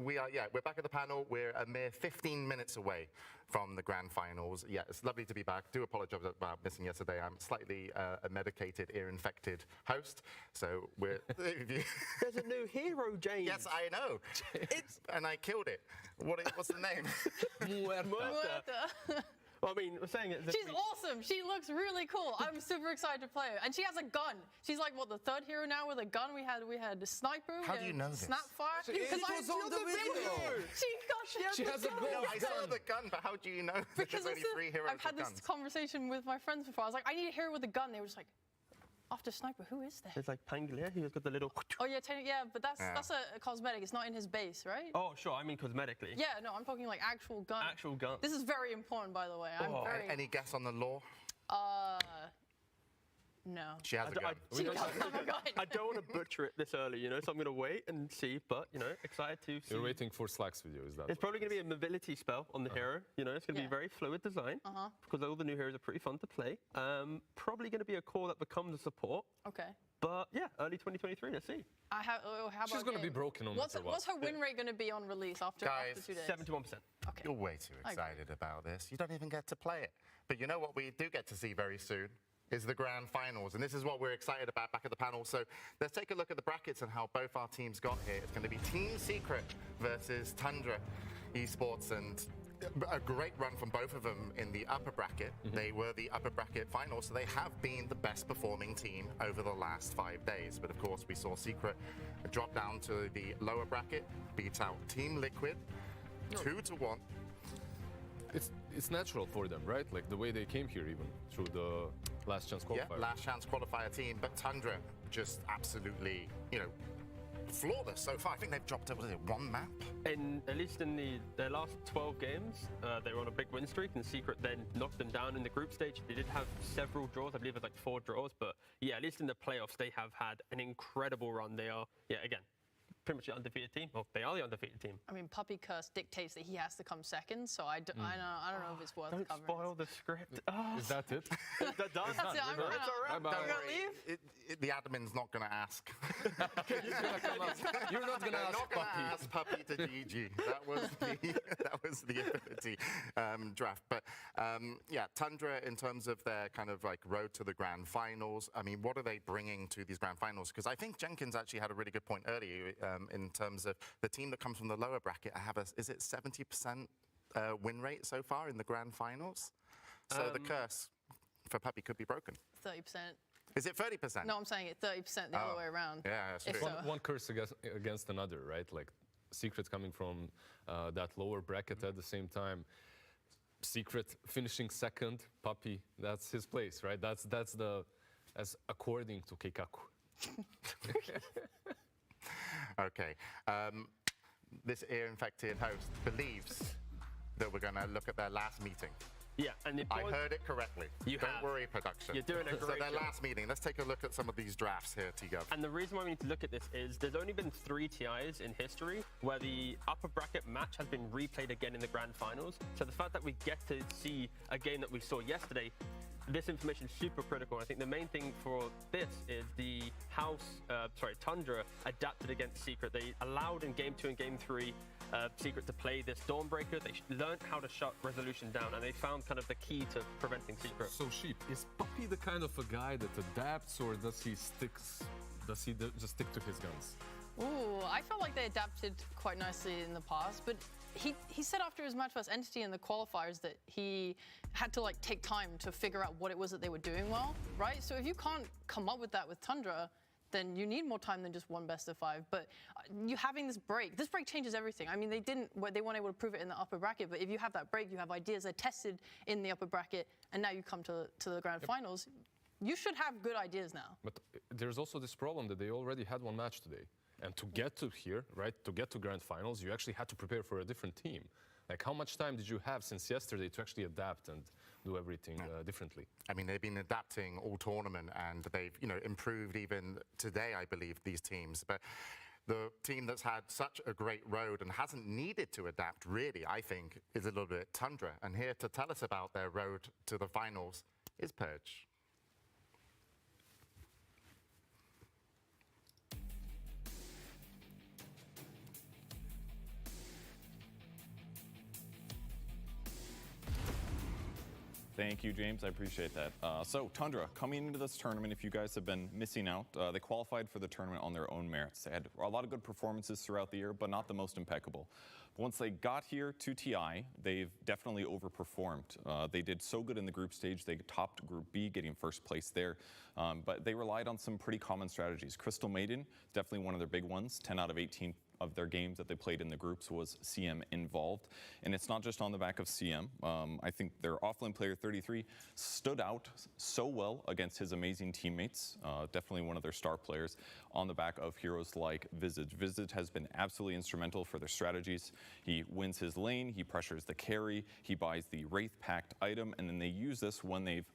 We're back at the panel. We're a mere 15 minutes away from the grand finals. Yeah, it's lovely to be back. Do apologize about missing yesterday. I'm slightly a medicated, ear-infected host, so we're... There's a new hero, James. Yes, I know. And I killed it. What's the name? Muerta. Well, I mean, we're saying it. She's awesome. She looks really cool. I'm super excited to play her. And she has a gun. She's like, what, the third hero now with a gun? We had the sniper. How do you know this? Snapfire. Because I was on the video. She has a gun. No, I saw the gun, but how do you know because there's only 3 heroes I've had with this guns? conversation with my friends before. I was like, I need a hero with a gun. They were just like, after Sniper, who is there? It's like Pangolier, he's got the little... Oh, yeah, but that's a cosmetic. It's not in his base, right? Oh, sure, I mean cosmetically. Yeah, no, I'm talking like actual gun. Actual gun. This is very important, by the way. Any guess on the lore? No. She has a gun. She does have a gun. I don't want to butcher it this early, so I'm going to wait and see, but, excited to see. You're waiting for Slack's video, is that? It's probably going to be a mobility spell on the hero, it's going to be very fluid design, because all the new heroes are pretty fun to play. Probably going to be a core that becomes a support. Okay. But, yeah, early 2023, let's see. How about She's going to be broken on what's her win rate going to be on release after 2 days? 71%. Okay. You're way too excited about this. You don't even get to play it. But you know what we do get to see very soon is the grand finals. And this is what we're excited about back at the panel. So let's take a look at the brackets and how both our teams got here. It's going to be Team Secret versus Tundra Esports, and a great run from both of them in the upper bracket. They were the upper bracket finals, so they have been the best performing team over the last 5 days. But of course, we saw Secret drop down to the lower bracket, beat out Team Liquid 2-1. It's natural for them, right? Like the way they came here, even through the last chance qualifier. Yeah, last chance qualifier team, but Tundra just absolutely, flawless so far. I think they've dropped over one map. And at least in their last 12 games, they were on a big win streak, and Secret then knocked them down in the group stage. They did have several draws. I believe it was like 4 draws, but yeah, at least in the playoffs, they have had an incredible run. They are, again, pretty much the undefeated team. Well, they are the undefeated team. I mean, Puppy Curse dictates that he has to come second, so I don't know if it's worth Don't covering. spoil the script. Is that it? That's done. That's it. I'm Don't gonna worry, leave. the admin's not going to ask. You're not going to ask Puppy to GG. That was the ability draft. But yeah, Tundra, in terms of their kind of like road to the grand finals, I mean, what are they bringing to these grand finals? Because I think Jenkins actually had a really good point earlier in terms of the team that comes from the lower bracket. Is it 70% win rate so far in the grand finals? So the curse for Puppy could be broken. 30%. Is it 30%? No, I'm saying it 30% the other way around. Yeah, that's true. One curse against another, right? Like Secret coming from that lower bracket at the same time. Secret finishing second, Puppy, that's his place, right? That's as according to Keikaku. Okay. This ear-infected host believes that we're going to look at their last meeting. Yeah, and I heard it correctly. Don't worry, production. You're doing a great So their job. last meeting. Let's take a look at some of these drafts here, T-Gov. And the reason why we need to look at this is there's only been 3 TIs in history where the upper bracket match has been replayed again in the grand finals. So the fact that we get to see a game that we saw yesterday, this information is super critical. I think the main thing for this is the Tundra adapted against Secret. They allowed in Game 2 and Game 3 Secret to play this Dawnbreaker. They learned how to shut Resolution down, and they found kind of the key to preventing Secret. So, Sheep, is Puppy the kind of a guy that adapts, or does he just stick to his guns? Ooh, I felt like they adapted quite nicely in the past, but he said after his match versus Entity in the qualifiers that he had to like take time to figure out what it was that they were doing well, right? So if you can't come up with that with Tundra, then you need more time than just one best of 5. But you having this break changes everything. I mean, they weren't able to prove it in the upper bracket, but if you have that break, you have ideas they're tested in the upper bracket, and now you come to the grand finals, you should have good ideas now. But there's also this problem that they already had one match today. And to get to here, right, to get to grand finals, you actually had to prepare for a different team. Like, how much time did you have since yesterday to actually adapt and do everything differently? I mean, they've been adapting all tournament, and they've, improved even today, I believe, these teams. But the team that's had such a great road and hasn't needed to adapt, really, I think, is a little bit Tundra. And here to tell us about their road to the finals is Purge. Thank you, James. I appreciate that. So, Tundra, coming into this tournament, if you guys have been missing out, they qualified for the tournament on their own merits. They had a lot of good performances throughout the year, but not the most impeccable. But once they got here to TI, they've definitely overperformed. They did so good in the group stage. They topped Group B, getting first place there. But they relied on some pretty common strategies. Crystal Maiden, definitely one of their big ones. 10 out of 18 of their games that they played in the groups was CM involved. And it's not just on the back of CM. I think their offlane player 33 stood out so well against his amazing teammates. Definitely one of their star players on the back of heroes like Visage. Visage has been absolutely instrumental for their strategies. He wins his lane, he pressures the carry, he buys the Wraith Pact item, and then they use this when they've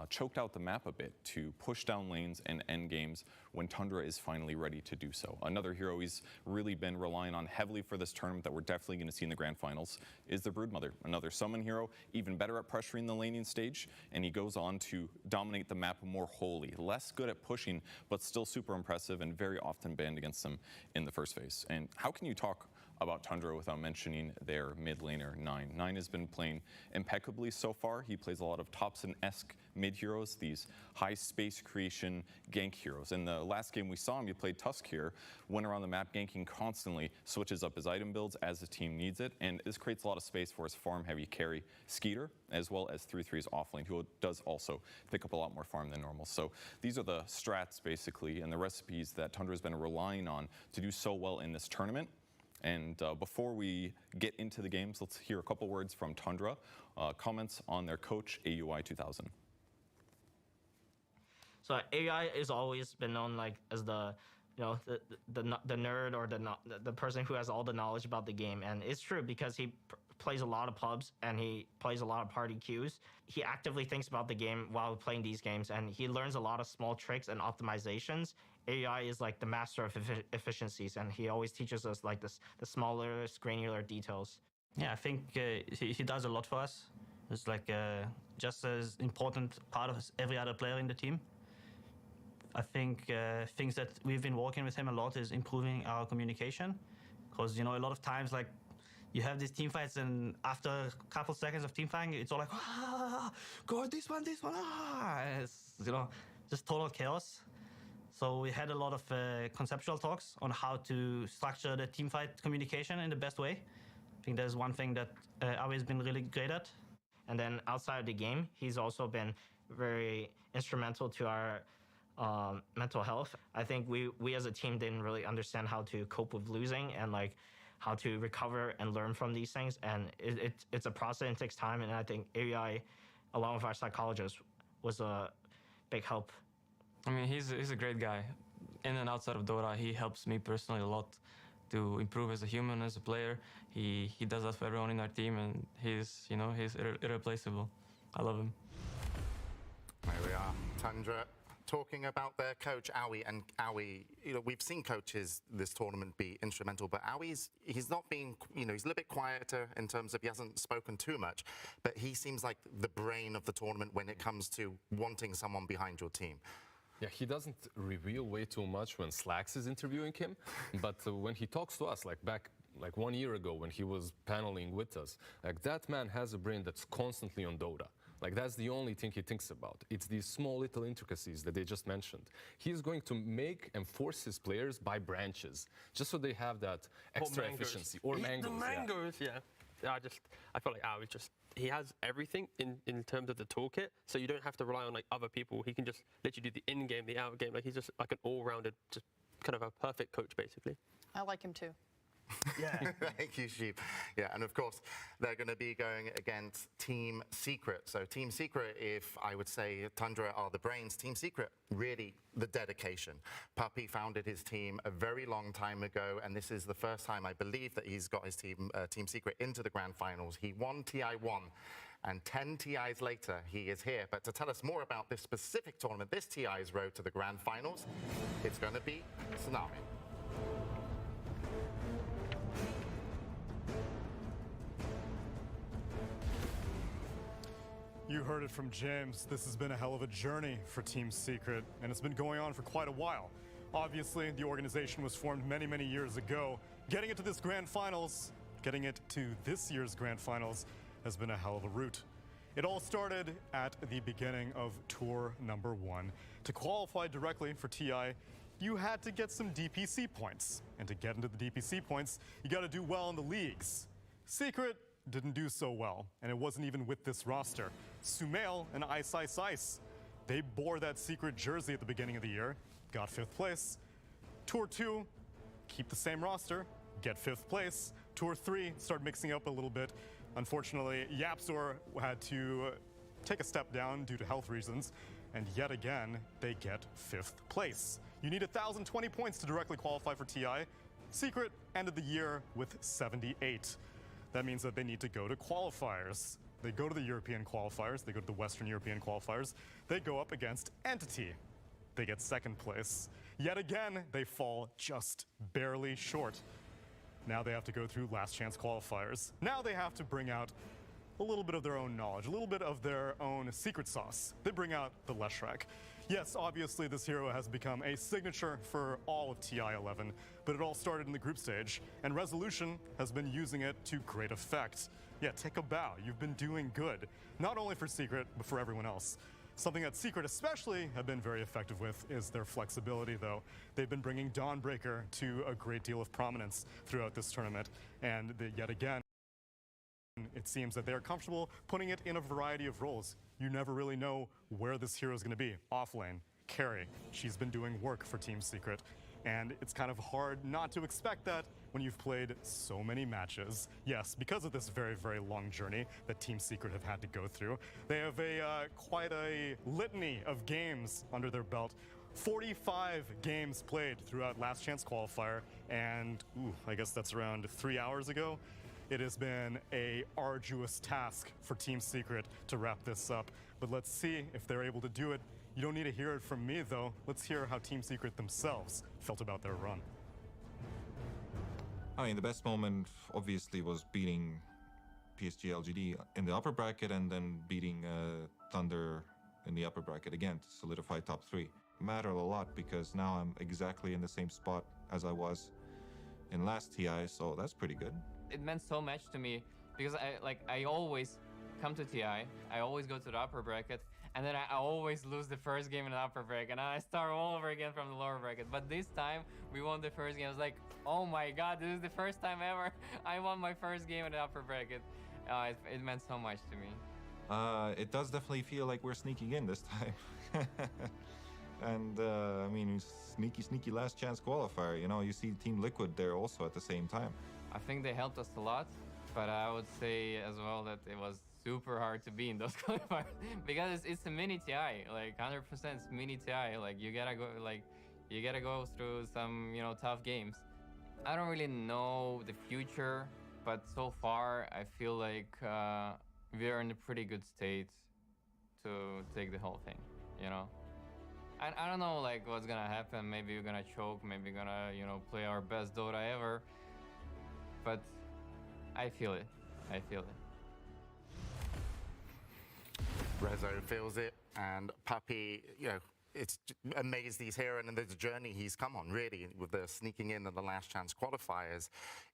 choked out the map a bit to push down lanes and end games when Tundra is finally ready to do so. Another hero he's really been relying on heavily for this tournament that we're definitely going to see in the grand finals is the Broodmother. Another summon hero, even better at pressuring the laning stage, and he goes on to dominate the map more wholly. Less good at pushing, but still super impressive and very often banned against them in the first phase. And how can you talk about Tundra without mentioning their mid laner, Nine. Nine has been playing impeccably so far. He plays a lot of Thompson-esque mid heroes, these high space creation gank heroes. In the last game we saw him, he played Tusk here, went around the map ganking constantly, switches up his item builds as the team needs it, and this creates a lot of space for his farm-heavy carry Skeeter, as well as 3-3's offlane, who does also pick up a lot more farm than normal. So these are the strats, basically, and the recipes that Tundra's been relying on to do so well in this tournament. And before we get into the games, let's hear a couple words from Tundra, comments on their coach, AUI 2000. So AUI has always been known like as the, you know, the nerd or the person who has all the knowledge about the game, and it's true because he plays a lot of pubs and he plays a lot of party queues. He actively thinks about the game while playing these games, and he learns a lot of small tricks and optimizations. AUI is like the master of efficiencies, and he always teaches us like the smaller, granular details. Yeah, I think he does a lot for us. It's like just as important part of every other player in the team. I think things that we've been working with him a lot is improving our communication, because you know a lot of times like you have these team fights, and after a couple seconds of team fighting, it's all like go this one, it's, you know, just total chaos. So we had a lot of conceptual talks on how to structure the team fight communication in the best way. I think there's one thing that Avi has been really great at. And then outside of the game, he's also been very instrumental to our mental health. I think we as a team didn't really understand how to cope with losing and like how to recover and learn from these things. And it's a process and it takes time. And I think AUI, along with our psychologist, was a big help. I mean, he's a great guy. In and outside of Dota, he helps me personally a lot to improve as a human, as a player. He does that for everyone in our team, and he's irreplaceable. I love him. There we are, Tundra talking about their coach, Aui. And Aui, you know, we've seen coaches this tournament be instrumental, but Aui's, he's not been, you know, he's a little bit quieter in terms of he hasn't spoken too much, but he seems like the brain of the tournament when it comes to wanting someone behind your team. Yeah, he doesn't reveal way too much when Slacks is interviewing him, but when he talks to us, like back 1 year ago when he was paneling with us, like that man has a brain that's constantly on Dota. Like that's the only thing he thinks about. It's these small little intricacies that they just mentioned. He's going to make and force his players buy branches, just so they have that extra efficiency. Or mangoes. The mangoes, yeah. I feel like Aui he has everything in terms of the toolkit, so you don't have to rely on like other people. He can just literally do the in-game, the out-game. Like he's just like an all-rounded, just kind of a perfect coach, basically. I like him too. Yeah. Thank you, Sheep. Yeah, and of course, they're going to be going against Team Secret. So Team Secret, if I would say Tundra are the brains, Team Secret, really the dedication. Puppy founded his team a very long time ago, and this is the first time, I believe, that he's got his team, Team Secret, into the Grand Finals. He won TI1, and 10 TIs later, he is here. But to tell us more about this specific tournament, this TI's road to the Grand Finals, it's going to be Selamat. You heard it from James. This has been a hell of a journey for Team Secret, and it's been going on for quite a while. Obviously, the organization was formed many, many years ago. Getting it to this Grand Finals, getting it to this year's Grand Finals has been a hell of a route. It all started at the beginning of Tour number 1. To qualify directly for TI, you had to get some DPC points. And to get into the DPC points, you got to do well in the leagues. Secret didn't do so well, and it wasn't even with this roster. Sumail and Ice, they bore that Secret jersey at the beginning of the year, got 5th place. Tour 2, keep the same roster, get 5th place. Tour 3, start mixing up a little bit. Unfortunately, Yapzor had to take a step down due to health reasons, and yet again, they get 5th place. You need 1,020 points to directly qualify for TI. Secret ended the year with 78. That means that they need to go to qualifiers. They go to the European qualifiers, they go to the Western European qualifiers. They go up against Entity. They get 2nd place. Yet again, they fall just barely short. Now they have to go through last chance qualifiers. Now they have to bring out a little bit of their own knowledge, a little bit of their own secret sauce. They bring out the Leshrac. Yes, obviously this hero has become a signature for all of TI-11, but it all started in the group stage, and Resolution has been using it to great effect. Yeah, take a bow. You've been doing good, not only for Secret, but for everyone else. Something that Secret especially have been very effective with is their flexibility, though. They've been bringing Dawnbreaker to a great deal of prominence throughout this tournament, and yet again, it seems that they are comfortable putting it in a variety of roles. You never really know where this hero is going to be. Offlane, carry. She's been doing work for Team Secret. And it's kind of hard not to expect that when you've played so many matches. Yes, because of this very, very long journey that Team Secret have had to go through, they have quite a litany of games under their belt. 45 games played throughout Last Chance Qualifier, and I guess that's around 3 hours ago. It has been a arduous task for Team Secret to wrap this up, but let's see if they're able to do it. You don't need to hear it from me, though. Let's hear how Team Secret themselves felt about their run. I mean, the best moment obviously was beating PSG LGD in the upper bracket and then beating Thunder in the upper bracket again to solidify top 3. Mattered a lot because now I'm exactly in the same spot as I was in last TI, so that's pretty good. It meant so much to me because I always come to TI, I always go to the upper bracket, and then I always lose the first game in the upper bracket, and I start all over again from the lower bracket. But this time, we won the first game. I was like, oh my god, this is the first time ever I won my first game in the upper bracket. It meant so much to me. It does definitely feel like we're sneaking in this time. And I mean, sneaky last chance qualifier. You know, you see Team Liquid there also at the same time. I think they helped us a lot, but I would say as well that it was super hard to be in those qualifiers because it's a mini TI, like 100% mini TI. Like you gotta go through some tough games. I don't really know the future, but so far I feel like we're in a pretty good state to take the whole thing. I don't know like what's gonna happen. Maybe we're gonna choke. Maybe we're gonna play our best Dota ever. But I feel it. I feel it. Rezo feels it, and Puppy, it's amazed he's here, and the journey he's come on, really, with the sneaking in the last chance qualifiers,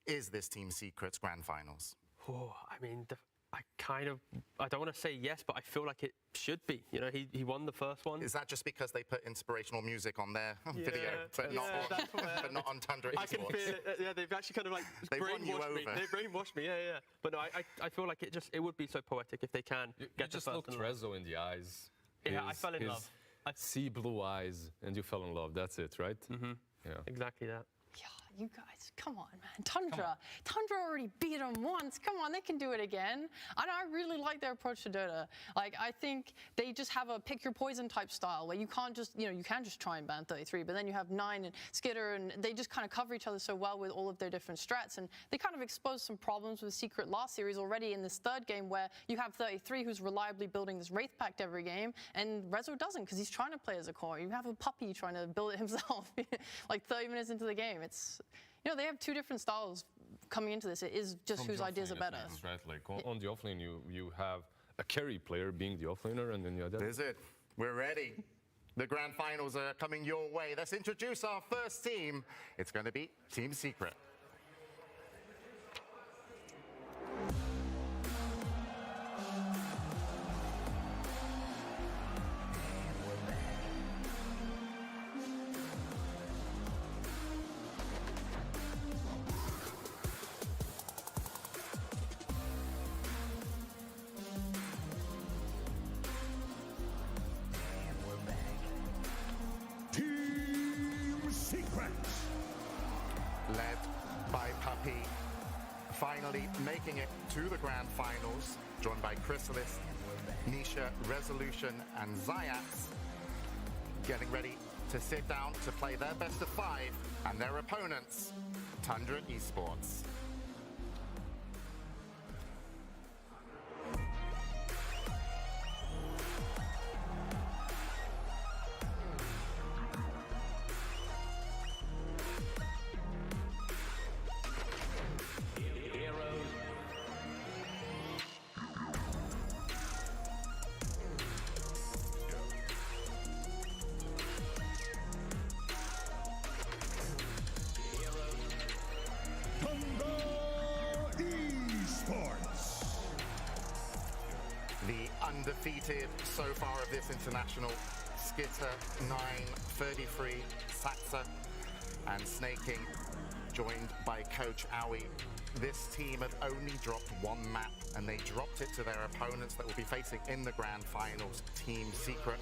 is this Team Secret's grand finals. Oh, I mean, I don't want to say yes, but I feel like it should be. He won the first one. Is that just because they put inspirational music on their video, but not on Tundra Esports? I can feel it. Yeah, they've actually kind of like brainwashed me. They brainwashed me. Yeah. But no, I feel like it would be so poetic if they can get just looked Rezo in the eyes. Yeah, I fell in love. Sea blue eyes, and you fell in love. That's it, right? Mm-hmm. Yeah. Exactly that. Yeah, you guys, come on, man. Tundra already beat them once. Come on, they can do it again. And I really like their approach to Dota. Like, I think they just have a pick your poison type style where you can't just, you can just try and ban 33, but then you have 9 and Skitter, and they just kind of cover each other so well with all of their different strats. And they kind of exposed some problems with Secret last series already in this third game where you have 33 who's reliably building this Wraith Pact every game, and Rezo doesn't because he's trying to play as a core. You have a Puppy trying to build it himself like 30 minutes into the game. It's, they have 2 different styles coming into this. It is just whose ideas are better. Least, right? Like on the offlane, you have a carry player being the offlaner, and then you have that. Is it? We're ready. The grand finals are coming your way. Let's introduce our first team. It's going to be Team Secret. Led by Puppy, finally making it to the grand finals, joined by Chrysalis, Nisha, Resolution, and Zayats, getting ready to sit down to play their best of 5 and their opponents, Tundra Esports. undefeated so far of this international. Skitter 9-33, Satsa and Snaking, joined by Coach Aoi. This team had only dropped one map, and they dropped it to their opponents that will be facing in the grand finals, Team Secret.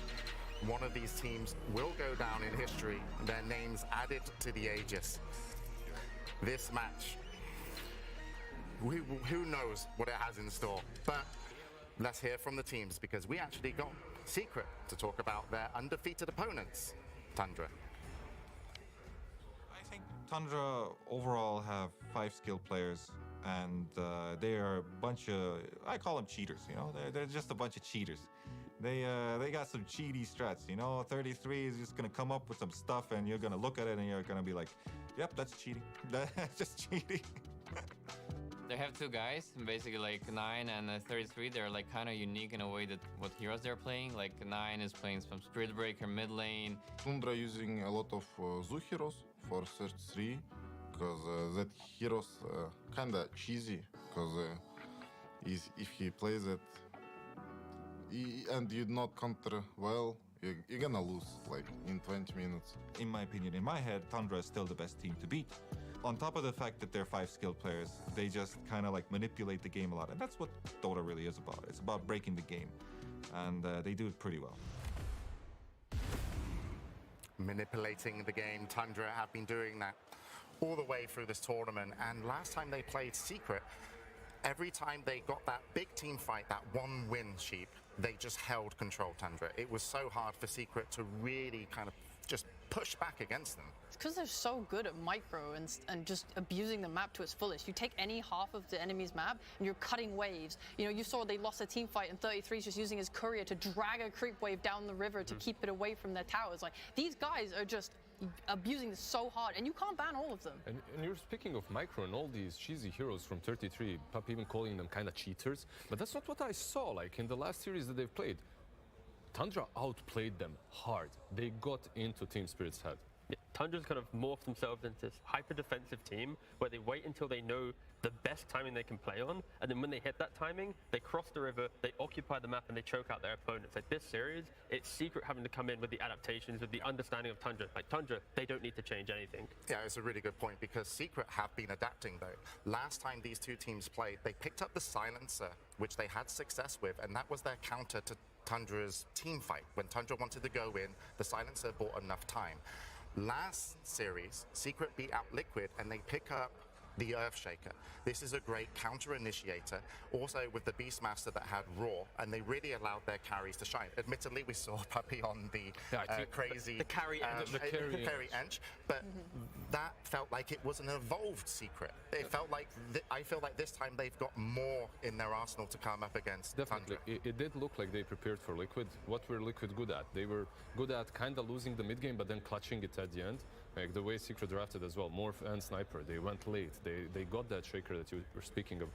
One of these teams will go down in history, their names added to the Aegis. This match, who knows what it has in store, but let's hear from the teams, because we actually got Secret to talk about their undefeated opponents. Tundra. I think Tundra overall have 5 skilled players, and they are a bunch of, I call them cheaters, you know? They're just a bunch of cheaters. They got some cheaty strats, you know? 33 is just gonna come up with some stuff, and you're gonna look at it and you're gonna be like, yep, that's cheating. That's just cheating. They have 2 guys, basically like 9 and 33. They're like kind of unique in a way that what heroes they're playing. Like 9 is playing some Spirit Breaker mid lane. Tundra using a lot of Zoo heroes for Search 3, because that heroes kinda cheesy, because if he plays it and you not counter well, you're gonna lose like in 20 minutes. In my opinion, in my head, Tundra is still the best team to beat. On top of the fact that they're 5 skilled players, they just kind of like manipulate the game a lot. And that's what Dota really is about. It's about breaking the game. And they do it pretty well. Manipulating the game, Tundra have been doing that all the way through this tournament. And last time they played Secret, every time they got that big team fight, that one win sheep, they just held control, Tundra. It was so hard for Secret to really kind of just push back against them. It's because they're so good at micro and just abusing the map to its fullest. You take any half of the enemy's map and you're cutting waves. You know, you saw they lost a team fight and 33's just using his courier to drag a creep wave down the river to keep it away from their towers. Like, these guys are just abusing this so hard, and you can't ban all of them. And you're speaking of micro and all these cheesy heroes from 33, Pup even calling them kind of cheaters, but that's not what I saw like in the last series that they've played. Tundra outplayed them hard. They got into Team Spirit's head. Yeah, Tundra's kind of morphed themselves into this hyper-defensive team where they wait until they know the best timing they can play on, and then when they hit that timing, they cross the river, they occupy the map, and they choke out their opponents. Like this series, it's Secret having to come in with the adaptations, with the understanding of Tundra. Like Tundra, they don't need to change anything. Yeah, it's a really good point, because Secret have been adapting though. Last time these two teams played, they picked up the Silencer, which they had success with, and that was their counter to Tundra's team fight. When Tundra wanted to go in, the Silencer bought enough time. Last series, Secret beat out Liquid, and they pick up the Earthshaker. This is a great counter initiator, also with the Beastmaster that had Raw, and they really allowed their carries to shine. Admittedly, we saw Puppy on the crazy the carry Ench, but that felt like it was an evolved Secret. It felt like I feel like this time they've got more in their arsenal to come up against Definitely. It did look like they prepared for Liquid. What were Liquid good at? They were good at kind of losing the mid game, but then clutching it at the end. Like the way Secret drafted as well, Morph and Sniper, they went late. They got that Shaker that you were speaking of.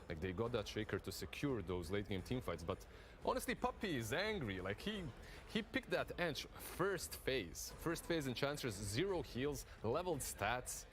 Like they got that Shaker to secure those late game team fights. But honestly, Puppy is angry. Like he picked that Ench first phase Enchanters, 0 heals, leveled stats,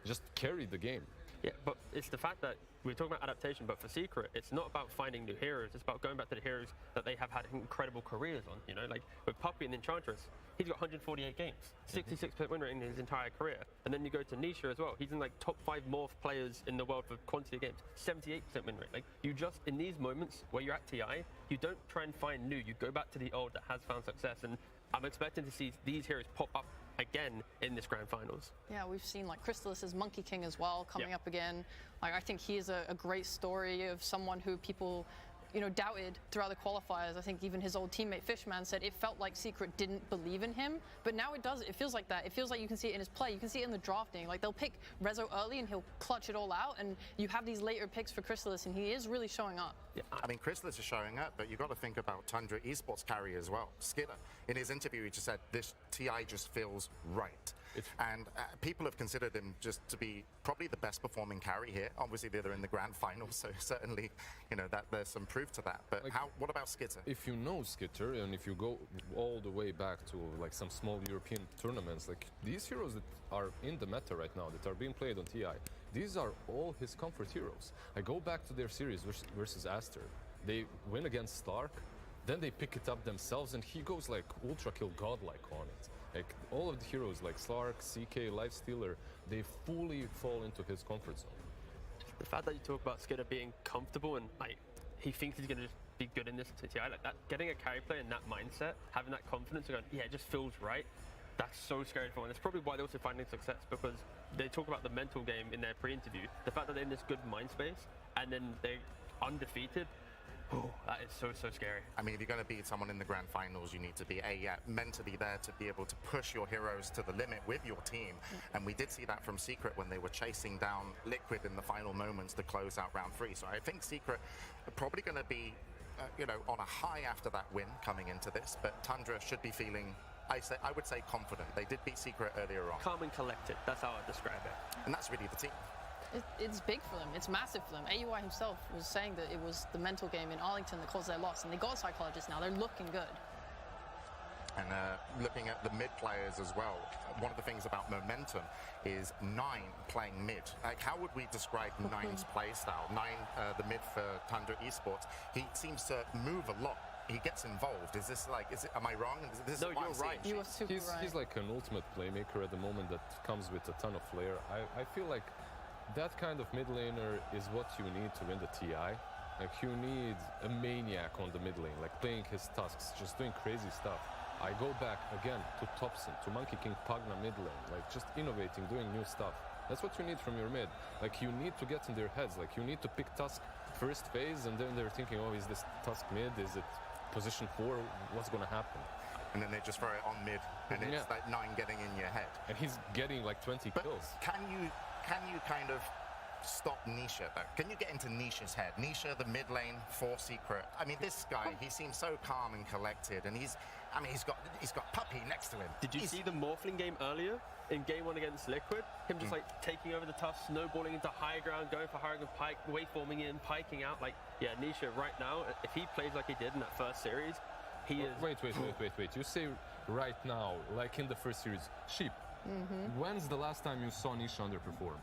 just carried the game. Yeah, but it's the fact that we're talking about adaptation, but for Secret, it's not about finding new heroes. It's about going back to the heroes that they have had incredible careers on. You know, like with Puppy and Enchantress, he's got 148 games, 66% win rate in his entire career. And then you go to Nisha as well. He's in like top 5 morph players in the world for quantity of games, 78% win rate. Like you just, in these moments where you're at TI, you don't try and find new. You go back to the old that has found success. And I'm expecting to see these heroes pop up again in this grand finals. Yeah, we've seen like Crystallis' Monkey King as well coming up again. Like I think he is a great story of someone who people, you know, doubted throughout the qualifiers. I think even his old teammate Fishman said it felt like Secret didn't believe in him, but now it does. It feels like that. It feels like you can see it in his play. You can see it in the drafting. Like they'll pick Rezo early and he'll clutch it all out, and you have these later picks for Crystallis, and he is really showing up. Yeah, I mean, Crystallis is showing up, but you've got to think about Tundra esports carry as well. Skidder, in his interview, he just said, this TI just feels right. And people have considered him just to be probably the best performing carry here. Obviously, they're in the grand final, so certainly, you know, that there's some proof to that. But like, what about Skitter? If you know Skitter, and if you go all the way back to like some small European tournaments, like these heroes that are in the meta right now, that are being played on TI, these are all his comfort heroes. I go back to their series versus Aster. They win against Stark. Then they pick it up themselves, and he goes like ultra kill godlike on it. Like all of the heroes, like Slark, CK, Lifestealer, they fully fall into his comfort zone. The fact that you talk about Skidder being comfortable and like he thinks he's going to be good in this TI, like that, getting a carry play in that mindset, having that confidence and going, yeah, it just feels right. That's so scary for one. That's probably why they're also finding success, because they talk about the mental game in their pre-interview. The fact that they're in this good mind space and then they're undefeated. Oh, that is so scary. I mean, if you're going to beat someone in the grand finals, you need to be mentally there to be able to push your heroes to the limit with your team. And we did see that from Secret when they were chasing down Liquid in the final moments to close out round 3. So I think Secret are probably going to be, on a high after that win coming into this. But Tundra should be feeling, I would say, confident. They did beat Secret earlier on. Calm and collected. That's how I describe it. And that's really the team. It's big for them. It's massive for them. AUI himself was saying that it was the mental game in Arlington that caused their loss, and they got psychologists now. They're looking good. And looking at the mid players as well, one of the things about momentum is Nine playing mid. Like, how would we describe Nine's play style? Nine, the mid for Tundra Esports, he seems to move a lot. He gets involved. Am I wrong? This no, is what you're right. You were super right. He's like an ultimate playmaker at the moment that comes with a ton of flair. I feel like that kind of mid laner is what you need to win the TI. Like, you need a maniac on the mid lane, like playing his tasks, just doing crazy stuff. I go back again to Thompson, to Monkey King Pagna mid lane, like just innovating, doing new stuff. That's what you need from your mid. Like, you need to get in their heads. Like, you need to pick Tusk first phase, and then they're thinking, oh, is this Tusk mid? Is it position 4? What's gonna happen? And then they just throw it on mid, and it's like Nine getting in your head. And he's getting like 20 kills. Can you kind of stop Nisha though? Can you get into Nisha's head? Nisha, the mid lane for Secret. I mean, this guy, he seems so calm and collected, and he's got Puppy next to him. Did you see the Morphling game earlier in game 1 against Liquid? Him just like taking over the tough, snowballing into high ground, going for Harrigan Pike, waveforming in, piking out. Like, yeah, Nisha right now, if he plays like he did in that first series, he is. Wait. You say right now, like in the first series, Sheep. When's the last time you saw Nisha underperform?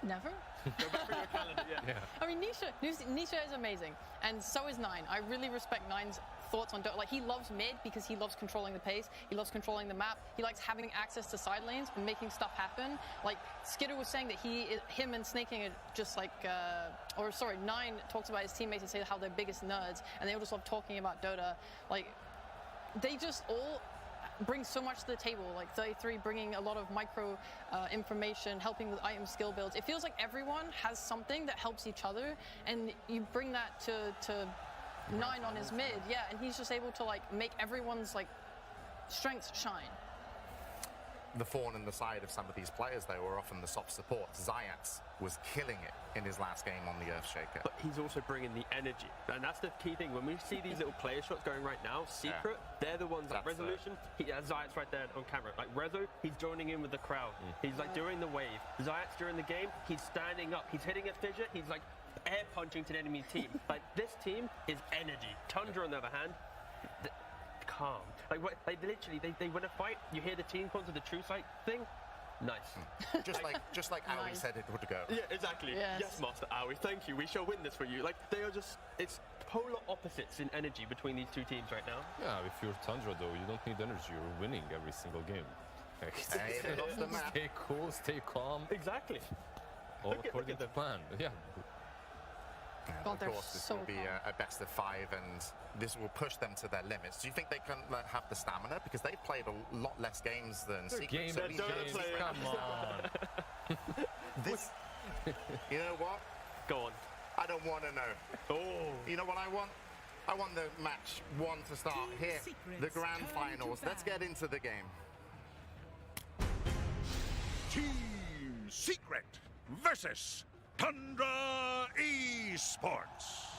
Never. Go back through your calendar, yeah. I mean, Nisha is amazing, and so is Nine. I really respect Nine's thoughts on Dota. Like, he loves mid because he loves controlling the pace. He loves controlling the map. He likes having access to side lanes and making stuff happen. Like, Skidder was saying that him and Snaking are just like, Nine talks about his teammates and say how they're biggest nerds, and they all just love talking about Dota. Like, they just all brings so much to the table, like 33 bringing a lot of micro information, helping with item skill builds. It feels like everyone has something that helps each other, and you bring that to Nine on his mid, and he's just able to like make everyone's like strengths shine. The thorn in the side of some of these players, though, were often the soft support. Zayats was killing it in his last game on the Earthshaker. But he's also bringing the energy. And that's the key thing. When we see these little player shots going right now, Secret, they're the ones like Resolution. Zayats right there on camera. Like Rezo, he's joining in with the crowd. He's like doing the wave. Zayats during the game, he's standing up. He's hitting a fissure. He's like air punching to the enemy team. Like, this team is energy. Tundra, on the other hand, calm. Like, they win a fight, you hear the team cons of the true sight thing. Nice. Just like Aoi said it would go. Yeah, exactly. Yes, Master Aoi, thank you. We shall win this for you. Like, they are just, it's polar opposites in energy between these two teams right now. Yeah, if you're Tundra, though, you don't need energy. You're winning every single game. Hey, they lost the map. Stay cool, stay calm. Exactly. All according to plan. Yeah. Of course, this will be a best of 5, and this will push them to their limits. Do you think they can have the stamina? Because they've played a lot less games than Secret. Come on. You know what? Go on. I don't want to know. Oh. You know what I want? I want the match 1 to start here. The grand finals. Let's get into the game. Team Secret versus Tundra Esports.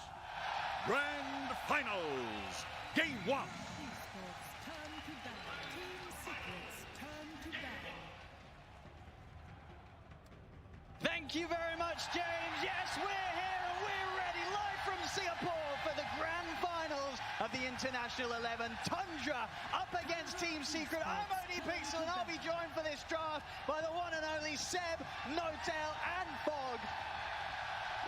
Grand Finals, Game 1. Thank you very much, James. Yes, we're here and we're ready live from Singapore for the grand finals of the International 11. Tundra up against Team Secret. I'm Odie Pixel, and I'll be joined for this draft by the one and only Seb, Notail, and Fog.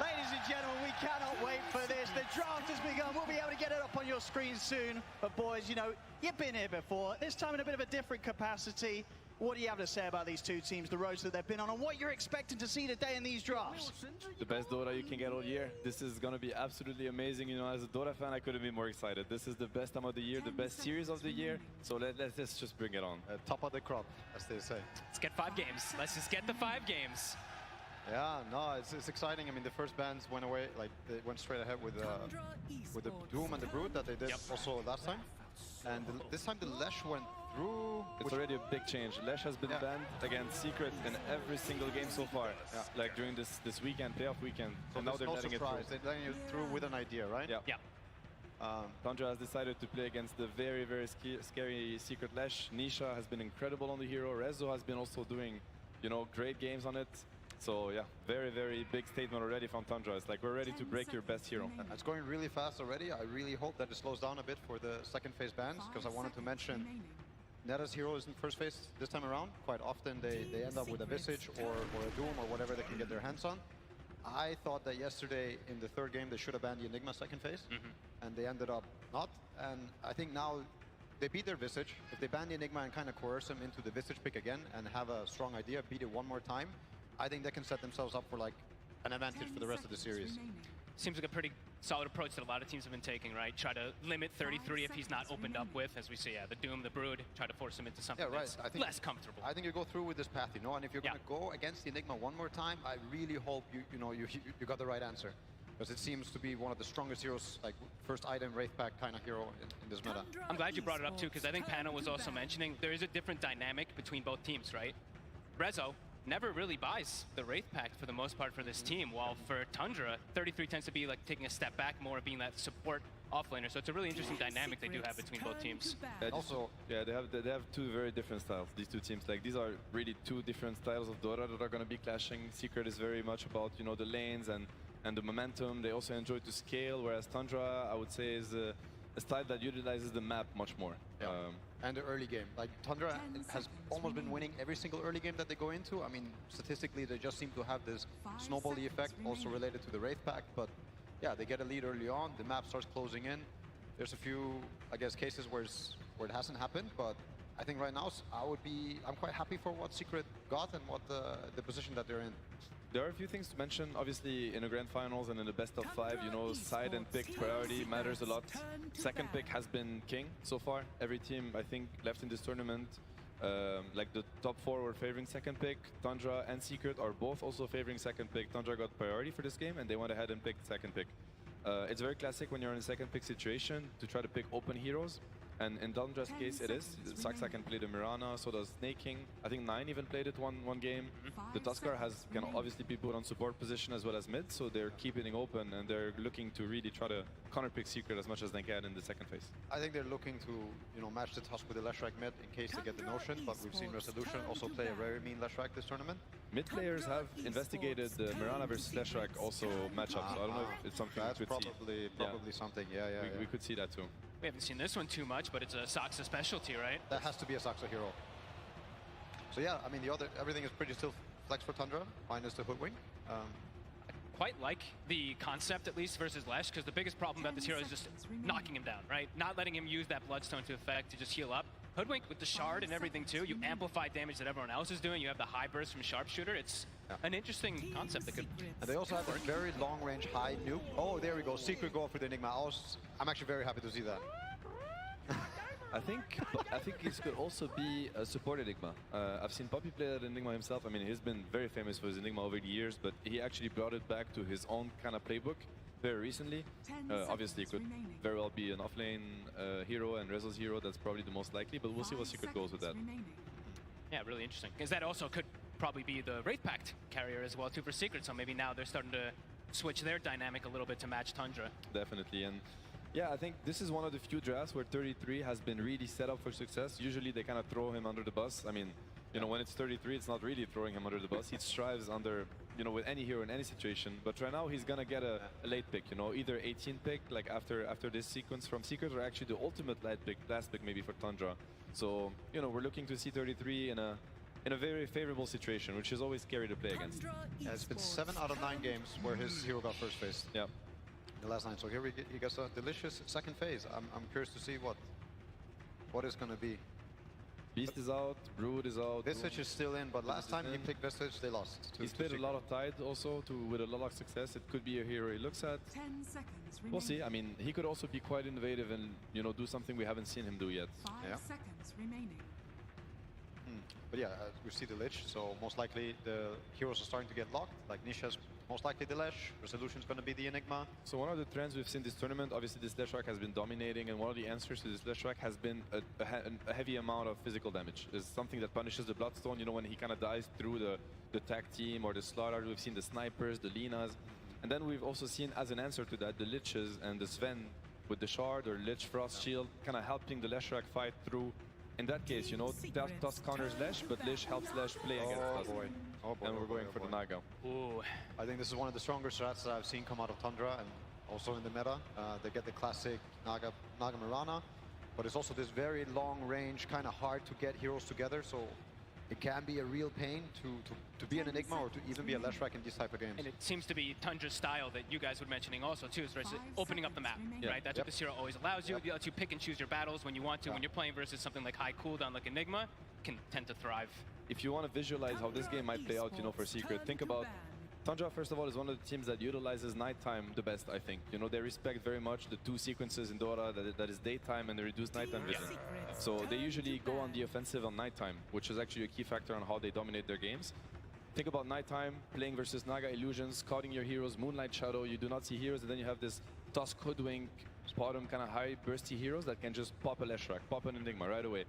Ladies and gentlemen, we cannot wait for this. The draft has begun. We'll be able to get it up on your screen soon. But boys, you know, you've been here before. This time in a bit of a different capacity. What do you have to say about these two teams, the roads that they've been on, and what you're expecting to see today in these drafts? The best Dota you can get all year. This is going to be absolutely amazing. You know, as a Dota fan, I couldn't be more excited. This is the best time of the year, the best series of the year. So let's just bring it on. Top of the crop, as they say. Let's get 5 games. Let's just get the 5 games. Yeah, no, it's exciting. I mean, the first bands went away, like they went straight ahead with the Doom and the Brood that they did also last time. And this time the Lesh went through. It's already a big change. Lesh has been banned against Secret in every single game so far. Yeah. Like during this weekend, playoff weekend. So and now they're no letting surprise. it through. They're letting you through with an idea, right? Yeah. Tundra has decided to play against the very, very scary Secret Lesh. Nisha has been incredible on the hero. Rezo has been also doing, you know, great games on it. So yeah, very, very big statement already from Tundra. It's like, we're ready to break your best hero. It's going really fast already. I really hope that it slows down a bit for the second phase bans, because I wanted to mention Neta's hero is in first phase this time around. Quite often they end up with a Visage or a Doom or whatever they can get their hands on. I thought that yesterday in the third game they should have banned the Enigma second phase, and they ended up not. And I think now they beat their Visage. If they ban the Enigma and kind of coerce them into the Visage pick again and have a strong idea, beat it one more time, I think they can set themselves up for like an advantage for the rest of the series. Seems like a pretty solid approach that a lot of teams have been taking, right? Try to limit 33 if he's not opened up with, as we see, the Doom, the Brood, try to force him into something that's less comfortable. I think you go through with this path, you know, and if you're going to go against the Enigma one more time, I really hope you got the right answer. Because it seems to be one of the strongest heroes, like first item, Wraith Pack kind of hero in this meta. I'm glad you brought it up too, because I think Pano was also mentioning there is a different dynamic between both teams, right? Rezo never really buys the Wraith Pact for the most part for this team, while for Tundra, 33 tends to be like taking a step back more, being that support offlaner. So it's a really interesting dynamic they do have between both teams. Also, yeah, they have two very different styles, these two teams. Like, these are really two different styles of Dota that are going to be clashing. Secret is very much about, you know, the lanes and the momentum. They also enjoy to scale, whereas Tundra, I would say, is a style that utilizes the map much more. Yeah. And the early game. Like, Tundra has almost been winning every single early game that they go into. I mean, statistically, they just seem to have this snowbally effect, also related to the Wraith Pact. But yeah, they get a lead early on, the map starts closing in. There's a few, I guess, cases where it hasn't happened, but I think right now I'm quite happy for what Secret got and what the position that they're in. There are a few things to mention. Obviously, in the grand finals and in the best of 5, you know, side and pick priority matters a lot. Second pick has been king so far. Every team, I think, left in this tournament, like the top 4 were favoring second pick. Tundra and Secret are both also favoring second pick. Tundra got priority for this game, and they went ahead and picked second pick. It's very classic when you're in a second pick situation to try to pick open heroes. And in Tundra's case, it is. Saxa can play the Mirana, so does Snake King. I think 9 even played it one game. The Tuskar can obviously be put on support position as well as mid, so they're keeping it open and they're looking to really try to counterpick Secret as much as they can in the second phase. I think they're looking to, you know, match the Tusk with the Leshrac mid in case they get the notion, but we've seen Resolution also play a very mean Leshrac this tournament. Mid players have investigated the Mirana versus Leshrac also matchups, so I don't know if it's something we could see. Probably something, We could see that too. We haven't seen this one too much, but it's a Saxa specialty, right? That has to be a Saxa hero. So yeah, I mean, everything is pretty still flex for Tundra, minus the Hoodwink. Quite like the concept, at least, versus Lesh, because the biggest problem about this hero is just knocking him down, right? Not letting him use that Bloodstone to effect to just heal up. Hoodwink with the Shard and everything too, you amplify damage that everyone else is doing, you have the high burst from Sharpshooter. It's an interesting concept that could And they also have this very long range high nuke. Oh, there we go, Secret go for the Enigma. I'm actually very happy to see that. I think this could also be a support Enigma. I've seen Poppy play that Enigma himself. I mean, he's been very famous for his Enigma over the years, but he actually brought it back to his own kind of playbook very recently. Obviously, it could very well be an offlane hero and Rezo's hero. That's probably the most likely, but we'll see what Secret goes with that. Yeah, really interesting. Because that also could probably be the Wraith Pact carrier as well, too, for Secret. So maybe now they're starting to switch their dynamic a little bit to match Tundra. Definitely. And yeah, I think this is one of the few drafts where 33 has been really set up for success. Usually they kind of throw him under the bus. I mean, you know, when it's 33, it's not really throwing him under the bus. He strives under, you know, with any hero in any situation. But right now he's gonna get a late pick, you know, either 18 pick, like after this sequence from Secret, or actually the ultimate last pick maybe for Tundra. So, you know, we're looking to see 33 in a in a very favorable situation, which is always scary to play against. Yeah, it's been 7 out of 9 games where his hero got first phase. Yeah. The last 9. So here he gets a delicious second phase. I'm curious to see what is going to be. Beast is out, Brood is out. Visage is still in, but last time he picked Visage, they lost. He's played a lot of Tide also with a lot of success. It could be a hero he looks at. 10 seconds remaining. We'll see. I mean, he could also be quite innovative and, you know, do something we haven't seen him do yet. 5 seconds remaining. But yeah, we see the Lich, so most likely the heroes are starting to get locked. Like Nisha's most likely the Lesh, Resolution's going to be the Enigma. So one of the trends we've seen this tournament, obviously this Leshrac has been dominating, and one of the answers to this Leshrac has been a heavy amount of physical damage. It's something that punishes the Bloodstone, you know, when he kind of dies through the tag team or the Slaughter. We've seen the Snipers, the Linas. And then we've also seen, as an answer to that, the Liches and the Sven with the Shard or Lich Frost Shield, kind of helping the Leshrac fight through. In that case, you know, Tusk counters Lesh, but Lesh helps Lesh play against us. Oh boy. And we're going for the Naga. Ooh. I think this is one of the stronger strats that I've seen come out of Tundra and also in the meta. They get the classic Naga Mirana, but it's also this very long range, kind of hard to get heroes together, so it can be a real pain to be an Enigma or to even be a Leshrac in these type of games. And it seems to be Tundra's style that you guys were mentioning also too, is opening up the map, right? That's what this hero always allows you. It lets you pick and choose your battles when you want to. When you're playing versus something like high cooldown like Enigma, can tend to thrive. If you want to visualize how this game might play out, you know, for Secret, think about Tundra, first of all, is one of the teams that utilizes nighttime the best, I think. You know, they respect very much the 2 sequences in Dota, that is daytime and the reduced nighttime vision. So they usually go on the offensive on nighttime, which is actually a key factor on how they dominate their games. Think about nighttime, playing versus Naga Illusions, scouting your heroes, Moonlight Shadow, you do not see heroes, and then you have this Tusk, Hoodwink, bottom kind of high bursty heroes that can just pop a Leshrac, pop an Enigma right away.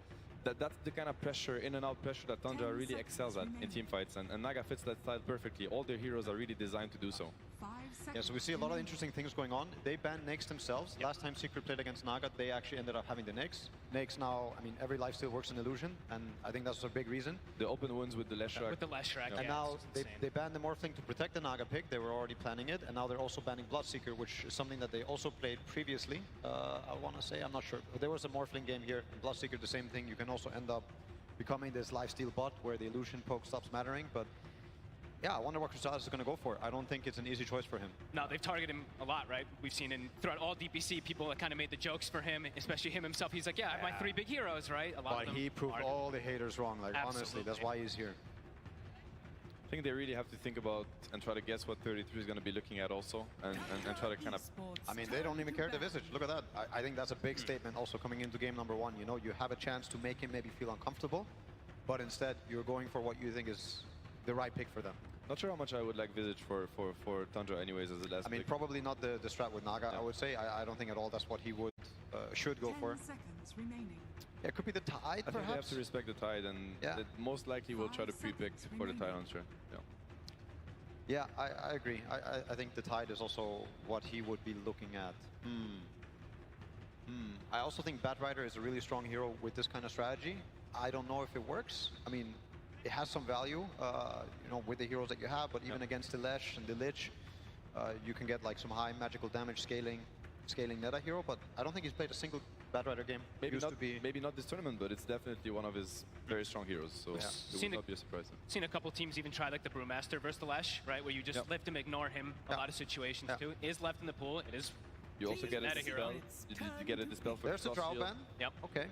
That's the kind of pressure, in and out pressure that Tundra really excels at in team fights, and Naga fits that style perfectly. All their heroes are really designed to do so. Yeah, so we see a lot of interesting things going on. They banned Nakes themselves. Last time Secret played against Naga, they actually ended up having the Nakes. Nakes now, I mean, every lifesteal works in Illusion, and I think that's a big reason. The open wounds with the Leshrac. With the Leshrac, And now they banned the Morphling to protect the Naga pick. They were already planning it, and now they're also banning Bloodseeker, which is something that they also played previously. I want to say, I'm not sure. But there was a Morphling game here. In Bloodseeker, the same thing. You can also end up becoming this lifesteal bot where the Illusion poke stops mattering, but yeah, I wonder what Crystallis is going to go for. I don't think it's an easy choice for him. No, they've targeted him a lot, right? We've seen throughout all DPC, people that kind of made the jokes for him, especially him himself. He's like, yeah, I have my 3 big heroes, right? A lot of them he proved all the haters wrong. Like, honestly, that's why he's here. I think they really have to think about and try to guess what 33 is going to be looking at also, and try to kind of... I mean, they don't even care the Visage. Look at that. I think that's a big statement also coming into game number 1. You know, you have a chance to make him maybe feel uncomfortable, but instead you're going for what you think is the right pick for them. Not sure how much I would like Visage for Tundra anyways as the last pick. Probably not the strat with Naga, I would say. I don't think at all that's what he would should go for. 10 seconds remaining. Yeah, it could be the Tide, I think they have to respect the Tide, and that most likely will try to pre-pick for the Tide launcher. Yeah, I agree. I think the Tide is also what he would be looking at. I also think Batrider is a really strong hero with this kind of strategy. I don't know if it works. I mean, it has some value, you know, with the heroes that you have, but even against the Lesh and the Lich, you can get like some high magical damage scaling meta hero, but I don't think he's played a single Batrider game. Maybe not this tournament, but it's definitely one of his very strong heroes, so it would not be a surprise. Seen a couple teams even try like the Brewmaster versus the Lesh, right, where you just lift him, ignore him. A lot of situations too. Is left in the pool. It is. You also get a dispel. You get a dispel for There's a draw ban. Yep. Okay.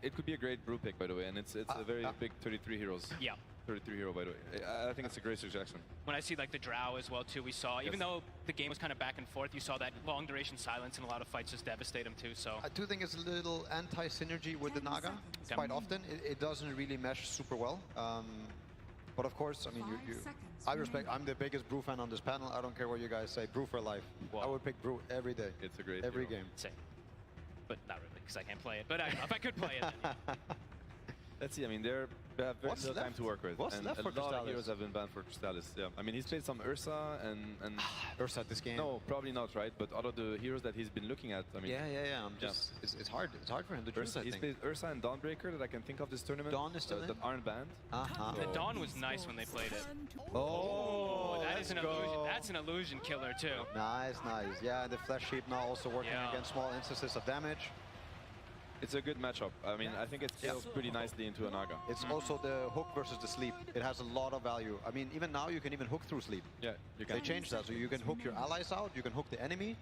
It could be a great brew pick, by the way, and it's a very big 33 heroes. Yeah. 33 hero, by the way. I think it's a great suggestion. When I see like the Drow as well too, we saw, even though the game was kind of back and forth, you saw that long duration silence in a lot of fights just devastate him too, so. I do think it's a little anti-synergy with the Naga. Quite often, it doesn't really mesh super well. But of course, I mean, I respect, I'm the biggest Brew fan on this panel. I don't care what you guys say. Brew for life. Wow. I would pick Brew every day. It's a great Every hero. game. Same. But not really, because I can't play it. But if I could play it, then yeah. Let's see, I mean, they have very little time to work with. What's and left for a lot of Crystallis? heroes have been banned for Crystallis, yeah. I mean, he's played some Ursa and Ursa this game? No, probably not, right? But out of the heroes that he's been looking at, I mean... Yeah. I'm just... It's hard. It's hard for him to choose, Ursa, he's played Ursa and Dawnbreaker that I can think of this tournament. Dawn is still in? That aren't banned. The Dawn was nice when they played it. Oh, that is an illusion. That's an illusion killer too. Nice. Yeah, the Flesh Sheep now also working against small instances of damage. It's a good matchup. I mean, I think it scales pretty nicely into a Naga. It's also the hook versus the sleep. It has a lot of value. I mean, even now you can even hook through sleep. Yeah, you can. They changed that, so you can hook your allies out, you can hook the enemy.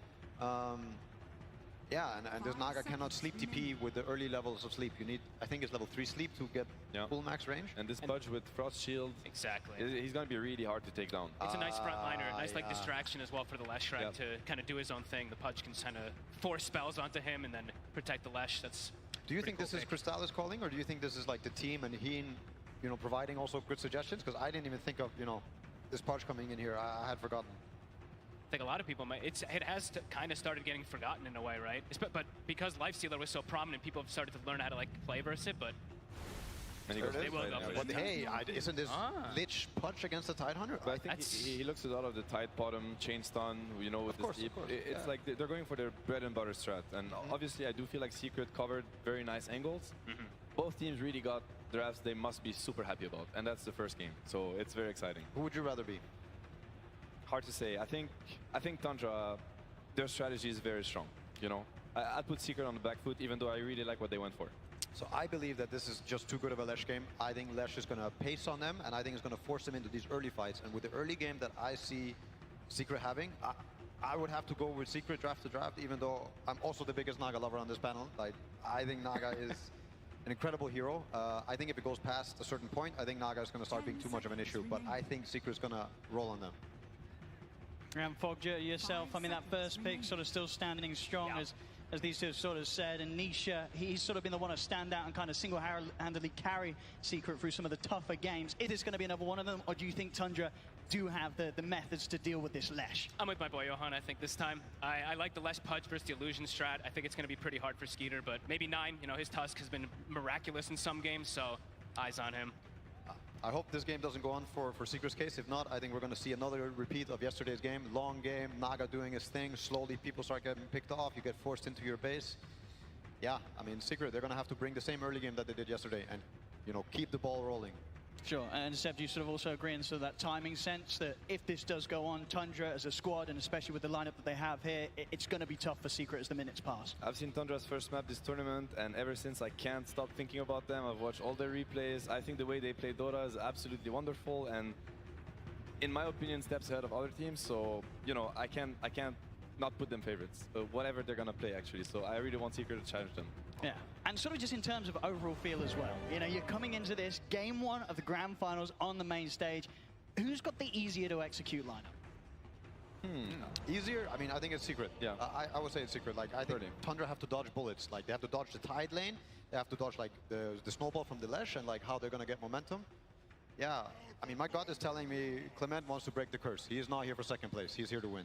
Yeah, and this Naga cannot sleep TP with the early levels of sleep. You need, I think it's level 3 sleep to get full max range. And this Pudge with Frost Shield, exactly, he's going to be really hard to take down. It's a nice frontliner, nice like distraction as well for the Leshrac to kind of do his own thing. The Pudge can kind of force spells onto him and then protect the Lesh. That's. Do you think this is Crystallis calling, or do you think this is like the team and he, you know, providing also good suggestions? Because I didn't even think of, you know, this Pudge coming in here. I had forgotten. I think a lot of people might. It has kind of started getting forgotten in a way, right? But because Lifestealer was so prominent, people have started to learn how to like play versus it. But They will go for it. Hey, isn't this Lich Pudge against the Tidehunter? But I think he looks at a lot of the Tide bottom, chain stun, you know, with the sleep. It's like they're going for their bread and butter strat. And obviously, I do feel like Secret covered very nice angles. Both teams really got drafts they must be super happy about. And that's the first game. So it's very exciting. Who would you rather be? Hard to say. I think Tundra, their strategy is very strong. You know, I'd put Secret on the back foot, even though I really like what they went for. So I believe that this is just too good of a Lesh game. I think Lesh is going to pace on them, and I think it's going to force them into these early fights. And with the early game that I see Secret having, I would have to go with Secret draft to draft, even though I'm also the biggest Naga lover on this panel. Like, I think Naga is an incredible hero. I think if it goes past a certain point, I think Naga is going to start being too much of an issue. But I think Secret's going to roll on them. And Fogger, yourself, I mean, that first pick sort of still standing strong as these two have sort of said. And Nisha, he's sort of been the one to stand out and kind of single-handedly carry Secret through some of the tougher games. Is this going to be another one of them, or do you think Tundra do have the methods to deal with this Lesh? I'm with my boy Johan, I think this time. I like the Lesh Pudge versus the Illusion strat. I think it's going to be pretty hard for Skeeter, but maybe 9, you know, his Tusk has been miraculous in some games, so eyes on him. I hope this game doesn't go on for Secret's case. If not, I think we're going to see another repeat of yesterday's game. Long game, Naga doing his thing. Slowly, people start getting picked off. You get forced into your base. Yeah, I mean, Secret, they're going to have to bring the same early game that they did yesterday and, you know, keep the ball rolling. Sure, and Seb, do you sort of also agree in sort of that timing sense that if this does go on, Tundra as a squad, and especially with the lineup that they have here, it's going to be tough for Secret as the minutes pass? I've seen Tundra's first map this tournament, and ever since I can't stop thinking about them. I've watched all their replays. I think the way they play Dota is absolutely wonderful, and in my opinion, steps ahead of other teams. So, you know, I can't not put them favorites, whatever they're gonna play actually. So I really want Secret to challenge them. Yeah, and sort of just in terms of overall feel as well. You know, you're coming into this game 1 of the grand finals on the main stage. Who's got the easier to execute lineup? Easier? I mean, I think it's Secret. Yeah. I would say it's Secret. Like, I think Tundra have to dodge bullets. Like, they have to dodge the Tide lane. They have to dodge, like, the snowball from the Lesh and, like, how they're going to get momentum. Yeah. I mean, my gut is telling me Clement wants to break the curse. He is not here for second place. He's here to win.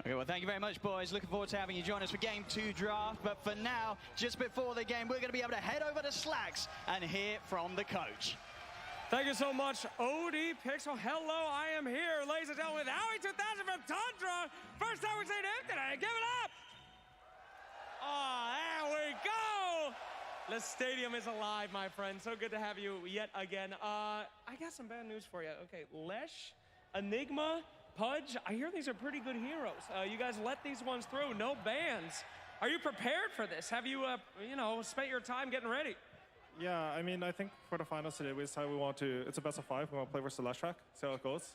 Okay, well, thank you very much, boys. Looking forward to having you join us for Game 2 draft. But for now, just before the game, we're going to be able to head over to Slacks and hear from the coach. Thank you so much, OD Pixel. Hello, I am here, ladies and gentlemen, with Howie 2000 from Tundra. First time we're seeing him today. Give it up! Oh, there we go! The stadium is alive, my friend. So good to have you yet again. I got some bad news for you. Okay, Lesh, Enigma, Pudge, I hear these are pretty good heroes. You guys let these ones through, no bans. Are you prepared for this? Have you, you know, spent your time getting ready? Yeah, I mean, I think for the finals today, we decided we want to, it's a best of 5. We want to play versus the Leshrac, see how it goes.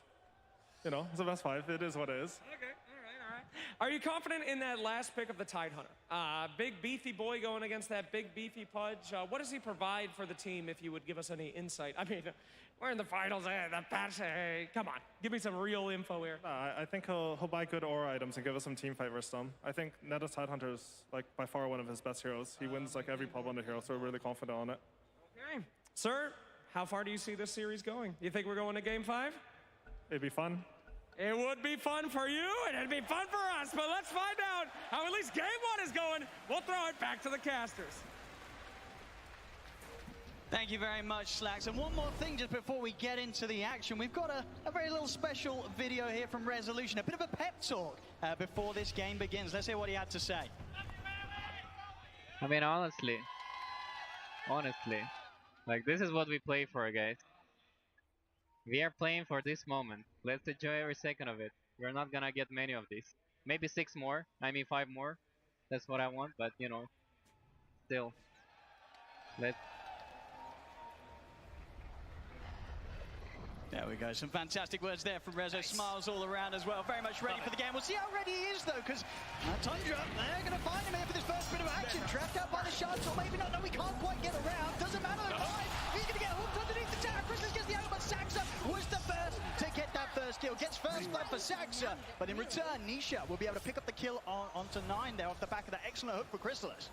You know, it's a best 5. It is what it is. Okay, all right. Are you confident in that last pick of the Tidehunter? Big beefy boy going against that big beefy Pudge. What does he provide for the team, if you would give us any insight? I mean, we're in the finals, the patch, come on. Give me some real info here. I think he'll buy good aura items and give us some team fight versus them. I think Netta's Tidehunter is, like, by far one of his best heroes. He wins, like, every pub on the hero, so we're really confident on it. Okay. Sir, how far do you see this series going? You think we're going to Game 5? It'd be fun. It would be fun for you, and it'd be fun for us, but let's find out how at least Game 1 is going. We'll throw it back to the casters. Thank you very much, Slacks. And one more thing just before we get into the action. We've got a very little special video here from Resolution, a bit of a pep talk before this game begins. Let's hear what he had to say. I mean, honestly, like, this is what we play for, guys. We are playing for this moment. Let's enjoy every second of it. We're not gonna get many of these. Maybe 6 more, I mean 5 more. That's what I want, but, you know, still, There we go. Some fantastic words there from Rezo. Nice. Smiles all around as well. Very much ready for the game. We'll see how ready he is, though, because Tundra, they're going to find him here for this first bit of action. Trapped out by the shots, or maybe not. No, we can't quite get around. Doesn't matter. He's going to get hooked underneath the tower. Christmas gets the angle, but Saxa was the first to get that first kill. Gets first blood for Saxa, but in return, Nisha will be able to pick up the kill onto 9 there off the back of that excellent hook for Chrysalis.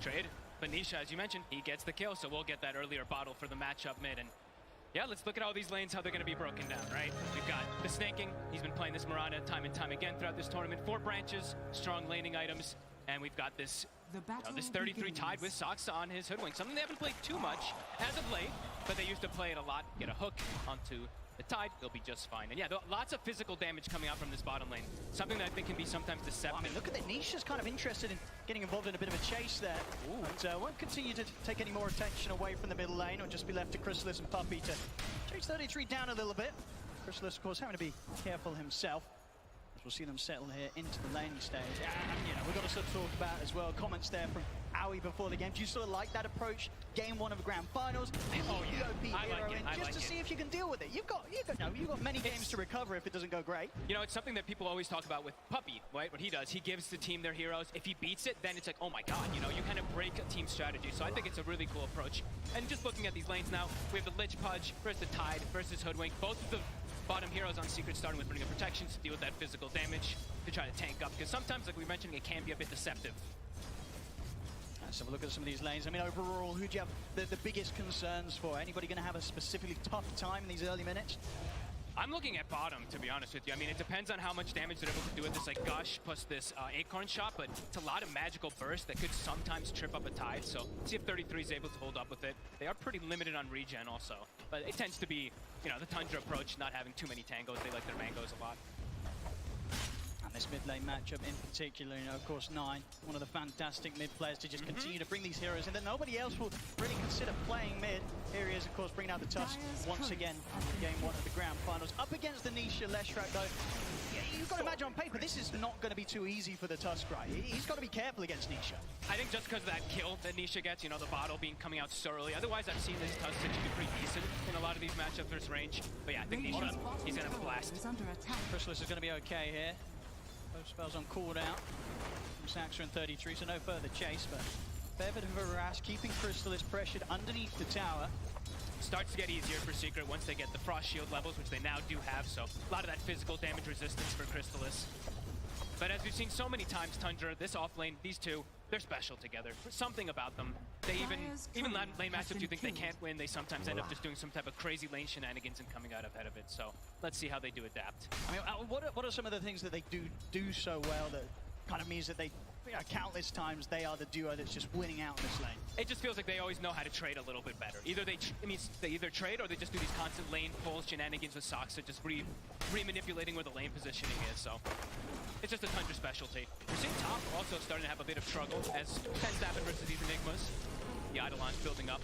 Trade, but Nisha, as you mentioned, he gets the kill, so we'll get that earlier bottle for the matchup mid. And yeah, let's look at all these lanes, how they're going to be broken down, right? We've got the snaking. He's been playing this Mirana time and time again throughout this tournament. 4 branches, strong laning items, and we've got this, this 33 tied with Saxa on his hoodwink. Something they haven't played too much as of late, but they used to play it a lot. Get a hook onto the tide, they'll be just fine. And yeah, lots of physical damage coming out from this bottom lane. Something that I think can be sometimes deceptive. Well, I mean, look at that. Nisha's kind of interested in getting involved in a bit of a chase there. Ooh. But won't continue to take any more attention away from the middle lane, or just be left to Chrysalis and Puppey to chase 33 down a little bit. Chrysalis, of course, having to be careful himself. As we'll see them settle here into the laning stage. And, you know, we've got to sort of talk about as well comments there from Owie before the game. Do you sort of like that approach? Game 1 of the grand finals. Oh yeah, I like it. Just to see if you can deal with it. You've got many games to recover if it doesn't go great. You know, it's something that people always talk about with Puppey, right? What he does, he gives the team their heroes. If he beats it, then it's like, oh my god, you know, you kind of break a team strategy. So I think it's a really cool approach. And just looking at these lanes now, we have the Lich Pudge versus the Tide versus Hoodwink. Both of the bottom heroes on Secret starting with bringing up protections to deal with that physical damage, to try to tank up, because sometimes, like we mentioned, it can be a bit deceptive. Let's have a look at some of these lanes. I mean, overall, who do you have the biggest concerns for? Anybody going to have a specifically tough time in these early minutes? I'm looking at bottom, to be honest with you. I mean, it depends on how much damage they're able to do with this, like, Gush plus this Acorn shot, but it's a lot of magical burst that could sometimes trip up a Tide, so see if 33 is able to hold up with it. They are pretty limited on regen also, but it tends to be, you know, the Tundra approach, not having too many tangos. They like their mangoes a lot. And this mid lane matchup in particular, you know, of course, 9, one of the fantastic mid players to just continue to bring these heroes in that nobody else will really consider playing mid. Here he is, of course, bringing out the Tusk once again in game 1 of the grand finals. Up against the Nisha Leshrak, though. Yeah, you've got to imagine on paper, this is not going to be too easy for the Tusk, right? He's got to be careful against Nisha. I think just because of that kill that Nisha gets, you know, the bottle coming out so early. Otherwise, I've seen this Tusk actually be pretty decent in a lot of these matchups versus range. But yeah, I think Nisha, he's going to have a blast. Chrysalis is going to be okay here. Both spells on cooldown from Saxa and 33, so no further chase, but fair bit of a harass, keeping Chrysalis pressured underneath the tower. Starts to get easier for Secret once they get the Frost Shield levels, which they now do have, so a lot of that physical damage resistance for Chrysalis. But as we've seen so many times, Tundra, this offlane, these two, they're special together. There's something about them. They even lane matchups you think they can't win, they sometimes end up just doing some type of crazy lane shenanigans and coming out ahead of it. So let's see how they do adapt. I mean, what are some of the things that they do so well that kind of means that they, you know, countless times they are the duo that's just winning out in this lane? It just feels like they always know how to trade a little bit better. Either they either trade or they just do these constant lane pulls, shenanigans with Saxa, just re-manipulating where the lane positioning is. So it's just a Tundra specialty. We're seeing top also starting to have a bit of struggle as tends to happen versus these Enigmas. The Eidolon's building up.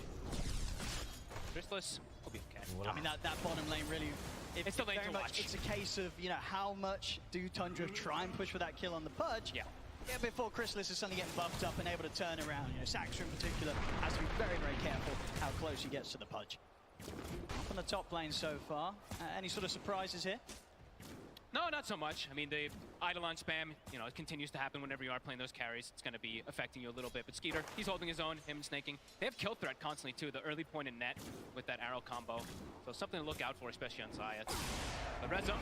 Chrysalis will be okay. I mean, that bottom lane really... It's the lane to watch. It's a case of, you know, how much do Tundra try and push for that kill on the Pudge? Yeah. Yeah, before Chrysalis is suddenly getting buffed up and able to turn around. You know, Saxa in particular has to be very, very careful how close he gets to the Pudge. Up on the top lane so far. Any sort of surprises here? No, not so much. I mean, the Eidolon spam, you know, it continues to happen whenever you are playing those carries. It's going to be affecting you a little bit. But Skeeter, he's holding his own, him snaking. They have kill threat constantly, too. The early point in net with that arrow combo. So something to look out for, especially on Zayat. But Rezo,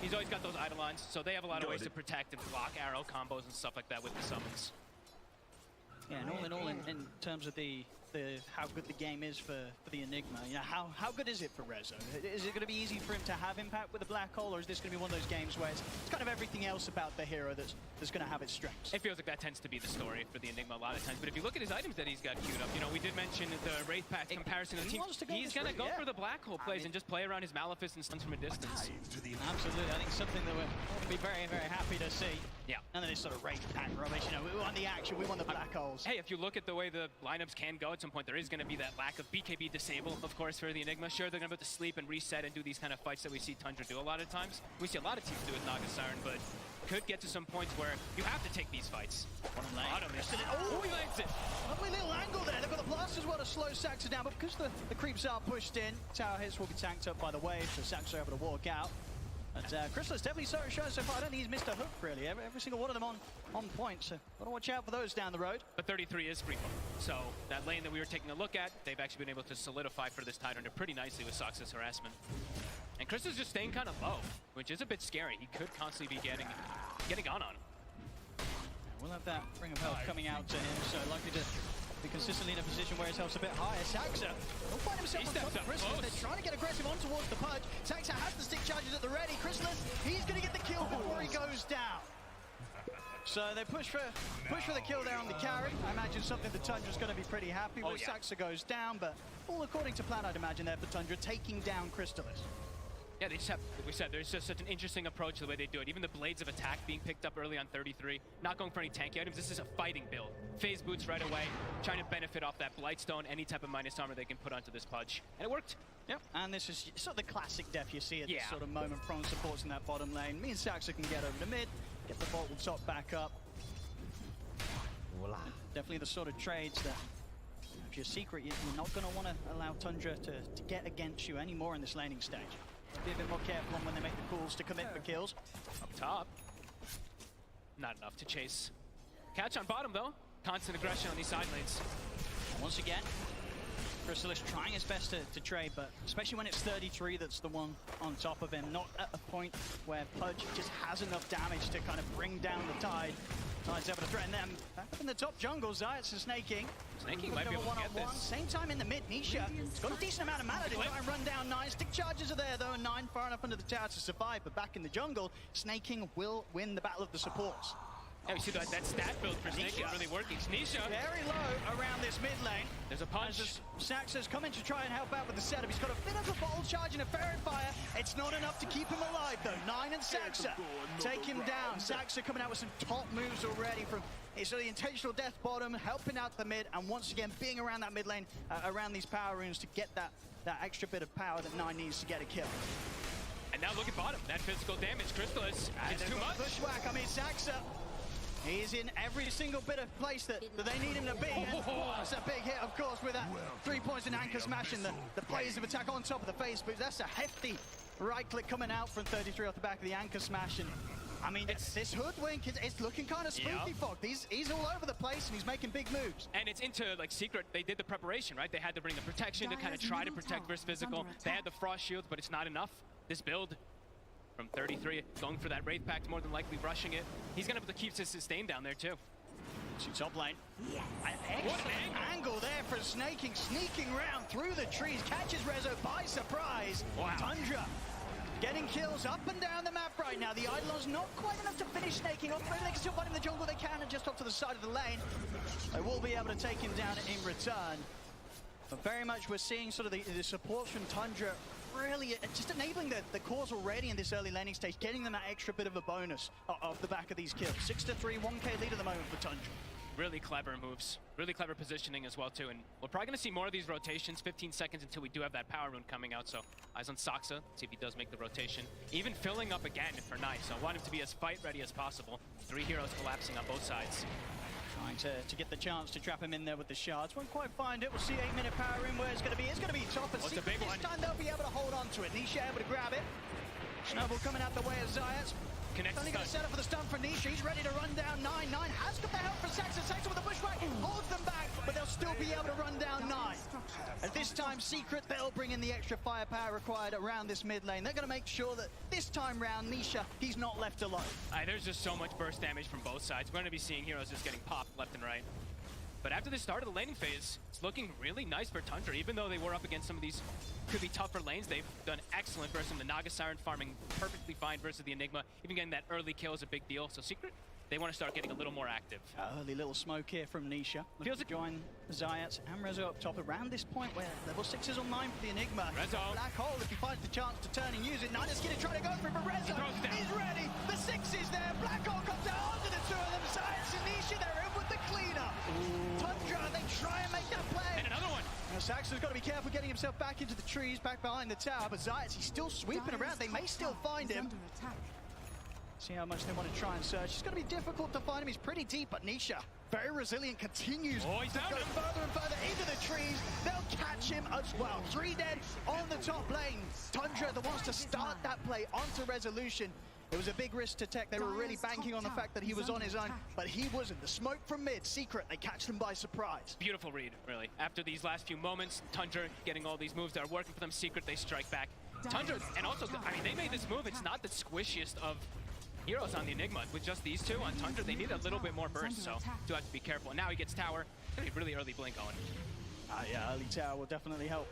he's always got those Eidolons, so they have a lot of ways to protect and block arrow combos and stuff like that with the summons. Yeah, and all in terms of the how good the game is for the Enigma, you know, how good is it for Rezo? Is it going to be easy for him to have impact with the black hole, or is this going to be one of those games where it's kind of everything else about the hero that's going to have its strengths? It feels like that tends to be the story for the Enigma a lot of times. But if you look at his items that he's got queued up, you know, we did mention the Wraith Pact comparison of the team. He's going to go for the black hole plays and just play around his Malefice and stuns from a distance. Absolutely, I think something that we're going to be very, very happy to see. Yeah. None of this sort of Wraith Pact rubbish. You know, we want the action, we want the black holes. Hey, if you look at the way the lineups can go, at some point there is going to be that lack of BKB disable, of course, for the Enigma. Sure, they're going to be able to sleep and reset and do these kind of fights that we see Tundra do a lot of times. We see a lot of teams do with Naga Siren, but could get to some points where you have to take these fights. Bottom lane. Oh, he lands it. Lovely little angle there. They've got the blast as well to slow Saxa down, but because the creeps are pushed in, tower hits will be tanked up by the wave, so Saxa are able to walk out. But Crystal's definitely showing so far. I don't think he's missed a hook, really. Every single one of them on point, so got to watch out for those down the road. But 33 is free farm. So that lane that we were taking a look at, they've actually been able to solidify for this Tidehunter pretty nicely with Saxa's harassment. And Crystal's just staying kind of low, which is a bit scary. He could constantly be getting on him. We'll have that ring of health coming out to him, so likely to be consistently in a position where his health's a bit higher. Saxa will find himself on top of Chrysalis. They're trying to get aggressive on towards the Pudge. Saxa has the stick charges at the ready. Chrysalis, he's going to get the kill before he goes down. So they push for the kill there on the carry. I imagine something that Tundra's going to be pretty happy with. Saxa goes down, but all according to plan, I'd imagine there for Tundra, taking down Chrysalis. Yeah, they just have, like we said, there's just such an interesting approach to the way they do it. Even the blades of attack being picked up early on 33, not going for any tanky items. This is a fighting build. Phase boots right away, trying to benefit off that Blightstone, any type of minus armor they can put onto this Pudge. And it worked. Yep, and this is sort of the classic def you see at this sort of moment from supports in that bottom lane. Me and Saxa can get over the mid, get the vault top back up. Voila. Definitely the sort of trades that, if you're secret, you're not going to want to allow Tundra to get against you anymore in this laning stage. Be a bit more careful on when they make the calls to commit for kills. Up top. Not enough to chase. Catch on bottom, though. Constant aggression on these side lanes. Once again, Chrysalis trying his best to trade, but especially when it's 33 that's the one on top of him. Not at a point where Pudge just has enough damage to kind of bring down the Tide. Tide's able to threaten them. Back up in the top jungle, Zayat's and Snaking. Snaking might be able to get this. Same time in the mid, Nisha. It's got a decent amount of mana to try and run down 9. Stick charges are there though, and 9 far enough under the tower to survive. But back in the jungle, Snaking will win the battle of the supports. Yeah, we see that stat build for Snaking really working. Nisha very low around this mid lane. There's a punch. Saxa's coming to try and help out with the setup. He's got a bit of a bottle charge and a ferret fire. It's not enough to keep him alive though. 9 and Saxa take him down. Saxa coming out with some top moves already from the intentional death bottom, helping out the mid, and once again being around that mid lane, around these power runes to get that extra bit of power that 9 needs to get a kill. And now look at bottom. That physical damage, Chrysalis, it's too much. Bushwhack, I mean Saxa. He's in every single bit of place that they need him to be. That's a big hit, of course, with that 3 points in anchor smash and the plays of attack on top of the face. But that's a hefty right click coming out from 33 off the back of the anchor smash. And I mean, this hoodwink, it's looking kind of spooky, Fog. He's all over the place and he's making big moves. And it's into, like, Secret, they did the preparation, right? They had to bring the protection to kind of try to protect versus physical. They had the frost shields, but it's not enough. This build from 33, going for that Wraith Pact, more than likely rushing it. He's going to have to keep his sustain down there, too. To top lane. What an angle there for Snaking, sneaking round through the trees, catches Rezo by surprise. Wow. Tundra getting kills up and down the map right now. The Eidolon's not quite enough to finish Snaking off. Maybe they can still find him in the jungle. They can, and just off to the side of the lane. They will be able to take him down in return. But very much we're seeing sort of the supports from Tundra really just enabling the cause already in this early laning stage, getting them that extra bit of a bonus off the back of these kills. 6-3, 1k lead at the moment for Tundra. Really clever moves, really clever positioning as well too, and we're probably going to see more of these rotations. 15 seconds until we do have that power rune coming out, so eyes on Saxa, see if he does make the rotation. Even filling up again for Knife, so I want him to be as fight ready as possible. 3 heroes collapsing on both sides. Trying to get the chance to trap him in there with the shards. Won't quite find it. We'll see 8-minute power in where it's going to be. It's going to be top, and Secret this time they'll be able to hold on to it. Nisha able to grab it. Snowball coming out the way of Zayat. Only got to set up for the stun for Nisha. He's ready to run down 9. 9 has got the help for Saxa. Saxa with a bushwhack holds them back, but they'll still be able to run down 9. At this time, Secret, they'll bring in the extra firepower required around this mid lane. They're going to make sure that this time round, Nisha, he's not left alone. There's just so much burst damage from both sides. We're going to be seeing heroes just getting popped left and right. But after the start of the laning phase, it's looking really nice for Tundra. Even though they were up against some of these could be tougher lanes, they've done excellent versus the Naga Siren, farming perfectly fine versus the Enigma. Even getting that early kill is a big deal. So Secret, they want to start getting a little more active. Early little smoke here from Nisha. Feels to join Zayat and Rezo up top around this point where level 6 is online for the Enigma. Rezo. Black hole if he finds the chance to turn and use it. Nina's going to try to go for it, but Rezo, he's ready. The 6 is there. Black hole comes out onto the 2 of them. Zayat and Nisha, they're in with the cleanup. Tundra, they try and make that play. And another one. Now, Saxon's got to be careful getting himself back into the trees, back behind the tower, but Zayat, he's still sweeping around. They may still find him. See how much they want to try and search. It's going to be difficult to find him. He's pretty deep, but Nisha, very resilient, continues Oh, he's to down go him. further and further into the trees. They'll catch him as well. 3 dead on the top lane. Tundra that wants to start that play onto Resolution. It was a big risk to tech. They were really banking on the fact that he was on his own, but he wasn't. The smoke from mid, Secret, they catch them by surprise. Beautiful read, really. After these last few moments, Tundra getting all these moves that are working for them. Secret, they strike back. Tundra, and also, I mean, they made this move. It's not the squishiest of heroes on the Enigma. With just these two on Tundra, they need a little bit more burst, so do have to be careful. And now he gets tower. It's gonna be really early blink going. Yeah, early tower will definitely help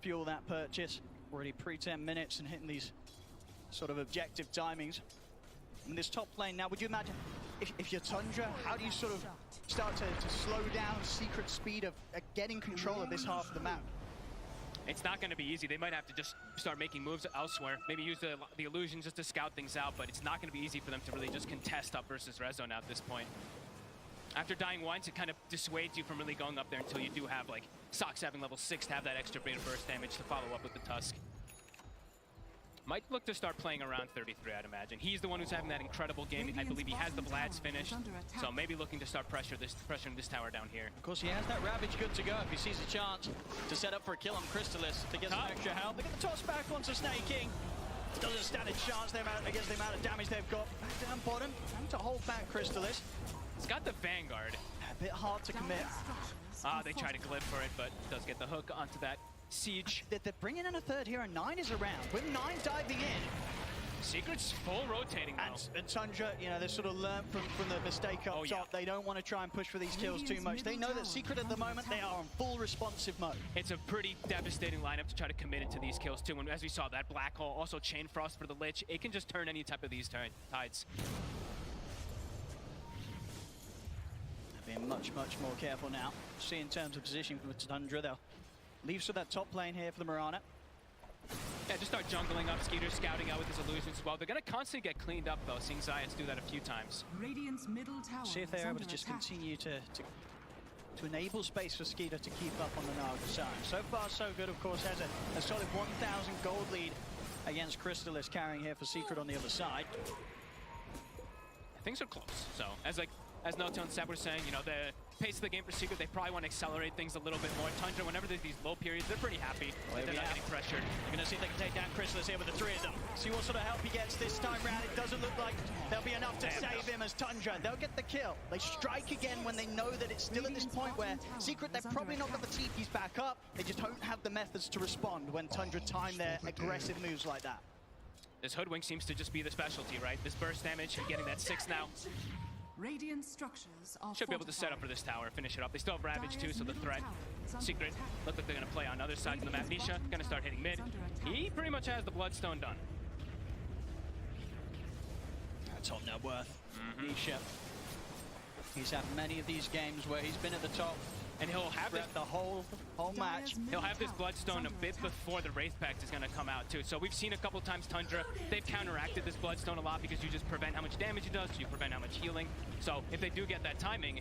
fuel that purchase. Already pre-10 minutes and hitting these sort of objective timings. In this top lane now, would you imagine, if you're Tundra, how do you sort of start to slow down Secret's speed of getting control of this half of the map? It's not going to be easy. They might have to just start making moves elsewhere. Maybe use the illusion just to scout things out, but it's not going to be easy for them to really just contest up versus Rezo now at this point. After dying once, it kind of dissuades you from really going up there until you do have, like, Sox having level 6 to have that extra beta burst damage to follow up with the Tusk. Might look to start playing around 33, I'd imagine. He's the one who's having that incredible game. I believe he has the Vlad's finished, so maybe looking to start pressuring this tower down here. Of course, he has that Ravage good to go if he sees a chance to set up for a kill on Crystalis to get some extra help. They get the toss back onto Snake King. Doesn't stand a chance against the amount of damage they've got. Back down bottom, having to hold back Crystalis. It's got the Vanguard. A bit hard to commit. They try to glib for it, but does get the hook onto that siege. They're bringing in a third hero. 9 is around. With 9 diving in. Secret's full rotating now. And Tundra, you know, they sort of learned from the mistake up top. They don't want to try and push for these kills too much. They know that Secret at the moment, they are on full responsive mode. It's a pretty devastating lineup to try to commit into these kills too. And as we saw, that Black Hole, also Chain Frost for the Lich, it can just turn any type of these tides. Being much more careful now. See in terms of position for Tundra, they'll leave to that top lane here for the Mirana. Yeah, just start jungling up. Skeeter scouting out with his illusions as well. They're going to constantly get cleaned up, though, seeing Zayas do that a few times. Radiant's middle tower. See if they're able to just continue to enable space for Skeeter to keep up on the Naga side. So far, so good. Of course, has a solid 1,000 gold lead against Crystalis, carrying here for Secret on the other side. Things are close. So, as Noto and Seb were saying, you know, the pace of the game for Secret, they probably want to accelerate things a little bit more. Tundra, whenever there's these low periods, they're pretty happy that they're not getting pressured. We're going to see if they can take down Crystalis here with the 3 of them. See what sort of help he gets this time round. It doesn't look like there'll be enough to save him as Tundra. They'll get the kill. They strike again when they know that it's still at this point where Secret, they've probably not got the TPs back up. They just don't have the methods to respond when Tundra time their aggressive moves like that. This Hoodwink seems to just be the specialty, right? This burst damage and getting that 6 now. Radiant structures are Should be able to set up for this tower, finish it up. They still have Ravage too, so the threat. Secret, look like they're going to play on other sides of the map. Nisha going to start hitting mid. He pretty much has the Bloodstone done. That's top net worth. Nisha. He's had many of these games where he's been at the top. And he'll have the whole match. He'll have this Bloodstone a bit before the Wraith Pact is going to come out too. So we've seen a couple times Tundra, they've counteracted this Bloodstone a lot because you just prevent how much damage it does, you prevent how much healing. So if they do get that timing,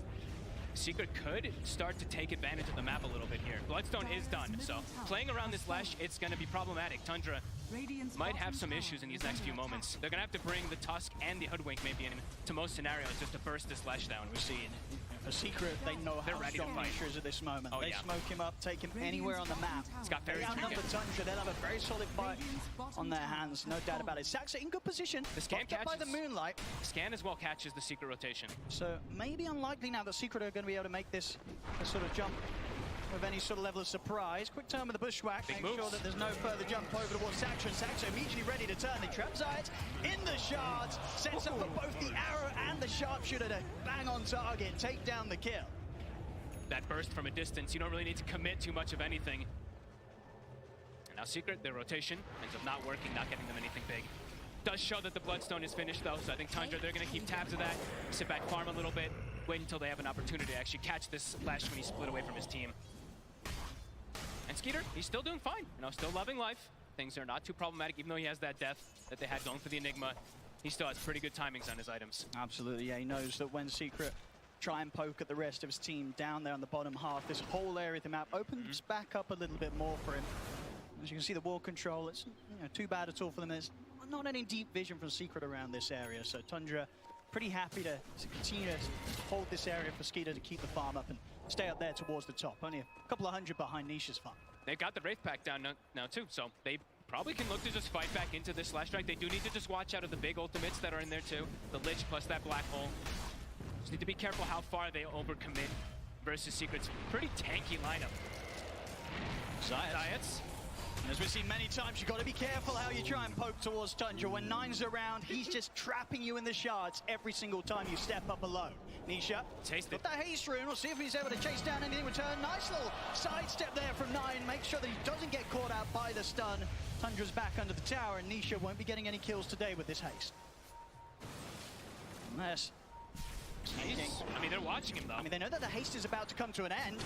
Secret could start to take advantage of the map a little bit here. Bloodstone is done, so playing around this Lesh, it's going to be problematic. Tundra might have some issues in these next few moments. They're going to have to bring the Tusk and the Hoodwink maybe into most scenarios just to burst this Lesh down. We're seeing a Secret, they know how strong Nisha is at this moment. They smoke him up, take him anywhere on the map. It's got very Tundra, they'll have a very solid fight on their hands, no doubt about it. Saxa in good position, the scan catches by the moonlight. Scan as well catches the Secret rotation. So maybe unlikely now that Secret are going to be able to make this sort of jump with any sort of level of surprise. Quick turn with the bushwhack, make sure that there's no further jump over towards Saxa, and Saxa immediately ready to turn. They trap Zayas in the shards, sets up for both the arrow and the sharpshooter to bang on target, take down the kill. That burst from a distance, you don't really need to commit too much of anything. And now Secret, their rotation ends up not working, not getting them anything big. Does show that the Bloodstone is finished though, so I think Tundra, they're going to keep tabs of that, sit back, farm a little bit, wait until they have an opportunity to actually catch this Lash when he split away from his team. And Skeeter, he's still doing fine, you know, still loving life. Things are not too problematic, even though he has that death that they had going for the Enigma. He still has pretty good timings on his items. Absolutely, yeah, he knows that when Secret try and poke at the rest of his team down there on the bottom half, this whole area of the map opens back up a little bit more for him. As you can see, the wall control, it's too bad at all for them. There's not any deep vision from Secret around this area, so Tundra pretty happy to continue to hold this area for Skeeter to keep the farm up and stay up there towards the top. Only a couple of hundred behind Nisha's farm. They've got the Wraith Pack down now too, so they probably can look to just fight back into this Slash Strike. They do need to just watch out of the big ultimates that are in there too. The Lich plus that Black Hole. Just need to be careful how far they overcommit versus Secret's pretty tanky lineup. Zayats. And as we've seen many times, you've got to be careful how you try and poke towards Tundra. When Nine's around, he's just trapping you in the shards every single time you step up alone. Nisha, got that haste rune. We'll see if he's able to chase down anything in return. Nice little sidestep there from Nine. Make sure that he doesn't get caught out by the stun. Tundra's back under the tower, and Nisha won't be getting any kills today with this haste. Unless... I mean, they're watching him, though. I mean, they know that the haste is about to come to an end.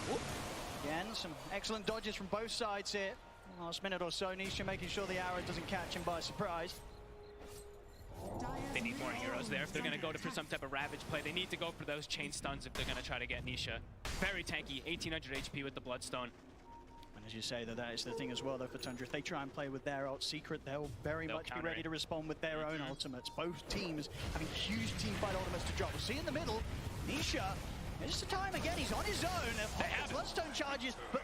Again, some excellent dodges from both sides here. Last minute or so, Nisha making sure the arrow doesn't catch him by surprise. They need more heroes there. If they're going to go for some type of Ravage play, they need to go for those chain stuns if they're going to try to get Nisha. Very tanky, 1800 HP with the Bloodstone. And as you say, that is the thing as well, though, for Tundra. If they try and play with their ult Secret, they'll very much be ready to respond with their own ultimates. Both teams having huge team fight ultimates to drop. We'll see in the middle, Nisha, just a time again, he's on his own. Bloodstone charges, but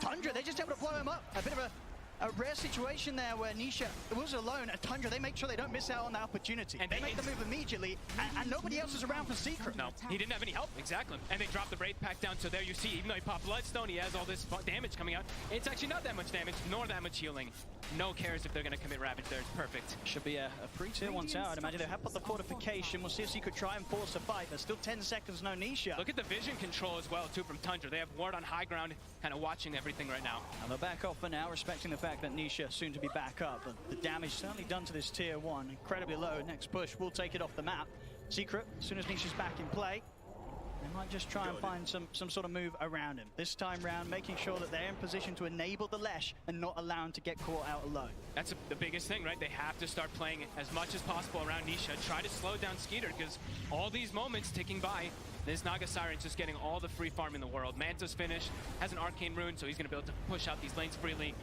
Tundra, they're just able to blow him up. A bit of a rare situation there where Nisha was alone, and Tundra, they make sure they don't miss out on that opportunity. And they make the move immediately, and nobody else is around for Secret. No, he didn't have any help, exactly. And they dropped the Wraith Pack down, so there you see, even though he popped Bloodstone, he has all this damage coming out. It's actually not that much damage, nor that much healing. No cares if they're going to commit Ravage there, it's perfect. Should be a free tier 1 tower, I'd imagine. They have put the fortification. We'll see if Secret try and force a fight. There's still 10 seconds, no Nisha. Look at the vision control as well, too, from Tundra. They have Ward on high ground, kind of watching everything right now. And they're back off for now, respecting the fact that Nisha soon to be back up. But the damage certainly done to this tier 1, incredibly low. Next push will take it off the map. Secret, as soon as Nisha's back in play, they might just try and find some sort of move around him. This time round, making sure that they're in position to enable the Lesh and not allow him to get caught out alone. That's the biggest thing, right? They have to start playing as much as possible around Nisha. Try to slow down Skeeter, because all these moments ticking by, this Naga Siren's just getting all the free farm in the world. Manta's finished, has an Arcane Rune, so he's going to be able to push out these lanes freely.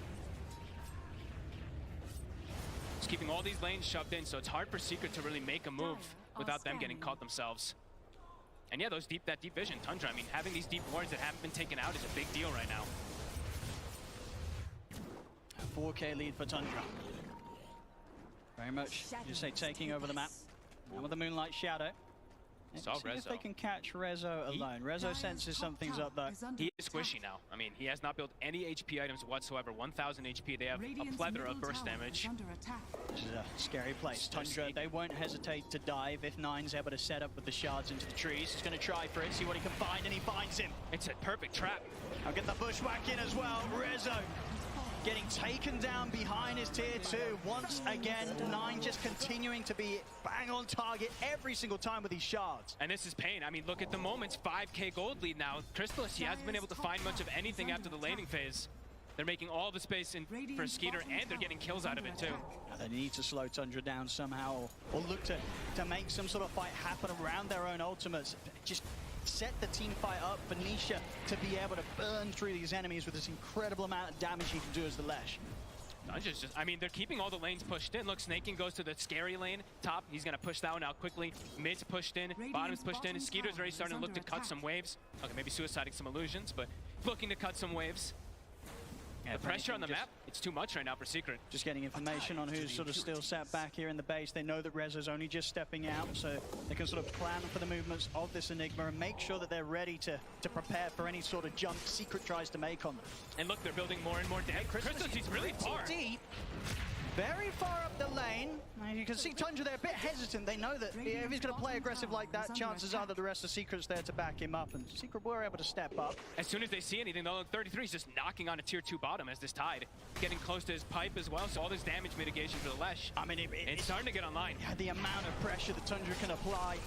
Just keeping all these lanes shoved in, so it's hard for Secret to really make a move without them getting caught themselves. And yeah, that deep vision, Tundra, I mean, having these deep wards that haven't been taken out is a big deal right now. A 4K lead for Tundra. Very much, you say, taking over the map. And with the Moonlight Shadow. Saw See Rezo. if they can catch Rezo alone. Rezo senses something's up though. He is squishy now. I mean, he has not built any HP items whatsoever. 1000 HP. They have a plethora of burst damage. This is a scary place. Tundra, they won't hesitate to dive if Nine's able to set up with the shards into the trees. He's going to try for it, see what he can find, and he finds him. It's a perfect trap. I'll get the bushwhack in as well. Rezo getting taken down behind his tier 2 once again. Nine just continuing to be bang on target every single time with these shards. And this is pain. I mean, look at the moments. 5K gold lead now. Crystallis, he hasn't been able to find much of anything after the laning phase. They're making all the space in for Skeeter, and they're getting kills out of it too. They need to slow Tundra down somehow, or look to make some sort of fight happen around their own ultimates. Just set the team fight up for Nisha to be able to burn through these enemies with this incredible amount of damage he can do as the Lesh. I mean, they're keeping all the lanes pushed in. Look, Snaking goes to the scary lane. Top, he's going to push that one out quickly. Mid's pushed in, bottom's pushed in. Skeeter's already starting to look to cut some waves. Okay, maybe suiciding some illusions, but looking to cut some waves. Yeah, the pressure on the map, it's too much right now for Secret. Just getting information on who's sort of still sat back here in the base. They know that Rezo's only just stepping out, so they can sort of plan for the movements of this Enigma and make sure that they're ready to prepare for any sort of jump Secret tries to make on them. And look, they're building more and more damage. Crystallis, he's really far. Deep. Very far up the lane. And you can see Tundra there a bit hesitant. They know that if he's going to play aggressive like that, chances are that the rest of Secret's there to back him up. And Secret were able to step up. As soon as they see anything, though, 33 is just knocking on a tier 2 bottom as this Tide. Getting close to his pipe as well, so all this damage mitigation for the Lesh. I mean, it's starting to get online. Yeah, the amount of pressure that Tundra can apply.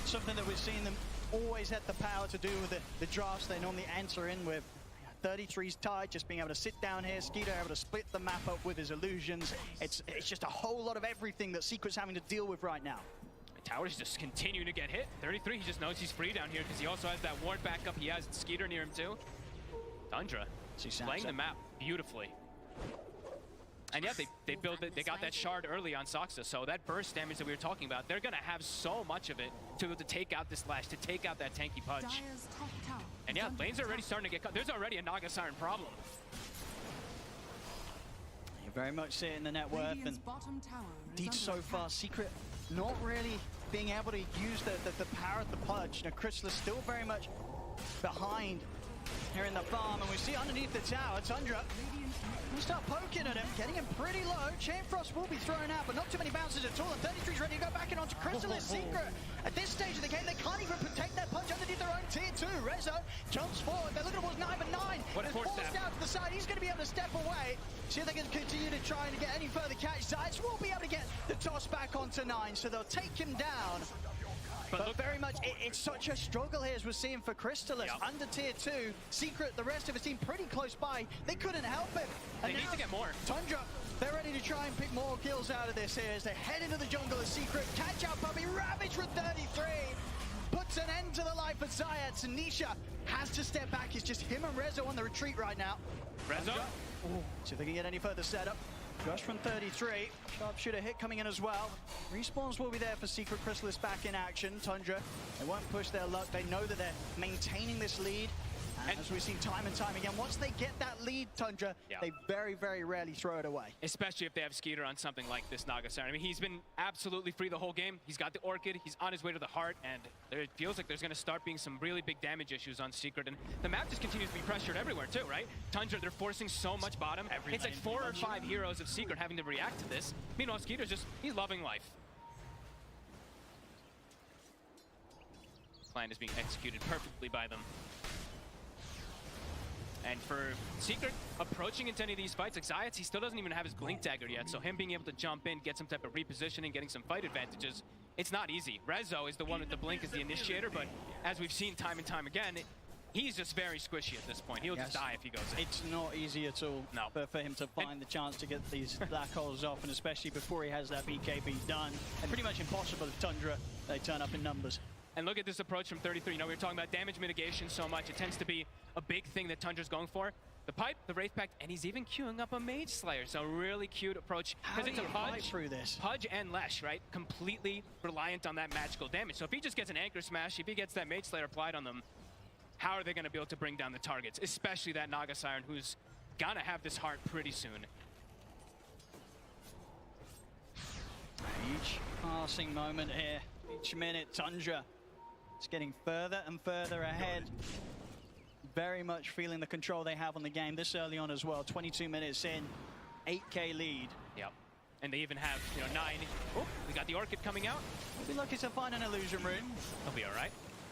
Something that we've seen them always had the power to do with the drafts they normally enter in with. 33's Tide just being able to sit down here, Skeeter able to split the map up with his illusions. It's just a whole lot of everything that Secret's having to deal with right now. Tower's just continuing to get hit. 33, he just knows he's free down here because he also has that ward backup. He has Skeeter near him too. Tundra playing the map beautifully. And yeah, they built it. They got that shard early on Soxa, so that burst damage that we were talking about, they're gonna have so much of it to be able to take out this Lash, to take out that tanky Pudge. Dire's top tower And yeah, lanes are already starting to get cut. There's already a Naga Siren problem. You very much see it in the net worth, Radiant's and bottom tower is indeed under so attack. far, Secret not really being able to use the power of the Pudge. Now, Crystal is still very much behind here in the farm, and we see underneath the tower, Tundra will start poking at him, getting him pretty low. Chain Frost will be thrown out, but not too many bounces at all, and 33's ready to go back in onto Crystal is Secret. At this stage of the game, they can't even protect that Pudge underneath their own tier 2. Rezo jumps forward, they're looking towards 9, but 9 What a is force forced step. out to the side. He's going to be able to step away, see if they can continue to try and get any further catch. Sides will be able to get the toss back onto 9, so they'll take him down. But look, very much, it's such a struggle here as we're seeing for Crystallis. Under tier 2, Secret, the rest of his team pretty close by. They couldn't help him. They need to get more. Tundra, they're ready to try and pick more kills out of this here as they head into the jungle as Secret. Catch out Puppy, Ravage with 33. Puts an end to the life of Zayat. Nisha has to step back. It's just him and Rezo on the retreat right now. Rezo? See if they can get any further setup. Rush from 33. Sharpshooter hit coming in as well. Respawns will be there for Secret. Crystallis back in action. Tundra, they won't push their luck. They know that they're maintaining this lead. And as we've seen time and time again, once they get that lead, Tundra, they very, very rarely throw it away. Especially if they have Skeeter on something like this Naga Siren. I mean, he's been absolutely free the whole game. He's got the Orchid, he's on his way to the heart, and it feels like there's going to start being some really big damage issues on Secret. And the map just continues to be pressured everywhere too, right? Tundra, they're forcing so much bottom. It's like 4 or 5 heroes of Secret having to react to this. Meanwhile, Skeeter's just, he's loving life. Plan is being executed perfectly by them. And for Secret, approaching into any of these fights, like Zayat, he still doesn't even have his Blink Dagger yet, so him being able to jump in, get some type of repositioning, getting some fight advantages, it's not easy. Rezo is the one with the Blink as the initiator, but as we've seen time and time again, he's just very squishy at this point. He'll just die if he goes in. It's not easy at all for him to find the chance to get these black holes off, and especially before he has that BKB done. And pretty much impossible if Tundra, they turn up in numbers. And look at this approach from 33. You know, we were talking about damage mitigation so much. It tends to be a big thing that Tundra's going for. The pipe, the Wraith Pact, and he's even queuing up a Mage Slayer. So really cute approach. Because it's a Pudge, through this? Pudge and Lesh, right? Completely reliant on that magical damage. So if he just gets an Anchor Smash, if he gets that Mage Slayer applied on them, how are they going to be able to bring down the targets? Especially that Naga Siren, who's gonna have this heart pretty soon. Each passing moment here, each minute, Tundra is getting further and further ahead. Very much feeling the control they have on the game this early on as well. 22 minutes in, 8K lead. Yep. And they even have, 9. Oh, we got the Orchid coming out. We'll be lucky to find an illusion room. He'll be all right.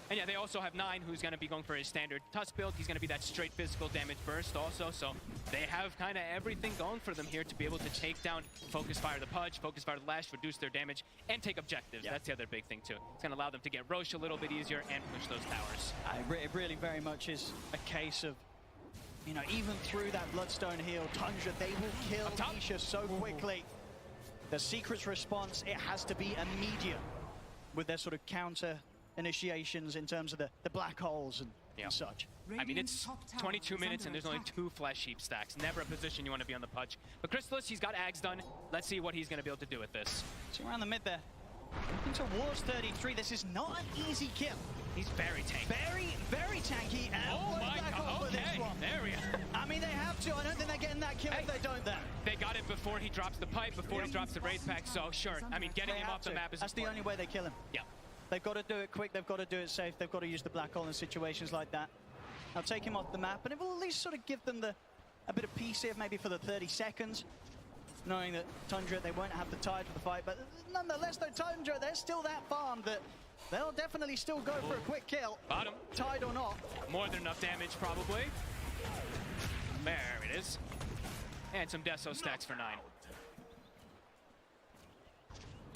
And yeah, they also have 9, who's going to be going for his standard Tusk build. He's going to be that straight physical damage burst also. So they have kind of everything going for them here to be able to take down Focus Fire the Pudge, Focus Fire the Lash, reduce their damage, and take objectives. That's the other big thing too. It's going to allow them to get Roche a little bit easier and push those towers. It really very much is a case of, even through that Bloodstone heal, Tundra, they will kill Nisha so quickly. The Secret's response, it has to be immediate with their sort of counter initiations in terms of the black holes and such. I mean, it's 22 minutes and there's only 2 Flesh Heap stacks. Never a position you want to be on the Pudge. But Crystallis, he's got Ags done. Let's see what he's going to be able to do with this. So around the mid there, looking towards 33. This is not an easy kill. He's very tanky. Very, very tanky. And oh my God, okay, there we are. I mean, they have to. I don't think they're getting that kill if they don't then. They got it before he drops the pipe, before he drops the Wraith Pact, so sure. I mean, getting him off the map is That's important. the only way they kill him. Yeah. They've got to do it quick, they've got to do it safe, they've got to use the black hole in situations like that. I'll take him off the map, and it will at least sort of give them a bit of peace here, maybe for the 30 seconds. Knowing that Tundra, they won't have the tide for the fight, but nonetheless, though, Tundra, they're still that farmed that they'll definitely still go for a quick kill. Bottom. Tide or not. More than enough damage, probably. There it is. And some Deso stacks for 9.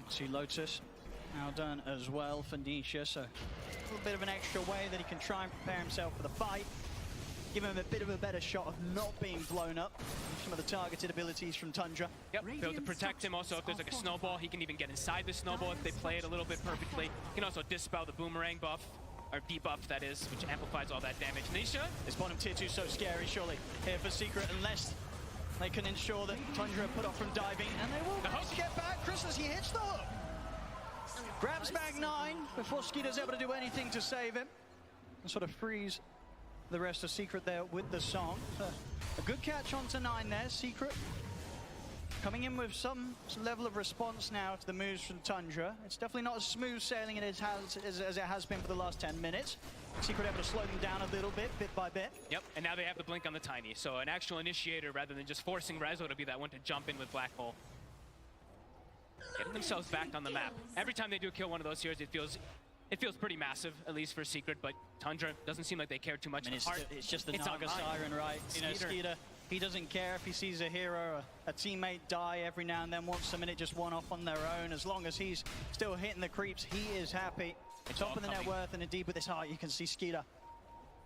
See Lotus now done as well for Nisha, so a little bit of an extra way that he can try and prepare himself for the fight. Give him a bit of a better shot of not being blown up. Some of the targeted abilities from Tundra. Yep, be able to protect him. Also, if there's like a snowball, he can even get inside the snowball if they play it a little bit perfectly. He can also dispel the boomerang buff, or debuff that is, which amplifies all that damage. Nisha? This bottom tier 2 so scary, surely, here for Secret, unless they can ensure that Tundra put off from diving, and they will manage to get back. Chrysalis, he hits the hook. Grabs back 9 before Skeeter's able to do anything to save him. And sort of frees the rest of Secret there with the song. So a good catch onto 9 there. Secret coming in with some level of response now to the moves from Tundra. It's definitely not as smooth sailing as it has been for the last 10 minutes. Secret able to slow them down a little bit by bit. Yep, and now they have the blink on the Tiny. So an actual initiator rather than just forcing Rezo to be that one to jump in with Black Hole. Getting themselves back on the map. Every time they do kill one of those heroes, it feels pretty massissive, at least for Secret, but Tundra doesn't seem like they care too much. I mean, it's just the Naga Siren, right? You know, Skeeter, he doesn't care if he sees a hero, a teammate die every now and then, wants a minute just one off on their own. As long as he's still hitting the creeps, he is happy. Top of the net worth and indeed with his heart, you can see Skeeter.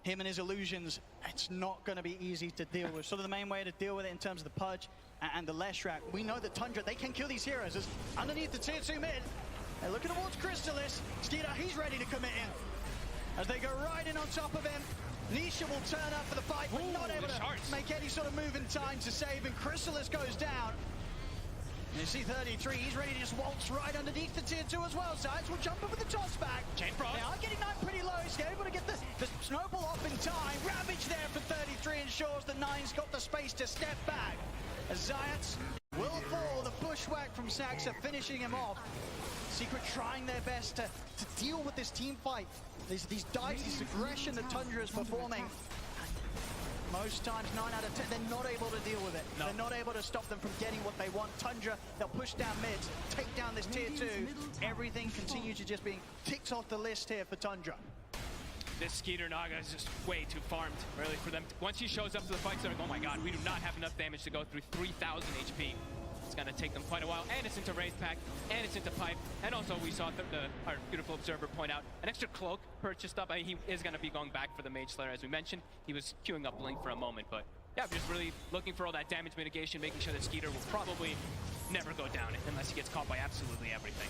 Him and his illusions, it's not going to be easy to deal with. Sort of the main way to deal with it in terms of the Pudge and the Leshrac. We know that Tundra, they can kill these heroes. As underneath the tier 2 mid, they're looking towards Chrysalis. Skeeter, he's ready to commit in. As they go right in on top of him. Nisha will turn up for the fight, but not able to make any sort of move in time to save, and Chrysalis goes down. And you see 33, he's ready to just waltz right underneath the tier 2 as well. Sides will jump up with the toss back. Chain Frost. They are getting 9 pretty low. He's able to get the snowball off in time. Ravage there for 33 ensures that 9's got the space to step back. As Zayats will fall. The bushwhack from Saxa finishing him off. Secret trying their best to deal with this team fight. These dives, this aggression that Tundra is performing. Most times, 9 out of 10, they're not able to deal with it. No. They're not able to stop them from getting what they want. Tundra, they'll push down mids, take down this tier 2. Everything continues to just being ticked off the list here for Tundra. This Skeeter Naga is just way too farmed, really, for them. Once he shows up to the fight, they're like, oh my god, we do not have enough damage to go through 3,000 HP. It's going to take them quite a while, and it's into Wraith Pack, and it's into Pipe, and also we saw our beautiful observer point out an extra cloak purchased up. He is going to be going back for the Mage Slayer, as we mentioned. He was queuing up Blink for a moment, but yeah, we're just really looking for all that damage mitigation, making sure that Skeeter will probably never go down unless he gets caught by absolutely everything.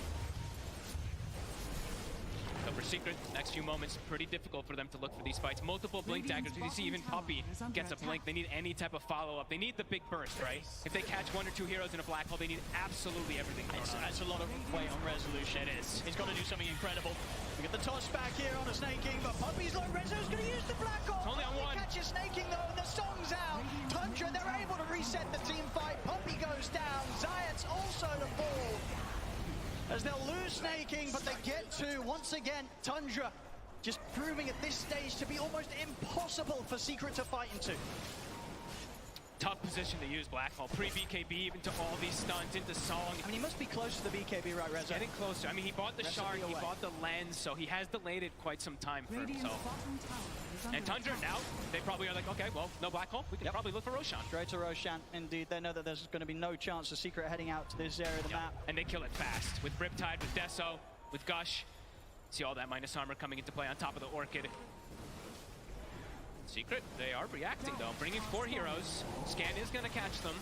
So for Secret, next few moments, pretty difficult for them to look for these fights. Multiple Blink daggers. You see even Puppey gets a Blink. They need any type of follow-up. They need the big burst, right? If they catch 1 or 2 heroes in a black hole, they need absolutely everything. That's a lot of weight on Resolution. It is. He's got to do something incredible. We get the toss back here on a Snake King, but Puppey's low. Rezo's going to use the black hole. It's only on 1. He catches Snake King, though, and the song's out. Tundra, they're able to reset the team fight. Puppey goes down. Zayats also to fall. As they'll lose Snaking, but they get 2. Once again, Tundra just proving at this stage to be almost impossible for Secret to fight into. Tough position to use Black Hole. Pre-BKB, even to all these stuns, into Song. I mean, he must be close to the BKB, right, Rezo? Getting closer. I mean, he bought the shard, he bought the lens, so he has delayed it quite some time for himself. And Tundra now, they probably are like, okay, well, no Black Hole. We can probably look for Roshan. Straight to Roshan, indeed. They know that there's going to be no chance of Secret heading out to this area of the map. And they kill it fast. With Riptide, with Deso, with Gush. See all that minus armor coming into play on top of the Orchid. Secret, they are reacting though, bringing 4 heroes. Scan is going to catch them.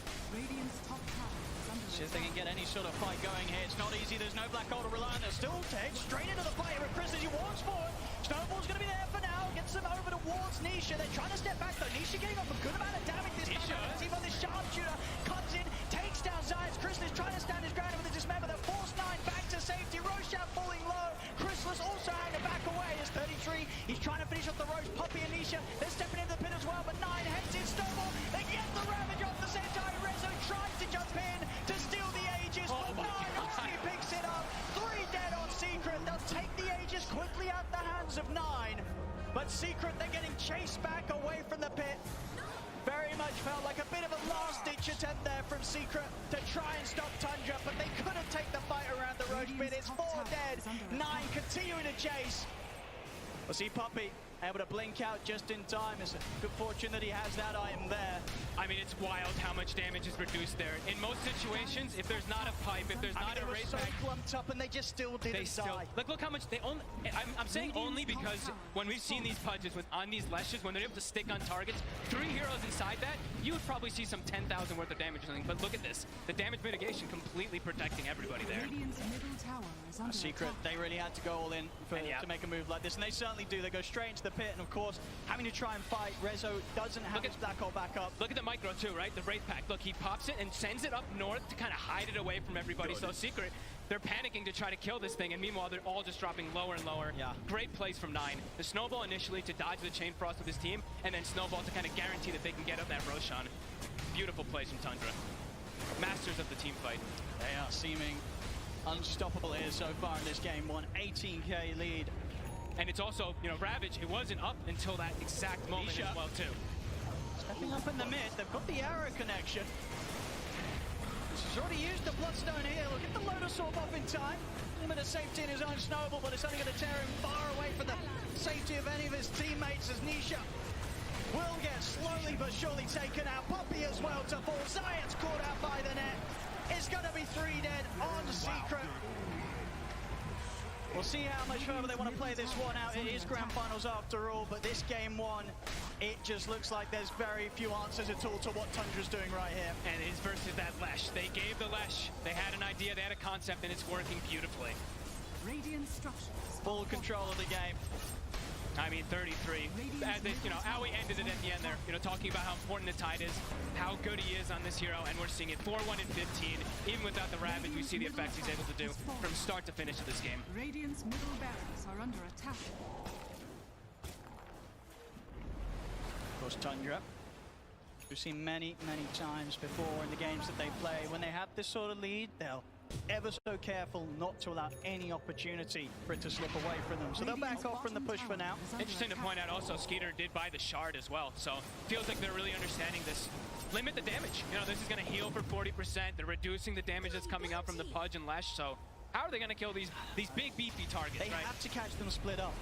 See if they can get any sort of fight going here. It's not easy, there's no Black Hole to rely on. They're still takes straight into the fight with Chris as he walks forward. Snowball's going to be there for now. Gets them over towards Nisha. They're trying to step back though. Nisha getting off a good amount of damage this time. See how this sharpshooter comes in, takes down Zayats. Chris is trying to stand his ground with the dismember. They force 9 back to safety. Roshan falling low. Chrysalis also having to back away as 33. He's trying to finish off the Roche. Puppey and Nisha, they're stepping into the pit as well, but 9 heads in Snowball. They get the Ravage off the same time. Rezo tries to jump in to steal the Aegis, but 9 already picks it up. 3 dead on Secret. They'll take the Aegis quickly out the hands of 9. But Secret, they're getting chased back away from the pit. Very much felt like a bit of a last-ditch attempt there from Secret to try and stop Tundra, but they couldn't take the fight around the Roche pit. It's 4 dead, 9 continuing to chase. We'll see Puppey able to blink out just in time. It's a good fortune that he has that item there. I mean, it's wild how much damage is reduced there. In most situations, if there's not a pipe, if there's not a Wraith Pack, clumped up and they just still didn't die. Look how much they only. I'm saying only because when we've seen these Pudges on these Leshes, when they're able to stick on targets, 3 heroes inside that, you would probably see some 10,000 worth of damage or something. But look at this, the damage mitigation completely protecting everybody there. Secret, they really had to go all in to make a move like this, and they certainly do. They go straight into the pit, and of course, having to try and fight. Rezo doesn't have his Black Hole back up. Look at the micro too. too, right? The Wraith Pact. Look, he pops it and sends it up north to kind of hide it away from everybody. So Secret, they're panicking to try to kill this thing, and meanwhile, they're all just dropping lower and lower. Yeah. Great plays from Nine. The Snowball initially to dodge the Chain Frost with his team, and then Snowball to kind of guarantee that they can get up that Roshan. Beautiful plays from Tundra. Masters of the team fight. They are seeming unstoppable here so far in this game. 18k lead. And it's also, you know, Ravage, it wasn't up until that exact moment Nisha as well, too. Stepping up in the mid, they've got the arrow connection. He's already used the Bloodstone here. Look at the Lotus Orb off in time. A little bit of safety in his own Snowball, but it's only going to tear him far away from the safety of any of his teammates as Nisha will get slowly but surely taken out. Poppy as well to fall. Zayat's caught out by the net. It's going to be 3 dead on Secret. We'll see how much further they want to play this one out. It is Grand Finals after all, but this game one, it just looks like there's very few answers at all to what Tundra's doing right here. And it's versus that Lesh. They gave the Lesh. They had an idea, they had a concept, and it's working beautifully. Radiant structures. Full control of the game. I mean, 33. As this, you know, how we ended it at the end there. You know, talking about how important the Tide is, how good he is on this hero, and we're seeing it 4-1 and 15. Even without the Ravage, we see the effects he's able to do from start to finish of this game. Radiant's middle barracks are under attack. Of course, Tundra, we've seen many times before in the games that they play. When they have this sort of lead, they'll ever so careful not to allow any opportunity for it to slip away from them. So they'll back off from the push for now. Interesting to point out also, Skeeter did buy the shard as well, so feels like they're really understanding this. Limit the damage. You know, this is going to heal for 40%. They're reducing the damage that's coming out from the Pudge and Lesh, so how are they going to kill these big beefy targets, They have to catch them split up.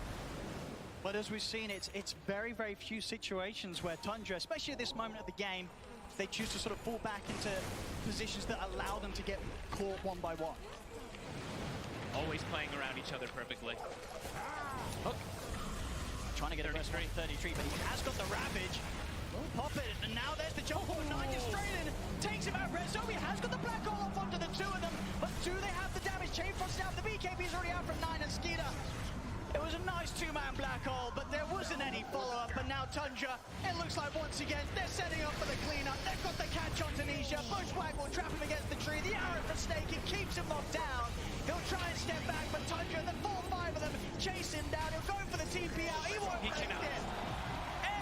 But as we've seen, it's very few situations where Tundra, especially at this moment of the game, they choose to sort of fall back into positions that allow them to get caught one by one. Always playing around each other perfectly. Hook. Trying to get a rest on 33, but he has got the Ravage. Pop it, and now there's the jump forward. Nine just straight in, takes him out. Rezovi has got the black hole off onto the two of them, but do they have the damage? Chain Frost out, the BKB's already out from Nine and Skeeter. It was a nice two-man black hole, but there wasn't any follow-up, and now Tundra, it looks like once again, they're setting up for the cleanup. They've got the catch on Tanisha. Bushwhack will trap him against the tree. The arrow for Snake, it keeps him locked down. He'll try and step back, but Tundra, the 4-5 of them, chase him down. He'll go for the TP out. He won't break it.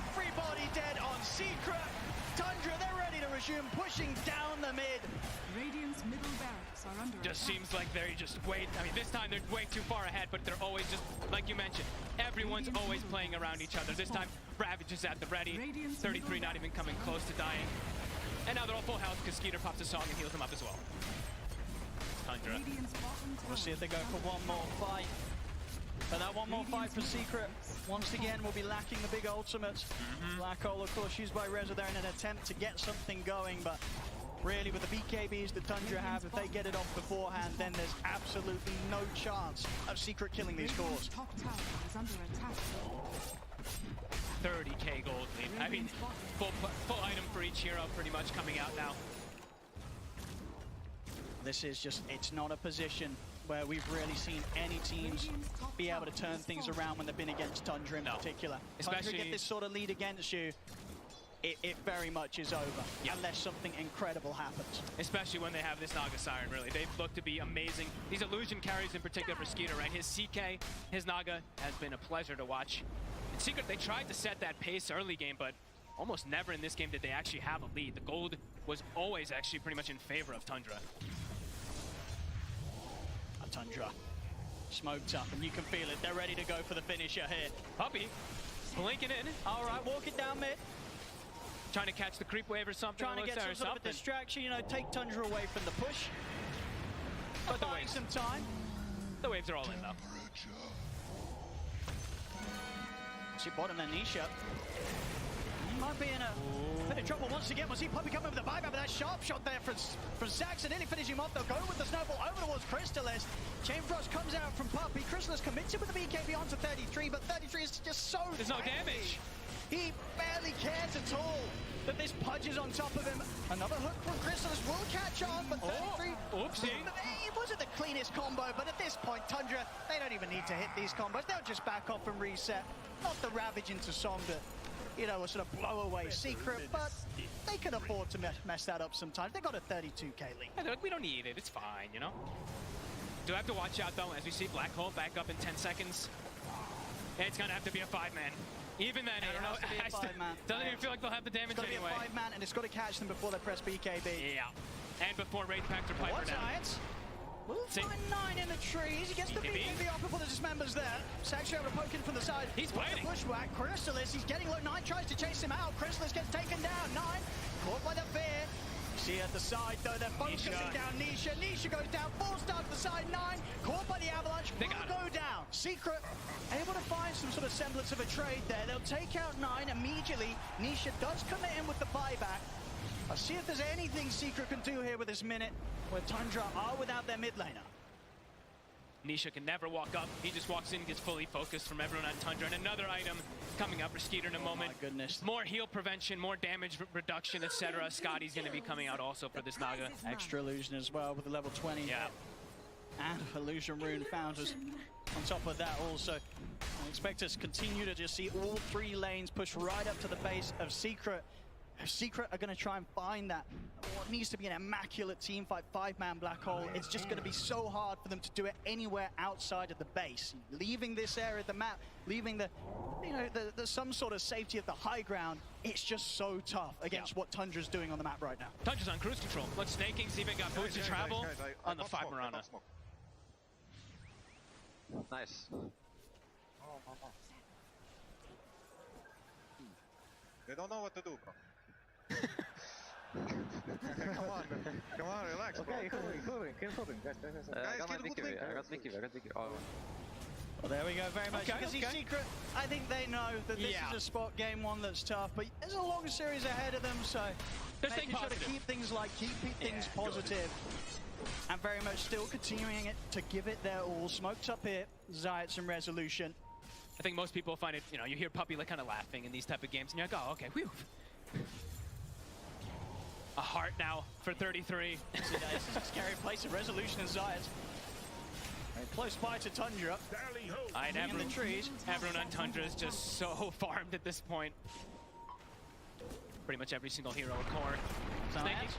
Everybody dead on Secret. Tundra, they're ready to resume pushing down the mid. Radiant's middle barracks are under Just attack. seems like they're just way, I mean, this time they're way too far ahead, but they're always just, like you mentioned, everyone's always playing around each other. This time, Ravage is at the ready. 33 not even coming close to dying. And now they're all full health because Skeeter pops a song and heals them up as well. Tundra. We'll see if they go for one more fight. But that one more fight for Secret, once again, will be lacking the big ultimates. Black hole, of course, used by Reza there in an attempt to get something going, but really with the BKBs that Tundra have, if they get it off beforehand, then there's absolutely no chance of Secret killing these cores. Top tower is under attack. 30k gold lead. I mean, full item for each hero pretty much coming out now. This is just, it's not a position where we've really seen any teams be able to turn things around when they've been against Tundra in particular. Especially Tundra get this sort of lead against you, it very much is over, unless something incredible happens. Especially when they have this Naga Siren, really. They look to be amazing. These illusion carries in particular for Skeeter, right? His CK, his Naga has been a pleasure to watch. In Secret, they tried to set that pace early game, but almost never in this game did they actually have a lead. The gold was always actually pretty much in favor of Tundra. Tundra smoked up, and you can feel it. They're ready to go for the finisher here. Puppy blinking in. All right, walk it down mid. Trying to catch the creep wave or something. Trying to get some sort of a distraction, you know, take Tundra away from the push. But the buying waves. some time. The waves are all in, though. See bottom there, Nisha. Might be in a bit of trouble once again. We'll see Puppy coming with the buyback, but that sharp shot there from Zax and nearly finishing him off. They'll go with the snowball over towards Crystallis. Chain Frost comes out from Puppy. Crystallis commits him with the BKB onto 33, but 33 is just so There's no damage. He barely cares at all that this Pudge is on top of him. Another hook from Crystallis will catch on, but 33... Oopsie. It wasn't the cleanest combo, but at this point, Tundra, they don't even need to hit these combos. They'll just back off and reset. Not the Ravage into Song that you know, a sort of blow away secret, but they can afford to mess that up sometimes. They got a 32k lead. Yeah, look, we don't need it. It's fine, you know? Do have to watch out, though, as we see Black Hole back up in 10 seconds. It's going to have to be a 5-man. Even then, I don't know. Doesn't even feel like they'll have the damage anyway. It's got to be a 5-man, and it's got to catch them before they press BKB. Yeah. And before Wraith Pact or Piper down. We'll find 9 in the trees. He gets the BKB off before the dismembers there. Sanctuary able to poke in from the side. He's fighting. Bushwhack. Chrysalis, he's getting low. 9 tries to chase him out. Chrysalis gets taken down. 9 caught by the fear. See at the side though, they're focusing down Nisha. Nisha goes down, 4-star to the side, 9 caught by the avalanche, will go down. Secret able to find some sort of semblance of a trade there. They'll take out 9 immediately. Nisha does commit in with the buyback. I'll see if there's anything Secret can do here with this minute where Tundra are without their mid laner. Nisha can never walk up. He just walks in, gets fully focused from everyone on Tundra. And another item coming up for Skeeter in a moment. My goodness. More heal prevention, more damage reduction, etc. Scotty's going to be coming out also for this Naga. Extra illusion as well with the level 20. Yeah. And illusion rune found us on top of that also. I expect us to continue to just see all 3 lanes push right up to the base of Secret. If Secret are going to try and find that, what needs to be an immaculate team fight, 5-man black hole, it's just going to be so hard for them to do it anywhere outside of the base. Leaving this area of the map, leaving the, you know, the some sort of safety of the high ground, it's just so tough against what Tundra's doing on the map right now. Tundra's on cruise control. Look, Snaking's even got boots to travel on the 5 Marana. Nice. They don't know what to do, bro. Come on, relax, bro. Okay, keep holding. Guys, I got big oh. Well, there we go, very much. Okay, You can see Secret, I think they know that this is a spot game 1 that's tough, but there's a long series ahead of them, so they're making sure to keep things light, keep things positive, and very much still continuing it to give it their all. Smokes up here, Zayat some resolution. I think most people find it, you know, you hear Puppy like kind of laughing in these type of games, and you're like, oh, okay, whew. A heart now for 33. This is a scary place of resolution and Zayat. Close by to Tundra. In the trees. Everyone on Tundra is just so farmed at this point. Pretty much every single hero in core. Snaking.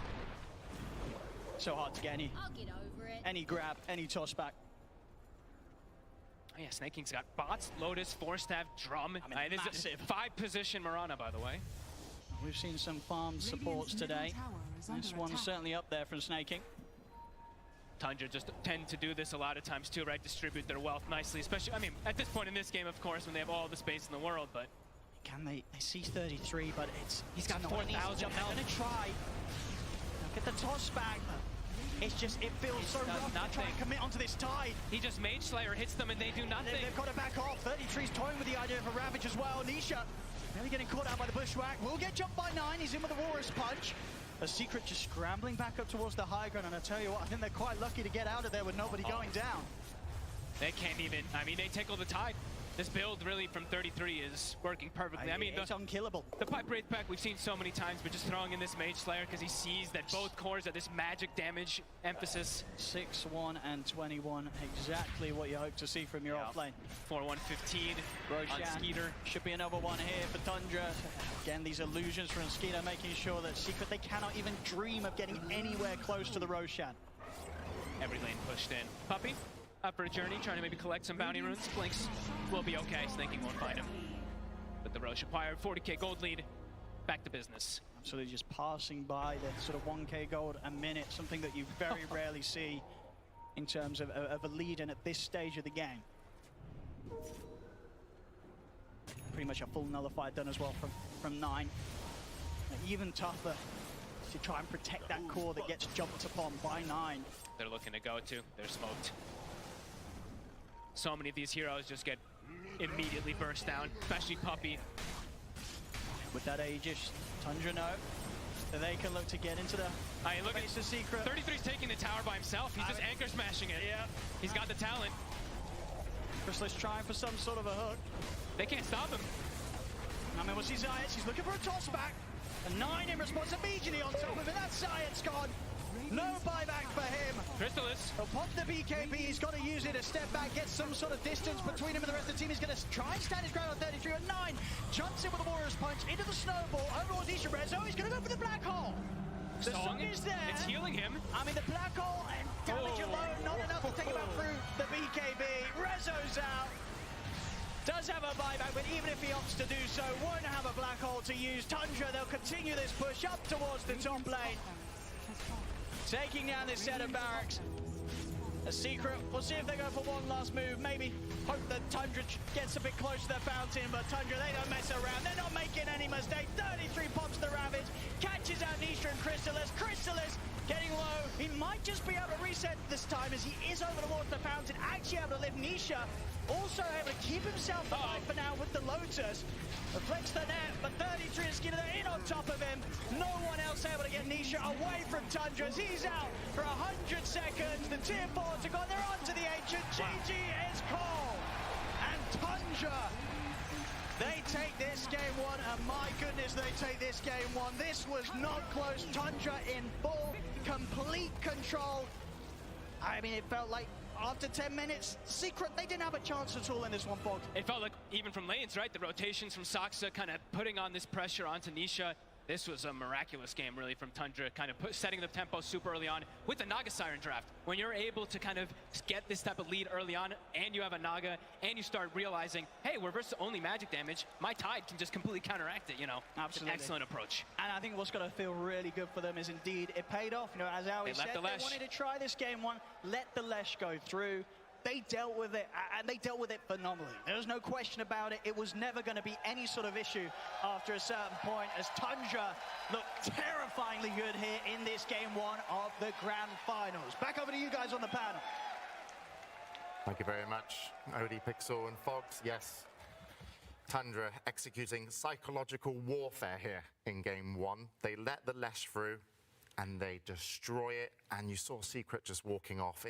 So hard to get any. I'll get over it. Any grab, any toss back. Oh yeah, Snaking's got bots, Lotus, 4-staff, Drum. I mean, it is a 5-position Marana, by the way. We've seen some farm supports today. This one's certainly up there from Snaking. Tundra just tend to do this a lot of times too, right? Distribute their wealth nicely, especially, I mean, at this point in this game, of course, when they have all the space in the world, but... Can they see 33, but he's got 4,000 health. They're going to try. Get the toss back. It's just, it feels so rough to try and commit onto this tide. He just Mage Slayer hits them and they do nothing. They've got to back off. 33's toying with the idea of a Ravage as well. Nisha really getting caught out by the Bushwhack. Will get jumped by 9. He's in with the Walrus Punch. A Secret just scrambling back up towards the high ground. And I tell you what, I think they're quite lucky to get out of there with nobody going down. They can't even, I mean, they tickle the tide. This build really from 33 is working perfectly. I mean, it's unkillable. The Pipe Wraith Pack we've seen so many times, but just throwing in this Mage Slayer because he sees that both cores are this magic damage emphasis. 6-1 and 21, exactly what you hope to see from your off lane. 4-1-15 on Skeeter. Should be another one here for Tundra. Again, these illusions from Skeeter making sure that Secret, they cannot even dream of getting anywhere close to the Roshan. Every lane pushed in. Puppy? Up for a journey, trying to maybe collect some bounty runes. Blinks will be okay. Snaking won't find him. But the Roche acquired 40k gold lead. Back to business. Absolutely just passing by the sort of 1k gold a minute, something that you very rarely see in terms of a lead in at this stage of the game. Pretty much a full nullifier done as well from 9. Even tougher to try and protect that core that gets jumped upon by 9. They're looking to go to. They're smoked. So many of these heroes just get immediately burst down, especially Puppy. With that Aegis, Tundra know that they can look to get into the base of Secret. 33's taking the tower by himself. He's just anchor smashing it. Yeah. He's got the talent. Chrysalis trying for some sort of a hook. They can't stop him. I mean, we'll see Zayat. He's looking for a toss back. A 9 in response immediately on top of it. That's Zayat's gone. No buyback for him. Crystallis. He'll pop the BKB. He's got to use it to step back, get some sort of distance between him and the rest of the team. He's going to try and stand his ground on 33 on 9. Jumps in with a Warrior's Punch into the snowball. Over Nisha Rezo. He's going to go for the black hole. The song is there. It's healing him. I mean, the black hole and damage alone, not enough to take him out through the BKB. Rezo's out. Does have a buyback, but even if he opts to do so, won't have a black hole to use. Tundra, they'll continue this push up towards the top lane. Taking down this set of barracks. A secret, we'll see if they go for one last move. Maybe hope that Tundra gets a bit close to the fountain, but Tundra, they don't mess around. They're not making any mistake. 33 pops the Ravage, catches out Nisha and Crystallis. Crystallis getting low. He might just be able to reset this time as he is over towards the fountain, actually able to lift Nisha. Also able to keep himself alive for now with the Lotus. Reflects the net, but 33 is getting in on top of him. No one else able to get Nisha away from Tundra as he's out for 100 seconds. The tier 4s are gone. They're on to the Ancient. GG is called. And Tundra, they take this game one, and my goodness, they take this game one. This was not close. Tundra in full, complete control. I mean, it felt like after 10 minutes, Secret, they didn't have a chance at all in this one, Fog. It felt like, even from lanes, right? The rotations from Saksa kind of putting on this pressure onto Nisha. This was a miraculous game, really, from Tundra, kind of setting the tempo super early on with the Naga Siren draft. When you're able to kind of get this type of lead early on, and you have a Naga, and you start realizing, hey, we're versus only magic damage, my Tide can just completely counteract it, you know? Absolutely. It's an excellent approach. And I think what's going to feel really good for them is indeed it paid off. You know, as Aoi said, they wanted to try this game one, let the Lesh go through. They dealt with it, and they dealt with it phenomenally. There was no question about it. It was never going to be any sort of issue after a certain point, as Tundra looked terrifyingly good here in this game one of the Grand Finals. Back over to you guys on the panel. Thank you very much, Odie, Pixel, and Fox. Yes, Tundra executing psychological warfare here in game one. They let the Lesh through, and they destroy it, and you saw Secret just walking off.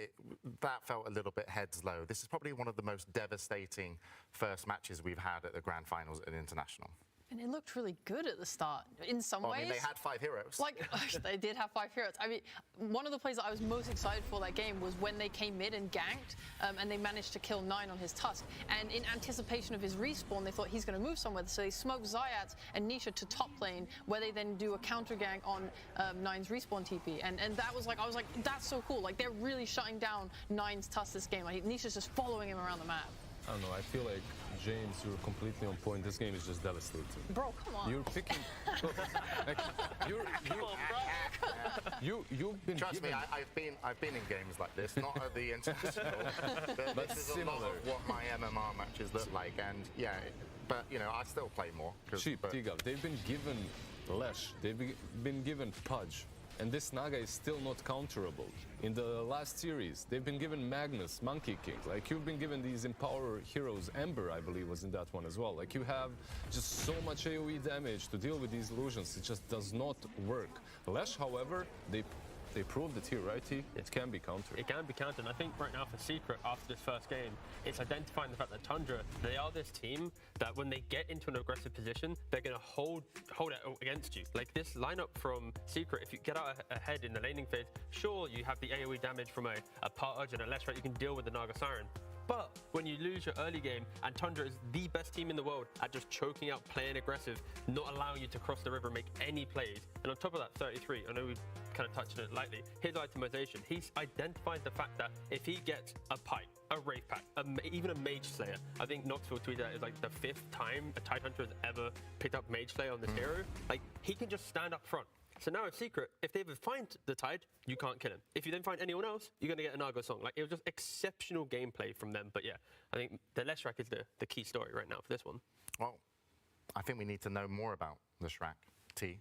That felt a little bit heads low. This is probably one of the most devastating first matches we've had at the Grand Finals at International. And it looked really good at the start, in some ways. I mean, they had 5 heroes. Like, they did have 5 heroes. I mean, one of the plays that I was most excited for that game was when they came mid and ganked, and they managed to kill 9 on his Tusk. And in anticipation of his respawn, they thought he's going to move somewhere. So they smoked Zayat and Nisha to top lane, where they then do a counter gank on 9's respawn TP. And that was like, I was like, that's so cool. Like, they're really shutting down 9's Tusk this game. Like, Nisha's just following him around the map. I don't know, I feel like, James, you're completely on point. This game is just devastating. Bro, come on. You're picking... like, you've been Trust given... me, I've been in games like this, not at the International. but this is similar. A lot of what my MMR matches look like, and yeah, but you know, I still play more. Cheap, Tigab, they've been given Lesh, they've been given Pudge, and this Naga is still not counterable. In the last series, they've been given Magnus, Monkey King. Like, you've been given these Empower heroes. Ember, I believe, was in that one as well. Like, you have just so much AoE damage to deal with these illusions. It just does not work. Lesh, however, they proved it here, right, T? It can be countered. It can be countered, and I think right now for Secret, after this first game, it's identifying the fact that Tundra, they are this team that when they get into an aggressive position, they're going to hold it against you. Like this lineup from Secret, if you get out ahead in the laning phase, sure, you have the AoE damage from a Pudge and a Lesh, right? You can deal with the Naga Siren. But when you lose your early game, and Tundra is the best team in the world at just choking out, playing aggressive, not allowing you to cross the river, make any plays, and on top of that, 33, I know we kind of touched on it lightly, his itemization, he's identified the fact that if he gets a pipe, a Wraith Pack, even a Mage Slayer, I think Knoxville tweeted that is like the 5th time a Tidehunter has ever picked up Mage Slayer on this hero, like he can just stand up front. So now it's Secret, if they ever find the Tide, you can't kill him. If you then find anyone else, you're going to get a Naga song. Like, it was just exceptional gameplay from them. But yeah, I think the Leshrac is the key story right now for this one. Well, I think we need to know more about the Shrek, T.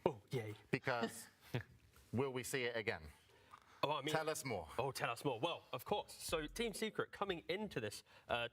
Oh, yay. Because will we see it again? Oh, I mean, tell us more. Oh, tell us more. Well, of course. So Team Secret coming into this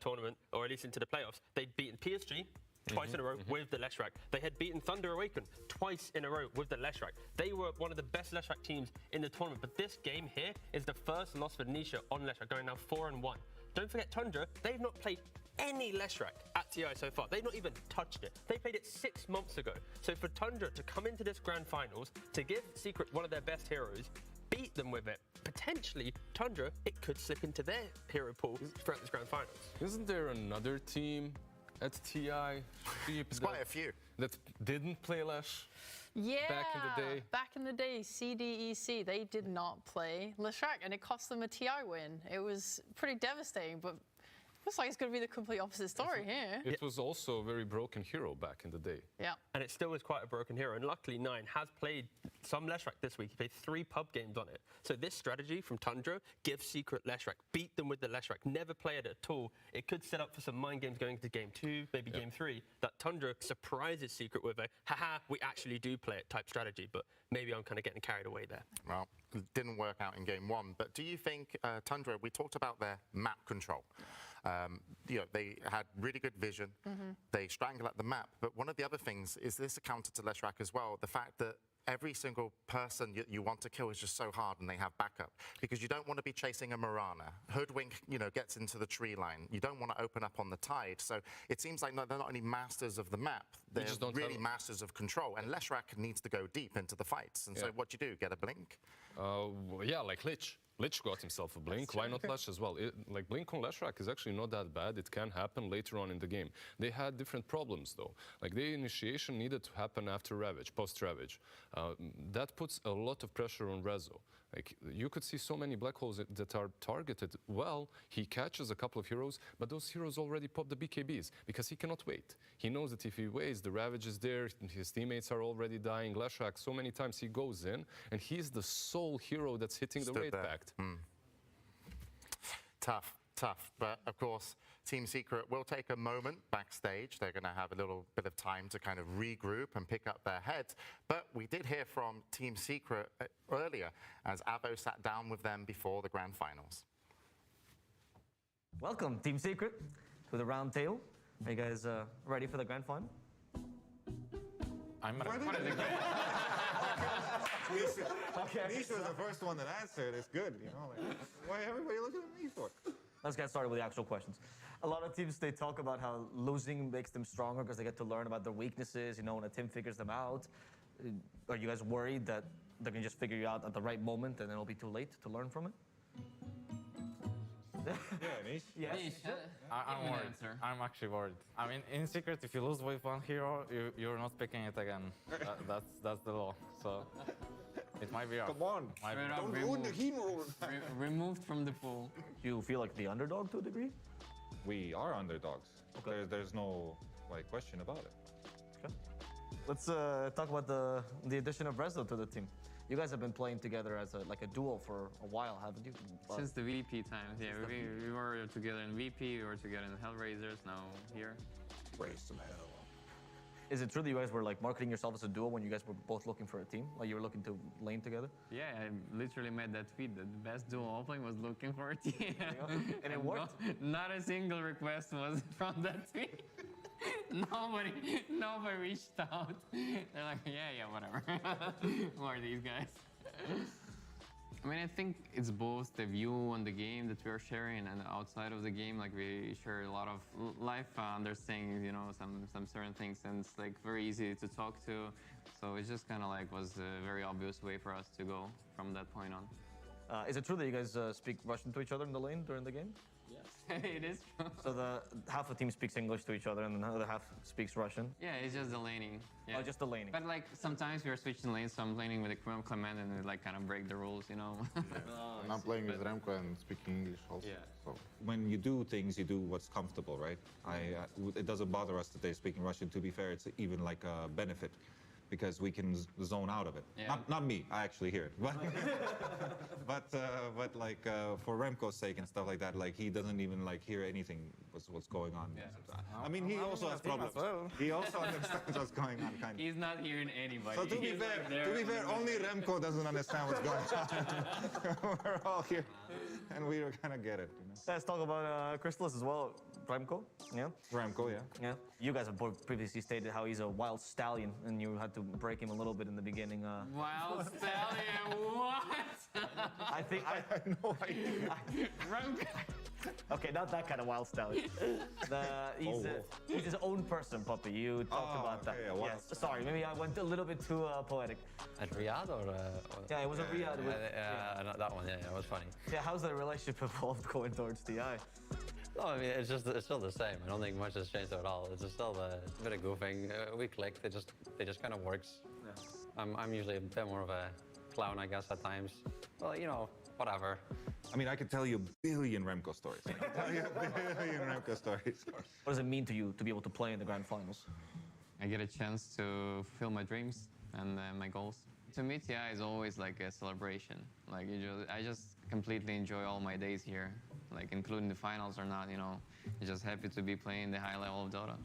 tournament, or at least into the playoffs, they'd beaten PSG, twice in a row with the Leshrac. They had beaten Thunder Awaken twice in a row with the Leshrac. They were one of the best Leshrac teams in the tournament, but this game here is the first loss for Nisha on Leshrac, going now 4-1. Don't forget Tundra, they've not played any Leshrac at TI so far. They've not even touched it. They played it 6 months ago. So for Tundra to come into this Grand Finals, to give Secret one of their best heroes, beat them with it. Potentially, Tundra, it could slip into their hero pool throughout this grand finals. Isn't there another team at TI? There's quite a few. That didn't play Lash? Yeah, Back in the day. Back in the day, CDEC, they did not play Leshrac, and it cost them a TI win. It was pretty devastating, but looks like it's going to be the complete opposite story here. It was also a very broken hero back in the day. Yeah. And it still is quite a broken hero. And luckily, Nine has played some Leshrac this week. He played 3 pub games on it. So this strategy from Tundra, give Secret Leshrac, beat them with the Leshrac, never play it at all. It could set up for some mind games going into game 2, maybe game 3, that Tundra surprises Secret with a, haha, we actually do play it type strategy. But maybe I'm kind of getting carried away there. Well, it didn't work out in game 1. But do you think, Tundra, we talked about their map control. They had really good vision. They strangle at the map. But one of the other things is this a counter to Leshrac as well, the fact that every single person you want to kill is just so hard and they have backup. Because you don't want to be chasing a Mirana. Hoodwink, gets into the tree line. You don't want to open up on the tide. So it seems like they're not only masters of the map, they're really masters of control. And Leshrac needs to go deep into the fights. And so what do? Get a blink? Yeah, like Lich. Lich got himself a blink. Why not Lash as well? Like blink on Leshrac is actually not that bad. It can happen later on in the game. They had different problems though. Like the initiation needed to happen after Ravage, post Ravage. That puts a lot of pressure on Rezo. Like you could see so many black holes that are targeted. Well, he catches a couple of heroes, but those heroes already pop the BKBs because he cannot wait. He knows that if he waits, the Ravage is there, his teammates are already dying. Leshrac, so many times he goes in, and he's the sole hero that's hitting the raid pact. Tough. But of course, Team Secret will take a moment backstage. They're going to have a little bit of time to kind of regroup and pick up their heads. But we did hear from Team Secret earlier as Avo sat down with them before the grand finals. Welcome, Team Secret, to the round table. Are you guys ready for the grand final? I'm ready. Nisha was the first one that answered. It's good, why everybody looking at me for? Let's get started with the actual questions. A lot of teams, they talk about how losing makes them stronger because they get to learn about their weaknesses, when a team figures them out. Are you guys worried that they can just figure you out at the right moment and then it'll be too late to learn from it? Nish. Yes. I'm worried. I'm actually worried. I mean, in Secret, if you lose with one hero, you're not picking it again. That's the law. So it might be off. Come on. Don't ruin the hero. Removed from the pool. Do you feel like the underdog to a degree? We are underdogs. Okay. There's no question about it. Okay. Let's talk about the addition of Rezo to the team. You guys have been playing together as a duo for a while, haven't you? Since the VP times, yeah. We were together in VP, we were together in Hellraisers, now here. Raise some hell. Is it true that you guys were marketing yourself as a duo when you guys were both looking for a team? Like you were looking to lane together? Yeah, I literally made that tweet that the best duo offlane was looking for a team. And it worked? Not a single request was from that tweet. Nobody reached out. They're like, yeah, whatever. Who are these guys? I mean, I think it's both the view on the game that we're sharing and outside of the game. Like we share a lot of life understanding, some certain things, and it's very easy to talk to. So it's just kind of was a very obvious way for us to go from that point on. Is it true that you guys speak Russian to each other in the lane during the game? Yes, it is true. So the half the team speaks English to each other and the other half speaks Russian? Yeah, it's just the laning. Yeah. Oh, just the laning. But sometimes we are switching lanes, so I'm laning with a Clement and we kind of break the rules, And I'm playing with Remco and speaking English also. Yeah. So. When you do things, you do what's comfortable, right? It doesn't bother us that they're speaking Russian. To be fair, it's even a benefit because we can zone out of it. Yeah. Not me, I actually hear it. But for Remco's sake and stuff like that, he doesn't even hear anything what's going on. Yeah. I mean, he also has problems. Well. He also understands what's going on, kind of. He's not hearing anybody. So to be fair, only Remco doesn't understand what's going on. We're all here, and we kind of get it. Let's talk about Chrysalis as well. Remco, yeah? Remco, yeah. Yeah. You guys have previously stated how he's a wild stallion, and you had to break him a little bit in the beginning. Wild stallion, what? I think I had no idea. Okay, not that kind of wild stallion. He's his own person, Puppy. You talked about that. okay, wow. Yes. Sorry, maybe I went a little bit too poetic. At Riyadh or? Yeah, it was a Riyadh. That one. Yeah, it was funny. Yeah, how's the relationship evolved going towards TI? No, I mean it's still the same. I don't think much has changed at all. It's just still a bit of goofing. We click. It just kind of works. Yeah. I'm usually a bit more of a clown, I guess, at times. Well, you know, whatever. I mean, I could tell you a billion Remco stories. I could tell you a billion Remco stories. What does it mean to you to be able to play in the grand finals? I get a chance to fulfill my dreams and my goals. To me, TI is always like a celebration. Like I just completely enjoy all my days here, like including the finals or not. You know, I'm just happy to be playing the high level of Dota.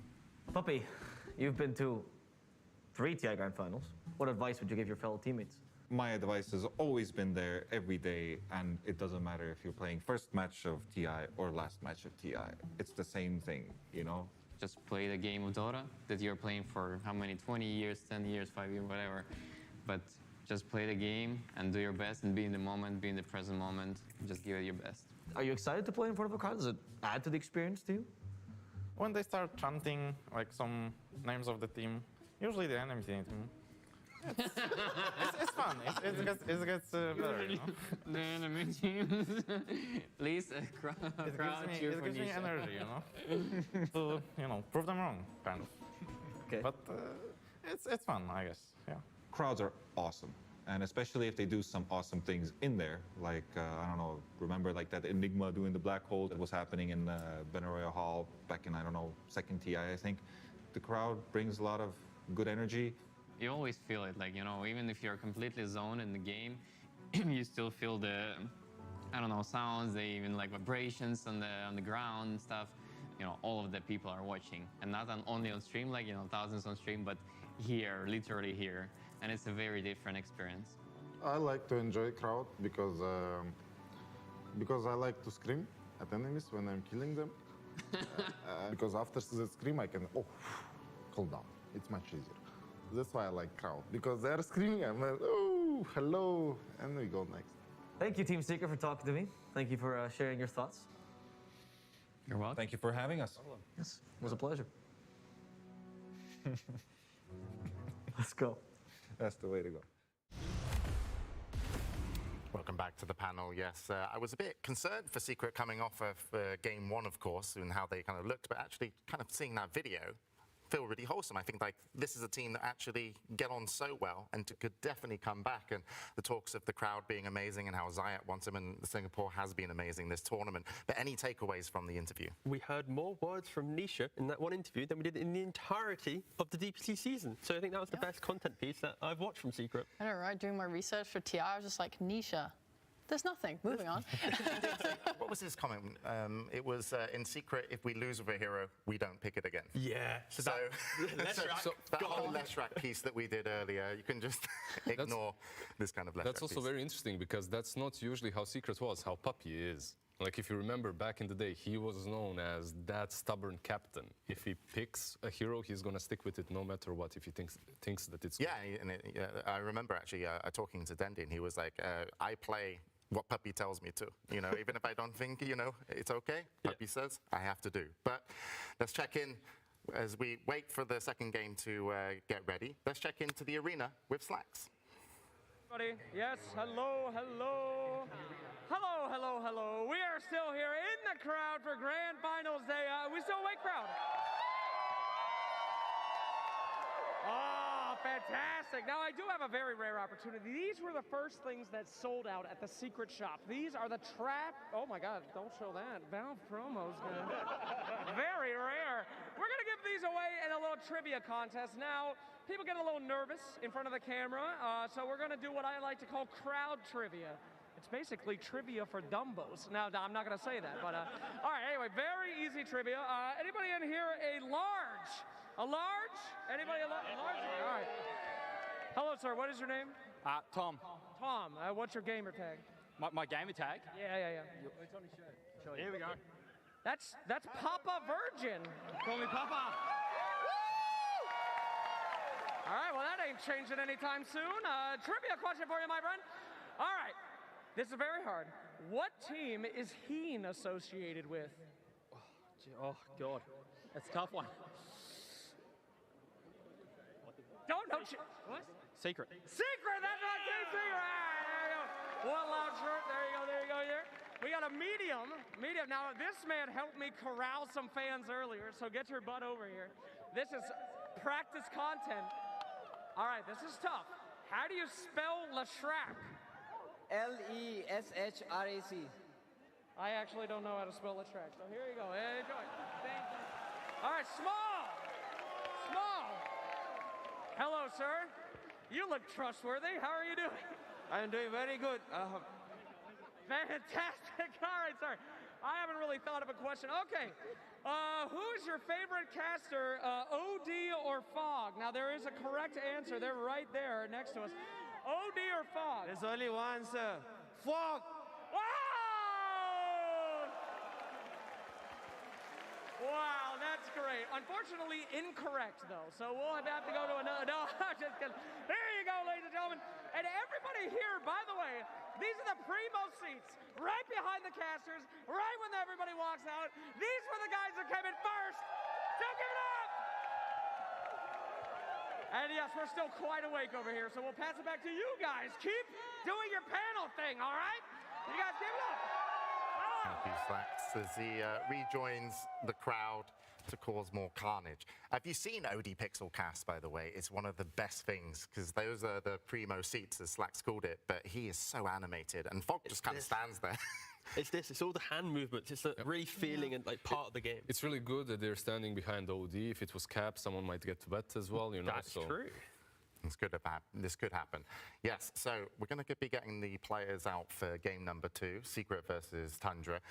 Puppy, you've been to 3 TI grand finals. What advice would you give your fellow teammates? My advice has always been there every day, and it doesn't matter if you're playing first match of TI or last match of TI. It's the same thing, you know? Just play the game of Dota that you're playing for how many, 20 years, 10 years, 5 years, whatever. But just play the game and do your best and be in the moment, be in the present moment. Just give it your best. Are you excited to play in front of a crowd? Does it add to the experience to you? When they start chanting like some names of the team, usually the enemy team. It's fun. It gets better, you know? The enemy teams. Please, crowd cheer for It gives me Nisha. energy, you know? To, you know, prove them wrong, kind of. Okay. But it's fun, I guess, yeah. Crowds are awesome. And especially if they do some awesome things in there, like, I don't know, remember like that Enigma doing the black hole that was happening in Benaroya Hall back in, I don't know, second TI, I think. The crowd brings a lot of good energy. You always feel it, like, you know, even if you're completely zoned in the game, you still feel the, I don't know, sounds, even like vibrations on the ground and stuff. You know, all of the people are watching, and not only on stream, like, you know, thousands on stream, but here, literally here, and it's a very different experience. I like to enjoy crowd because I like to scream at enemies when I'm killing them. Because after the scream, I can calm down. It's much easier. That's why I like crowd, because they're screaming. I'm like, oh, hello, and we go next. Thank you, Team Secret, for talking to me. Thank you for sharing your thoughts. You're welcome. Thank you for having us. Yes, it was a pleasure. Let's go. That's the way to go. Welcome back to the panel. Yes, I was a bit concerned for Secret coming off of game 1, of course, and how they kind of looked, but actually kind of seeing that video feel really wholesome. I think like this is a team that actually get on so well and could definitely come back. And the talks of the crowd being amazing and how Zayat wants him, and Singapore has been amazing this tournament. But any takeaways from the interview? We heard more words from Nisha in that one interview than we did in the entirety of the DPC season. So I think that was the best content piece that I've watched from Secret. I know, right? Doing my research for TI, I was just like, Nisha. There's nothing. Moving on. What was his comment? It was in Secret, if we lose with a hero, we don't pick it again. Yeah. So that whole Leshrac piece that we did earlier, you can just ignore this kind of Leshrac That's also piece. very interesting because that's not usually how Secret was, how Puppy is. Like if you remember back in the day, he was known as that stubborn captain. If he picks a hero, he's gonna stick with it no matter what. If he thinks that it's I remember actually talking to Dendi, and he was like, I play what Puppy tells me to. You know, even if I don't think, you know, it's okay, Puppy says, I have to do. But let's check in as we wait for the second game to get ready. Let's check into the arena with Slacks. Yes, hello, hello. Hello, hello, hello. We are still here in the crowd for Grand Finals Day. We still awake, crowd? Oh, fantastic. Now, I do have a very rare opportunity. These were the first things that sold out at the Secret Shop. These are the trap... Oh, my God, don't show that. Valve promos, man. Very rare. We're going to give these away in a little trivia contest. Now, people get a little nervous in front of the camera, so we're going to do what I like to call crowd trivia. It's basically trivia for dumbos. Now, I'm not going to say that, but... all right, anyway, very easy trivia. Anybody in here a large? A large? Anybody a large? All right. Hello, sir. What is your name? Tom. Tom. What's your gamer tag? My gamer tag? Yeah. It's on his shirt. Here we go. That's Papa Virgin. Call me Papa. All right, well, that ain't changing anytime soon. Trivia question for you, my friend. All right. This is very hard. What team is Heen associated with? Oh, God. That's a tough one. Don't you? What? Secret. Secret, that's not Team Secret. There you go. One loud shirt. There you go. We got a medium. Now, this man helped me corral some fans earlier, so get your butt over here. This is practice content. All right, this is tough. How do you spell Leshrac? Leshrac. I actually don't know how to spell Leshrac, so here you go. Enjoy. Thank you. All right, Small. Hello, sir. You look trustworthy. How are you doing? I'm doing very good. Fantastic. All right, sorry. I haven't really thought of a question. Okay. Who's your favorite caster, OD or Fog? Now, there is a correct answer. They're right there next to us. OD or Fog? There's only one, sir. Fog. Wow, that's great. Unfortunately, incorrect, though. So we'll have to go to another. No, I'm just kidding. There you go, ladies and gentlemen. And everybody here, by the way, these are the primo seats, right behind the casters, right when everybody walks out. These were the guys that came in first. So give it up! And yes, we're still quite awake over here, so we'll pass it back to you guys. Keep doing your panel thing, all right? You guys give it up. Thank you, Slacks, as he rejoins the crowd to cause more carnage. Have you seen OD Pixel Cast, by the way? It's one of the best things, because those are the primo seats, as Slacks called it, but he is so animated, and Fog just kind of stands there. It's all the hand movements. It's really feeling and like part of the game. It's really good that they're standing behind OD. If it was Cap, someone might get wet as well, you know. That's true. This could happen. Yes, so we're going to be getting the players out for game number 2, Secret versus Tundra.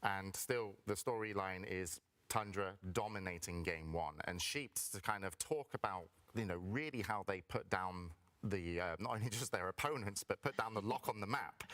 And still, the storyline is Tundra dominating game 1. And Sheeps to kind of talk about, really how they put down the, not only just their opponents, but put down the lock on the map.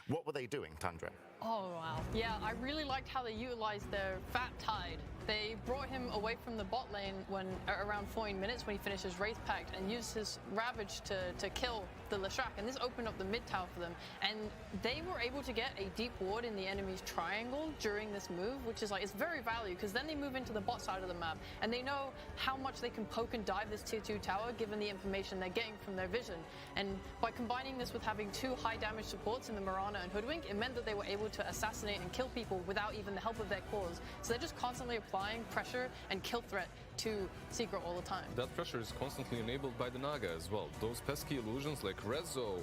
What were they doing, Tundra? Oh, wow. Yeah, I really liked how they utilized their Fat Tide. They brought him away from the bot lane when around 14 minutes when he finished his Wraith Pact and used his Ravage to kill the Leshrac, and this opened up the mid tower for them. And they were able to get a deep ward in the enemy's triangle during this move, which is it's very valuable, because then they move into the bot side of the map, and they know how much they can poke and dive this tier 2 tower given the information they're getting from their vision. And by combining this with having 2 high damage supports in the Mirana and Hoodwink, it meant that they were able to assassinate and kill people without even the help of their cores. So they're just constantly applying pressure and kill threat to Secret all the time. That pressure is constantly enabled by the Naga as well. Those pesky illusions like Rezo,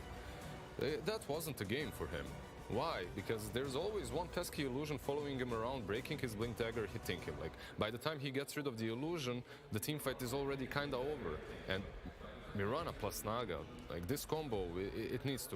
that wasn't a game for him. Why? Because there's always one pesky illusion following him around, breaking his blink dagger, hitting him. Like, by the time he gets rid of the illusion, the team fight is already kinda over. And Mirana plus Naga, like this combo, it needs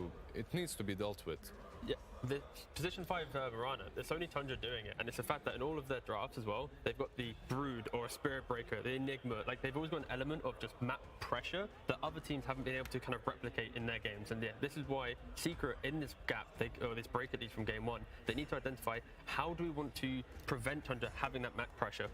to be dealt with. Yeah, the position 5 Mirana, it's only Tundra doing it, and it's the fact that in all of their drafts as well, they've got the Brood or a Spirit Breaker, the Enigma, like they've always got an element of just map pressure that other teams haven't been able to kind of replicate in their games. And yeah, this is why Secret in this gap, or this break at least from game 1, they need to identify how do we want to prevent Tundra having that map pressure.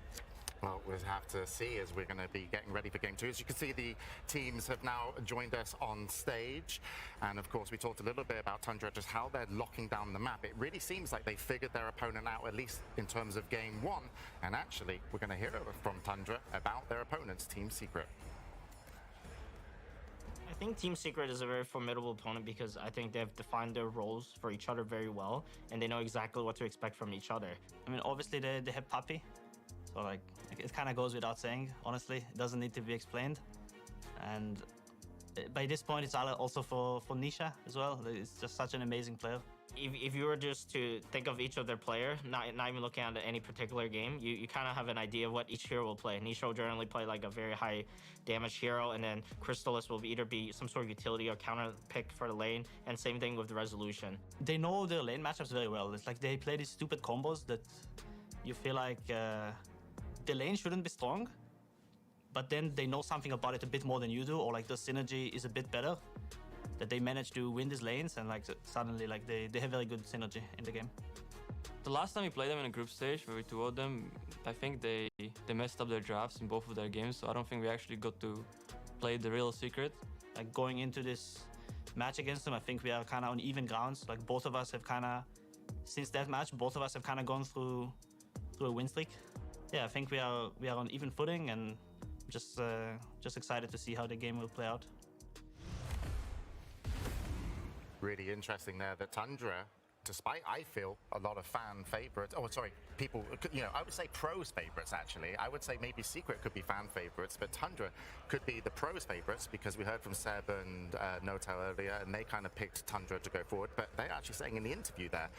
Well, we'll have to see as we're going to be getting ready for game 2. As you can see, the teams have now joined us on stage. And of course, we talked a little bit about Tundra, just how they're locking down the map. It really seems like they figured their opponent out, at least in terms of game 1. And actually, we're going to hear from Tundra about their opponents, Team Secret. I think Team Secret is a very formidable opponent because I think they've defined their roles for each other very well, and they know exactly what to expect from each other. I mean, obviously, they have Puppy. So, like, it kind of goes without saying, honestly. It doesn't need to be explained. And by this point, it's also for Nisha as well. It's just such an amazing player. If you were just to think of each of their player, not even looking at any particular game, you kind of have an idea of what each hero will play. Nisha will generally play like a very high damage hero, and then Crystallis will either be some sort of utility or counter pick for the lane, and same thing with the Resolution. They know their lane matchups very well. It's like they play these stupid combos that you feel like the lane shouldn't be strong, but then they know something about it a bit more than you do, or like the synergy is a bit better, that they manage to win these lanes, and like suddenly like they have very good synergy in the game. The last time we played them in a group stage where we 2-0'd them, I think they messed up their drafts in both of their games, so I don't think we actually got to play the real Secret. Like going into this match against them. I think we are kind of on even grounds. Like both of us have kind of, since that match, both of us have kind of gone through a win streak. Yeah, I think we are on even footing, and just excited to see how the game will play out. Really interesting there that Tundra, despite, I feel, a lot of fan favorites, people, I would say pros favorites actually. I would say maybe Secret could be fan favorites, but Tundra could be the pros favorites because we heard from Seb and Notel earlier, and they kind of picked Tundra to go forward, but they're actually saying in the interview there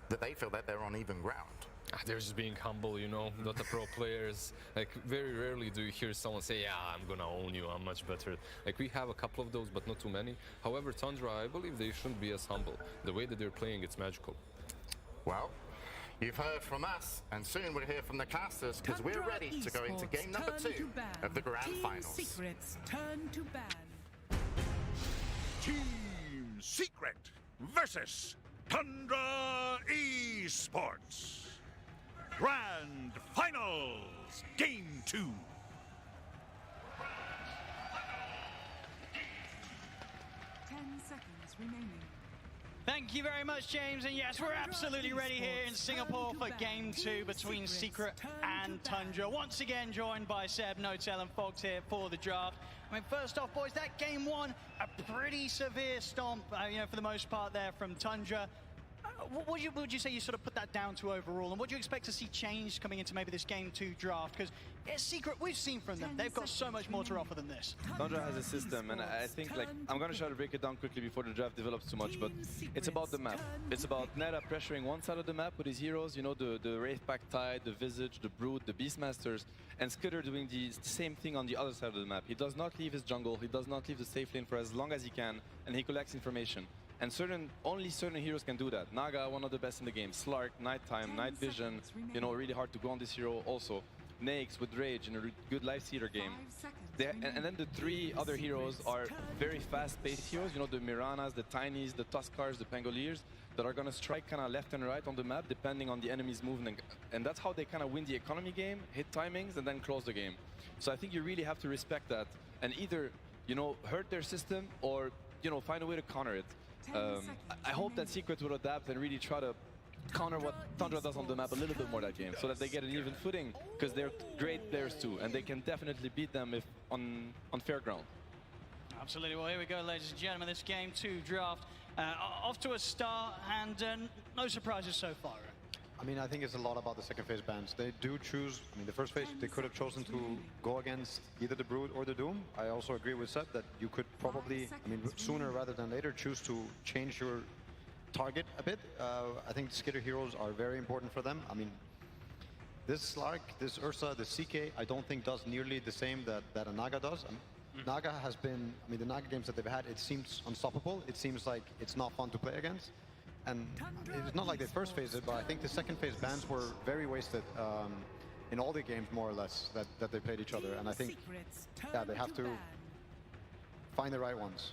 that they feel that they're on even ground. They're just being humble, not the pro players. Like, very rarely do you hear someone say, yeah, I'm gonna own you, I'm much better. Like, we have a couple of those, but not too many. However, Tundra, I believe they shouldn't be as humble. The way that they're playing, it's magical. Well, you've heard from us, and soon we'll hear from the casters, because we're ready to go into game number 2 of the Grand Finals. Secrets turn to ban. Team Secret versus Tundra Esports. Grand Finals, Game 2. Thank you very much, James. And yes, we're absolutely ready here in Singapore for Game 2 between Secret and Tundra. Once again, joined by Seb, Notel, and Fox here for the draft. I mean, first off, boys, that Game 1, a pretty severe stomp, for the most part there from Tundra. What would you say you sort of put that down to overall, and what do you expect to see changed coming into maybe this Game 2 draft? Because it's Secret, we've seen from them, they've got so much more to offer than this. Tundra has a system, and I think, I'm going to try to break it down quickly before the draft develops too much, but it's about the map. It's about Neta pressuring one side of the map with his heroes, the Wraith Pack Tide, the Visage, the Brood, the Beastmasters, and Skitter doing the same thing on the other side of the map. He does not leave his jungle, he does not leave the safe lane for as long as he can, and he collects information. And only certain heroes can do that. Naga, one of the best in the game. Slark, Nighttime, Night Vision, really hard to go on this hero also. Nakes with Rage in a good Life Seeder game. And then the 3 other heroes are very fast-paced heroes, the Miranas, the Tinies, the Tuskars, the Pangoliers, that are going to strike kind of left and right on the map depending on the enemy's movement. And that's how they kind of win the economy game, hit timings, and then close the game. So I think you really have to respect that and either, hurt their system or, find a way to counter it. I hope that Secret will adapt and really try to counter what Tundra does on the map a little bit more that game, so that they get an even footing, because they're great players too, and they can definitely beat them if on fair ground. Absolutely. Well, here we go, ladies and gentlemen. This Game 2 draft off to a start, and no surprises so far. I mean, I think it's a lot about the second phase bans. They do choose, the first phase, they could have chosen to go against either the Brood or the Doom. I also agree with Seb that you could probably, sooner rather than later, choose to change your target a bit. I think Skitter heroes are very important for them. This Slark, this Ursa, the CK, I don't think does nearly the same that a Naga does. Naga has been, the Naga games that they've had, it seems unstoppable. It seems like it's not fun to play against. And it's not like they first phased it, but I think the second phase bans were very wasted in all the games, more or less, that they played each other. And I think, they have to find the right ones.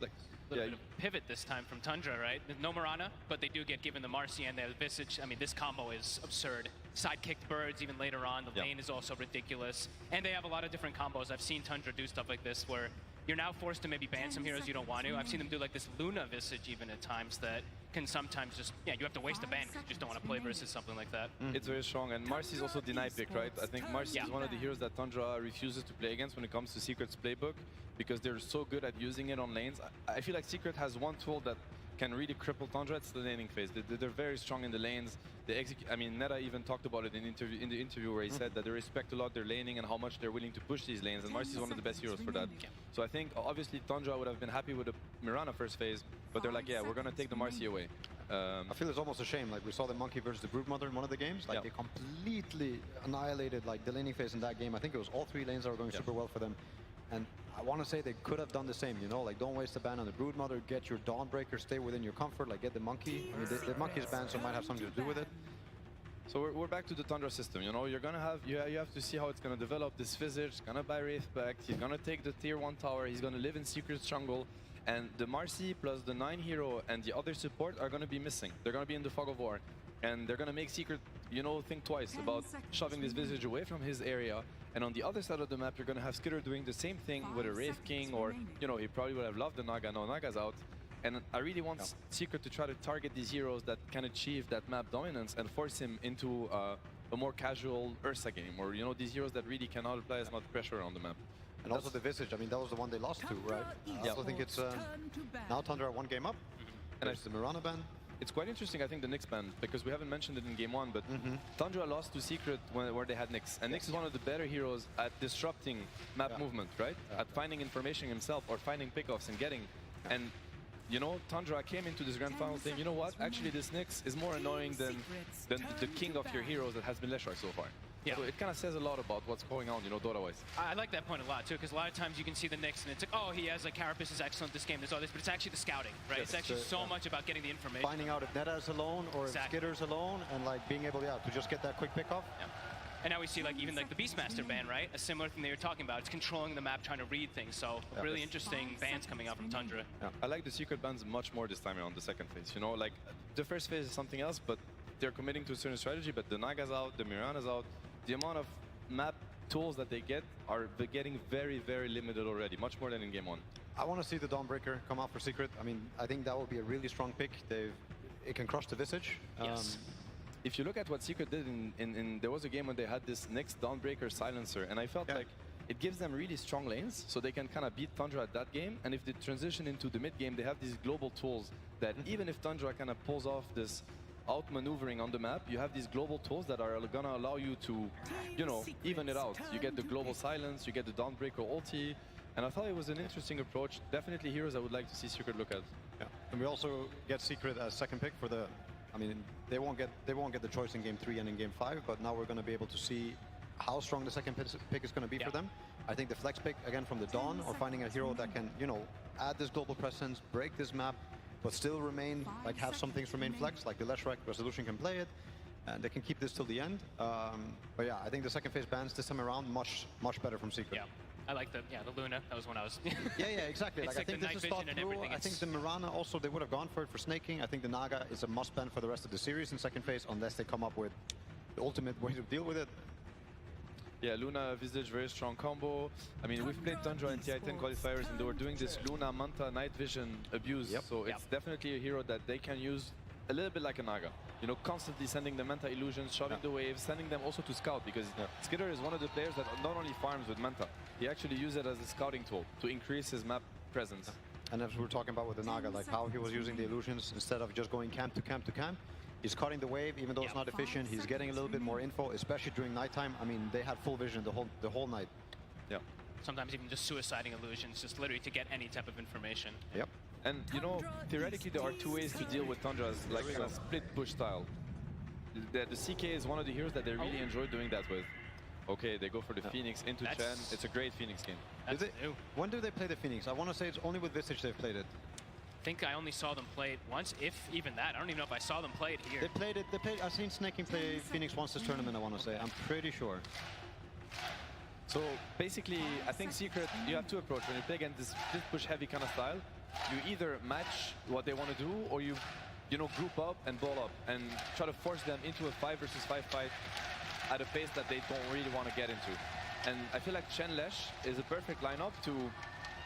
A little bit of pivot this time from Tundra, right? No Mirana, but they do get given the Marcy and the Visage. This combo is absurd. Side-kicked birds even later on. The lane is also ridiculous. And they have a lot of different combos. I've seen Tundra do stuff like this where you're now forced to maybe ban some heroes you don't want to. I've seen them do like this Luna Visage even at times that can sometimes just, you have to waste a ban because you just don't want to play versus something like that. It's very strong, and Marcy is also denied pick, right? I think Marcy is one of the heroes that Tundra refuses to play against when it comes to Secret's playbook, because they're so good at using it on lanes. I feel like Secret has one tool that can really cripple Tundra. It's the laning phase. They're very strong in the lanes. They execute. Neta even talked about it in the interview where he said that they respect a lot their laning and how much they're willing to push these lanes. And Marcy is one of the best heroes for that. So I think obviously Tundra would have been happy with the Mirana first phase, but they're like, yeah, we're gonna take the Marcy away. I feel it's almost a shame. Like we saw the Monkey versus the Broodmother in one of the games. Like they completely annihilated the laning phase in that game. I think it was all 3 lanes that were going super well for them. And I want to say they could have done the same, don't waste a ban on the Broodmother, get your Dawnbreaker, stay within your comfort, get the Monkey. The Monkey's banned, so it might have something to do with it. So we're back to the Tundra system, you're gonna have, you have to see how it's gonna develop. This Visage, gonna buy Wraith Pact, he's gonna take the tier 1 tower, he's gonna live in Secret's jungle, And the Marcy plus the 9 hero and the other support are going to be missing. They're going to be in the fog of war. And they're going to make Secret, you know, think twice about shoving this Visage away from his area. And on the other side of the map, you're going to have Skitter doing the same thing with a Wraith King, or, you know, he probably would have loved the Naga. No, Naga's out. And I really want Secret to try to target these heroes that can achieve that map dominance and force him into a more casual Ursa game, or, you know, these heroes that really cannot apply as much pressure on the map. And also the Visage, I mean, that was the one they lost to, right? I also think it's now Tundra 1 game up. And it's the Mirana ban. It's quite interesting, I think, the Nyx ban, because we haven't mentioned it in game 1, but Tundra lost to Secret where they had Nyx. And Nyx is one of the better heroes at disrupting map movement, right? At finding information himself or finding pickoffs and getting. And, you know, Tundra came into this grand final saying, you know what, actually this Nyx is more annoying than the king of your heroes that has been Leshrac so far. Yeah. So it kind of says a lot about what's going on, you know, Dota-wise. I like that point a lot, too, because a lot of times you can see the Nyx and it's like, oh, he has, like, Carapace is excellent this game, there's all this, but it's actually the scouting, right? It's actually so much about getting the information. Finding out if Neta is alone or if Skitter's alone, and, like, being able, to just get that quick pickoff. Yeah. And now we see, like, even, like, the Beastmaster ban, right? A similar thing they were talking about. It's controlling the map, trying to read things, so really interesting bans coming out from Tundra. Yeah. I like the Secret bans much more this time around the second phase, you know? Like, the first phase is something else, but they're committing to a certain strategy, but the Naga's out, the Mirana's out. The amount of map tools that they get are getting very, very limited already, much more than in game 1. I want to see the Dawnbreaker come out for Secret. I mean, I think that would be a really strong pick. It can crush the Visage. Yes. If you look at what Secret did there was a game when they had this next Dawnbreaker silencer, and I felt like it gives them really strong lanes, so they can kind of beat Tundra at that game. And if they transition into the mid game, they have these global tools that even if Tundra kind of pulls off this outmaneuvering on the map, you have these global tools that are gonna allow you to, you know, even it out. You get the global silence, you get the Dawnbreaker ulti, and I thought it was an interesting approach. Definitely heroes I would like to see Secret look at. Yeah, and we also get Secret as second pick for the. I mean, they won't get the choice in game 3 and in game 5, but now we're going to be able to see how strong the second pick is going to be for them. I think the flex pick again from the Dawn, or finding a hero that can, you know, add this global presence, break this map, but still remain, like, have some things remain flex, like the Leshrac Resolution can play it, and they can keep this till the end. But yeah, I think the second phase bans this time around much better from Secret. Yeah, I like the Luna. That was when I was. yeah, exactly. It's like, I think this is thought through. I think the Mirana also, they would have gone for it for snaking. I think the Naga is a must ban for the rest of the series in second phase, unless they come up with the ultimate way to deal with it. Yeah, Luna Visage, very strong combo. I mean, we've played Tundra in TI-10 qualifiers, and they were doing this Luna Manta Night Vision abuse. So it's definitely a hero that they can use a little bit like a Naga. You know, constantly sending the Manta illusions, shoving the waves, sending them also to scout, because Skitter is one of the players that not only farms with Manta, he actually uses it as a scouting tool to increase his map presence. And as we were talking about with the Naga, like how he was using the illusions instead of just going camp to camp to camp. He's cutting the wave, even though it's not efficient. He's getting a little bit more info, especially during nighttime. I mean, they had full vision the whole night. Yeah. Sometimes even just suiciding illusions, just literally to get any type of information. Yep. And, you know, theoretically, there are two ways to deal with Tundra's, like, kind of split push style. The CK is one of the heroes that they really enjoy doing that with. Okay, they go for the Phoenix into Chen. It's a great Phoenix game. When do they play the Phoenix? I want to say it's only with Visage they've played it. I think I only saw them play it once, if even that. I don't even know if I saw them play it here. They played it. I've seen Snaking play Phoenix once this tournament, I want to say. I'm pretty sure. So basically, I think Secret, you have two approaches. When you play against this split push heavy kind of style, you either match what they want to do, or you know, group up and ball up and try to force them into a 5 versus 5 fight at a pace that they don't really want to get into. And I feel like Chen Lesh is a perfect lineup to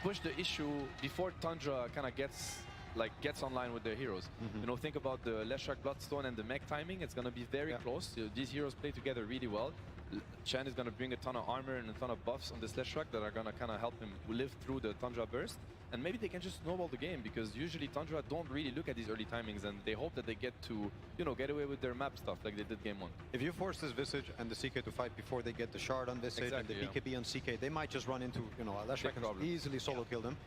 push the issue before Tundra kind of gets online with their heroes. You know, think about the Leshrac Bloodstone and the mech timing. It's going to be very close. These heroes play together really well. Chen is going to bring a ton of armor and a ton of buffs on this Leshrac that are going to kind of help him live through the Tundra burst. And maybe they can just snowball the game, because usually Tundra don't really look at these early timings, and they hope that they get to, you know, get away with their map stuff like they did game 1. If you force this Visage and the CK to fight before they get the shard on Visage and the BKB on CK, they might just run into, you know, Leshrac can easily solo kill them.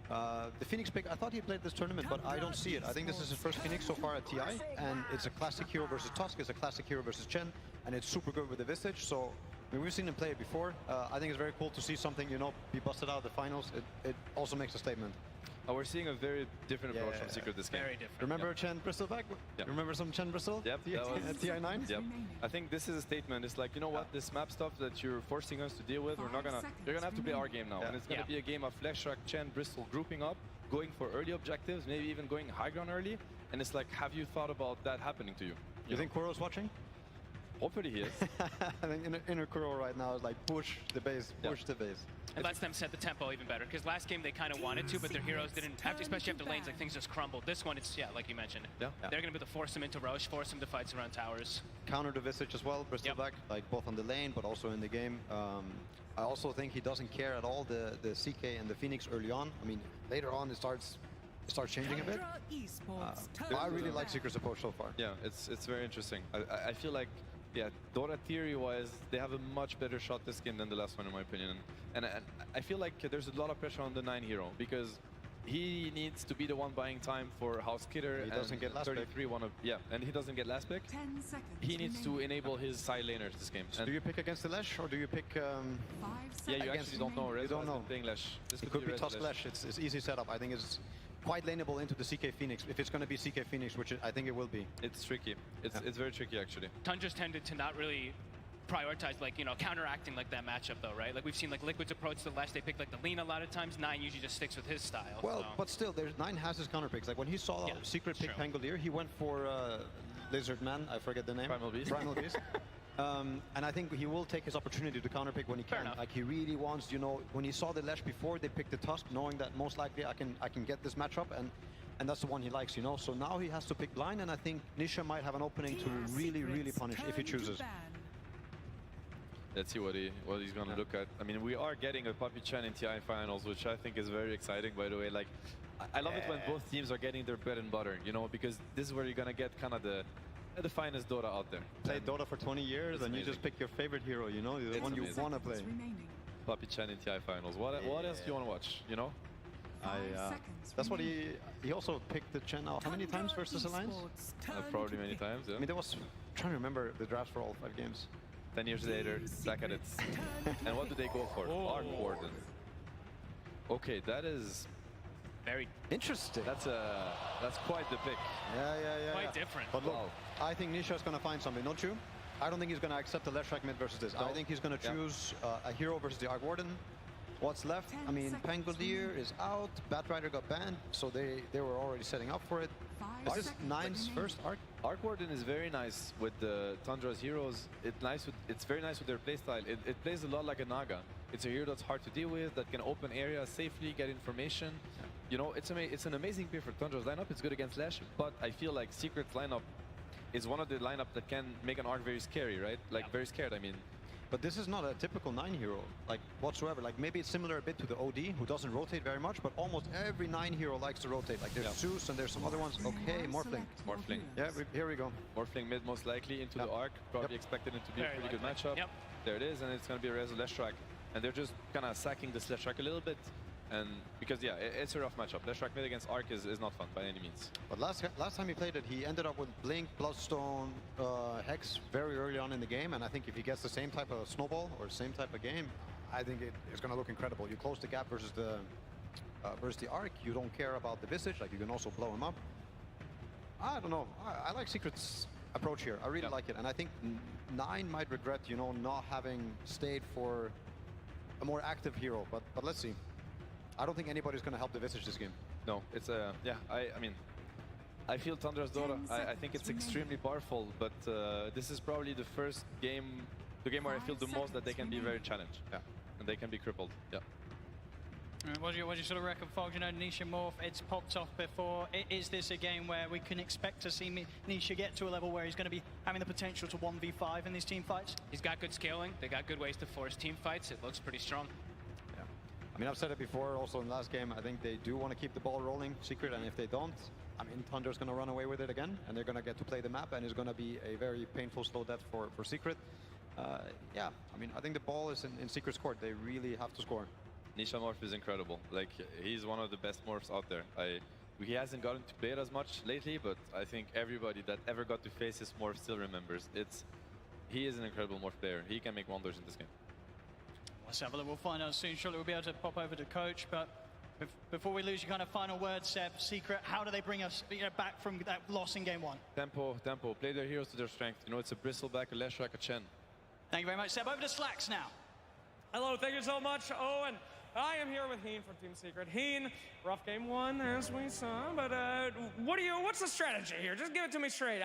The Phoenix pick, I thought he played this tournament, but I don't see it. I think this is his first Phoenix so far at TI, and it's a classic hero versus Tusk, it's a classic hero versus Chen, and it's super good with the Visage. So I mean, we've seen him play it before. I think it's very cool to see something, you know, be busted out of the finals. It also makes a statement. We're seeing a very different approach from Secret this game. Very different. Remember Chen Bristol back? Remember some Chen Bristol? Yep. At TI9? Yep. I think this is a statement. It's like, you know what, this map stuff that you're forcing us to deal with, you're gonna have to play our game now. And it's gonna be a game of Leshrac, Chen, Bristol grouping up going for early objectives, maybe even going high ground early. And it's like, have you thought about that happening to you? You think Kuro's watching? Hopefully he is. I think inner Kuro right now is like push the base, push the base. It lets them set the tempo even better, because last game they kind of wanted to, but their heroes didn't have to, especially after lanes, like things just crumbled. This one, it's, yeah, like you mentioned. Yeah. They're going to be able to force them into Roche, force them to fights around towers. Counter the Visage as well, Bristleback, like both on the lane, but also in the game. I also think he doesn't care at all, the CK and the Phoenix early on. I mean, later on it starts changing a bit. I really like Secret's approach so far. Yeah, it's very interesting. I feel like, yeah, Dota theory-wise, they have a much better shot this game than the last one, in my opinion. And I feel like there's a lot of pressure on the 9 hero, because he needs to be the one buying time for House Kidder. He doesn't get last 33 pick. And he doesn't get last pick. 10 seconds He needs to enable his side laners this game. So do you pick against the Lesh, or do you pick... yeah, you actually don't know. You don't know. Playing Lesh. This It could be Res Tusk Lesh. It's easy setup. I think it's quite laneable into the CK Phoenix, if it's going to be CK Phoenix, which I think it will be. It's tricky. It's very tricky, actually. Tundra's tended to not really prioritize, like, you know, counteracting like that matchup though, right? Like we've seen like Liquid's approach to the Lesh, they pick like the lean a lot of times. 9 usually just sticks with his style. Well, so. but still, 9 has his counter picks. Like when he saw Secret pick Pangolier, he went for Lizard Man, I forget the name. Primal Beast. Primal Beast. And I think he will take his opportunity to counterpick when he can. Like he really wants, you know, when he saw the Lesh before, they picked the Tusk, knowing that most likely I can get this matchup, and that's the one he likes, you know. So now he has to pick blind, and I think Nisha might have an opening to really punish if he chooses. Let's see what he's going to look at. I mean, we are getting a Puppy Chen in TI finals, which I think is very exciting, by the way. Like, I love it when both teams are getting their bread and butter, you know, because this is where you're going to get kind of the finest Dota out there. Played Dota for 20 years, and you just pick your favorite hero, you know, the one you want to play. Puppy Chen in TI finals. What else do you want to watch, you know? That's what he also picked the Chen out. How many times versus Alliance? Probably many times, yeah. I mean, there was, I'm trying to remember the drafts for all 5 games. 10 years later, back at it. And what do they go for? Arc Warden. Okay, that is very interesting. That's quite the pick. Yeah. Quite different. But look, I think Nisha's going to find something, don't you? I don't think he's going to accept the left track mid versus this. I think he's going to choose a hero versus the Arc Warden. What's left? I mean, Pangolier is out. Batrider got banned, so they were already setting up for it. Is this 9's first Arc? Arc Warden is very nice with the Tundra's heroes. It's very nice with their playstyle. It plays a lot like a Naga. It's a hero that's hard to deal with, that can open areas safely, get information. You know, it's an amazing pick for Tundra's lineup. It's good against Lash, but I feel like Secret's lineup is one of the lineup that can make an Arc very scary, right? Like very scared, I mean. But this is not a typical 9 hero, like whatsoever. Like maybe it's similar a bit to the OD, who doesn't rotate very much, but almost every 9 hero likes to rotate. Like there's Zeus and there's some other ones. Okay, Morphling. Morphling. Yeah, here we go. Morphling mid most likely into the Arc. Probably expected it to be a pretty good matchup. There it is, and it's going to be a Rezo Leshrac. And they're just kind of sacking this Leshrac a little bit. And because, yeah, it's a rough matchup. Leshrac mid against Arc is not fun by any means. But last time he played it, he ended up with Blink, Bloodstone, Hex very early on in the game. And I think if he gets the same type of snowball or same type of game, I think it's going to look incredible. You close the gap versus the Arc. You don't care about the Visage. Like, you can also blow him up. I don't know. I like Secret's approach here. I really like it. And I think 9 might regret, you know, not having stayed for a more active hero. But let's see. I don't think anybody's going to help the Visage this game. No, it's I mean, I feel Tundra's Dota. I think it's extremely powerful, but this is probably the first game, where I feel the most that they can be very challenged. Yeah, and they can be crippled. Yeah. What's your sort of record, Fox? You know, Nisha Morph, it's popped off before. Is this a game where we can expect to see Nisha get to a level where he's going to be having the potential to 1v5 in these team fights? He's got good scaling. They got good ways to force team fights. It looks pretty strong. I mean, I've said it before, also in the last game, I think they do want to keep the ball rolling, Secret, and if they don't, I mean, Tundra's going to run away with it again, and they're going to get to play the map, and it's going to be a very painful slow death for Secret. Yeah, I mean, I think the ball is in Secret's court. They really have to score. Nisha Morph is incredible. Like, he's one of the best Morphs out there. He hasn't gotten to play it as much lately, but I think everybody that ever got to face his Morph still remembers. He is an incredible Morph player. He can make wonders in this game. Let's have a look. We'll find out soon. Surely we'll be able to pop over to Coach. But before we lose your kind of final word, Seb, Secret, how do they bring us back from that loss in game 1? Tempo. Play their heroes to their strength. You know, it's a Bristleback, a Leshrac, a Chen. Thank you very much, Seb. Over to Slacks now. Hello, thank you so much, Owen. I am here with Heen from Team Secret. Heen, rough game one, as we saw, but what's the strategy here? Just give it to me straight.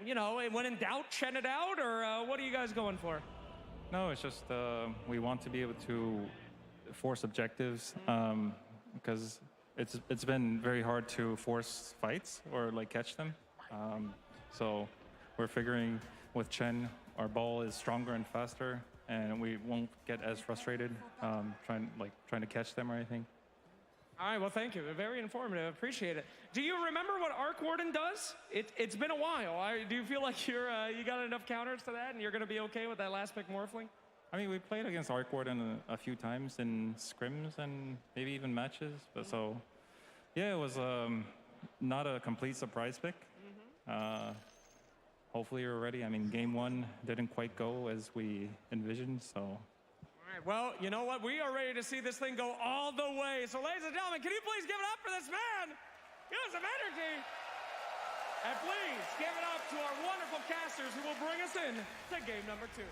You know, when in doubt, chin it out, or what are you guys going for? No, it's just we want to be able to force objectives because it's been very hard to force fights or like catch them. So we're figuring with Chen, our ball is stronger and faster, and we won't get as frustrated trying to catch them or anything. All right, well, thank you. Very informative. Appreciate it. Do you remember what Arc Warden does? It's been a while. Do you feel like you got enough counters to that, and you're going to be okay with that last pick Morphling? I mean, we played against Arc Warden a few times in scrims and maybe even matches. But so, yeah, it was not a complete surprise pick. Hopefully you're ready. I mean, game one didn't quite go as we envisioned, so. All right, well, you know what? We are ready to see this thing go all the way. So, ladies and gentlemen, can you please give it up for this man? Give us some energy. And please give it up to our wonderful casters who will bring us in to game number 2.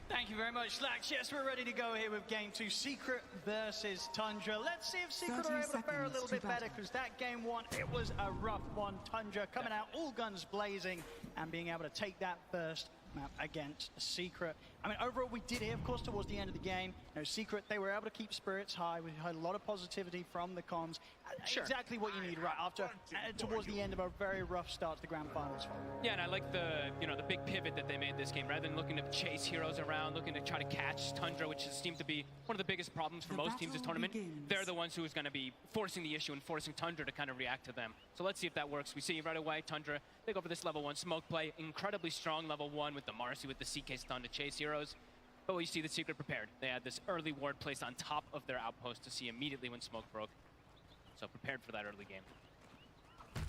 Thank you very much, Slax. Yes, we're ready to go here with game 2, Secret versus Tundra. Let's see if Secret are able to fare a little bit better, because that game 1, it was a rough one. Tundra coming out all guns blazing and being able to take that first map against Secret. I mean, overall, we did hear, of course, towards the end of the game, you know, Secret, they were able to keep spirits high. We had a lot of positivity from the cons. Sure. Exactly what you need right after, towards the end of a very rough start to the grand finals. Yeah, and I like the big pivot that they made this game. Rather than looking to chase heroes around, looking to try to catch Tundra, which seemed to be one of the biggest problems for most teams this tournament. They're the ones who is going to be forcing the issue and forcing Tundra to kind of react to them. So let's see if that works. We see right away, Tundra, they go for this level 1 smoke play. Incredibly strong level 1 with the Marcy, with the CK stun to chase heroes. But we see the Secret prepared. They had this early ward placed on top of their outpost to see immediately when smoke broke. So prepared for that early game. And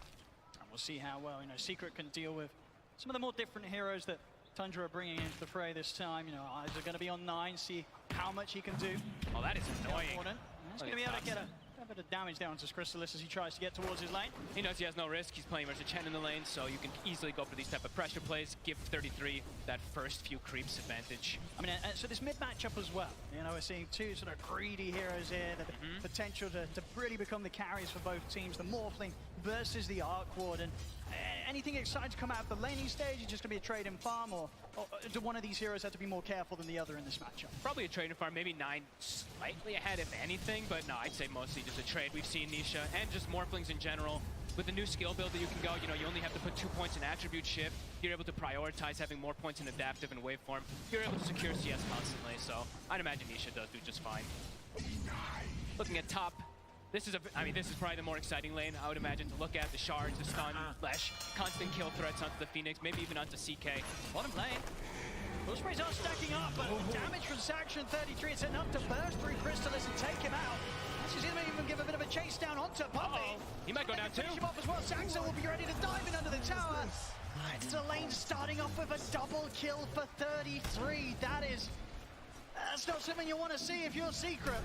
we'll see how well, you know, Secret can deal with some of the more different heroes that Tundra are bringing into the fray this time. You know, eyes are going to be on 9, see how much he can do. Oh, that is annoying. He's going to be able to get a bit of damage down to Chrysalis as he tries to get towards his lane. He knows he has no risk. He's playing versus Chen in the lane, so you can easily go for these type of pressure plays, give 33 that first few creeps advantage. I mean, so this mid matchup as well. You know, we're seeing two sort of greedy heroes here that have potential to really become the carriers for both teams. The Morphling versus the Arc Warden. Anything exciting to come out of the laning stage? Is just going to be a trade and farm, or do one of these heroes have to be more careful than the other in this matchup? Probably a trade and farm, maybe 9 slightly ahead if anything, but no, I'd say mostly just a trade. We've seen Nisha and just Morphlings in general. With the new skill build that you can go, you know, you only have to put 2 points in attribute shift. You're able to prioritize having more points in adaptive and waveform. You're able to secure CS constantly, so I'd imagine Nisha does do just fine. Looking at top, this is probably the more exciting lane, I would imagine, to look at. The shards, the stun, Lesh, constant kill threats onto the Phoenix, maybe even onto CK. Bottom lane. Those sprays are stacking up, but damage from Saction 33. It's enough to burst through Chrysalis and take him out. She's going to even give a bit of a chase down onto Puppy. He might go down too. Finish him off as well. Saxon will be ready to dive in under the tower. It's the lane starting off with a double kill for 33. That's not something you want to see if you're Secret.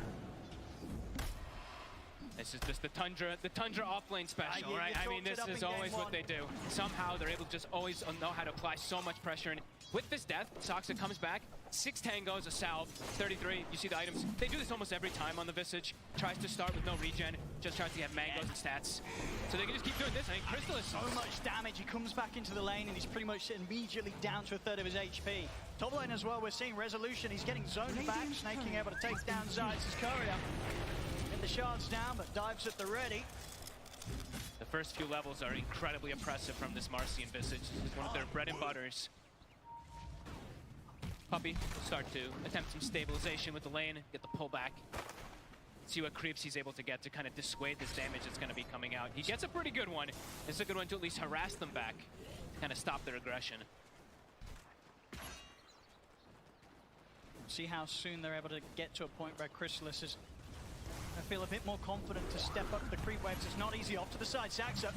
This is just the Tundra offlane special, right? I mean, this is always what they do. Somehow they're able to just always know how to apply so much pressure. And with this death, Soxa comes back, 6 tangos, a salve, 33. You see the items. They do this almost every time on the Visage. Tries to start with no regen, just tries to get mangoes and stats. So they can just keep doing this. I think Chrysalis. So much damage. He comes back into the lane and he's pretty much immediately down to a third of his HP. Top lane as well, we're seeing Resolution. He's getting zoned back, Snaking able to take down Zayas' courier. The shards down, but dives at the ready. The first few levels are incredibly impressive from this Marcian Visage. This is one of their bread and butters. Puppy start to attempt some stabilization with the lane, get the pullback. See what creeps he's able to get to kind of dissuade this damage that's going to be coming out. He gets a pretty good one. It's a good one to at least harass them back, kind of stop their aggression. See how soon they're able to get to a point where Chrysalis is, I feel, a bit more confident to step up the creep waves. It's not easy. Off to the side, Saxa.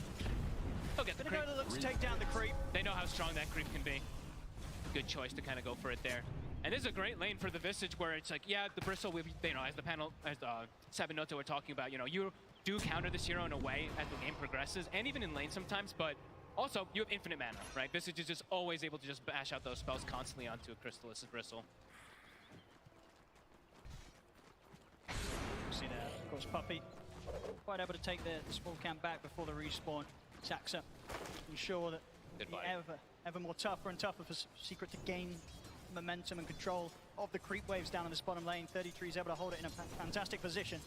He'll get the creep. Gonna go to look to take down the creep. They know how strong that creep can be. Good choice to kind of go for it there. And this is a great lane for the Visage, where it's like, yeah, the Bristle, you know, as the panel, as Seven Noto were talking about, you know, you do counter this hero in a way as the game progresses, and even in lane sometimes, but also you have infinite mana, right? Visage is just always able to just bash out those spells constantly onto a Chrysalis' Bristle. nicely there. Of course, Puppey quite able to take the small camp back before the respawn. Saxa ensure that ever more tougher and tougher for Secret to gain momentum and control of the creep waves down in this bottom lane. 33 is able to hold it in a fantastic position.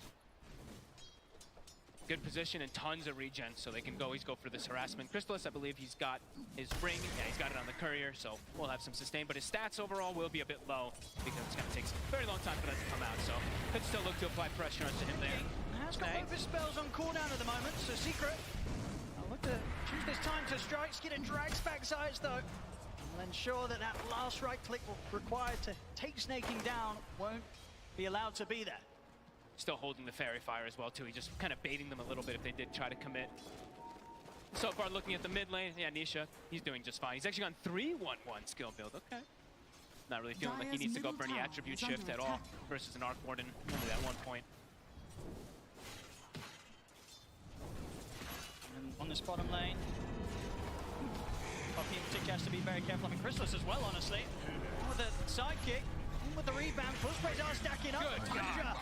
Good position and tons of regen, so they can always go for this harassment. Crystallis, I believe he's got his ring. Yeah, he's got it on the courier, so we'll have some sustain. But his stats overall will be a bit low because it's going to take a very long time for that to come out. So could still look to apply pressure onto him there. Has got both his spells on cooldown at the moment, so Secret will look to choose this time to strike. Skidder drags back Zayas though. Will ensure that that last right click required to take Snaking down won't be allowed to be there. Still holding the Fairy Fire as well, too. He's just kind of baiting them a little bit if they did try to commit. So far, looking at the mid lane, yeah, Nisha, he's doing just fine. He's actually gone 3-1-1 skill build. Okay. Not really feeling like he needs to go for any attribute shift at all versus an Arc Warden, only at 1 point. And on this bottom lane, Puppey in particular has to be very careful. I mean, Crystallis as well, honestly. With the sidekick, with the rebound, push sprays are stacking up.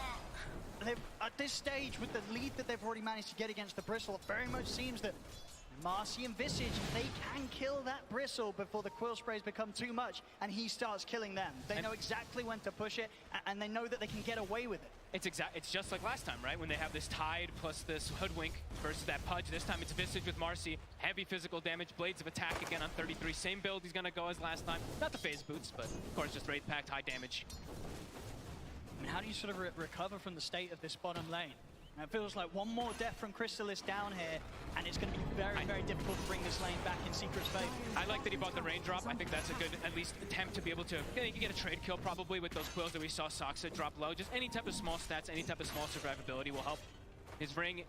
At this stage, with the lead that they've already managed to get against the Bristle, it very much seems that Marcy and Visage, they can kill that Bristle before the Quill Sprays become too much and he starts killing them. They know exactly when to push it, and they know that they can get away with it. It's just like last time, right? When they have this Tide plus this Hoodwink versus that Pudge. This time it's Visage with Marcy. Heavy physical damage, Blades of Attack again on 33. Same build he's gonna go as last time. Not the phase boots, but of course just Wraith Pact, high damage. I mean, how do you sort of recover from the state of this bottom lane? And it feels like one more death from Crystallis down here, and it's going to be very, very difficult to bring this lane back in Secret's favor. I like that he bought the raindrop. I think that's a good, at least, attempt to be able to, you can get a trade kill probably with those quills that we saw Saxa drop low. Just any type of small stats, any type of small survivability will help. His ring,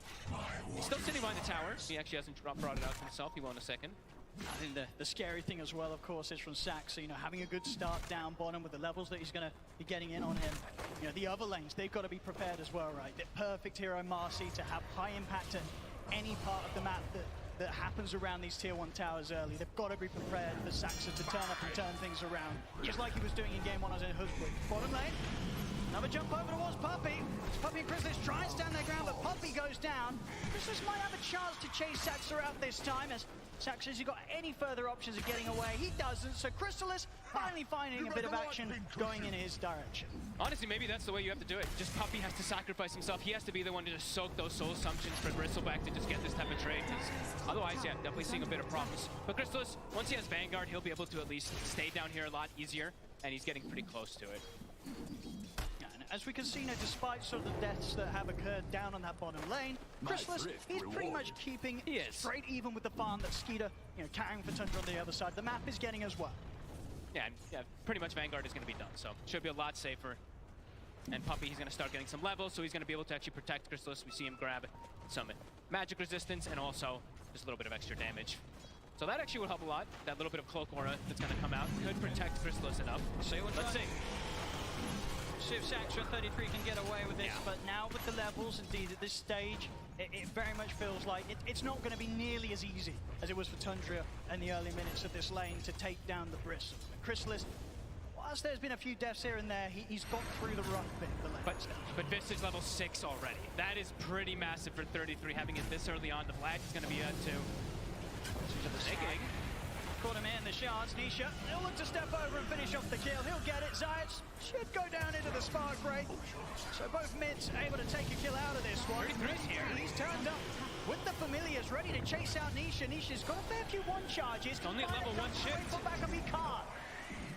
he's still sitting behind the tower. He actually hasn't brought it out himself. He will in a second. I think the scary thing as well, of course, is from Saxa, you know, having a good start down bottom with the levels that he's going to be getting in on him. You know, the other lanes, they've got to be prepared as well, right? The perfect hero Marcy to have high impact at any part of the map that happens around these tier 1 towers early. They've got to be prepared for Saxa to turn up and turn things around, just like he was doing in game 1 as in Hoodwink. Bottom lane, another jump over towards Puppey. Puppey and Crystallis try and stand their ground, but Puppey goes down. Crystallis might have a chance to chase Saxa out this time, as Saxa has got any further options of getting away. He doesn't, so Crystallis finally finding a bit of action going in his direction. Honestly, maybe that's the way you have to do it. Just Puppey has to sacrifice himself. He has to be the one to just soak those soul assumptions for Bristleback to just get this type of trade. Otherwise, yeah, definitely seeing a bit of problems. But Crystallis, once he has Vanguard, he'll be able to at least stay down here a lot easier, and he's getting pretty close to it. As we can see now, despite sort of the deaths that have occurred down on that bottom lane, Crystallis, he's pretty much keeping straight even with the farm that Skeeter, you know, carrying for Tundra on the other side. The map is getting as well. Yeah, pretty much Vanguard is going to be done, so should be a lot safer. And Puppey, he's going to start getting some levels, so he's going to be able to actually protect Crystallis. We see him grab some magic resistance and also just a little bit of extra damage. So that actually would help a lot. That little bit of cloak aura that's going to come out could protect Crystallis enough. Let's see. See if Saxa 33 can get away with this, but now with the levels, indeed, at this stage, it very much feels like it's not going to be nearly as easy as it was for Tundra in the early minutes of this lane to take down the Bristle. Crystallis, whilst there's been a few deaths here and there, he's got through the rough bit of the lane. But Visage level 6 already. That is pretty massive for 33, having it this early on. The flag is going to be at 2. Snaking. Caught him in the shards. Nisha, he'll look to step over and finish off the kill. He'll get it. Zayas should go down into the spark rate. So both mids able to take a kill out of this one. 33's here. He's turned up with the familiars, ready to chase out Nisha. Nisha's got a fair few one charges. Only a level 1 shift. Put back up, he can't.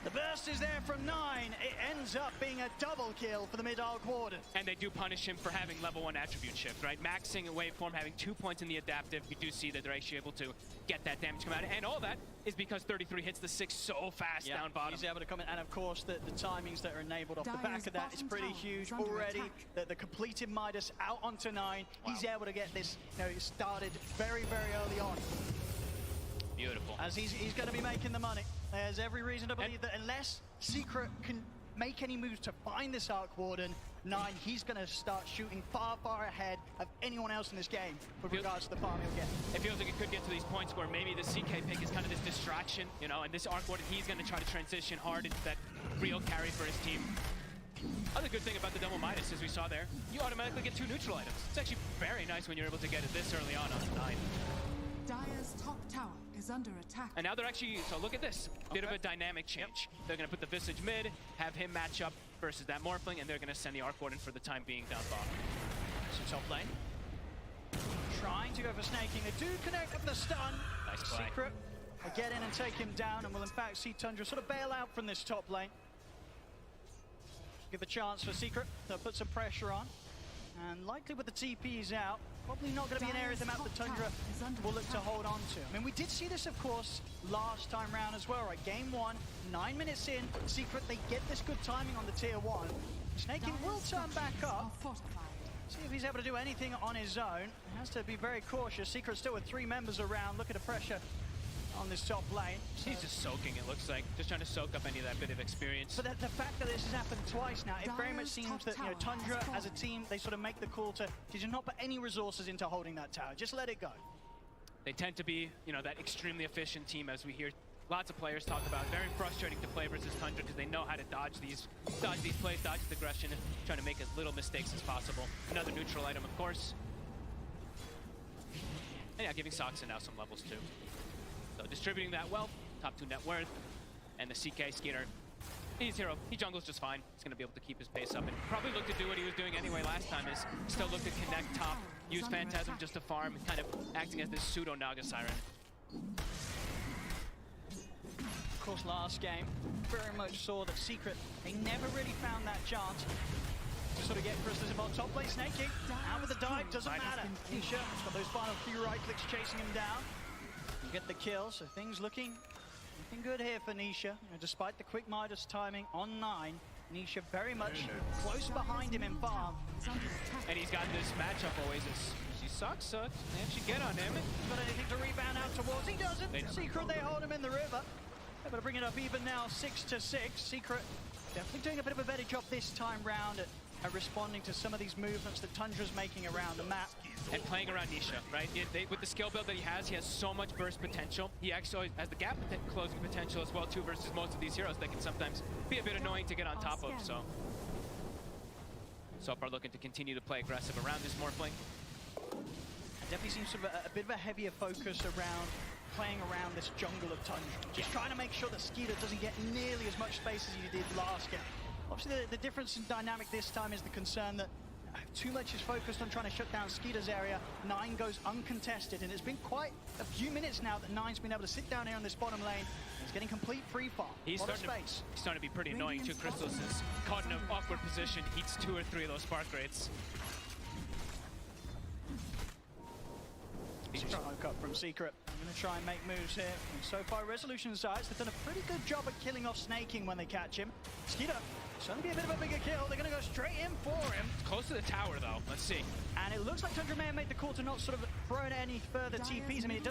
The burst is there from 9. It ends up being a double kill for the mid-Arc Warden. And they do punish him for having level 1 attribute shift, right? Maxing a waveform, having 2 points in the adaptive. You do see that they're actually able to get that damage come out. And all that is because 33 hits the 6 so fast down bottom. He's able to come in, and of course the timings that are enabled off the back of that is pretty huge already. The completed Midas out onto 9. Wow. He's able to get this, you know, started very, very early on. Beautiful. As he's going to be making the money. There's every reason to believe that unless Secret can make any moves to find this Arc Warden, 9, he's going to start shooting far, far ahead of anyone else in this game with regards to the farm he'll get. It feels like it could get to these points where maybe the CK pick is kind of this distraction, you know, and this Arc Warden, he's going to try to transition hard into that real carry for his team. Other good thing about the double minus, as we saw there, you automatically get 2 neutral items. It's actually very nice when you're able to get it this early on 9. Dire's top tower is under attack. And now they're actually, so look at this, bit of a dynamic change. They're going to put the Visage mid, have him match up versus that Morphling, and they're going to send the Arc Warden for the time being down bottom. So top lane. Trying to go for snaking. They do connect with the stun. Nice play. Secret will get in and take him down, and will in fact see Tundra sort of bail out from this top lane. Give a chance for Secret to put some pressure on. And likely with the TPs out, probably not going to be an area of the map that Tundra will look to hold on to. I mean, we did see this, of course, last time round as well, right? Game 1, 9 minutes in, Secret, they get this good timing on the tier 1. Snaking will turn back up. See if he's able to do anything on his own. He has to be very cautious. Secret still with 3 members around, looking to pressure on this top lane. He's just soaking, it looks like. Just trying to soak up any of that bit of experience. But the fact that this has happened twice now, it very much seems that, you know, Tundra as a team, they sort of make the call to just not put any resources into holding that tower. Just let it go. They tend to be, you know, that extremely efficient team, as we hear lots of players talk about. Very frustrating to play versus Tundra because they know how to dodge these plays, dodge the aggression, trying to make as little mistakes as possible. Another neutral item, of course. And yeah, giving Soxon now some levels too. So distributing that wealth, top 2 net worth, and the CK Skeeter. He's hero. He jungles just fine. He's going to be able to keep his pace up and probably look to do what he was doing anyway last time, is still look to connect top, use Phantasm just to farm, kind of acting as this pseudo Naga Siren. Of course, last game, very much saw that Secret, they never really found that chance to sort of get Crystal's involved. Top lane snaking, out with the dive, doesn't matter. Nisha has got those final few right clicks chasing him down. You get the kill, so things looking good here for Nisha. You know, despite the quick Midas timing on 9, Nisha very much close behind him in farm. And he's got this matchup always. She sucks, they actually get on him. Got anything to rebound out towards? He doesn't. Secret, they hold him in the river. Able to bring it up even now, 6-6. Secret definitely doing a bit of a better job this time round at responding to some of these movements that Tundra's making around the map. And playing around Nisha, right? With the skill build that he has so much burst potential. He actually has the gap closing potential as well too versus most of these heroes that can sometimes be a bit annoying to get on top of. So far looking to continue to play aggressive around this Morphling. Definitely seems sort of a bit of a heavier focus around playing around this jungle of Tundra. Just trying to make sure that Skeeter doesn't get nearly as much space as he did last game. Obviously, the difference in dynamic this time is the concern that too much is focused on trying to shut down Skeeter's area. 9 goes uncontested, and it's been quite a few minutes now that 9's been able to sit down here on this bottom lane. He's getting complete free fall. He's starting to be pretty annoying too. Crystals is caught in an awkward position, eats 2 or 3 of those spark rates. Smoke up from Secret. I'm going to try and make moves here. And so far, Resolution sides, they've done a pretty good job at killing off Snaking when they catch him. Skeeter, it's going to be a bit of a bigger kill. They're going to go straight in for him. It's close to the tower, though. Let's see. And it looks like Tundra may have made the call to not sort of throw in any further TPs. I mean,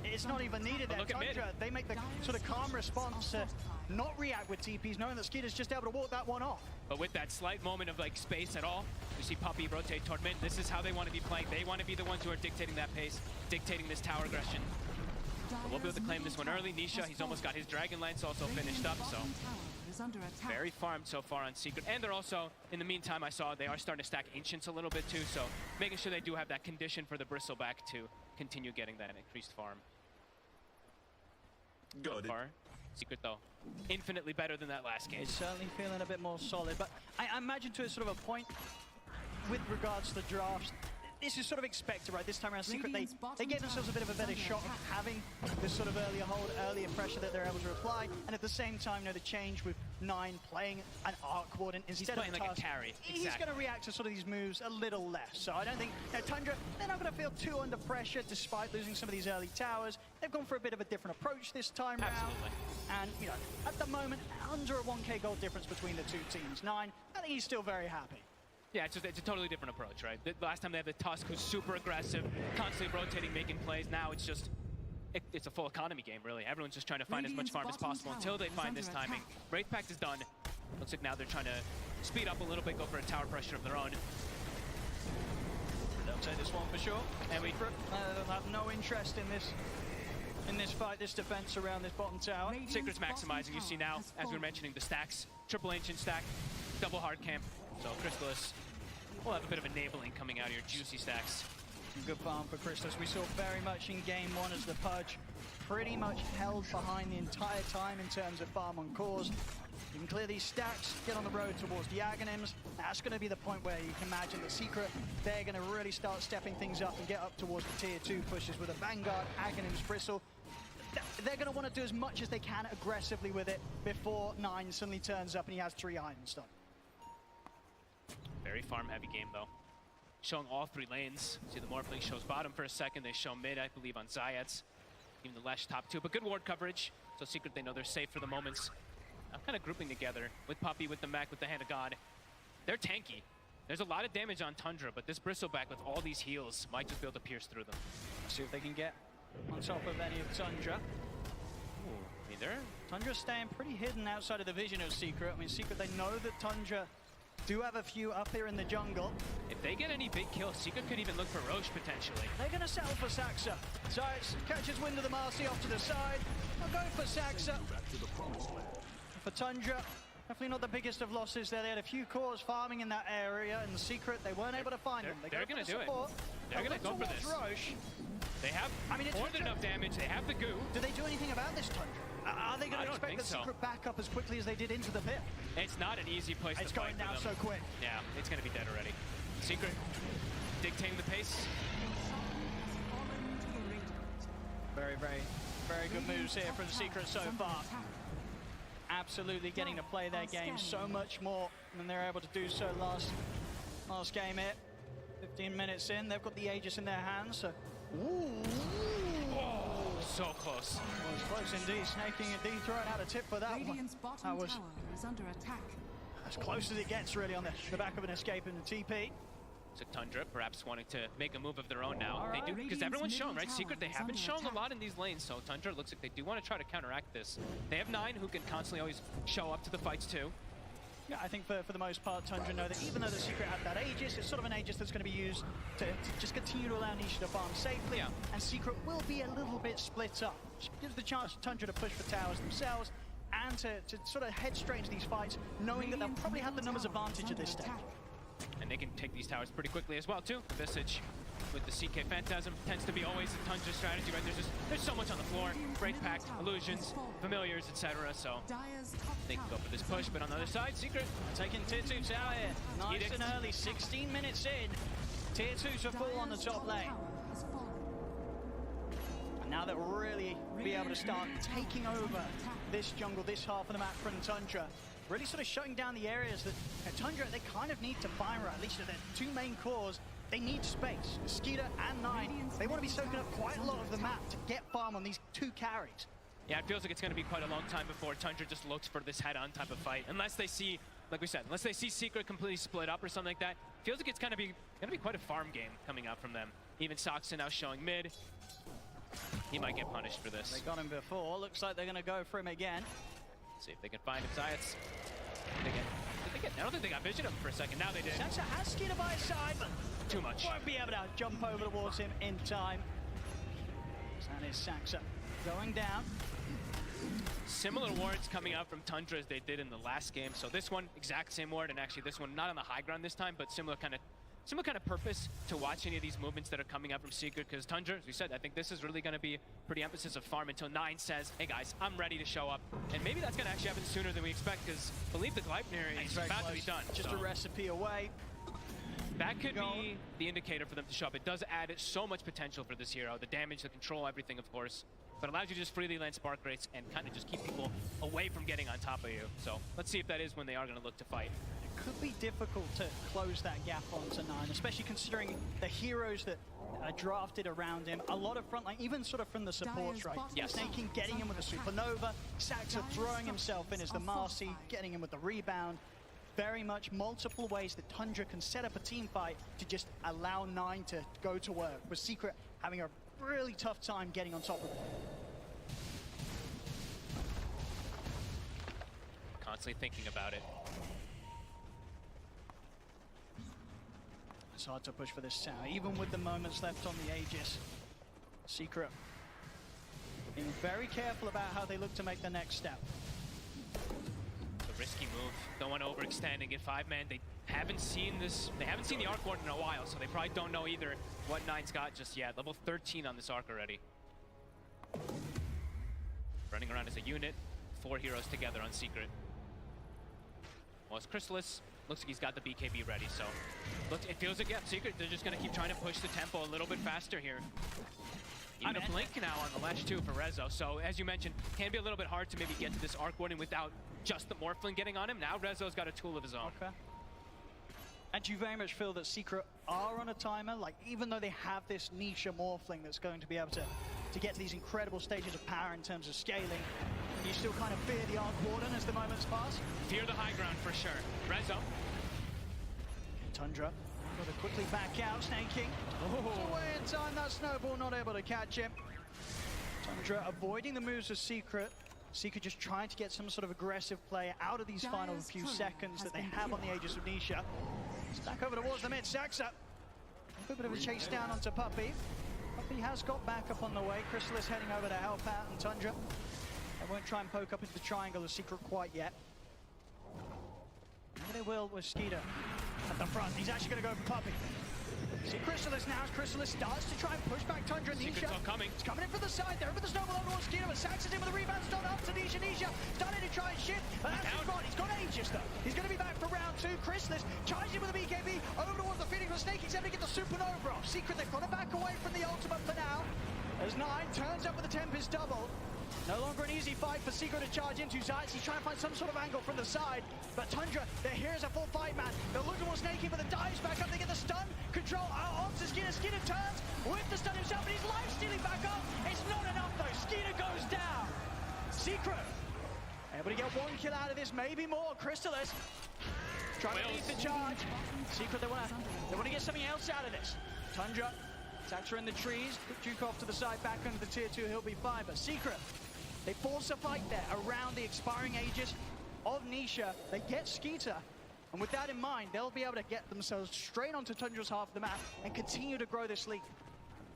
it's not even needed there. Tundra, they make the sort of calm response to not react with TPs, knowing that Skeeter's just able to walk that one off. But with that slight moment of like space at all, you see Puppey rotate toward mid. This is how they want to be playing. They want to be the ones who are dictating that pace, dictating this tower aggression. But we'll be able to claim this one early. Nisha, he's almost got his Dragon Lance also finished up, so very farmed so far on Secret. And they're also, in the meantime, I saw they are starting to stack Ancients a little bit too, so making sure they do have that condition for the Bristleback to continue getting that increased farm. Got it. Secret, though, infinitely better than that last game. It's certainly feeling a bit more solid, but I imagine to a sort of a point with regards to the drafts, this is sort of expected, right? This time around, Secret, they gave themselves a bit of a better shot of having this sort of earlier hold, earlier pressure that they're able to apply, and at the same time, you know, the change with 9 playing an Arc Warden instead of like a carry. He's going to react to sort of these moves a little less. So I don't think, you know, Tundra, they're not going to feel too under pressure despite losing some of these early towers. They've gone for a bit of a different approach this time round. And, you know, at the moment, under a 1k gold difference between the two teams. 9, I think he's still very happy. Yeah, it's a totally different approach, right? The last time they had the Tusk, who's super aggressive, constantly rotating, making plays. Now it's just, it's a full economy game, really. Everyone's just trying to find as much farm as possible until they find this timing. Wraith Pact is done. Looks like now they're trying to speed up a little bit, go for a tower pressure of their own. They'll take this one for sure. And we have no interest in this fight, this defense around this bottom tower. Secret's maximizing. You see now, as we were mentioning, the stacks triple ancient stack, double hard camp. So Chrysalis will have a bit of enabling coming out of your juicy stacks. Good farm for Chrysalis. We saw very much in game one as the Pudge pretty much held behind the entire time in terms of farm on cores. You can clear these stacks, get on the road towards the Aghanims. That's going to be the point where you can imagine the Secret, they're going to really start stepping things up and get up towards the tier 2 pushes with a Vanguard, Aghanims, Bristle. They're going to want to do as much as they can aggressively with it before 9 suddenly turns up and he has 3 items done. Very farm-heavy game, though. Showing all 3 lanes. See, the Morphling shows bottom for a second. They show mid, I believe, on Zayats. Even the Lesh top 2, but good ward coverage. So Secret, they know they're safe for the moments. I'm kind of grouping together with Puppey, with the mech, with the Hand of God. They're tanky. There's a lot of damage on Tundra, but this Bristleback with all these heals might just be able to pierce through them. Let's see if they can get on top of any of Tundra. Ooh, I mean, Tundra's staying pretty hidden outside of the vision of Secret. I mean, Secret, they know that Tundra do have a few up here in the jungle. If they get any big kills, Secret could even look for Roche potentially. They're going to settle for Saxa. Zayats catches wind of the Marcy off to the side. They'll go for Saxa. For Tundra, definitely not the biggest of losses there. They had a few cores farming in that area. In the Secret, they weren't able to find them. They're going to do it. They're going to go for this. Roche. They have more than enough damage. They have the goo. Do they do anything about this, Tundra? Are they going to expect the Secret back up as quickly as they did into the pit? It's not an easy place to fight. It's going down so quick. Yeah, it's going to be dead already. Secret dictating the pace. Very, very good moves here from the Secret so far. Absolutely getting to play their game so much more than they were able to do so last game here. 15 minutes in, they've got the Aegis in their hands. So. Ooh. Oh, so close. Well, it's close indeed. Snaking indeed throwing out a tip for that Radiant's one. bottom That was tower is under attack. as close as it gets really on the back of an escape in the TP. So Tundra perhaps wanting to make a move of their own now. They do, because everyone's shown, right? Secret, they haven't shown a lot in these lanes, so Tundra looks like they do want to try to counteract this. They have 9 who can constantly always show up to the fights too. Yeah, I think for the most part, Tundra know that even though the Secret had that Aegis, it's sort of an Aegis that's going to be used to just continue to allow Nisha to farm safely. Yeah. And Secret will be a little bit split up. Which gives the chance for Tundra to push for towers themselves and to sort of head straight into these fights, knowing that they'll probably have the numbers advantage at this stage. And they can take these towers pretty quickly as well too. Visage with the CK Phantasm tends to be always the Tundra strategy, right? There's so much on the floor. Break Pact, illusions, familiars, etc. So they can go for this push, but on the other side, Secret taking tier 2 tower here. Nice and early, 16 minutes in. Tier 2 to fall on the top lane. And now they'll really be able to start taking over this jungle, this half of the map from Tundra. Really sort of shutting down the areas that Tundra, they kind of need to fire at least their 2 main cores. They need space. Skeeter and 9, they want to be soaking up quite a lot of the map to get farm on these 2 carries. Yeah, it feels like it's going to be quite a long time before Tundra just looks for this head-on type of fight. Unless they see, like we said, unless they see Secret completely split up or something like that, feels like it's going to be quite a farm game coming out from them. Even Soxon now showing mid. He might get punished for this. They got him before. Looks like they're going to go for him again. See if they can find him. Zayats. I don't think they got vision of him for a second. Now they did. Saxa has Skeeter by his side, but too much. Won't be able to jump over towards him in time. So that is Saxa going down. Similar wards coming out from Tundra as they did in the last game. So this one, exact same ward, and actually this one not on the high ground this time, but similar kind of purpose to watch any of these movements that are coming out from Secret, because Tundra, as we said, I think this is really going to be pretty emphasis of farm until 9 says, hey guys, I'm ready to show up. And maybe that's going to actually happen sooner than we expect, because I believe the Gleipnir is about to be done. Just a recipe away. That could be the indicator for them to show up. It does add so much potential for this hero. The damage, the control, everything, of course. But allows you to just freely land spark rates and kind of just keep people away from getting on top of you. So let's see if that is when they are going to look to fight. It could be difficult to close that gap onto 9, especially considering the heroes that are drafted around him. A lot of frontline, even sort of from the supports, right? Yes. Snaking, getting him with a supernova. Saxa throwing himself in as the Marcy, getting him with the rebound. Very much multiple ways that Tundra can set up a team fight to just allow 9 to go to work, with Secret having a really tough time getting on top of it. Constantly thinking about it. It's hard to push for this tower, even with the moments left on the Aegis. Secret being very careful about how they look to make the next step. So risky move. Don't want to overextend and get 5-man. They haven't seen this. They haven't seen the Arc Warden in a while, so they probably don't know either what Nine's got just yet. Level 13 on this Arc already. Running around as a unit. 4 heroes together on Secret. Well, it's Chrysalis. Looks like he's got the BKB ready, so looks, it feels like, yeah, Secret, they're just going to keep trying to push the tempo a little bit faster here. Even a blink now on the ledge too for Rezo, so as you mentioned, can be a little bit hard to maybe get to this Arc Warden without just the Morphling getting on him. Now Rezo's got a tool of his own. Okay. And do you very much feel that Secret are on a timer? Like, even though they have this niche Morphling that's going to be able to get to these incredible stages of power in terms of scaling, you still kind of fear the Arc Warden as the moments pass? Fear the high ground for sure. Rezo. Tundra got to quickly back out, snaking. Oh. Away in time, that snowball not able to catch him. Tundra avoiding the moves of Secret. Secret just trying to get some sort of aggressive play out of these final few seconds that they have on the Aegis of Nisha. It's back over towards the mid. Saxa. A bit of a chase down onto Puppey. Puppey has got backup on the way. Chrysalis heading over to help out, and Tundra. They won't try and poke up into the triangle of Secret quite yet. Maybe they will with Skeeter at the front. He's actually going to go for Puppey. See Chrysalis now as Chrysalis starts to try and push back Tundra. Nisha coming. It's coming in from the side there, with the snowball over towards Skeeter, but Saxon's in with the rebound, stone up to Nisha. Nisha starting to try and shift, but that's his spot. He's got Aegis though. He's going to be back for round 2. Chrysalis charging with the BKB over towards the Phoenix, but Snake. He's able to get the Supernova off. Secret, they've got to back away from the ultimate for now. As Nine turns up with the Tempest double. No longer an easy fight for Secret to charge into. Zayas, he's trying to find some sort of angle from the side. But Tundra, here's a full fight, man. They're looking towards Snakey, but the dives back up. They get the stun. Control out onto Skeeter. Skeeter turns with the stun himself, but he's life stealing back up. It's not enough, though. Skeeter goes down. Secret able to get 1 kill out of this, maybe more. Chrysalis trying to lead the charge. Secret, they want to get something else out of this. Tundra, Saxa in the trees. Put Duke off to the side, back under the tier 2. He'll be fine. But Secret, they force a fight there around the expiring Aegis of Nisha. They get Skeeter, and with that in mind, they'll be able to get themselves straight onto Tundra's half of the map and continue to grow this lead.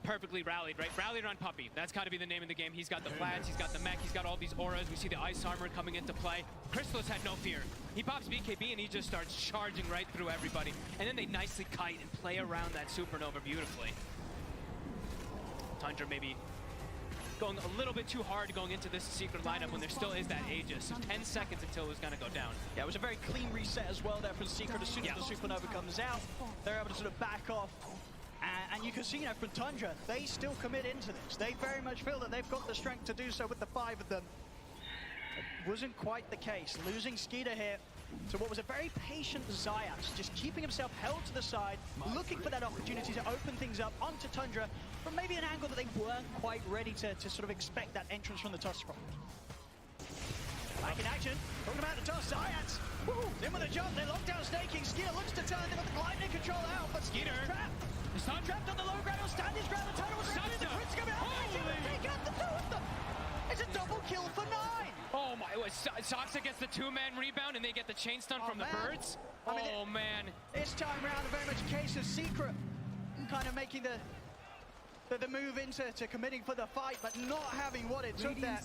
Perfectly rallied, right? Rallied on Puppey. That's got to be the name of the game. He's got the flats, he's got the mech, he's got all these auras. We see the ice armor coming into play. Chrysalis had no fear. He pops BKB and he just starts charging right through everybody. And then they nicely kite and play around that supernova beautifully. Tundra maybe going a little bit too hard going into this Secret lineup when there still is that Aegis. So 10 seconds until it was going to go down. Yeah, it was a very clean reset as well there for the Secret. As soon as the supernova comes out, they're able to sort of back off. And you can see, from Tundra, they still commit into this. They very much feel that they've got the strength to do so with the 5 of them. It wasn't quite the case. Losing Skeeter here to what was a very patient Zayas, just keeping himself held to the side, looking for that opportunity to open things up onto Tundra from maybe an angle that they weren't quite ready to sort of expect that entrance from the toss from. Back in action, talking about the toss, Zayas, in with a jump, they lock down Snaking, Skeeter looks to turn, they've got the gliding control out, but Skeeter's trapped. Trapped on the low ground, he'll stand his ground, the Tundra was ready, the crits come out, take out the 2 of them. It's a double kill for 9. Oh my, Saxa gets the 2-man rebound and they get the chain stun from the birds. I mean, man. This time round, very much a case of Secret kind of making the move into committing for the fight, but not having what it took there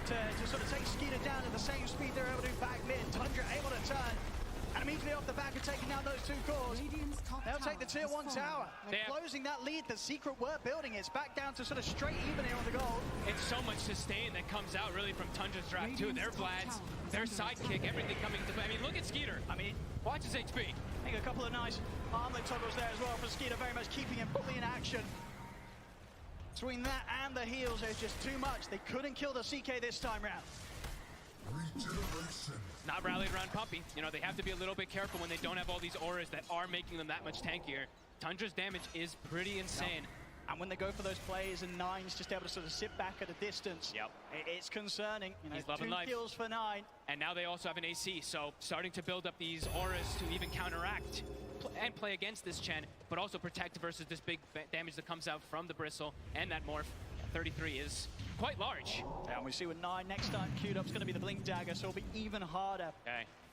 to sort of take Skeeter down at the same speed they're able to do back mid. Tundra able to turn. And immediately off the back of taking down those 2 cores, they'll take the tier 1 tower. And closing that lead that Secret were building. It's back down to sort of straight even here on the goal. It's so much sustain that comes out really from Tundra's draft too. Their Vlads, their sidekick, everything coming to play. I mean, look at Skeeter. I mean, watch his HP. I think a couple of nice armlet toggles there as well for Skeeter, very much keeping him fully in action. Between that and the heals, there's just too much. They couldn't kill the CK this time round. Not rallied around Puppey. You know, they have to be a little bit careful when they don't have all these auras that are making them that much tankier. Tundra's damage is pretty insane. And when they go for those plays and Nine's just able to sort of sit back at a distance, it's concerning. You know, he's loving 2 life. kills for 9. And now they also have an AC, so starting to build up these auras to even counteract and play against this Chen, but also protect versus this big damage that comes out from the Bristle and that Morph. 33 is quite large. Yeah, and we see with 9 next time queued up is going to be the Blink Dagger, so it'll be even harder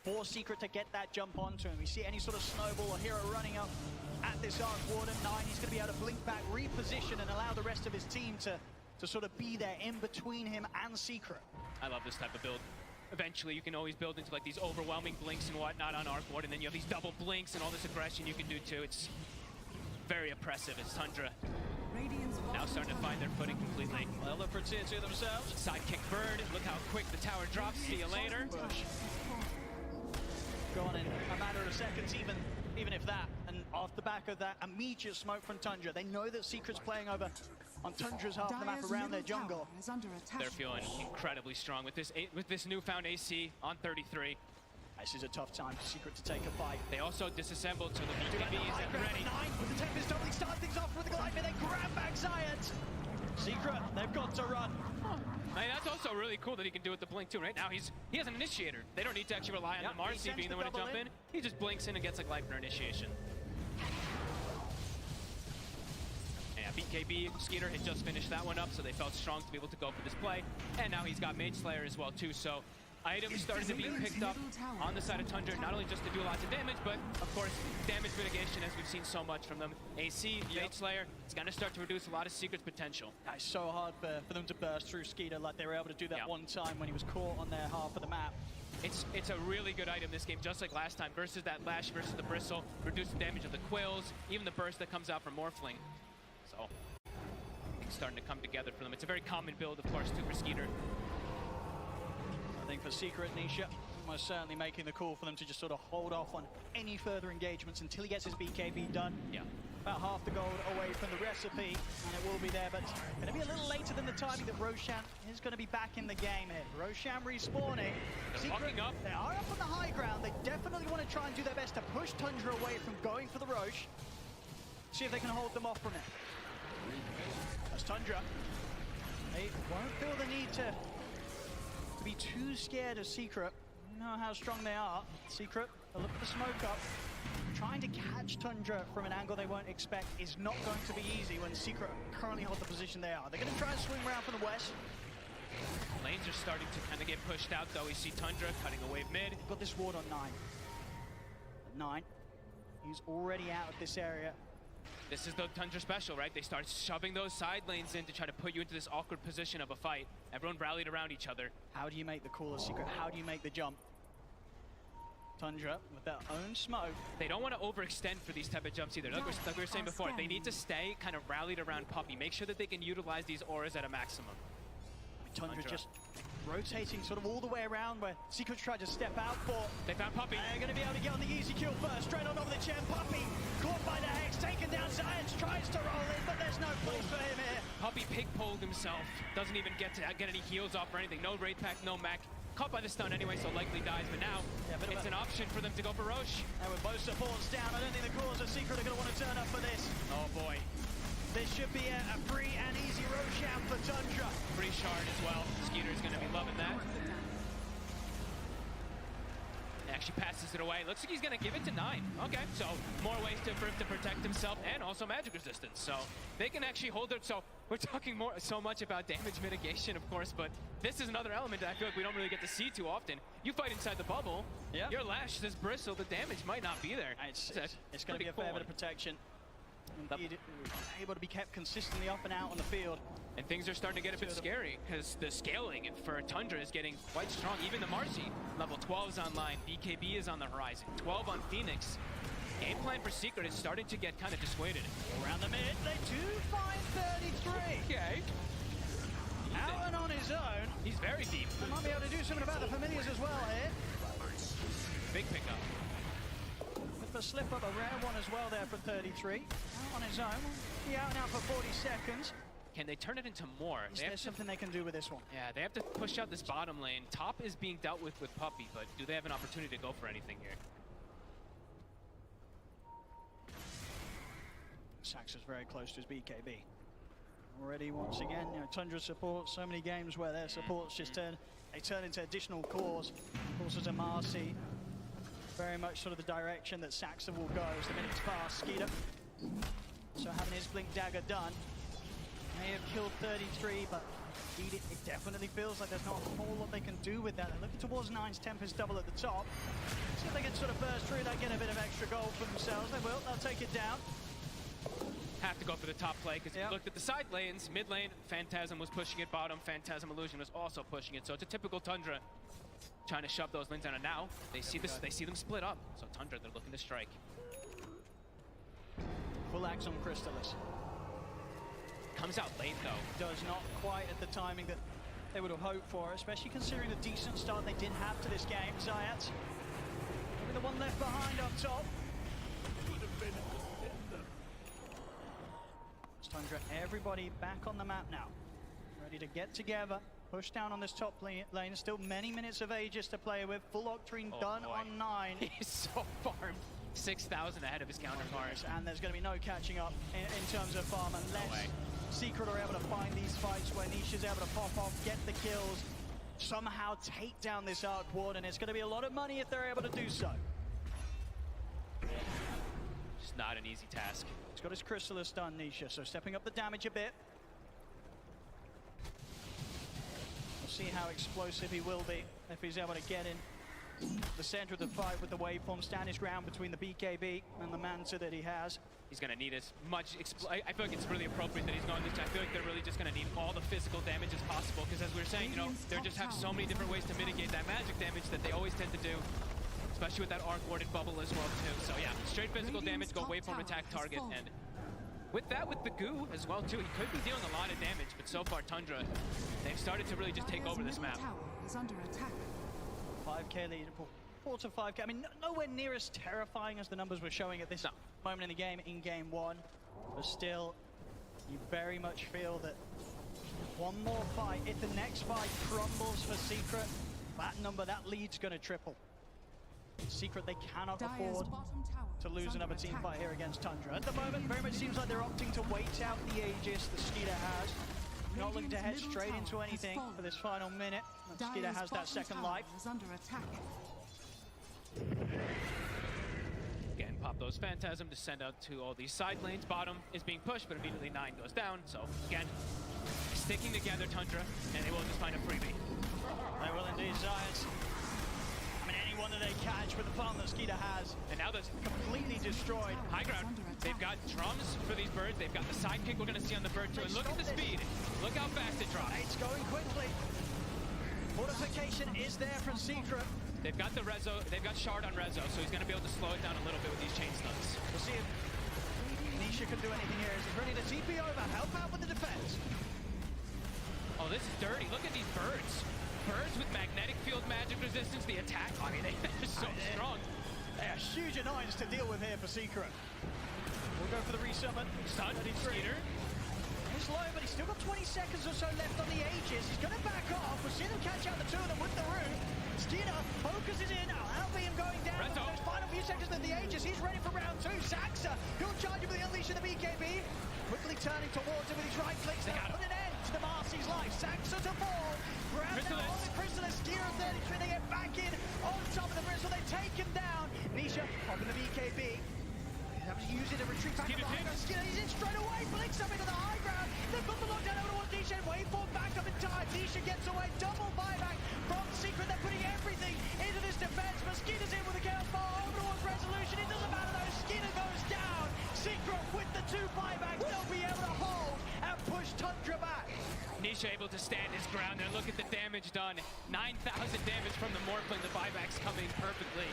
for Secret to get that jump onto him. We see any sort of snowball or hero running up at this Arc Warden. 9, he's going to be able to blink back, reposition, and allow the rest of his team to sort of be there in between him and Secret. I love this type of build. eventually you can always build into like these overwhelming blinks and whatnot on Arc Ward, and then you have these double blinks and all this aggression you can do too. It's very oppressive as Tundra now starting to find their footing completely. They'll look for tier 2 themselves. Sidekick bird, look how quick the tower drops, see you later. Gone in a matter of seconds, even if that. And off the back of that immediate smoke from Tundra, they know that Secret's playing over on Tundra's half of the map around their jungle. They're feeling incredibly strong with this newfound AC on 33. This is a tough time for Secret to take a fight. They also disassembled, so the BKB is ready. 9 with the Tempest doubling, start things off with the Glide, they grab back Zayat. Secret, they've got to run. Hey, that's also really cool that he can do it with the blink too. Right now, he has an initiator. They don't need to actually rely on the Marcy being the one to jump in. He just blinks in and gets a Gleipnir initiation. Yeah, BKB, Skeeter had just finished that one up, so they felt strong to be able to go for this play. And now he's got Mage Slayer as well too, so items started to be picked up on the side of Tundra, not only just to do lots of damage, but of course, damage mitigation, as we've seen so much from them. AC, Mage Slayer, it's going to start to reduce a lot of Secret's potential. It's so hard for them to burst through Skeeter like they were able to do that one time when he was caught on their half of the map. It's a really good item this game, just like last time, versus that Lash versus the Bristle, reduce the damage of the Quills, even the burst that comes out from Morphling. So, it's starting to come together for them. It's a very common build, of course, too, for Skeeter. I think for Secret, Nisha, almost certainly making the call for them to just sort of hold off on any further engagements until he gets his BKB done. Yeah. About half the gold away from the recipe, and it will be there, but going to be a little later than the timing that Roshan is going to be back in the game here. Roshan respawning. They're walking up. They are up on the high ground. They definitely want to try and do their best to push Tundra away from going for the Roche. See if they can hold them off from it. That's Tundra. They won't feel the need to be too scared of Secret. You know how strong they are. Secret, they'll look for the smoke up. Trying to catch Tundra from an angle they won't expect is not going to be easy when Secret currently hold the position they are. They're going to try and swing around from the west. Lanes are starting to kind of get pushed out, though. We see Tundra cutting a wave mid. Got this ward on 9. At 9, he's already out of this area. This is the Tundra special, right? They start shoving those side lanes in to try to put you into this awkward position of a fight. Everyone rallied around each other. How do you make the call of Secret? How do you make the jump? Tundra with their own smoke. They don't want to overextend for these type of jumps either. Like we were saying before, they need to stay kind of rallied around Puppey. Make sure that they can utilize these auras at a maximum. Tundra just rotating sort of all the way around where Secret's tried to step out for. They found Puppey. They're going to be able to get on the easy kill first. Straight on over the chair. Puppey caught by the Hex, taken down. Science tries to roll in, but there's no place for him here. Puppey pig-poled himself. Doesn't even get any heals off or anything. No Wraith Pack, no mech. Caught by the stun anyway, so likely dies. But now, it's an option for them to go for Roche. And with both supports down, I don't think the cause of Secret are going to want to turn up for this. Oh boy. This should be a free and easy Roshan for Tundra. Free shard as well. Skeeter's going to be loving that. Actually passes it away. Looks like he's going to give it to 9. Okay, so more ways for him to protect himself and also magic resistance. So they can actually hold it. So we're talking so much about damage mitigation, of course, but this is another element that I feel like we don't really get to see too often. You fight inside the bubble. Yep. Your Lash, this Bristle, the damage might not be there. It's going to be a fair bit of protection. Indeed, able to be kept consistently up and out on the field. And things are starting to get a bit scary because the scaling for Tundra is getting quite strong. Even the Marcy, level 12 is online. BKB is on the horizon. 12 on Phoenix. Game plan for Secret is starting to get kind of dissuaded. Around the mid, they do find 33. Okay. Out and on his own. He's very deep. They might be able to do something about the familiars as well here. Big pickup. A slip up, a rare one as well there for 33. Out on his own. Be out and out for 40 seconds. Can they turn it into more? Is there something they can do with this one? Yeah, they have to push out this bottom lane. Top is being dealt with Puppey, but do they have an opportunity to go for anything here? Sax is very close to his BKB. Already, once again, Tundra support. So many games where their supports just turn into additional cores. Courses of Marcy. Very much sort of the direction that Saxon will go as the minutes pass. Skeeter, so having his Blink Dagger done, may have killed 33, but indeed it definitely feels like there's not a whole lot they can do with that. They're looking towards 9's Tempest double at the top. See if they can sort of burst through that, get a bit of extra gold for themselves. They will, they'll take it down. Have to go for the top play because if you looked at the side lanes, mid lane, Phantasm was pushing it, bottom, Phantasm Illusion was also pushing it, so it's a typical Tundra. trying to shove those lanes down, and now they see this. They see them split up. So Tundra, they're looking to strike. Full axe on Crystallis. Comes out late though. Does not quite at the timing that they would have hoped for, especially considering the decent start they did have to this game. Zayat, maybe the one left behind up top. Tundra, everybody back on the map now. Ready to get together, push down on this top lane. Still many minutes of Aegis to play with. Full Octarine done boy. on 9. He's so farmed. 6,000 ahead of his counterpart. And there's going to be no catching up in terms of farm unless Secret are able to find these fights where Nisha's able to pop off, get the kills, somehow take down this Arc Ward, and it's going to be a lot of money if they're able to do so. Just not an easy task. He's got his Crystallis done, Nisha, so stepping up the damage a bit. We'll see how explosive he will be if he's able to get in the center of the fight with the waveform, stand his ground between the BKB and the Manta that he has. He's going to need as much. I feel like it's really appropriate that he's going this. I feel like they're really just going to need all the physical damage as possible, because as we were saying, you know, they just have so many different ways to mitigate that magic damage that they always tend to do, especially with that arc warded bubble as well too. So yeah, straight physical damage, go waveform attack target, and with that, with the goo as well too, he could be dealing a lot of damage. But so far, Tundra, they've started to really just take over this map. Is under attack. 5k lead, 4 to 5k. I mean, nowhere near as terrifying as the numbers were showing at this moment in the game, in game 1. But still, you very much feel that one more fight, if the next fight crumbles for Secret, that number, that lead's going to triple. Secret, they cannot afford to lose another team fight here against Tundra. At the moment, very much seems like they're opting to wait out the Aegis the Skeeter has. Not looking to head straight into anything for this final minute. Skeeter has that second life. Under attack. Again, pop those Phantasm to send out to all these side lanes. Bottom is being pushed, but immediately 9 goes down. So again, sticking together, Tundra, and they will just find a freebie. They will indeed, Giants. I mean, anyone that they catch with the farm that Skeeter has. And now that's completely destroyed. High ground. They've got drums for these birds. They've got the sidekick we're going to see on the bird too. And look at the speed. Look how fast it drops. It's going quickly. Fortification is there from Secret. They've got the Rezo. They've got Shard on Rezo, so he's going to be able to slow it down a little bit with these chain stuns. We'll see if Nisha can do anything here. He's ready to TP over, help out with the defense. Oh, this is dirty. Look at these birds. Birds with magnetic field magic resistance. The attack. I mean, they're so strong. They are huge annoyance to deal with here for Secret. We'll go for the resummon. Stun, Skeeter. He's low, but he's still got 20 seconds or so left on the Aegis. He's going to back off. We'll see them catch out the two of them with the root. Skeeter focuses in. That'll be him going down. Those final few seconds of the Aegis. He's ready for round 2. Saxa, he'll charge him with the Unleash of the BKB. Quickly turning towards him with his right clicks. They'll put an end to the Marcy's life. Saxa to fall. Grab now on the Crystallis. Skeeter 33. They get back in on top of the bridge, so they take him down. Nisha popping the BKB. Have to use it to retreat back to the high ground. Skeeter, he's in straight away, pulling something to the high ground. They've got the lockdown over towards Nisha. Waveform back up in time. Nisha gets away. Double buyback from Secret. They're putting everything into this defense. But Skeeter's in with a chaos ball over towards Resolution. It doesn't matter though. Skeeter goes down. Secret with the 2 buybacks. They'll be able to hold and push Tundra back. Nisha able to stand his ground there. Look at the damage done. 9,000 damage from the Morphling. The buybacks coming perfectly.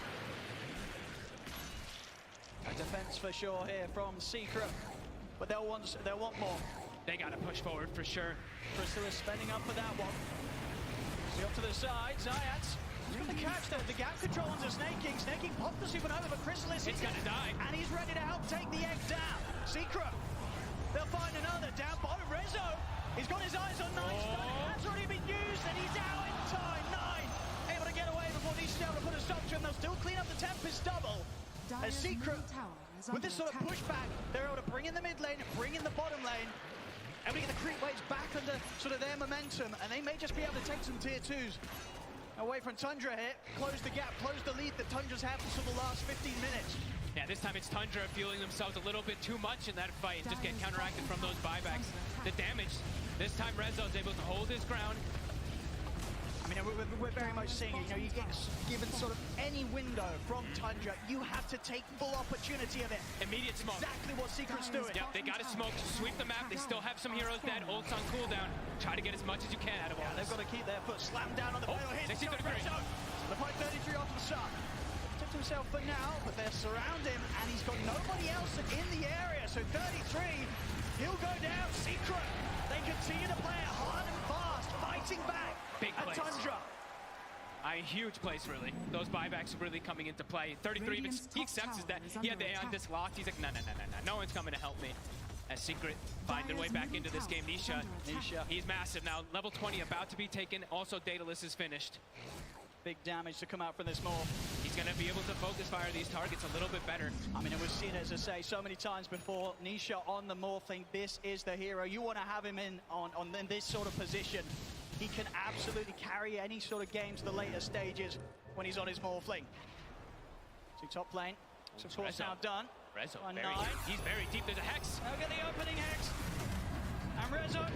A defense for sure here from Secret, but they'll want more. They got to push forward for sure. Crystallis spending up for that one. See up to the side, Zayat. He's going to catch the gap control onto Snaking. Snaking popped the supernova, but Crystallis is going to die. And he's ready to help take the egg down. Secret, they'll find another down bottom. Rezo, he's got his eyes on 9 stun. That's already been used, and he's out in time. 9 able to get away before these able to put a stop to him. They'll still clean up the Tempest double. As Secret, with this sort of pushback, they're able to bring in the mid lane, bring in the bottom lane, able to get the creep waves back under sort of their momentum, and they may just be able to take some tier 2s away from Tundra here, close the gap, close the lead that Tundra's had for sort of the last 15 minutes. Yeah, this time it's Tundra feeling themselves a little bit too much in that fight, just get counteracted from those buybacks. The damage, this time Rezo's able to hold his ground. I mean, we're very much seeing it. You know, you get given sort of any window from Tundra, you have to take full opportunity of it. Immediate smoke. Exactly what Secret's doing. Yep, they got to smoke, sweep the map. They still have some heroes dead. Ult's on cooldown. Try to get as much as you can out of all They've this. got to keep their foot slammed down on the pedal. Here's the shot, Rezo. The fight 33 off the shot. Protect himself for now, but they're surround him, and he's got nobody else in the area. So 33, he'll go down. Secret, they continue to play it hard and fast, fighting back. Big at plays. Tundra. A huge place, really. Those buybacks are really coming into play. 33, even he accepts that. He had the Aeon disc locked. He's like, no. No one's coming to help me. As Secret find their way back into this game. Nisha, he's massive now. Level 20 about to be taken. Also, Daedalus is finished. Big damage to come out from this morph. He's going to be able to focus fire these targets a little bit better. I mean, it was seen, as I say, so many times before. Nisha on the morphling. This is the hero. You want to have him in this sort of position. He can absolutely carry any sort of game to the later stages when he's on his morphling. So top lane. So of course now done. Rezo, he's very deep. There's a Hex. Look at the opening Hex. And Rezo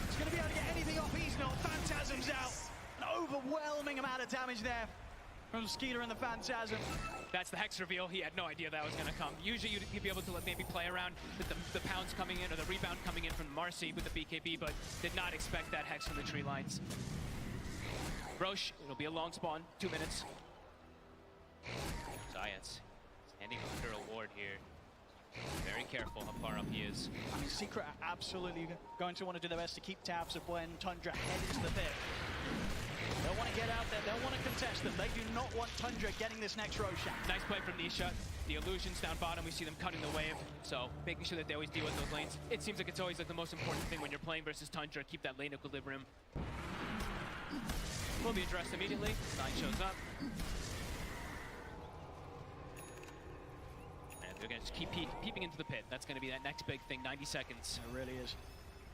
is going to be able to get anything off. He's not. Phantasm's out. An overwhelming amount of damage there from Skeeter and the Phantasm. That's the Hex reveal. He had no idea that was going to come. Usually you'd be able to maybe play around with the pounds coming in or the rebound coming in from Marcy with the BKB, but did not expect that Hex from the tree lines. Roche, it'll be a long spawn, 2 minutes. Zayats standing under a ward here. Very careful how far up he is. I mean, Secret are absolutely going to want to do their best to keep tabs of when Tundra head into the pit. They'll want to get out there, they'll want to contest them. They do not want Tundra getting this next Roshan. Nice play from Nisha. The illusions down bottom, we see them cutting the wave. So making sure that they always deal with those lanes. It seems like it's always like the most important thing when you're playing versus Tundra, keep that lane equilibrium. Will be addressed immediately. Sign shows up. And they're going to just keep peeping into the pit. That's going to be that next big thing, 90 seconds. It really is.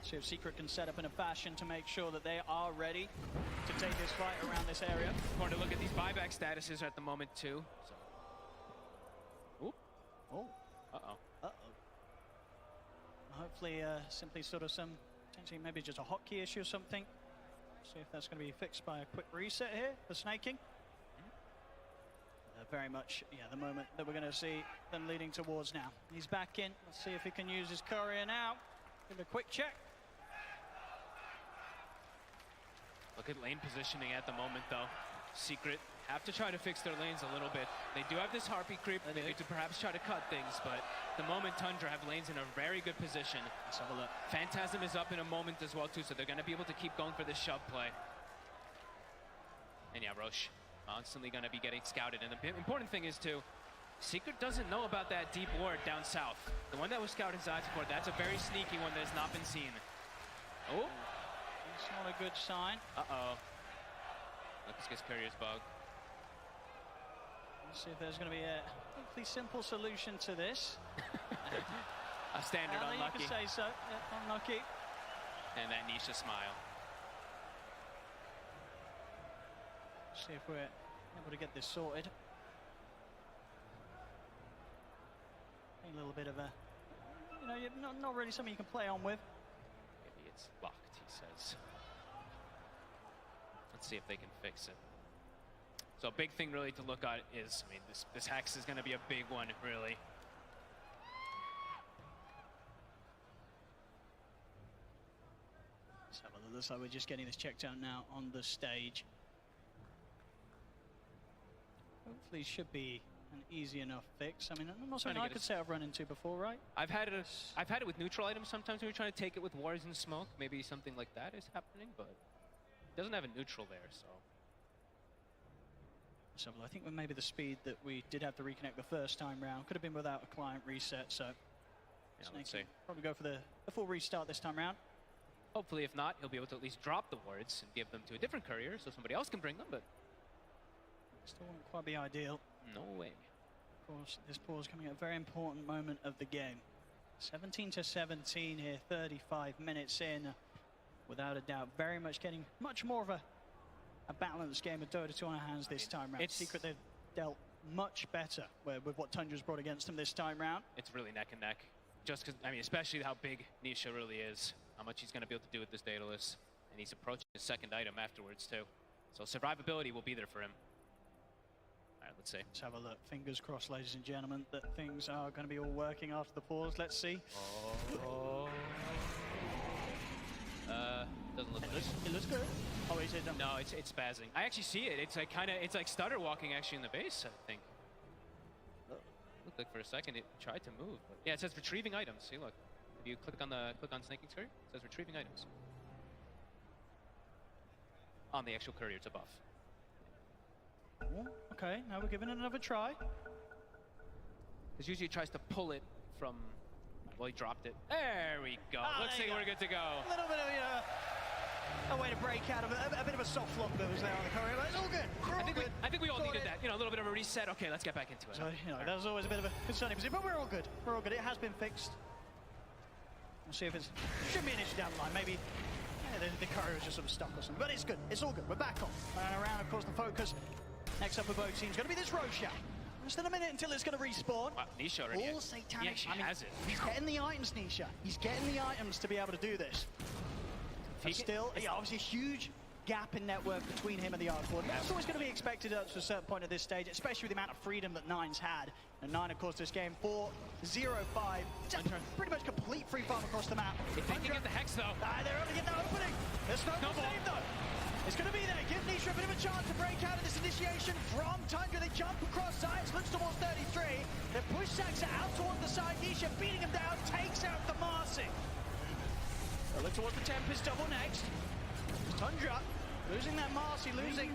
See if Secret can set up in a fashion to make sure that they are ready to take this fight around this area. Important to look at these buyback statuses at the moment too. So. Oop. Oh. Uh-oh. Uh-oh. Hopefully simply sort of some, potentially maybe just a hotkey issue or something. See if that's going to be fixed by a quick reset here for snaking. Very much, yeah, the moment that we're going to see them leading towards now. He's back in. Let's see if he can use his courier now. Give a quick check. Look at lane positioning at the moment, though. Secret have to try to fix their lanes a little bit. They do have this Harpy creep. They need to perhaps try to cut things, but the moment Tundra have lanes in a very good position. Let's have a look. Phantasm is up in a moment as well, too, so they're going to be able to keep going for this shove play. And yeah, Roche constantly going to be getting scouted. And the important thing is, too, Secret doesn't know about that deep ward down south. The one that was scouted inside support, that's a very sneaky one that has not been seen. Oh. It's not a good sign. Uh-oh. Lucas gets Courier's bug. Let's see if there's going to be a hopefully simple solution to this. A standard unlucky. You can say so. Yeah, unlucky. And that Nisha smile. See if we're able to get this sorted. A little bit of a, you know, not really something you can play on with. Maybe it's locked, he says. Let's see if they can fix it. So a big thing really to look at is, I mean, this Hex is going to be a big one, really. Let's have a look. Looks like we're just getting this checked out now on the stage. Hopefully should be an easy enough fix. I mean, not something I could say I've run into before, right? I've had it with neutral items sometimes when you're trying to take it with wars and smoke. Maybe something like that is happening, but it doesn't have a neutral there, so. So I think maybe the speed that we did have to reconnect the first time round could have been without a client reset, so. Yeah, let's see. Probably go for the full restart this time round. Hopefully, if not, he'll be able to at least drop the wards and give them to a different courier so somebody else can bring them, but. Still wouldn't quite be ideal. No way. Of course, this pause coming at a very important moment of the game. 17-17 here, 35 minutes in. Without a doubt, very much getting much more of a balanced game of Dota 2 on our hands this time round. Secret, they've dealt much better with what Tundra's brought against them this time round. It's really neck and neck. Just because, I mean, especially how big Nisha really is, how much he's going to be able to do with this Daedalus. And he's approaching his second item afterwards, too. So survivability will be there for him. All right, let's see. Let's have a look. Fingers crossed, ladies and gentlemen, that things are going to be all working after the pause. Let's see. Doesn't look like it looks good. Oh, is it? No, it's spazzing. I actually see it. It's like it's like stutter walking actually in the base, I think. Looked like for a second it tried to move. But yeah, it says retrieving items. See, look. If you click on snaking screen, it says retrieving items. On the actual courier, it's above. Oh, okay, now we're giving it another try. Because usually it tries to pull it from. Well, he dropped it. There we go. Looks like we're good to go. A little bit of, a way to break out of a bit of a soft lock that was there on the courier, but it's all good. I think we all needed that. You know, a little bit of a reset. Okay, let's get back into it. So, that was always a bit of a concerning position, but we're all good. We're all good. It has been fixed. We'll see if it's... Should be an issue down the line. Maybe the courier was just sort of stuck or something. But it's good. It's all good. We're back on. And around, of course, the focus. Next up for both teams going to be this Roshan. Just in a minute until it's going to respawn. Wow, Nisha already. All satanic. He actually has it. He's getting the items, Nisha. He's getting the items to be able to do this. But still, obviously a huge gap in network between him and the Arcboard. That's always going to be expected up to a certain point at this stage, especially with the amount of freedom that Nine's had. And Nine, of course, this game 4-0-5. Pretty much complete free farm across the map. If they can get the Hex, though. They're only getting the opening. There's no save, though. It's going to be there. Give Nisha a bit of a chance to break out of this initiation from Tundra. They jump across sides, looks towards 33. They push Saxa out towards the side. Nisha beating him down, takes out the Marcy. They look towards the Tempest double next. Tundra losing that Marcy, losing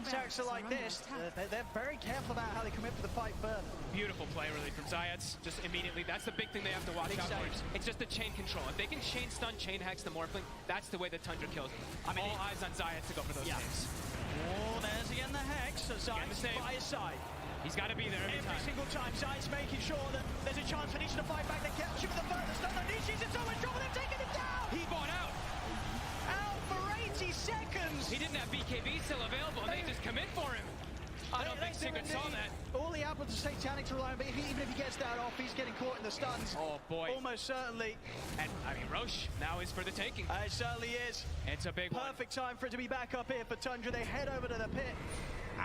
Saxa like this. They're very careful about how they commit to the fight further. Beautiful play, really, from Zayats. Just immediately, that's the big thing they have to watch out for. It's just the chain control. If they can chain stun, chain hex the Morphling, that's the way that Tundra kills. I mean, all eyes on Zayats to go for those things. Oh, there's again the hex. So Zayats by his side. He's got to be there every single time. Zayats making sure that there's a chance for Nisha to fight back. They catch him with the furthest. No, Nisha's in so much trouble. They've taken him down. He bought out. Out for 80 seconds. He didn't have BKB still available, and they just commit for him. I don't think Secret saw that. All he had was a Satanic to rely on, but even if he gets that off, he's getting caught in the stuns. Oh, boy. Almost certainly. And, I mean, Roche now is for the taking. It certainly is. It's a big one. Perfect time for it to be back up here for Tundra. They head over to the pit.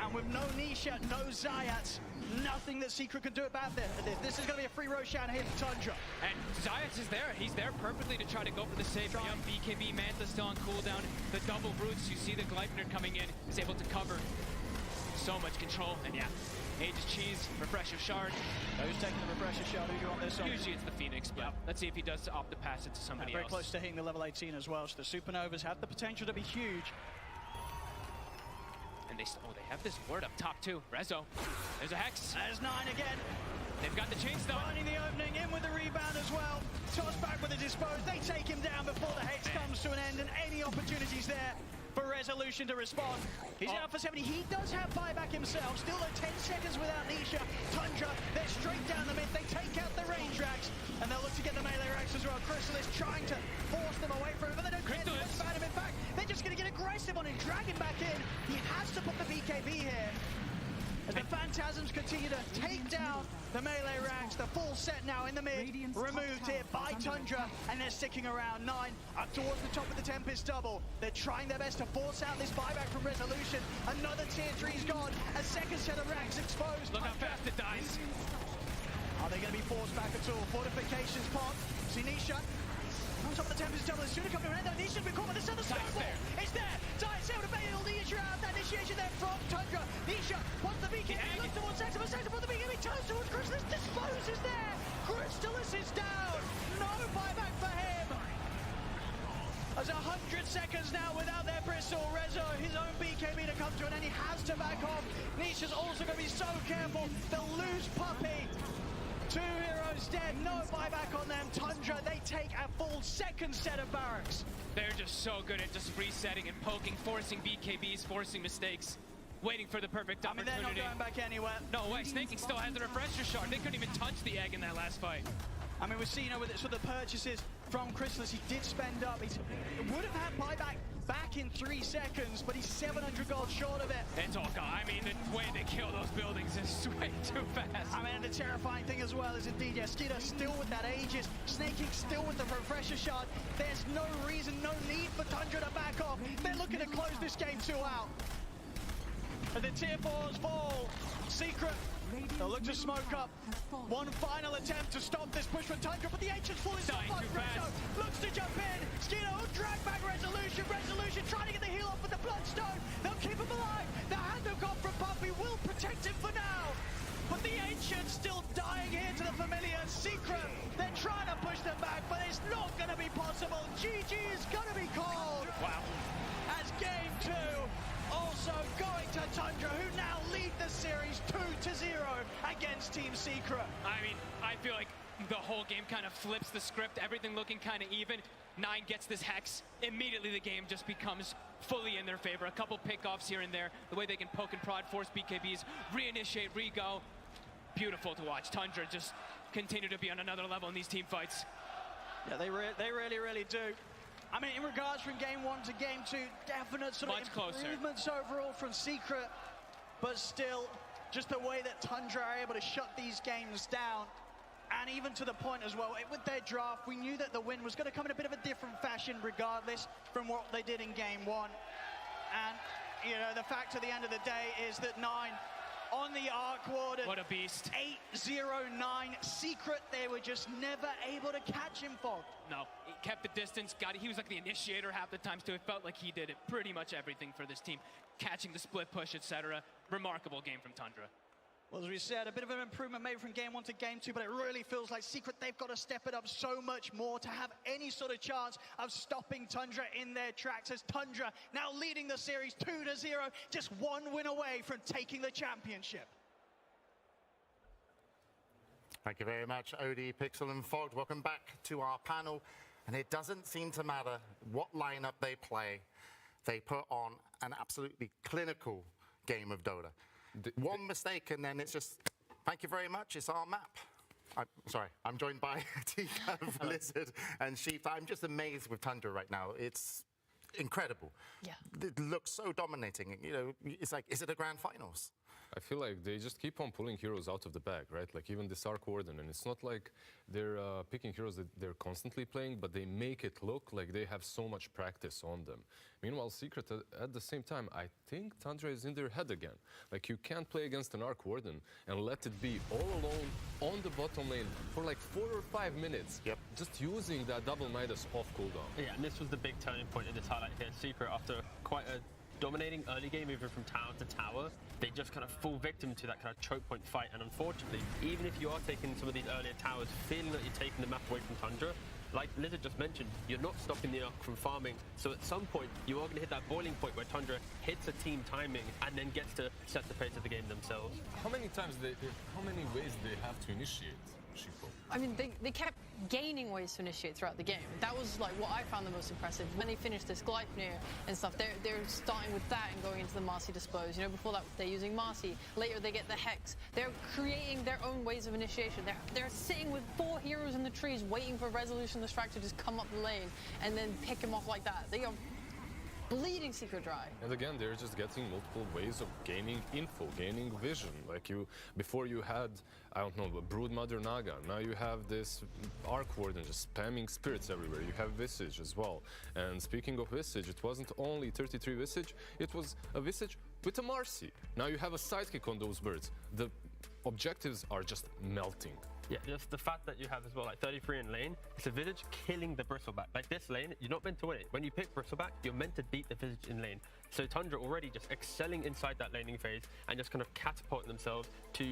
And with no Nisha, no Zayats, nothing that Secret can do about this. This is going to be a free Roshan here for Tundra. And Zayats is there. He's there perfectly to try to go for the save. Young BKB, Mantha still on cooldown. The double Brutes, you see the Gleipnir coming in. He's able to cover. So much control. And yeah, Aegis Cheese, Refresher Shard. Who's taking the Refresher Shard? Who do you want this on? Usually it's the Phoenix, but let's see if he does opt to pass it to somebody very else. Very close to hitting the level 18 as well. So the Supernovas have the potential to be huge. And they have this ward up top too. Rezo. There's a Hex. There's 9 again. They've got the chain stun. Finding the opening, in with the rebound as well. Toss back with the dispose. They take him down before the Hex comes to an end, and any opportunities there for Resolution to respond. He's out for 70. He does have buyback himself. Still at 10 seconds without Nisha. Tundra, they're straight down the mid. They take out the range racks, and they'll look to get the melee racks as well. Crystal is trying to force them away from him, but they don't get much about him. In fact, they're just going to get aggressive on him, drag him back in. He has to put the BKB here. As the Phantasms continue to take down the melee ranks, the full set now in the mid, removed here by Tundra, and they're sticking around. 9 up towards the top of the Tempest double. They're trying their best to force out this buyback from Resolution. Another tier 3's gone, a second set of ranks exposed. Look how fast it dies. Are they going to be forced back at all? Fortifications pop. See Nisha on top of the Tempest double. It's soon to come to an end. Nisha's been caught with this other snowball. It's there. Zayats able to bait all the issue out. That initiation there from Tundra. Nisha wants the BKB. Looks towards Saxa, but Saxa wants the BKB. Turns towards Crystallis. Disposes there. Crystallis is down. No buyback for him. There's 100 seconds now without their Bristol. Rezo, his own BKB to come to an end. He has to back off. Nisha's also going to be so careful. They'll lose Puppey. 2 heroes dead, no buyback on them. Tundra, they take a full second set of barracks. They're just so good at just resetting and poking, forcing BKBs, forcing mistakes, waiting for the perfect opportunity. They're not going back anywhere. No way, Snaking still has the Refresher Shard. They couldn't even touch the egg in that last fight. I mean, we've seen with the purchases from Crystallis, he did spend up. He would have had buyback back in 3 seconds, but he's 700 gold short of it. It's all gone. I mean, the way they kill those buildings is way too fast. I mean, the terrifying thing as well is indeed, yeah, Skidder still with that Aegis, Snaking still with the Refresher Shard. There's no reason, no need for Tundra to back off. They're looking to close this game 2 out. And the tier 4s fall. Secret, they'll look to smoke up. One final attempt to stop this push from Tundra, but the Ancients falling so fast. Rezo looks to jump in. Skino will drag back Resolution. Resolution trying to get the heal off with the Bloodstone. They'll keep him alive. The handoff off from Puppy will protect him for now. But the Ancients still dying here to the familiar. Secret, they're trying to push them back, but it's not going to be possible. GG is going to be called. Wow. As game 2 also going to Tundra, who now lead the series 2-0 against Team Secret. I mean, I feel like the whole game kind of flips the script, everything looking kind of even. 9 gets this Hex, immediately the game just becomes fully in their favor. A couple pickoffs here and there, the way they can poke and prod, force BKBs, reinitiate, re-go. Beautiful to watch. Tundra just continue to be on another level in these team fights. Yeah, they really, really do. I mean, in regards from game 1 to game 2, definite sort Much of closer. improvements overall from Secret, but still, just the way that Tundra are able to shut these games down, and even to the point as well, with their draft, we knew that the win was going to come in a bit of a different fashion regardless from what they did in game 1. And, you know, the fact at the end of the day is that 9 on the Arc Warden. What a beast. 8-0-9 Secret, they were just never able to catch him, Fog. No, he kept the distance, he was like the initiator half the times too. It felt like he did it pretty much everything for this team. Catching the split push, etc. Remarkable game from Tundra. Well, as we said, a bit of an improvement maybe from game 1 to game 2, but it really feels like Secret, they've got to step it up so much more to have any sort of chance of stopping Tundra in their tracks, as Tundra now leading the series 2-0, just 1 win away from taking the championship. Thank you very much, Odie, Pixel and Fogged. Welcome back to our panel. And it doesn't seem to matter what lineup they play. They put on an absolutely clinical game of Dota. One mistake and then it's just, thank you very much, it's our map. I'm joined by Tika, Blizzard and Sheep. I'm just amazed with Tundra right now. It's incredible. Yeah. It looks so dominating. You know, it's like, is it a grand finals? I feel like they just keep on pulling heroes out of the bag, right? Like even this Arc Warden, and it's not like they're picking heroes that they're constantly playing, but they make it look like they have so much practice on them. Meanwhile, Secret, at the same time, I think Tundra is in their head again. Like you can't play against an Arc Warden and let it be all alone on the bottom lane for like 4 or 5 minutes. Yep. Just using that double Midas off cooldown. Yeah, and this was the big turning point in this highlight here. Secret, after quite a dominating early game, moving from tower to tower, they just kind of fall victim to that kind of choke point fight. And unfortunately, even if you are taking some of these earlier towers, feeling that you're taking the map away from Tundra, like Lizard just mentioned, you're not stopping the Arc from farming. So at some point, you are going to hit that boiling point where Tundra hits a team timing and then gets to set the pace of the game themselves. How many ways they have to initiate, Chico? I mean, they kept gaining ways to initiate throughout the game. That was like what I found the most impressive. When they finished this Gleipnir and stuff, they're starting with that and going into the Marcy Dispose. You know, before that they're using Marcy. Later they get the Hex. They're creating their own ways of initiation. They're sitting with 4 heroes in the trees waiting for Resolution the Strike to just come up the lane and then pick him off like that. They are bleeding Secret dry. And again, they're just getting multiple ways of gaining info, gaining vision. Like before you had, I don't know, a Broodmother Naga. Now you have this Arc Warden just spamming spirits everywhere. You have Visage as well. And speaking of Visage, it wasn't only 33 Visage, it was a Visage with a Marcy. Now you have a sidekick on those birds. The objectives are just melting. Yeah, just the fact that you have as well, like 33 in lane, it's a Visage killing the Bristleback. Like this lane, you're not meant to win it. When you pick Bristleback, you're meant to beat the Visage in lane. So Tundra already just excelling inside that laning phase and just kind of catapulting themselves to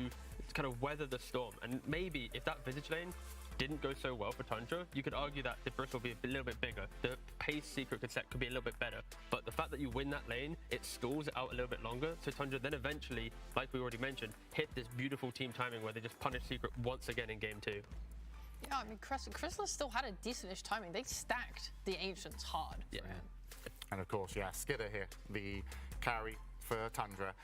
kind of weather the storm. And maybe if that Visage lane didn't go so well for Tundra, you could argue that the Bristle would be a little bit bigger. The pace Secret could set could be a little bit better. But the fact that you win that lane, it stalls it out a little bit longer. So Tundra then eventually, like we already mentioned, hit this beautiful team timing where they just punish Secret once again in game 2. Yeah, I mean, Chrysalis still had a decent-ish timing. They stacked the Ancients hard. Yeah. And of course, yeah, Skidder here, the carry for Tundra.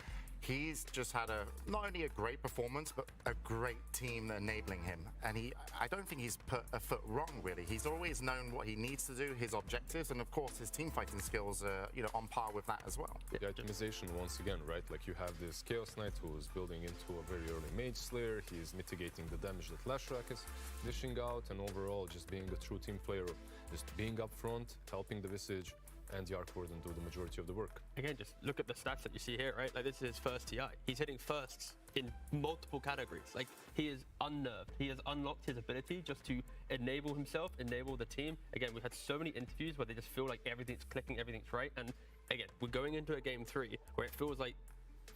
He's just had not only a great performance, but a great team enabling him. And I don't think he's put a foot wrong, really. He's always known what he needs to do, his objectives, and of course, his team fighting skills are, on par with that as well. The optimization once again, right? Like you have this Chaos Knight who is building into a very early Mage Slayer. He's mitigating the damage that Lashrak is dishing out, and overall just being a true team player, just being up front, helping the Visage, and the Arc Warden do the majority of the work. Again, just look at the stats that you see here, right? Like, this is his first TI. He's hitting firsts in multiple categories. Like, he is unnerved. He has unlocked his ability just to enable himself, enable the team. Again, we've had so many interviews where they just feel like everything's clicking, everything's right. And again, we're going into a game 3 where it feels like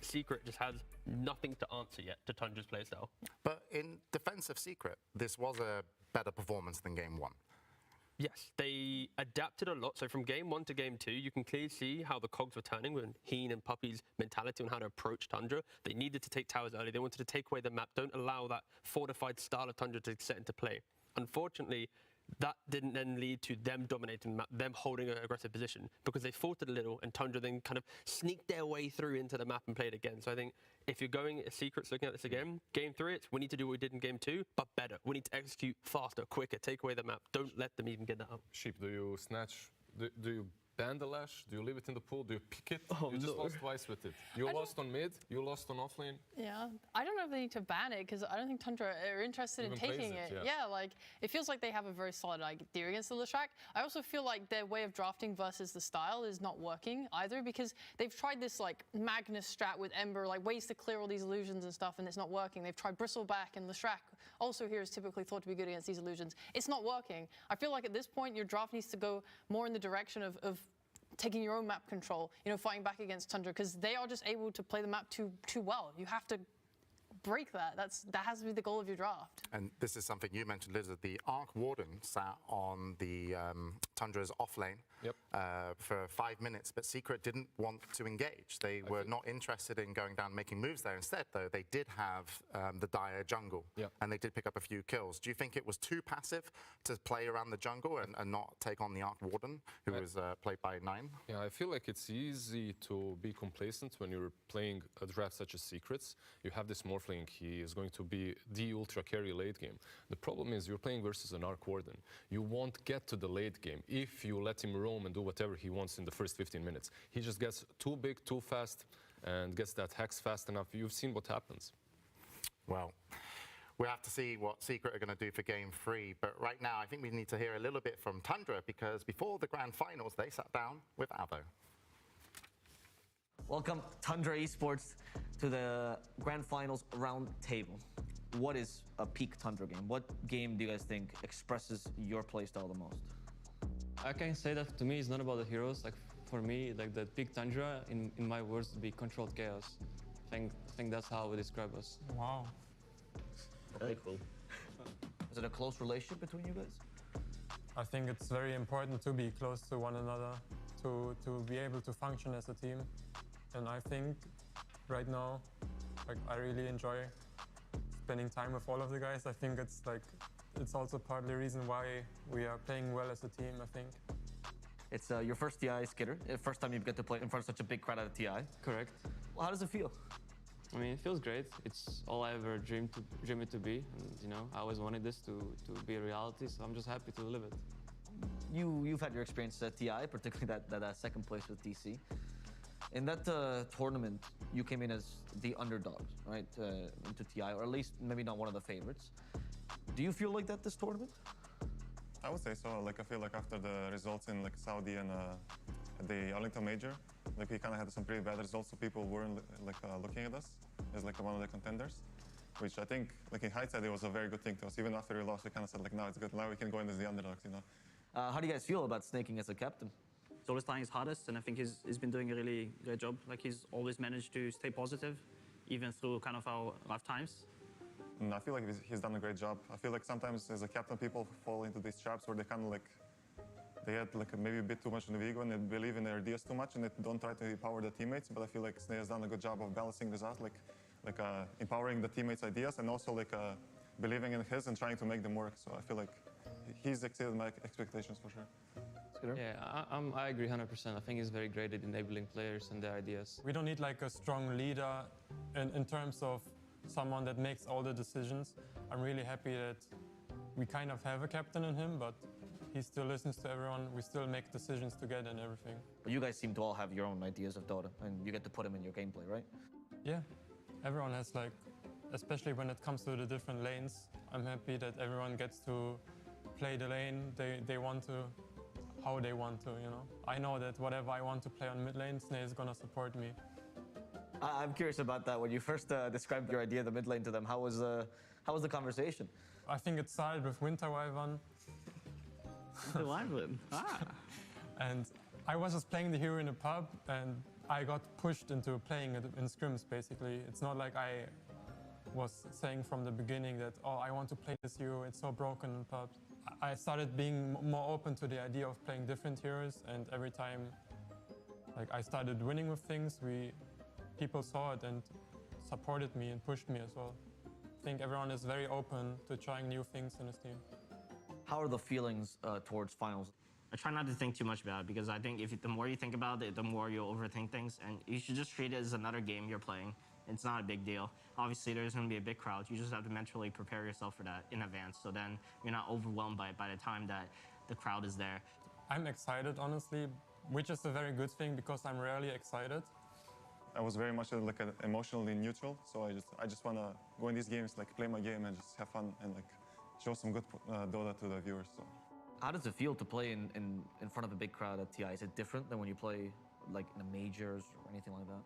Secret just has nothing to answer yet to Tundra's playstyle. But in defense of Secret, this was a better performance than game 1. Yes, they adapted a lot. So from game 1 to game 2, you can clearly see how the cogs were turning with Heen and Puppy's mentality on how to approach Tundra. They needed to take towers early. They wanted to take away the map. Don't allow that fortified style of Tundra to set into play. Unfortunately, that didn't then lead to them dominating the map, them holding an aggressive position, because they faltered a little and Tundra then kind of sneaked their way through into the map and played again. So I think if you're going at Secrets looking at this again, game 3, we need to do what we did in game 2, but better. We need to execute faster, quicker, take away the map. Don't let them even get that up. Sheep, do you snatch, do you ban the lash? Do you leave it in the pool? Do you pick it? You just lost twice with it. You lost on mid, you lost on offlane. Yeah, I don't know if they need to ban it, because I don't think Tundra are interested in taking it. Yeah, like, it feels like they have a very solid idea against the Leshrac. I also feel like their way of drafting versus the style is not working either, because they've tried this, like, Magnus strat with Ember, like, ways to clear all these illusions and stuff, and it's not working. They've tried Bristleback, and Leshrac also here is typically thought to be good against these illusions. It's not working. I feel like at this point, your draft needs to go more in the direction of taking your own map control, you know, fighting back against Tundra, because they are just able to play the map too well. You have to break that. That has to be the goal of your draft. And this is something you mentioned, Liz, that the Arc Warden sat on the Tundra's off lane for 5 minutes, but Secret didn't want to engage. They were not interested in going down making moves there. Instead, though, they did have the Dire jungle, and they did pick up a few kills. Do you think it was too passive to play around the jungle and not take on the Arc Warden, who was played by 9? Yeah, I feel like it's easy to be complacent when you're playing a draft such as Secrets. You have this Morphling, he is going to be the ultra carry late game. The problem is you're playing versus an Arc Warden. You won't get to the late game if you let him roam and do whatever he wants in the first 15 minutes. He just gets too big, too fast, and gets that hex fast enough. You've seen what happens. Well, we'll have to see what Secret are going to do for game 3. But right now, I think we need to hear a little bit from Tundra, because before the grand finals, they sat down with Avo. Welcome, Tundra Esports, to the grand finals round table. What is a peak Tundra game? What game do you guys think expresses your playstyle the most? I can say that to me, it's not about the heroes. Like, for me, like, the peak Tundra, in my words, would be controlled chaos. I think that's how we describe us. Wow. Okay, cool. Is it a close relationship between you guys? I think it's very important to be close to one another, to be able to function as a team. And I think right now, like, I really enjoy spending time with all of the guys. I think it's also partly the reason why we are playing well as a team, I think. It's your first TI, Skitter. First time you get to play in front of such a big crowd at a TI. Correct. Well, how does it feel? I mean, it feels great. It's all I ever dreamed it to be. And, you know, I always wanted this to be a reality, so I'm just happy to live it. You've had your experience at TI, particularly that second place with DC. In that tournament, you came in as the underdog, right, into TI, or at least maybe not one of the favorites. Do you feel like that this tournament? I would say so. Like, I feel like after the results in like Saudi and the Arlington Major, like, we kind of had some pretty bad results, so people weren't like looking at us as like one of the contenders, which I think, like, in hindsight, it was a very good thing to us. Even after we lost, we kind of said like, no, it's good. Now we can go in as the underdogs, you know. How do you guys feel about snaking as a captain? He's always trying his hardest, and I think he's been doing a really great job. Like, he's always managed to stay positive, even through kind of our rough times. I feel like he's done a great job. I feel like sometimes as a captain, people fall into these traps where they kind of like, they had like maybe a bit too much in the ego and they believe in their ideas too much and they don't try to empower the teammates. But I feel like Sneh has done a good job of balancing this out, like empowering the teammates' ideas and also like believing in his and trying to make them work. So I feel like he's exceeded my expectations for sure. Yeah, I agree 100%. I think he's very great at enabling players and their ideas. We don't need like a strong leader in terms of someone that makes all the decisions. I'm really happy that we kind of have a captain in him, but he still listens to everyone. We still make decisions together and everything. But you guys seem to all have your own ideas of Dota, and you get to put them in your gameplay, right? Yeah, everyone has like, especially when it comes to the different lanes, I'm happy that everyone gets to play the lane they want to. how they want to, you know. I know that whatever I want to play on mid lane, Sneh is gonna support me. I'm curious about that. When you first described your idea of the mid lane to them, how was the conversation? I think it started with Winter Wyvern. The Wyvern. And I was just playing the hero in a pub, and I got pushed into playing it in scrims, basically. It's not like I was saying from the beginning that, oh, I want to play this hero, it's so broken in pubs. I started being more open to the idea of playing different heroes, and every time I started winning with things, people saw it and supported me and pushed me as well. I think everyone is very open to trying new things in this team. How are the feelings towards finals? I try not to think too much about it, because I think the more you think about it, the more you'll overthink things, and you should just treat it as another game you're playing. It's not a big deal. Obviously, there's going to be a big crowd. You just have to mentally prepare yourself for that in advance, so then you're not overwhelmed by it by the time that the crowd is there. I'm excited, honestly, which is a very good thing, because I'm rarely excited. I was very much emotionally neutral, so I just want to go in these games, play my game and just have fun and show some good Dota to the viewers. So. How does it feel to play in front of a big crowd at TI? Is it different than when you play in the majors or anything like that?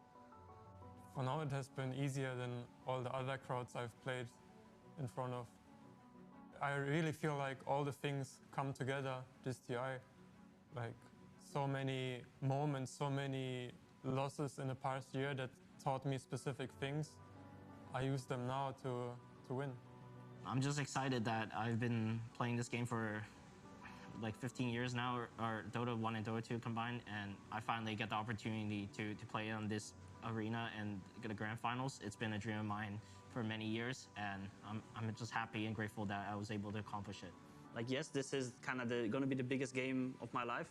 For now, it has been easier than all the other crowds I've played in front of. I really feel like all the things come together this TI. So many moments, so many losses in the past year that taught me specific things. I use them now to win. I'm just excited that I've been playing this game for 15 years now, or Dota 1 and Dota 2 combined, and I finally get the opportunity to play on this arena and get a grand finals. It's been a dream of mine for many years, and I'm just happy and grateful that I was able to accomplish it. Yes, this is kind of going to be the biggest game of my life,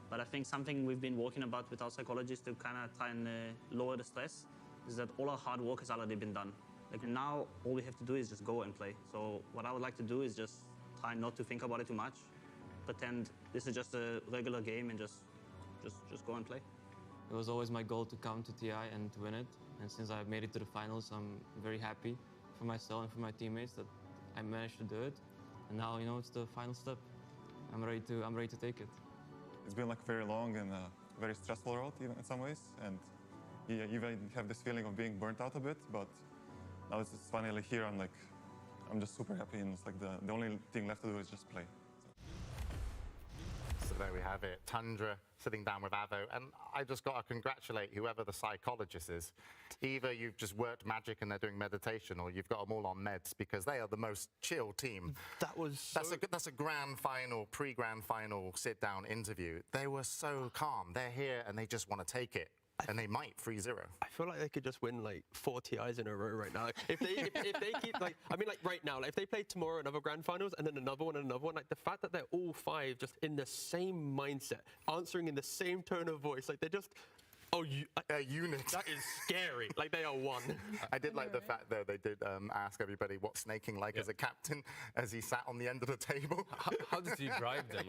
but I think something we've been working about with our psychologists to kind of try and lower the stress is that all our hard work has already been done. Now, all we have to do is just go and play. So what I would like to do is just try not to think about it too much, pretend this is just a regular game, and just go and play. It was always my goal to come to TI and to win it. And since I've made it to the finals, I'm very happy for myself and for my teammates that I managed to do it. And now, it's the final step. I'm ready to take it. It's been very long and very stressful road even in some ways. And you even have this feeling of being burnt out a bit, but now it's finally here. I'm just super happy, and it's the only thing left to do is just play. So there we have it. Tundra sitting down with Avo, and I just got to congratulate whoever the psychologist is. Either you've just worked magic and they're doing meditation, or you've got them all on meds, because they are the most chill team. That's a grand final, pre-grand final sit-down interview. They were so calm. They're here and they just want to take it. And they might 3-0. I feel like they could just win 4 TIs in a row right now. If they keep right now, if they play tomorrow another grand finals and then another one, the fact that they're all 5 just in the same mindset, answering in the same tone of voice, they're just unit. That is scary. They are one. I did like the fact, though, they did ask everybody what's snaking like as a captain as he sat on the end of the table. How did he bribe them?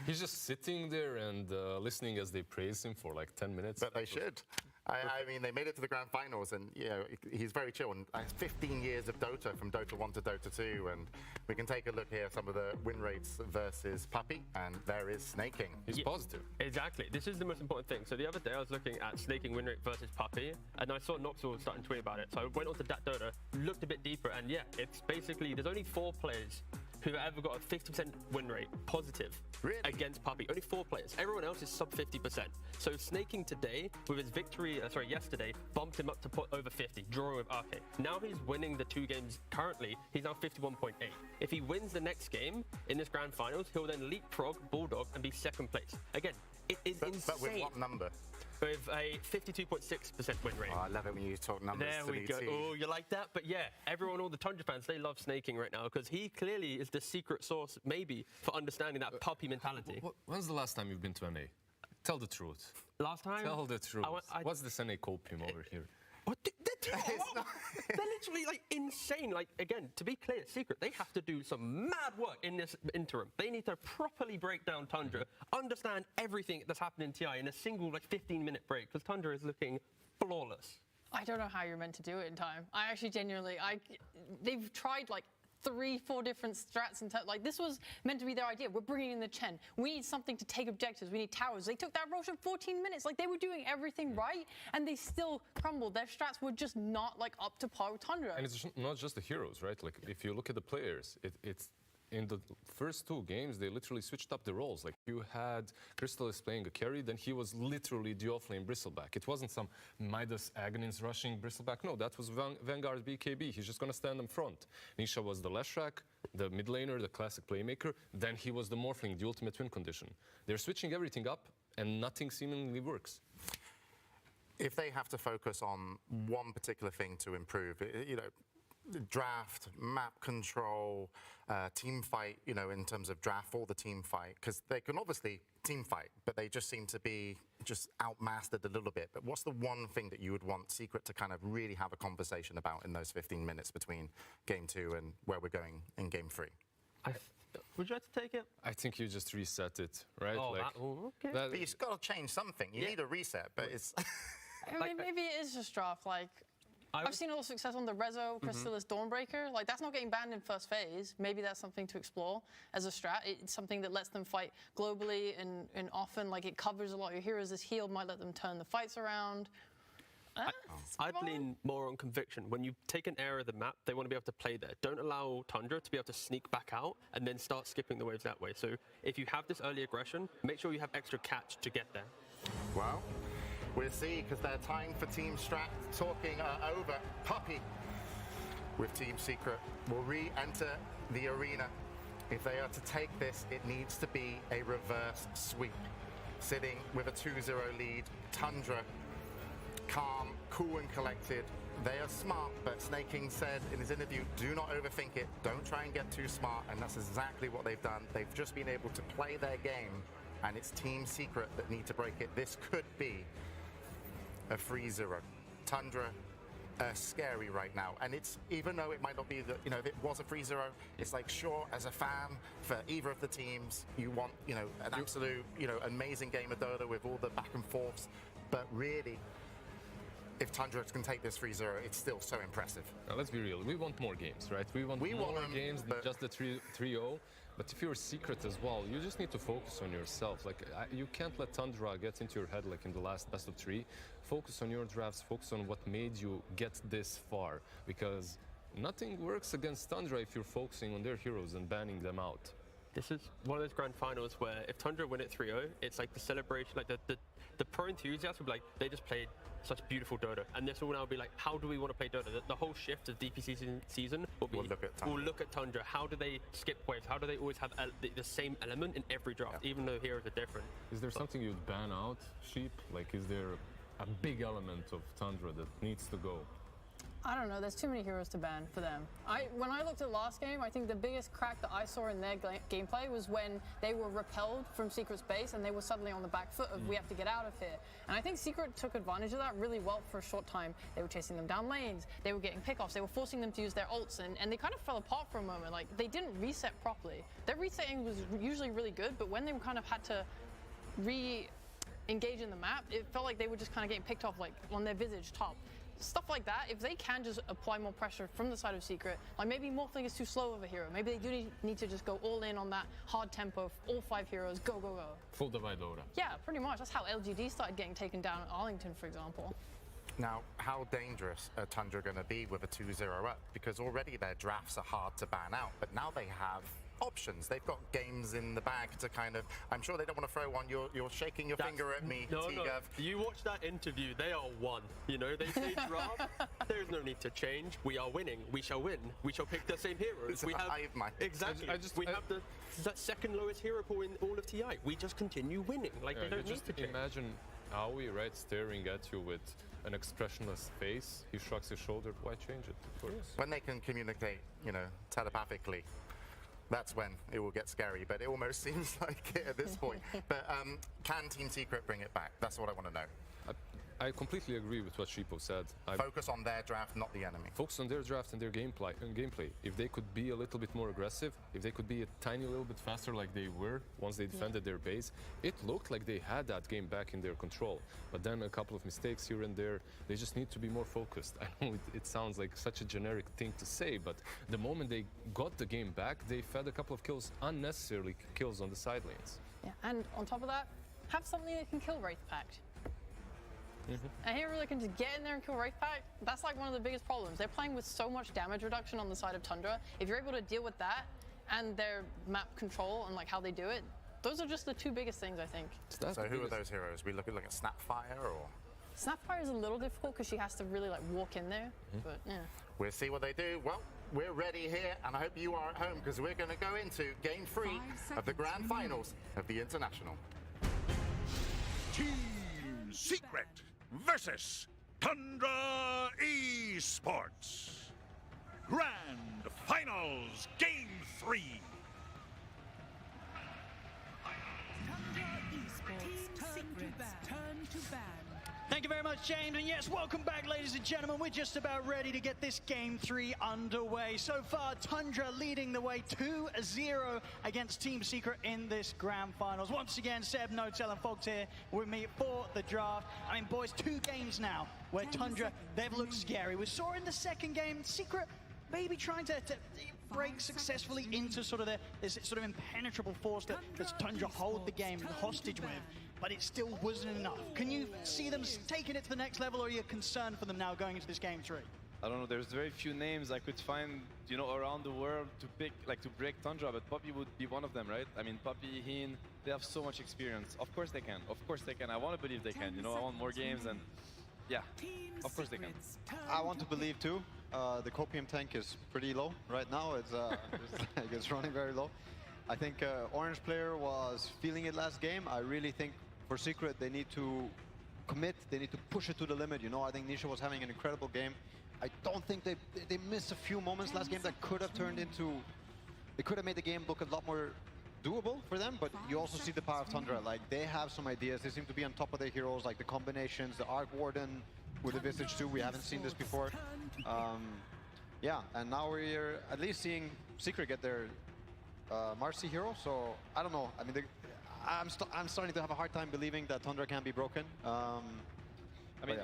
He's just sitting there and listening as they praise him for 10 minutes. But they should. I mean, they made it to the grand finals, and he's very chill. And 15 years of Dota, from Dota 1 to Dota 2, and we can take a look here, some of the win rates versus Puppey, and there is snaking. He's positive. Exactly. This is the most important thing. So the other day I was looking at snaking win rate versus Puppey, and I saw Noxel starting to tweet about it. So I went on to Dota, looked a bit deeper, and it's basically, there's only 4 players who've ever got a 50% win rate positive against Puppey. Only 4 players. Everyone else is sub 50%. So snaking today, with his victory, yesterday, bumped him up to over 50, drawing with RK. Now he's winning the 2 games currently. He's now 51.8. If he wins the next game in this grand finals, he'll then leapfrog Bulldog and be 2nd place. Again, it is insane. But with what number? With a 52.6% win rate. Oh, I love it when you talk numbers. There we go. Oh, you like that? But yeah, everyone, all the Tundra fans, they love snaking right now, because he clearly is the secret source, maybe, for understanding that Puppey mentality. When's the last time you've been to NA? Tell the truth. Last time? Tell the truth. What's this NA copium over here? What? They're literally insane. Again, to be clear, secret, they have to do some mad work in this interim. They need to properly break down Tundra, understand everything that's happened in TI in a single 15-minute break, because Tundra is looking flawless. I don't know how you're meant to do it in time. I actually genuinely, they've tried 3-4 different strats and like this was meant to be their idea. We're bringing in the Chen. We need something to take objectives. We need towers. They took that Roche in 14 minutes. Like they were doing everything right, and they still crumbled. Their strats were just not like up to par with Tundra. And it's not just the heroes, right? Like if you look at the players, it's in the first 2 games, they literally switched up the roles. Like you had Crystallis playing a carry, then he was literally the offlane Bristleback. It wasn't some Midas Aghanim's rushing Bristleback. No, that was Vanguard BKB. He's just going to stand in front. Nisha was the Leshrac, the mid laner, the classic playmaker. Then he was the Morphling, the ultimate win condition. They're switching everything up, and nothing seemingly works. If they have to focus on one particular thing to improve, you know, draft, map control, team fight, you know, in terms of draft or the team fight, because they can obviously team fight, but they just seem to be just outmastered a little bit. But what's the one thing that you would want Secret to kind of really have a conversation about in those 15 minutes between game 2 and where we're going in game 3? Would you like to take it? I think you just reset it, right? Oh, like, okay. But you've got to change something. You need a reset, but it's... I mean, maybe it is just draft. Like, I've seen a lot of success on the Rezo, Crystallis, Dawnbreaker. Like, that's not getting banned in first phase. Maybe that's something to explore as a strat. It's something that lets them fight globally and often, like, it covers a lot of your heroes. This heal might let them turn the fights around. I'd lean more on conviction. When you take an area of the map, they want to be able to play there. Don't allow Tundra to be able to sneak back out and then start skipping the waves that way. So if you have this early aggression, make sure you have extra catch to get there. Well, we'll see, because they're tying for Team Strat, talking over. Puppy with Team Secret will re-enter the arena. If they are to take this, it needs to be a reverse sweep. Sitting with a 2-0 lead, Tundra, calm, cool and collected. They are smart, but Snake King said in his interview, do not overthink it. Don't try and get too smart, and that's exactly what they've done. They've just been able to play their game, and it's Team Secret that need to break it. This could be a 3-0. Tundra scary right now, and it's, even though it might not be the, you know, if it was a 3-0, it's like, sure, as a fan for either of the teams, you want, you know, an absolute, you know, amazing game of Dota with all the back and forths, but really, if Tundra can take this 3-0, it's still so impressive. Now, let's be real. We want more games, right? We want more games than just the 3-0. But if you're Secret as well, you just need to focus on yourself. Like, you can't let Tundra get into your head like in the last best of 3. Focus on your drafts. Focus on what made you get this far. Because nothing works against Tundra if you're focusing on their heroes and banning them out. This is one of those grand finals where if Tundra win at 3-0, it's like the celebration, like the pro enthusiasts will be like, they just played such beautiful Dota. And this will now be like, how do we want to play Dota? The whole shift of DPC season will be, we'll look at Tundra. How do they skip waves? How do they always have the same element in every draft, even though heroes are different? Is there something you'd ban out, Sheep? Like, is there a big element of Tundra that needs to go? I don't know. There's too many heroes to ban for them. When I looked at last game, I think the biggest crack that I saw in their gameplay was when they were repelled from Secret's base and they were suddenly on the back foot of, we have to get out of here. And I think Secret took advantage of that really well for a short time. They were chasing them down lanes. They were getting pickoffs. They were forcing them to use their ults, and they kind of fell apart for a moment. Like, they didn't reset properly. Their resetting was usually really good, but when they kind of had to re-engage in the map, it felt like they were just kind of getting picked off, like, on their Visage top. Stuff like that, if they can just apply more pressure from the side of Secret, like maybe Morphling is too slow of a hero, maybe they do need to just go all in on that hard tempo, all 5 heroes, go, go, go. Full divide Dota. Yeah, pretty much. That's how LGD started getting taken down at Arlington, for example. Now, how dangerous are Tundra going to be with a 2-0 up? Because already their drafts are hard to ban out, but now they have options. They've got games in the bag to kind of, I'm sure they don't want to throw one. You're shaking your finger at me, T-Gov. No. You watch that interview, they are one. You know, they say draft, there's no need to change. We are winning. We shall win. We shall pick the same heroes. We have exactly. We have the second lowest hero pool in all of TI. We just continue winning. Like, they don't need to change. Imagine Aoi, right, staring at you with an expressionless face. He shrugs his shoulder. Why change it? Of course. When they can communicate, you know, telepathically, that's when it will get scary, but it almost seems like it at this point. But can Team Secret bring it back? That's what I want to know. I completely agree with what Sheepo said. Focus on their draft, not the enemy. Focus on their draft and their gameplay. If they could be a little bit more aggressive, if they could be a tiny little bit faster like they were once they defended their base, it looked like they had that game back in their control. But then a couple of mistakes here and there, they just need to be more focused. I know it sounds like such a generic thing to say, but the moment they got the game back, they fed a couple of kills, unnecessarily kills on the side lanes. Yeah, and on top of that, have something that can kill Wraith Pact. A hero that can just get in there and kill Wraith Pact, that's like one of the biggest problems. They're playing with so much damage reduction on the side of Tundra. If you're able to deal with that and their map control and like how they do it, those are just the two biggest things, I think. So who are those heroes? We look at like a Snapfire or? Snapfire is a little difficult because she has to really like walk in there, but yeah. We'll see what they do. Well, we're ready here, and I hope you are at home because we're going to go into Game 3 of the Grand Finals of the International. Team Secret versus Tundra Esports. Grand Finals Game 3. Turn to ban. Thank you very much, James. And yes, welcome back, ladies and gentlemen. We're just about ready to get this Game 3 underway. So far, Tundra leading the way 2-0 against Team Secret in this Grand Finals. Once again, Seb, Notel, and Fogs here with me for the draft. I mean, boys, 2 games now where Tundra, they've looked scary. We saw in the second game, Secret maybe trying to break successfully into sort of this sort of impenetrable force that Tundra hold the game hostage with. But it still wasn't enough. Can you see them taking it to the next level, or are you concerned for them now going into this Game 3? I don't know, there's very few names I could find, you know, around the world to pick, like to break Tundra, but Poppy would be one of them, right? I mean, Poppy, Heen, they have so much experience. Of course they can, of course they can. I want to believe they can, you know, I want more games and yeah, of course they can. I want to believe too. The copium tank is pretty low right now. It's running very low. I think Orange player was feeling it last game. I really think for Secret, they need to commit. They need to push it to the limit. You know, I think Nisha was having an incredible game. I don't think they missed a few moments last game that could have turned into... They could have made the game look a lot more doable for them, but you also see the power of Tundra. Like, they have some ideas. They seem to be on top of their heroes, like the combinations, the Arc Warden with the Visage too. We haven't seen this before. Yeah, and now we're at least seeing Secret get their Marcy hero, so I don't know. I mean, I'm starting to have a hard time believing that Tundra can be broken. I mean,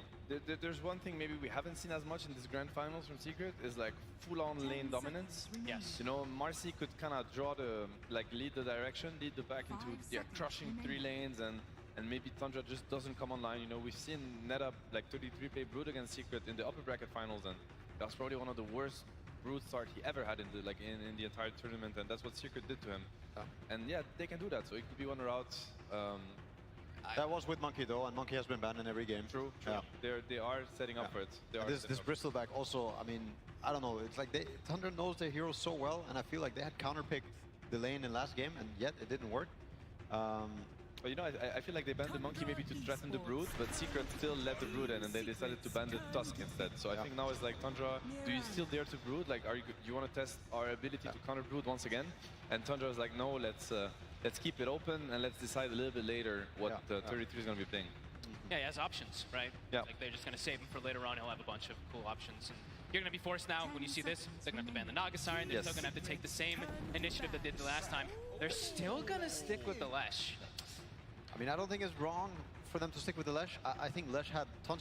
there's one thing maybe we haven't seen as much in this Grand Finals from Secret is like full-on lane dominance. Yes. You know, Marcy could kind of draw the, like lead the direction, lead the pack into crushing 3 lanes, and maybe Tundra just doesn't come online. You know, we've seen NetUp like 33 play Brood against Secret in the upper bracket finals, and that's probably one of the worst Brood start he ever had in the in the entire tournament, and that's what Secret did to him. And yeah, they can do that, so it could be one route. That was with Monkey though, and Monkey has been banned in every game. True. Yeah. They are setting up for it. This Bristleback also, I mean, I don't know, it's like Tundra knows their heroes so well, and I feel like they had counterpicked the lane in last game, and yet it didn't work. But you know, I feel like they banned the Monkey maybe to threaten the Brood, but Secret still let the Brood in, and they decided to ban the Tusk instead. So I think now it's like, Tundra, do you still dare to Brood? Like, you want to test our ability to counter Brood once again? And Tundra is like, no, let's keep it open, and let's decide a little bit later what 33 is going to be playing. Yeah, he has options, right? Yeah. Like, they're just going to save him for later on. He'll have a bunch of cool options. And you're going to be forced now, when you see this, they're going to have to ban the Naga Siren. They're still going to have to take the same initiative that they did the last time. They're still going to stick with the Lesh. I mean, I don't think it's wrong for them to stick with the Lesh. I think Lesh had tons